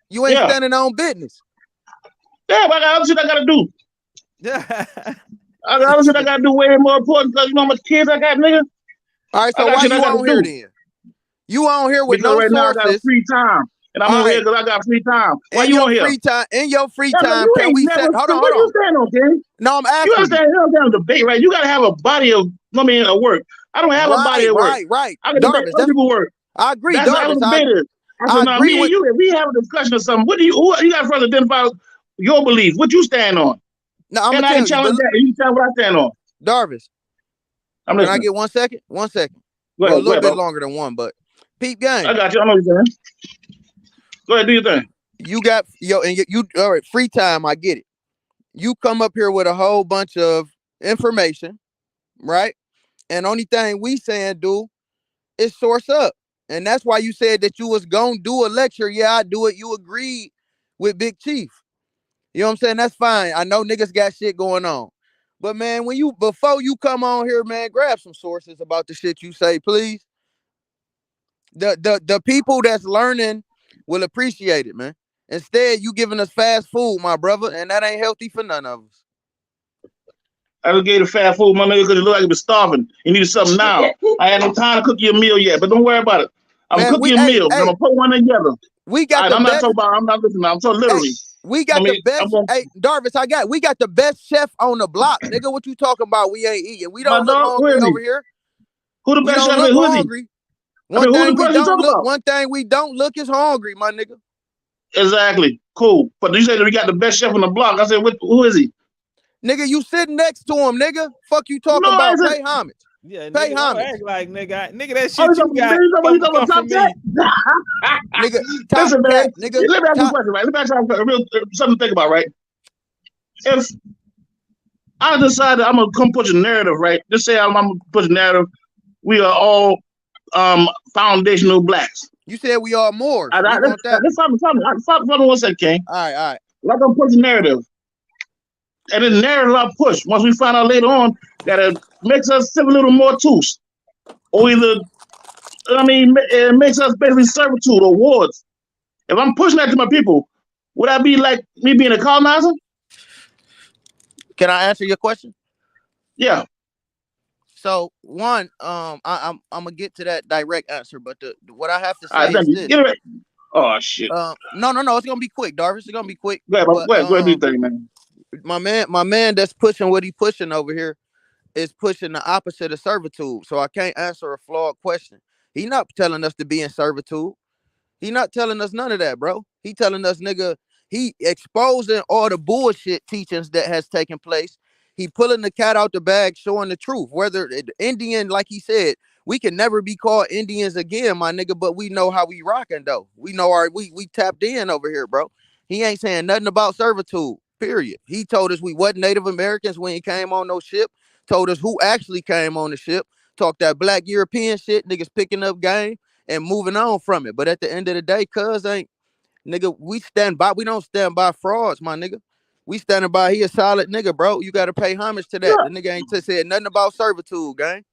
You ain't standing on business. Yeah, but I got other shit I gotta do. I got other shit I gotta do way more important because you know how much kids I got, nigga. All right, so why you on here then? You on here with because no right sources. Now I got free time, and I'm on here because I got free time. Why you on here? In your free time, can we set? Hold on. What you stand on, King? No, I'm asking. You understand? You don't have a debate, right? You gotta have a body of, a work. I don't have a body of work. Right. I can debate other people work. I agree, That's how Darvis. I agree with you. If we have a discussion or something, who you got to first identify your belief? What you stand on? No, I'm and I can challenge that. You tell what I stand on. Darvis, can I get 1 second? 1 second. Go ahead, a little bit longer than one, but peep game. I got you. I know what you're saying. Go ahead, do your thing. You got you all right, free time, I get it. You come up here with a whole bunch of information, right? And only thing we saying is source up. And that's why you said that you was gonna do a lecture. Yeah, I do it. You agreed with Big Chief. You know what I'm saying? That's fine. I know niggas got shit going on. But man, before you come on here, man, grab some sources about the shit you say, please. The people that's learning will appreciate it, man. Instead, you giving us fast food, my brother, and that ain't healthy for none of us. I just gave the fast food, my nigga, because it looked like it was starving. You needed something now. I had no time to cook you a meal yet, but don't worry about it. I'm gonna cook you a meal. I'm gonna put one together. We got I'm not talking about. I'm not listening. I'm talking literally. We got the best. Hey, Darvis, we got the best chef on the block, nigga. What you talking about? We ain't eating. We don't look hungry over here. Who the best chef is? Who is he? One thing we don't look is hungry, my nigga. Exactly. Cool. But you said that we got the best chef on the block. I said, who is he? Nigga, you sitting next to him, nigga. Fuck you talking about? Pay homage. Yeah, pay homage. Act like nigga, that shit you got come from me. Nigga, listen, man. Nigga, let me ask you a question, right? Let me ask you something to think about, right? If I decided I'm gonna come put a narrative, right? Just say I'm gonna put a narrative. We are all foundational blacks. You said we are more. Let's stop me 1 second, King. All right. Like I'm pushing narrative. And the narrative I push, once we find out later on that it makes us a little more tools. Or it makes us basically servitude or wards. If I'm pushing that to my people, would I be like me being a colonizer? Can I answer your question? Yeah. So one, I'm gonna get to that direct answer, but what I have to say is this. Get it. Oh shit. No, it's gonna be quick, Darvis. It's gonna be quick. Go ahead, do your thing, man. My man that's pushing what he pushing over here is pushing the opposite of servitude. So I can't answer a flawed question. He not telling us to be in servitude. He not telling us none of that, bro. He telling us, nigga, he exposing all the bullshit teachings that has taken place. He pulling the cat out the bag, showing the truth. Whether Indian, like he said, we can never be called Indians again, my nigga, but we know how we rocking though. We know we tapped in over here, bro. He ain't saying nothing about servitude. Period. He told us we wasn't Native Americans when he came on no ship, told us who actually came on the ship, talk that black European shit, niggas picking up game and moving on from it. But at the end of the day, cuz ain't, nigga, we don't stand by frauds, my nigga. We standing by, he a solid nigga, bro. You gotta pay homage to that. The nigga ain't said nothing about servitude, gang.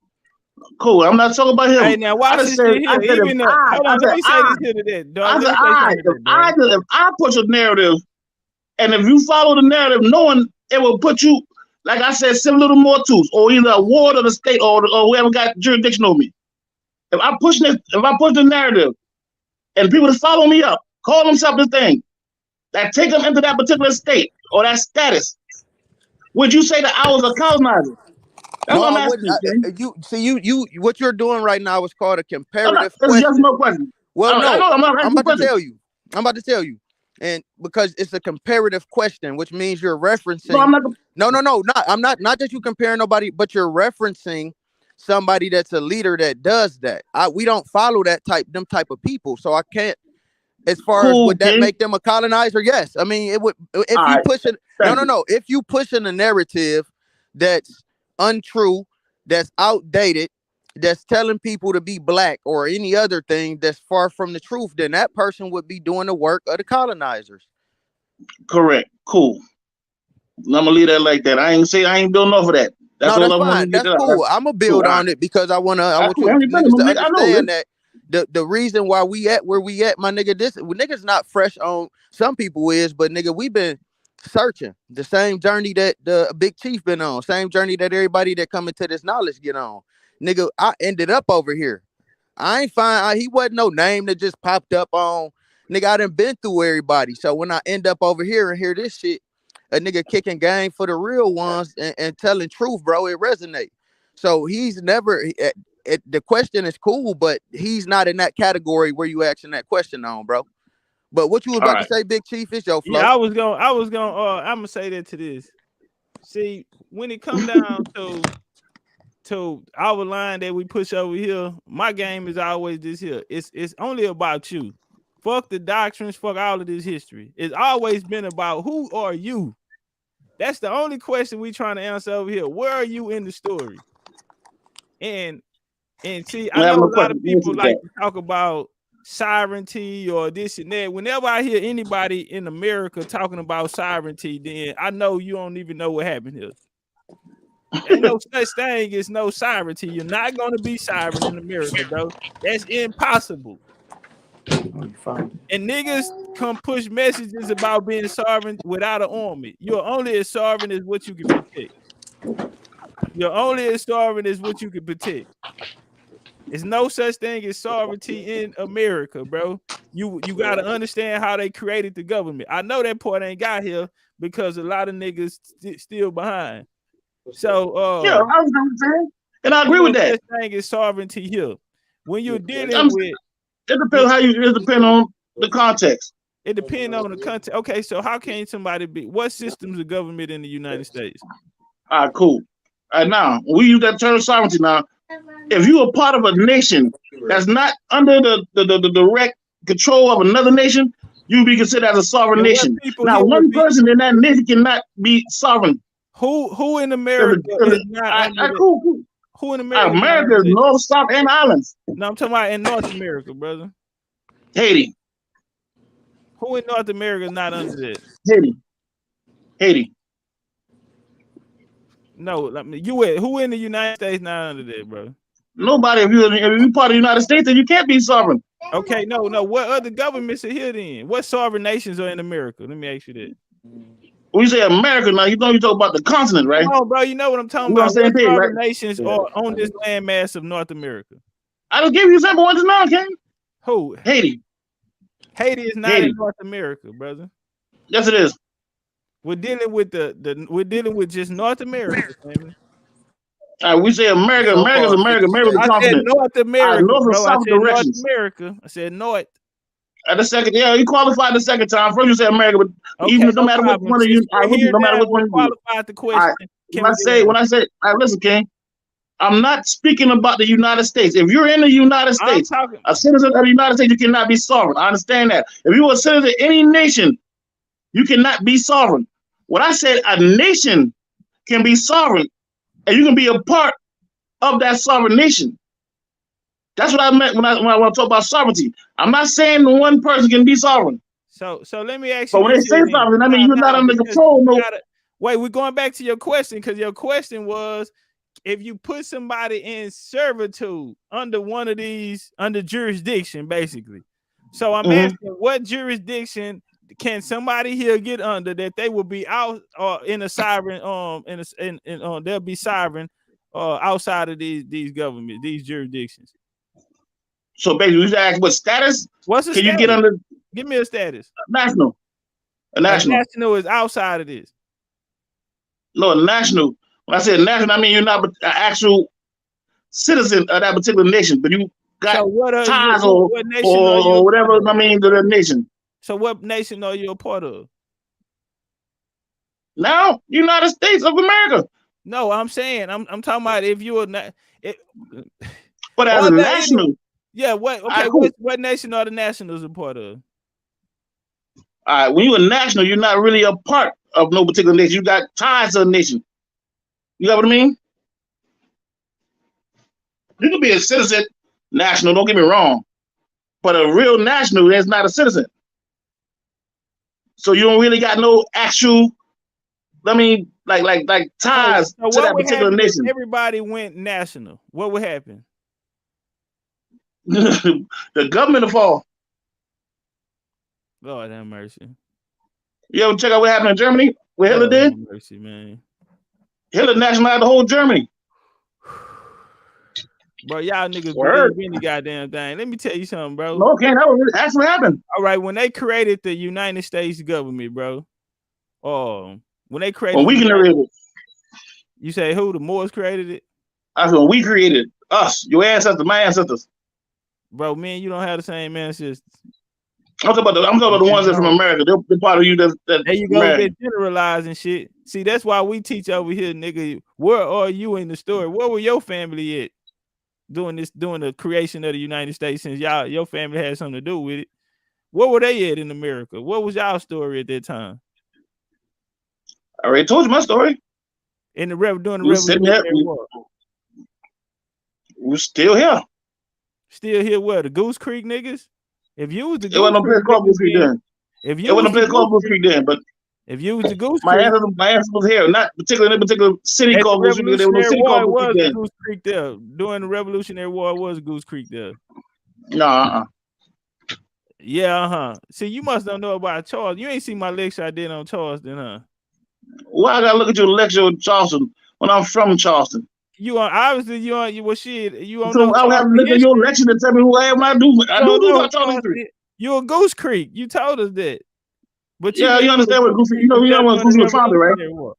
Cool. I'm not talking about him. Hey, now watch this shit here. Even hold on, let me say this here to that, dog. Let me say something to that, dog. If I push a narrative, and if you follow the narrative, knowing it will put you, like I said, similar to Mortus, or either a ward of the state or whoever got jurisdiction over me. If I push the narrative, and people just follow me up, call themselves this thing, that take them into that particular state or that status, would you say that I was a colonizer? That's what I'm asking you. You what you're doing right now is called a comparative question. Just no question. Well, no, I'm about to tell you. I'm about to tell you. And because it's a comparative question, which means you're referencing. Not that you compare nobody, but you're referencing somebody that's a leader that does that. We don't follow them type of people. So I can't, as far as would that make them a colonizer? Yes. I mean, it would, if you push it. If you pushing a narrative that's untrue, that's outdated, that's telling people to be black or any other thing that's far from the truth, then that person would be doing the work of the colonizers. Correct. Cool. I'm gonna leave that like that. I ain't building off of that. That's fine. That's cool. I'm gonna build on it because I want you niggas to understand that the reason why we at where we at, my nigga, niggas not fresh on. Some people is, but nigga, we been searching the same journey that the Big Chief been on, same journey that everybody that come into this knowledge get on. Nigga, I ended up over here. I ain't find he wasn't no name that just popped up on. Nigga, I done been through everybody. So when I end up over here and hear this shit, a nigga kicking game for the real ones and telling truth, bro, it resonates. So he's never. The question is cool, but he's not in that category where you asking that question on, bro. But what you was about to say, Big Chief, is your flow. Yeah, I'm gonna say that to this. See, when it come down to our line that we push over here, my game is always this here. It's only about you. Fuck the doctrines, fuck all of this history. It's always been about who are you? That's the only question we trying to answer over here. Where are you in the story? And see, I know a lot of people like to talk about sovereignty or this and that. Whenever I hear anybody in America talking about sovereignty, then I know you don't even know what happened here. Ain't no such thing as no sovereignty. You're not going to be sovereign in America, bro. That's impossible. And niggas come push messages about being sovereign without an army. You're only as sovereign as what you can protect. You're only as sovereign as what you can protect. There's no such thing as sovereignty in America, bro. You got to understand how they created the government. I know that part ain't got here because a lot of niggas still behind. So yeah, I was gonna say, and I agree with that. Such thing is sovereignty here. When you're dealing with, it depends how you. It depends on the context. It depends on the context. Okay, so how can somebody be? What systems of government in the United States? All right, cool. All right, now we use that term sovereignty. Now, if you are part of a nation that's not under the direct control of another nation, you be considered as a sovereign nation. Now, one person in that nation cannot be sovereign. Who in America is not under cool. Who in America? America is North, South, and Islands. No, I'm talking about in North America, brother. Haiti. Who in North America is not under that? Haiti. No, who in the United States not under that, bro? Nobody. If you're part of the United States, then you can't be sovereign. Okay, no. What other governments are here then? What sovereign nations are in America? Let me ask you that. When you say America, now you talk about the continent, right? No, bro, you know what I'm talking about. What sovereign nations are on this landmass of North America? I just gave you example one just now, King. Who? Haiti. Haiti is not in North America, brother. Yes, it is. We're dealing with we're dealing with just North America, family. All right, we say America. America's America. America's a continent. North America, North and South directions. North America. I said North. At the second, yeah, you qualified the second time. First you said America, but even no matter which one of you, no matter which one you qualified the question. When I say, listen, King, I'm not speaking about the United States. If you're in the United States, a citizen of the United States, you cannot be sovereign. I understand that. If you are a citizen of any nation, you cannot be sovereign. What I said, a nation can be sovereign, and you can be a part of that sovereign nation. That's what I meant when I want to talk about sovereignty. I'm not saying one person can be sovereign. So let me ask you. But when they say then. sovereign, I mean you're not under control. No. Wait, we're going back to your question because your question was if you put somebody in servitude under one of these, under jurisdiction, basically. So I'm asking, what jurisdiction can somebody here get under that they will be out or in a sovereign they'll be sovereign outside of these governments, these jurisdictions? So basically, you ask what status? What's the can status? You get under? Give me a status. National. A national. A national is outside of this. No, a national. When I say national, I mean you're not an actual citizen of that particular nation, but you got ties or whatever. I mean, to the nation. So what nation are you a part of? Now, United States of America. No, I'm saying I'm talking about if you are not. But as a national. Yeah. What? Okay. Cool. What nation are the nationals a part of? All right. When you're a national, you're not really a part of no particular nation. You got ties to a nation. You know what I mean? You can be a citizen, national. Don't get me wrong, but a real national is not a citizen. So you don't really got no actual. I mean, like ties to that particular nation. If everybody went national, what would happen? The government will fall. Lord have mercy. You ever check out what happened in Germany? What Hitler did? Have mercy, man. Hitler nationalized the whole Germany. Bro, y'all niggas believe any goddamn thing. Let me tell you something, bro. No, okay, that's what happened. All right, when they created the United States government, bro. When they created we created it. You say who? The Moors created it? I said we created us, your ancestors, my ancestors. Bro, man, you don't have the same ancestors. I'm talking about the ones that from America. They're part of you that there you go, they generalizing shit. See, that's why we teach over here, nigga. Where are you in the story? Where were your family at doing the creation of the United States, since your family had something to do with it? Where were they at in America? What was y'all story at that time? I already told you my story. During the Revolutionary War. We're still here. Still here where? The Goose Creek niggas? If you was the Goose Creek, then. If you it wasn't a place called Goose Creek then, but if you was the Goose my Creek, answer was here, not particularly in a particular city called Goose Creek. There was a city called Goose Creek then. Goose Creek there. During the Revolutionary War, was Goose Creek there? No, Yeah, See, you must don't know about Charles. You ain't seen my lecture I did on Charleston, huh? Why I gotta look at your lecture on Charleston when I'm from Charleston? You are obviously you don't so know. I have to look at your lecture to tell me who I am. I do about Charleston. You're a Goose Creek. You told us that. But you understand what Goose Creek? You know when Goose Creek was founded, right? You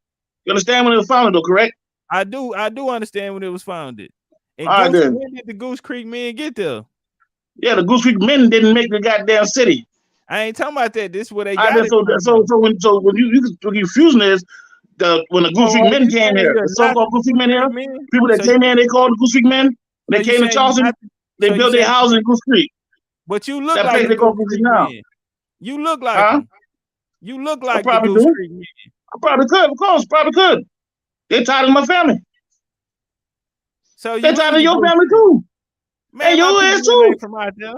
understand when it was founded, though, correct? I do understand when it was founded. And when did the Goose Creek men get there? Yeah, the Goose Creek men didn't make the goddamn city. I ain't talking about that. This is where they got it. So when you fusing this, when the Goose Creek men came here, the so-called Goose Creek men here, people that came here, they called the Goose Creek men. When they came to Charleston, they built their houses in Goose Creek. But you look like the Goose Creek men. You look like them. You look like the Goose Creek men. I probably could, of course, probably could. They're tied in my family. So they're tied in your family too. Man, and your ass too. From out there.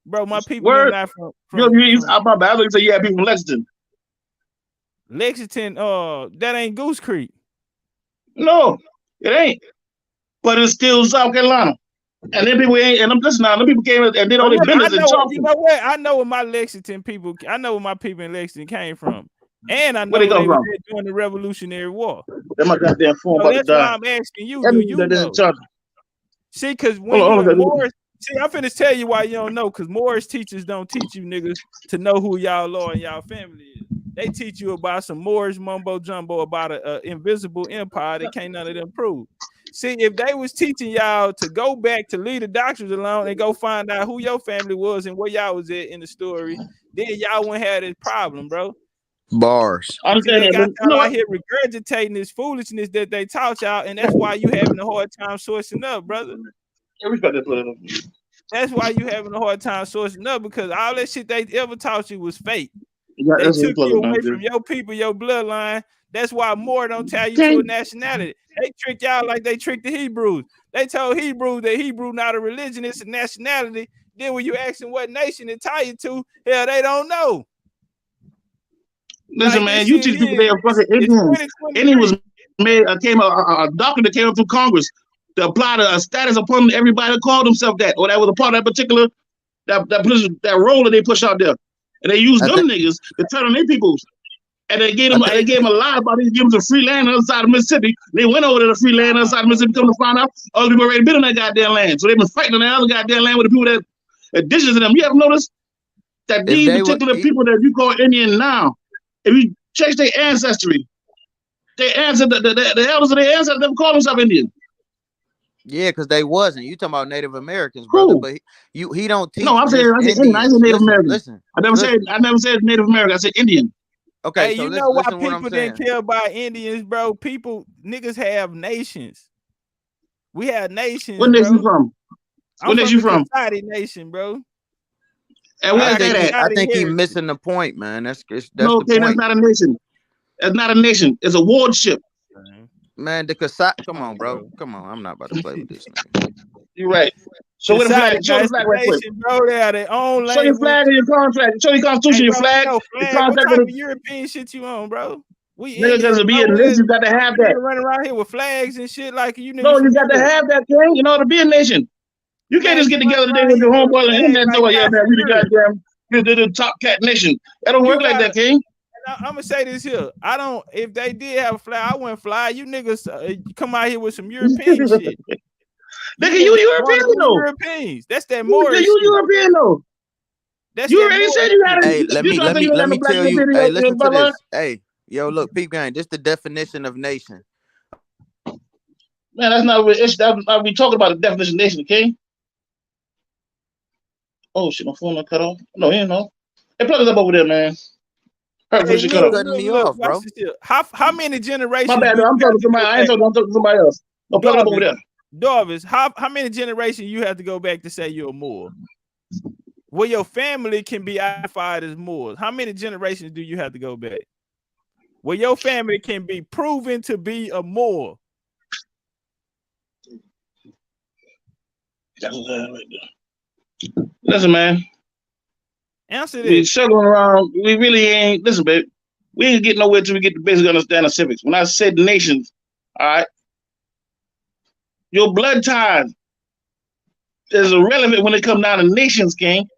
Bro, my people are not from my bad. I say you have people from Lexington. Lexington, that ain't Goose Creek. No, it ain't. But it's still South Carolina. And then people ain't, and I'm listening now, the people came and did all their business in Charleston. You know what? I know where my Lexington people, I know where my people in Lexington came from. And I know where they come from during the Revolutionary War. That's my goddamn phone about to die. That's why I'm asking you, do you know? See, because when Morris, I'm finna tell you why you don't know, because Morris teachers don't teach you niggas to know who y'all are and y'all family is. They teach you about some Moorish mumbo jumbo about an invisible empire that can't none of them prove. See, if they was teaching y'all to go back to leave the doctors alone and go find out who your family was and where y'all was at in the story, then y'all wouldn't have this problem, bro. Bars. I'm saying got y'all out here regurgitating this foolishness that they taught y'all, and that's why you having a hard time sourcing up, brother. That's why you having a hard time sourcing up, because all that shit they ever taught you was fake. Yeah, They that's what took we you talking away about. from your people, your bloodline. That's why more don't tie you to a nationality. They trick y'all like they tricked the Hebrews. They told Hebrews that Hebrew not a religion, it's a nationality. Then when you ask them what nation it tie you to, hell, they don't know. Listen, Like man, this you shit teach people here, they are fucking it's Indians. Indian was 2023. made a document that came up through Congress to apply a status upon everybody that called themselves that, or that was a part of that particular that role that they push out there, and they used them niggas to turn on their peoples. And they gave them a lie about it, give them some free land on the other side of Mississippi. They went over to the free land on the other side of Mississippi, come to find out other people already been on that goddamn land. So they've been fighting on that other goddamn land with the people that indigenous to them. You ever noticed that these particular people that you call Indian now, if you check their ancestry, the elders of their ancestors never called themselves Indian. Yeah, because they wasn't. You talking about Native Americans, brother? Cool. But he don't teach. No, I'm saying I said Indian. I said Native American. I never said Native American. I said Indian. Okay, hey, so you know why listen people didn't care about Indians, bro? Niggas have nations. We have nations. What nation you from? I'm from the Kasadi Nation, bro. And where's that at? I think he's missing the point, man. That's no, the point. That's not a nation. That's not a nation. It's a wardship. Man, the Kasadi. Come on, bro. Come on. I'm not about to play with this nigga. You're right. So where the flag? Show the flag right quick. Bro, they are their own show your flag and your contract. Show your constitution, your flag. No your flag. What type of European shit you on, bro? We nigga, because to be a nation, you got to have that. Running around here with flags and shit like you niggas. No, you got to have that thing in order to be a nation. You can't just get together today with your homeboy and internet and yeah, man, we the goddamn the top cat nation. That don't work like that, King. I'm gonna say this here. If they did have a flag, I wouldn't fly. You niggas come out here with some European shit. Nigga, you European though. Europeans. That's that Morris. You European though. That's you already said you got it. Hey, let me tell you. Hey, listen to this. Hey, yo, look, peep gang. This the definition of nation. Man, that's not what we talking about. The definition of nation, King. Oh shit, my phone got cut off. No, you know. Hey, plug it up over there, man. Hey, cutting me off, bro. How many generations? My bad, I'm talking to somebody. I ain't talking to somebody else. No, plug it up over there. Darvis, how many generations you have to go back to say you're a Moor? Well, your family can be identified as Moors. How many generations do you have to go back? Well, your family can be proven to be a Moor. Listen, man. Answer this. We circling around. We really ain't. Listen, babe. We ain't getting nowhere till we get the basic understanding of civics. When I said nations, all right, your blood ties is irrelevant when it comes down to nations, King.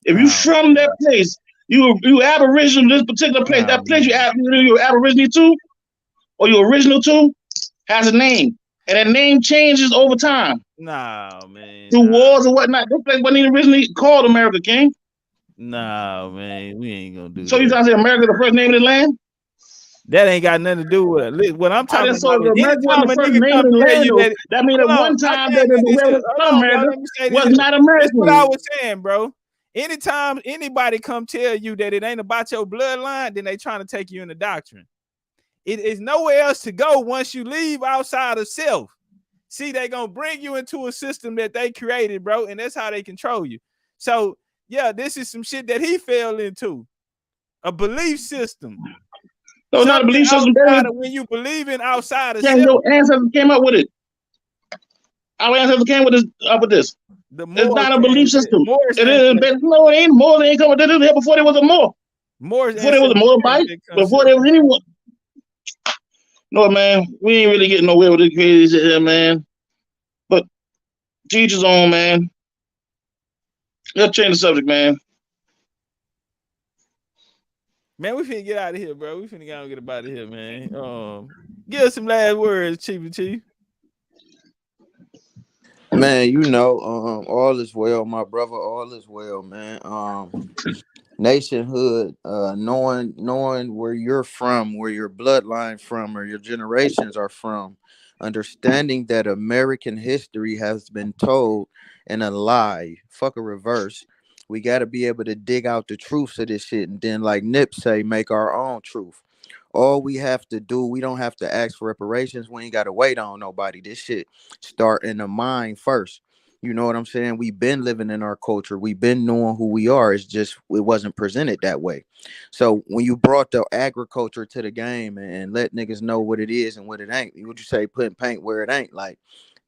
If you from that place, you aboriginal this particular place, that place you're aboriginal to, or you original to, has a name, and that name changes over time. Nah, man. Through wars or whatnot. This place wasn't even originally called America, King. Nah, man, we ain't gonna do so that. You trying to say America the first name of the land? That ain't got nothing to do with it. What I'm talking about. America wasn't the first name of the land, that means at one time that America was not American. That's what I was saying, bro. Anytime anybody come tell you that it ain't about your bloodline, then they trying to take you in the doctrine. It is nowhere else to go once you leave outside of self. See, they gonna bring you into a system that they created, bro, and that's how they control you. So, yeah, this is some shit that he fell into. A belief system. No, not a belief system. When you believe in outside of self. Your ancestors came up with it. Our ancestors came with this. It's not a belief system. It is. No, it ain't more. They ain't come with this before there was a more. Before there was a more bite. Before there was anyone. No, man, we ain't really getting nowhere with this crazy shit here, man. But teach his own, man. Let's change the subject, man. Man, we finna get out of here, bro. We finna go and get out of here, man. Give us some last words, Chief. Man, you know, all is well, my brother. All is well, man. Nationhood, knowing where you're from, where your bloodline from, or your generations are from, understanding that American history has been told in a lie, fuck a reverse. We got to be able to dig out the truths of this shit, and then, like Nip say, make our own truth. All we have to do, we don't have to ask for reparations. We ain't got to wait on nobody. This shit start in the mind first. You know what I'm saying? We've been living in our culture. We've been knowing who we are. It's just it wasn't presented that way. So when you brought the agriculture to the game and let niggas know what it is and what it ain't, would you say putting paint where it ain't? Like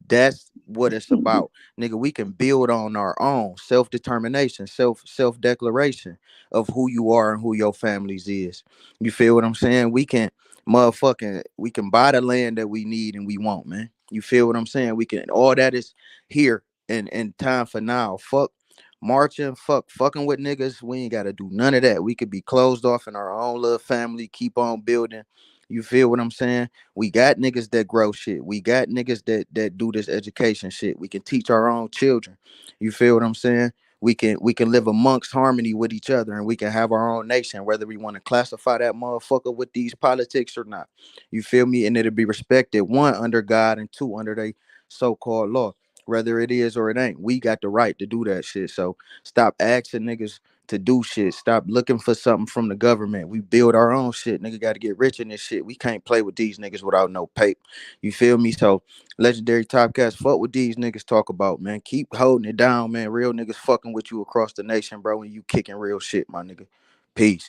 that's what it's about. Nigga, we can build on our own self-determination, self-declaration of who you are and who your families is. You feel what I'm saying? We can we can buy the land that we need and we want, man. You feel what I'm saying? We can, all that is here and time for now. Fuck marching, fucking with niggas. We ain't gotta do none of that. We could be closed off in our own little family, keep on building. You feel what I'm saying? We got niggas that grow shit. We got niggas that do this education shit. We can teach our own children. You feel what I'm saying? We can live amongst harmony with each other, and we can have our own nation, whether we want to classify that motherfucker with these politics or not. You feel me? And it'll be respected, one, under God, and two, under they so-called law. Whether it is or it ain't, we got the right to do that shit. So stop asking niggas to do shit. Stop looking for something from the government. We build our own shit. Nigga got to get rich in this shit. We can't play with these niggas without no paper. You feel me? So legendary Topcast, fuck what these niggas talk about, man. Keep holding it down, man. Real niggas fucking with you across the nation, bro, and you kicking real shit, my nigga. Peace.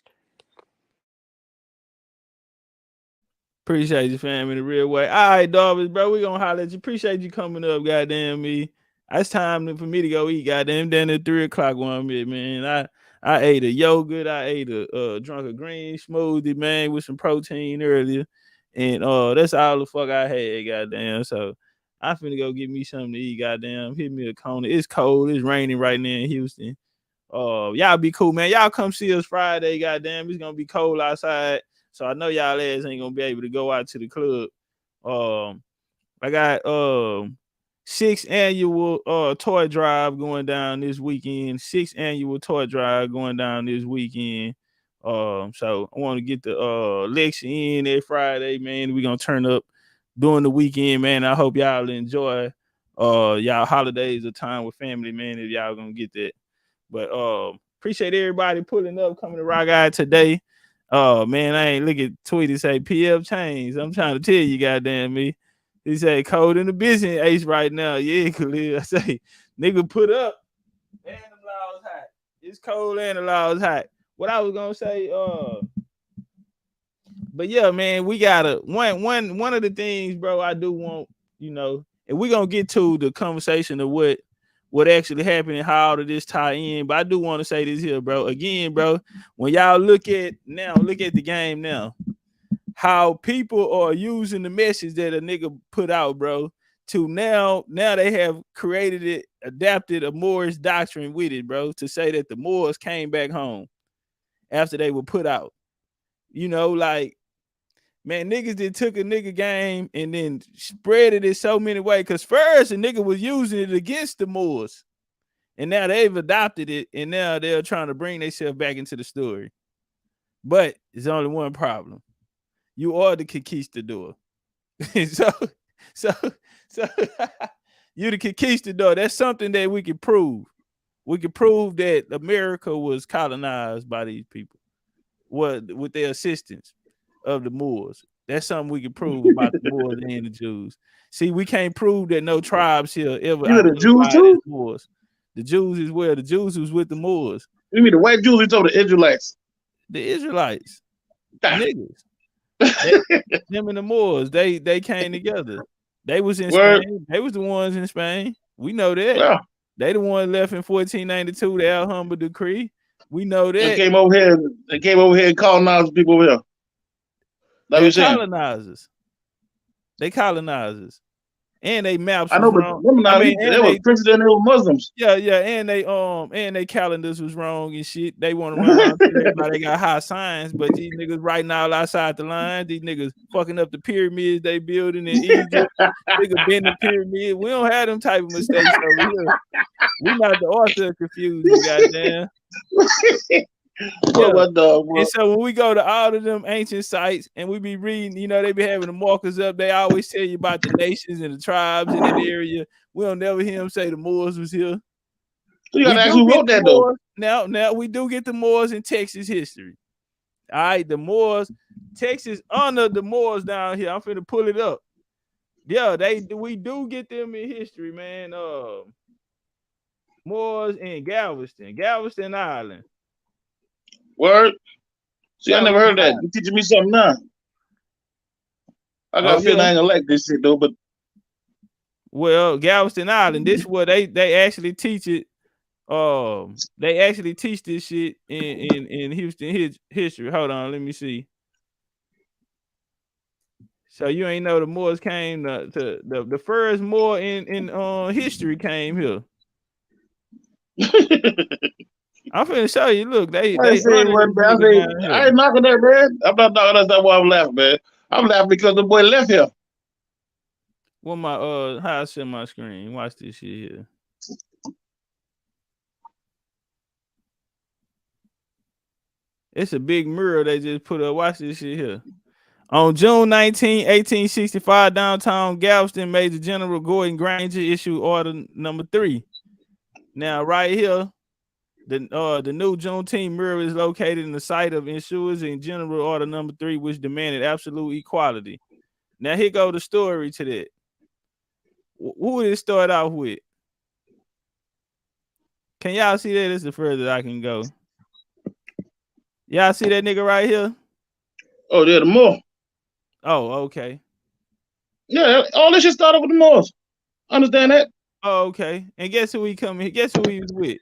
Appreciate you, fam, in a real way. All right, Darvis, bro, we gonna holler at you. Appreciate you coming up, goddamn me. It's time for me to go eat, goddamn. Then at 3:00 1 minute, man. I ate a yogurt. I ate drunk a green smoothie, man, with some protein earlier, and that's all the fuck I had, goddamn. So I finna go get me something to eat, goddamn. Hit me a Kona. It's cold. It's raining right now in Houston. Y'all be cool, man. Y'all come see us Friday, goddamn. It's gonna be cold outside. So I know y'all ass ain't gonna be able to go out to the club. I got 6th annual toy drive going down this weekend. 6th annual toy drive going down this weekend. So I want to get the lecture in that Friday, man. We're gonna turn up during the weekend, man. I hope y'all enjoy y'all holidays, a time with family, man. If y'all gonna get that. But appreciate everybody pulling up, coming to Rock Eye today. Man, I ain't look at Tweety say PF Chains. I'm trying to tell you, goddamn me. He say cold in the business ace right now. Yeah, Khalil. I say, nigga, put up. And the laws hot. It's cold and the laws hot. What I was gonna say, but yeah, man, we gotta one of the things, bro, I do want, and we're gonna get to the conversation of what actually happened and how all of this tie in. But I do want to say this here, bro. Again, bro, when y'all look at the game now, how people are using the message that a nigga put out, bro, to now they have adapted a Moorish doctrine with it, bro, to say that the Moors came back home after they were put out. Like, man, niggas that took a nigga game and then spread it in so many ways. Because first, a nigga was using it against the Moors. And now they've adopted it. And now they're trying to bring themselves back into the story. But there's only one problem. You are the conquistador. so you the conquistador. That's something that we can prove. We can prove that America was colonized by these people. With their assistance of the Moors. That's something we can prove about the Moors and the Jews. See, we can't prove that no tribes here ever You the Jews too? Moors. The Jews is where the Jews was with the Moors. You mean the white Jews? We told the Israelites. The Israelites, niggas. Them and the Moors, they came together. They was in Spain. They was the ones in Spain. We know that. Yeah. They the ones left in 1492, the Alhambra Decree. We know that. They came over here and colonized people over here. They're colonizers. They colonizers. And they maps. I know, but they were Christians and they were Muslims. Yeah, and they calendars was wrong and shit. They want to run around everybody. They got high signs, but these niggas right now outside the line. These niggas fucking up the pyramids they building in Egypt. Nigga bend the pyramid. We don't have them type of mistakes over here. We not the author of confusion, goddamn. And so when we go to all of them ancient sites and we be reading, they be having the markers up. They always tell you about the nations and the tribes in that area. We don't never hear them say the Moors was here. You gotta ask who wrote that though. Now we do get the Moors in Texas history. All right, the Moors, Texas honor the Moors down here. I'm finna pull it up. Yeah, we do get them in history, man. Moors in Galveston Island. Word. See, I never heard that. You teaching me something now. I got a feeling I ain't gonna like this shit though, but well, Galveston Island, this is what they actually teach it. They actually teach this shit in Houston history. Hold on, let me see. So you ain't know the Moors came to the first Moor in history came here. I'm finna show you. Look, they I ain't honor this nigga down here. I ain't knocking that, man. I'm not knocking that's why I'm laughing, man. I'm laughing because the boy left here. What my how I share my screen? Watch this shit here. It's a big mural they just put up. Watch this shit here. On June 19, 1865, downtown Galveston, Major General Gordon Granger issued order number 3. Now, right here, the new Juneteenth mural is located in the site of Insurers in General Order number 3, which demanded absolute equality. Now, here go the story to that. Who did it start off with? Can y'all see that? This is the furthest I can go. Y'all see that nigga right here? Oh, they're the Moor. Oh, okay. Yeah, all this shit started with the Moors. Understand that? Oh, okay. And guess who he coming? Guess who he was with?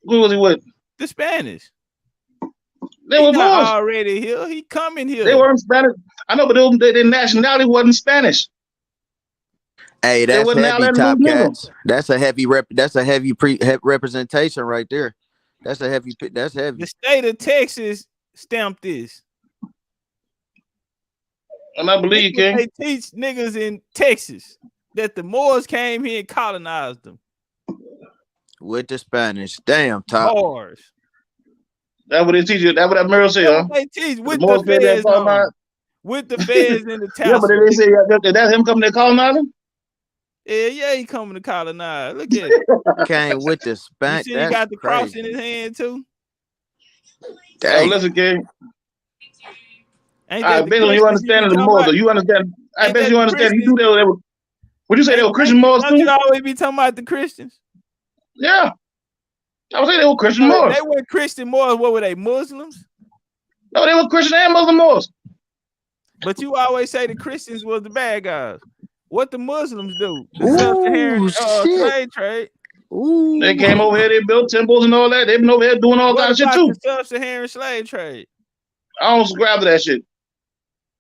Who was he with? The Spanish. They were Moors. Already here. He coming here. They weren't Spanish. I know, but their nationality wasn't Spanish. Hey, that's heavy, Top Cats. That's a heavy representation right there. That's a heavy. That's heavy. The state of Texas stamped this. And I believe, King. They teach niggas in Texas that the Moors came here and colonized them. With the Spanish. Damn, Top. Moors. That's what they teach you. That's what that mural say, huh? They teach with the feds on. With the feds in the town. Yeah, but they say that's him coming to colonize them? Yeah, he coming to colonize. Look at it. Came with the Spanish. You see he got the cross in his hand too? Oh, listen, King. I bet you understand the Moors. You understand? I bet you understand. You do that. Would you say they were Christian Moors too? You always be talking about the Christians. Yeah, I would say they were Christian Moors. They were Christian Moors. What were they? Muslims? No, they were Christian and Muslim Moors. But you always say the Christians was the bad guys. What the Muslims do? The sub-Saharan slave trade. Ooh. They came over here. They built temples and all that. They've been over here doing all kind of shit too. The sub-Saharan slave trade. I don't subscribe to that shit.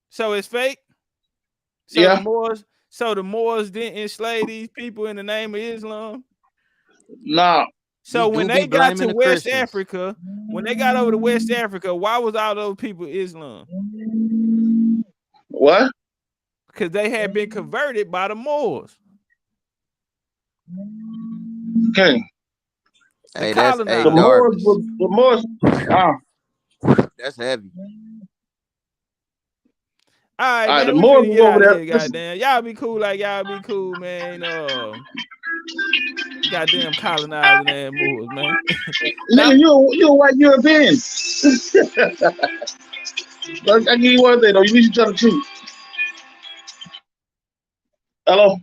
So it's fake. So yeah. The Moors didn't enslave these people in the name of Islam. Nah. So when they got to West Africa, when they got over to West Africa, why was all those people Islam? What? Because they had been converted by the Moors. Okay. Hey, that's the Moors. That's heavy. All right, man, the Moors get over there. Goddamn, y'all be cool like y'all be cool, man. Goddamn colonizing ass Moors, man. Nigga, you a white European. I give you one thing though. You need to tell the truth. Hello.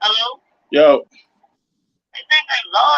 Hello? Yo. I think I lost.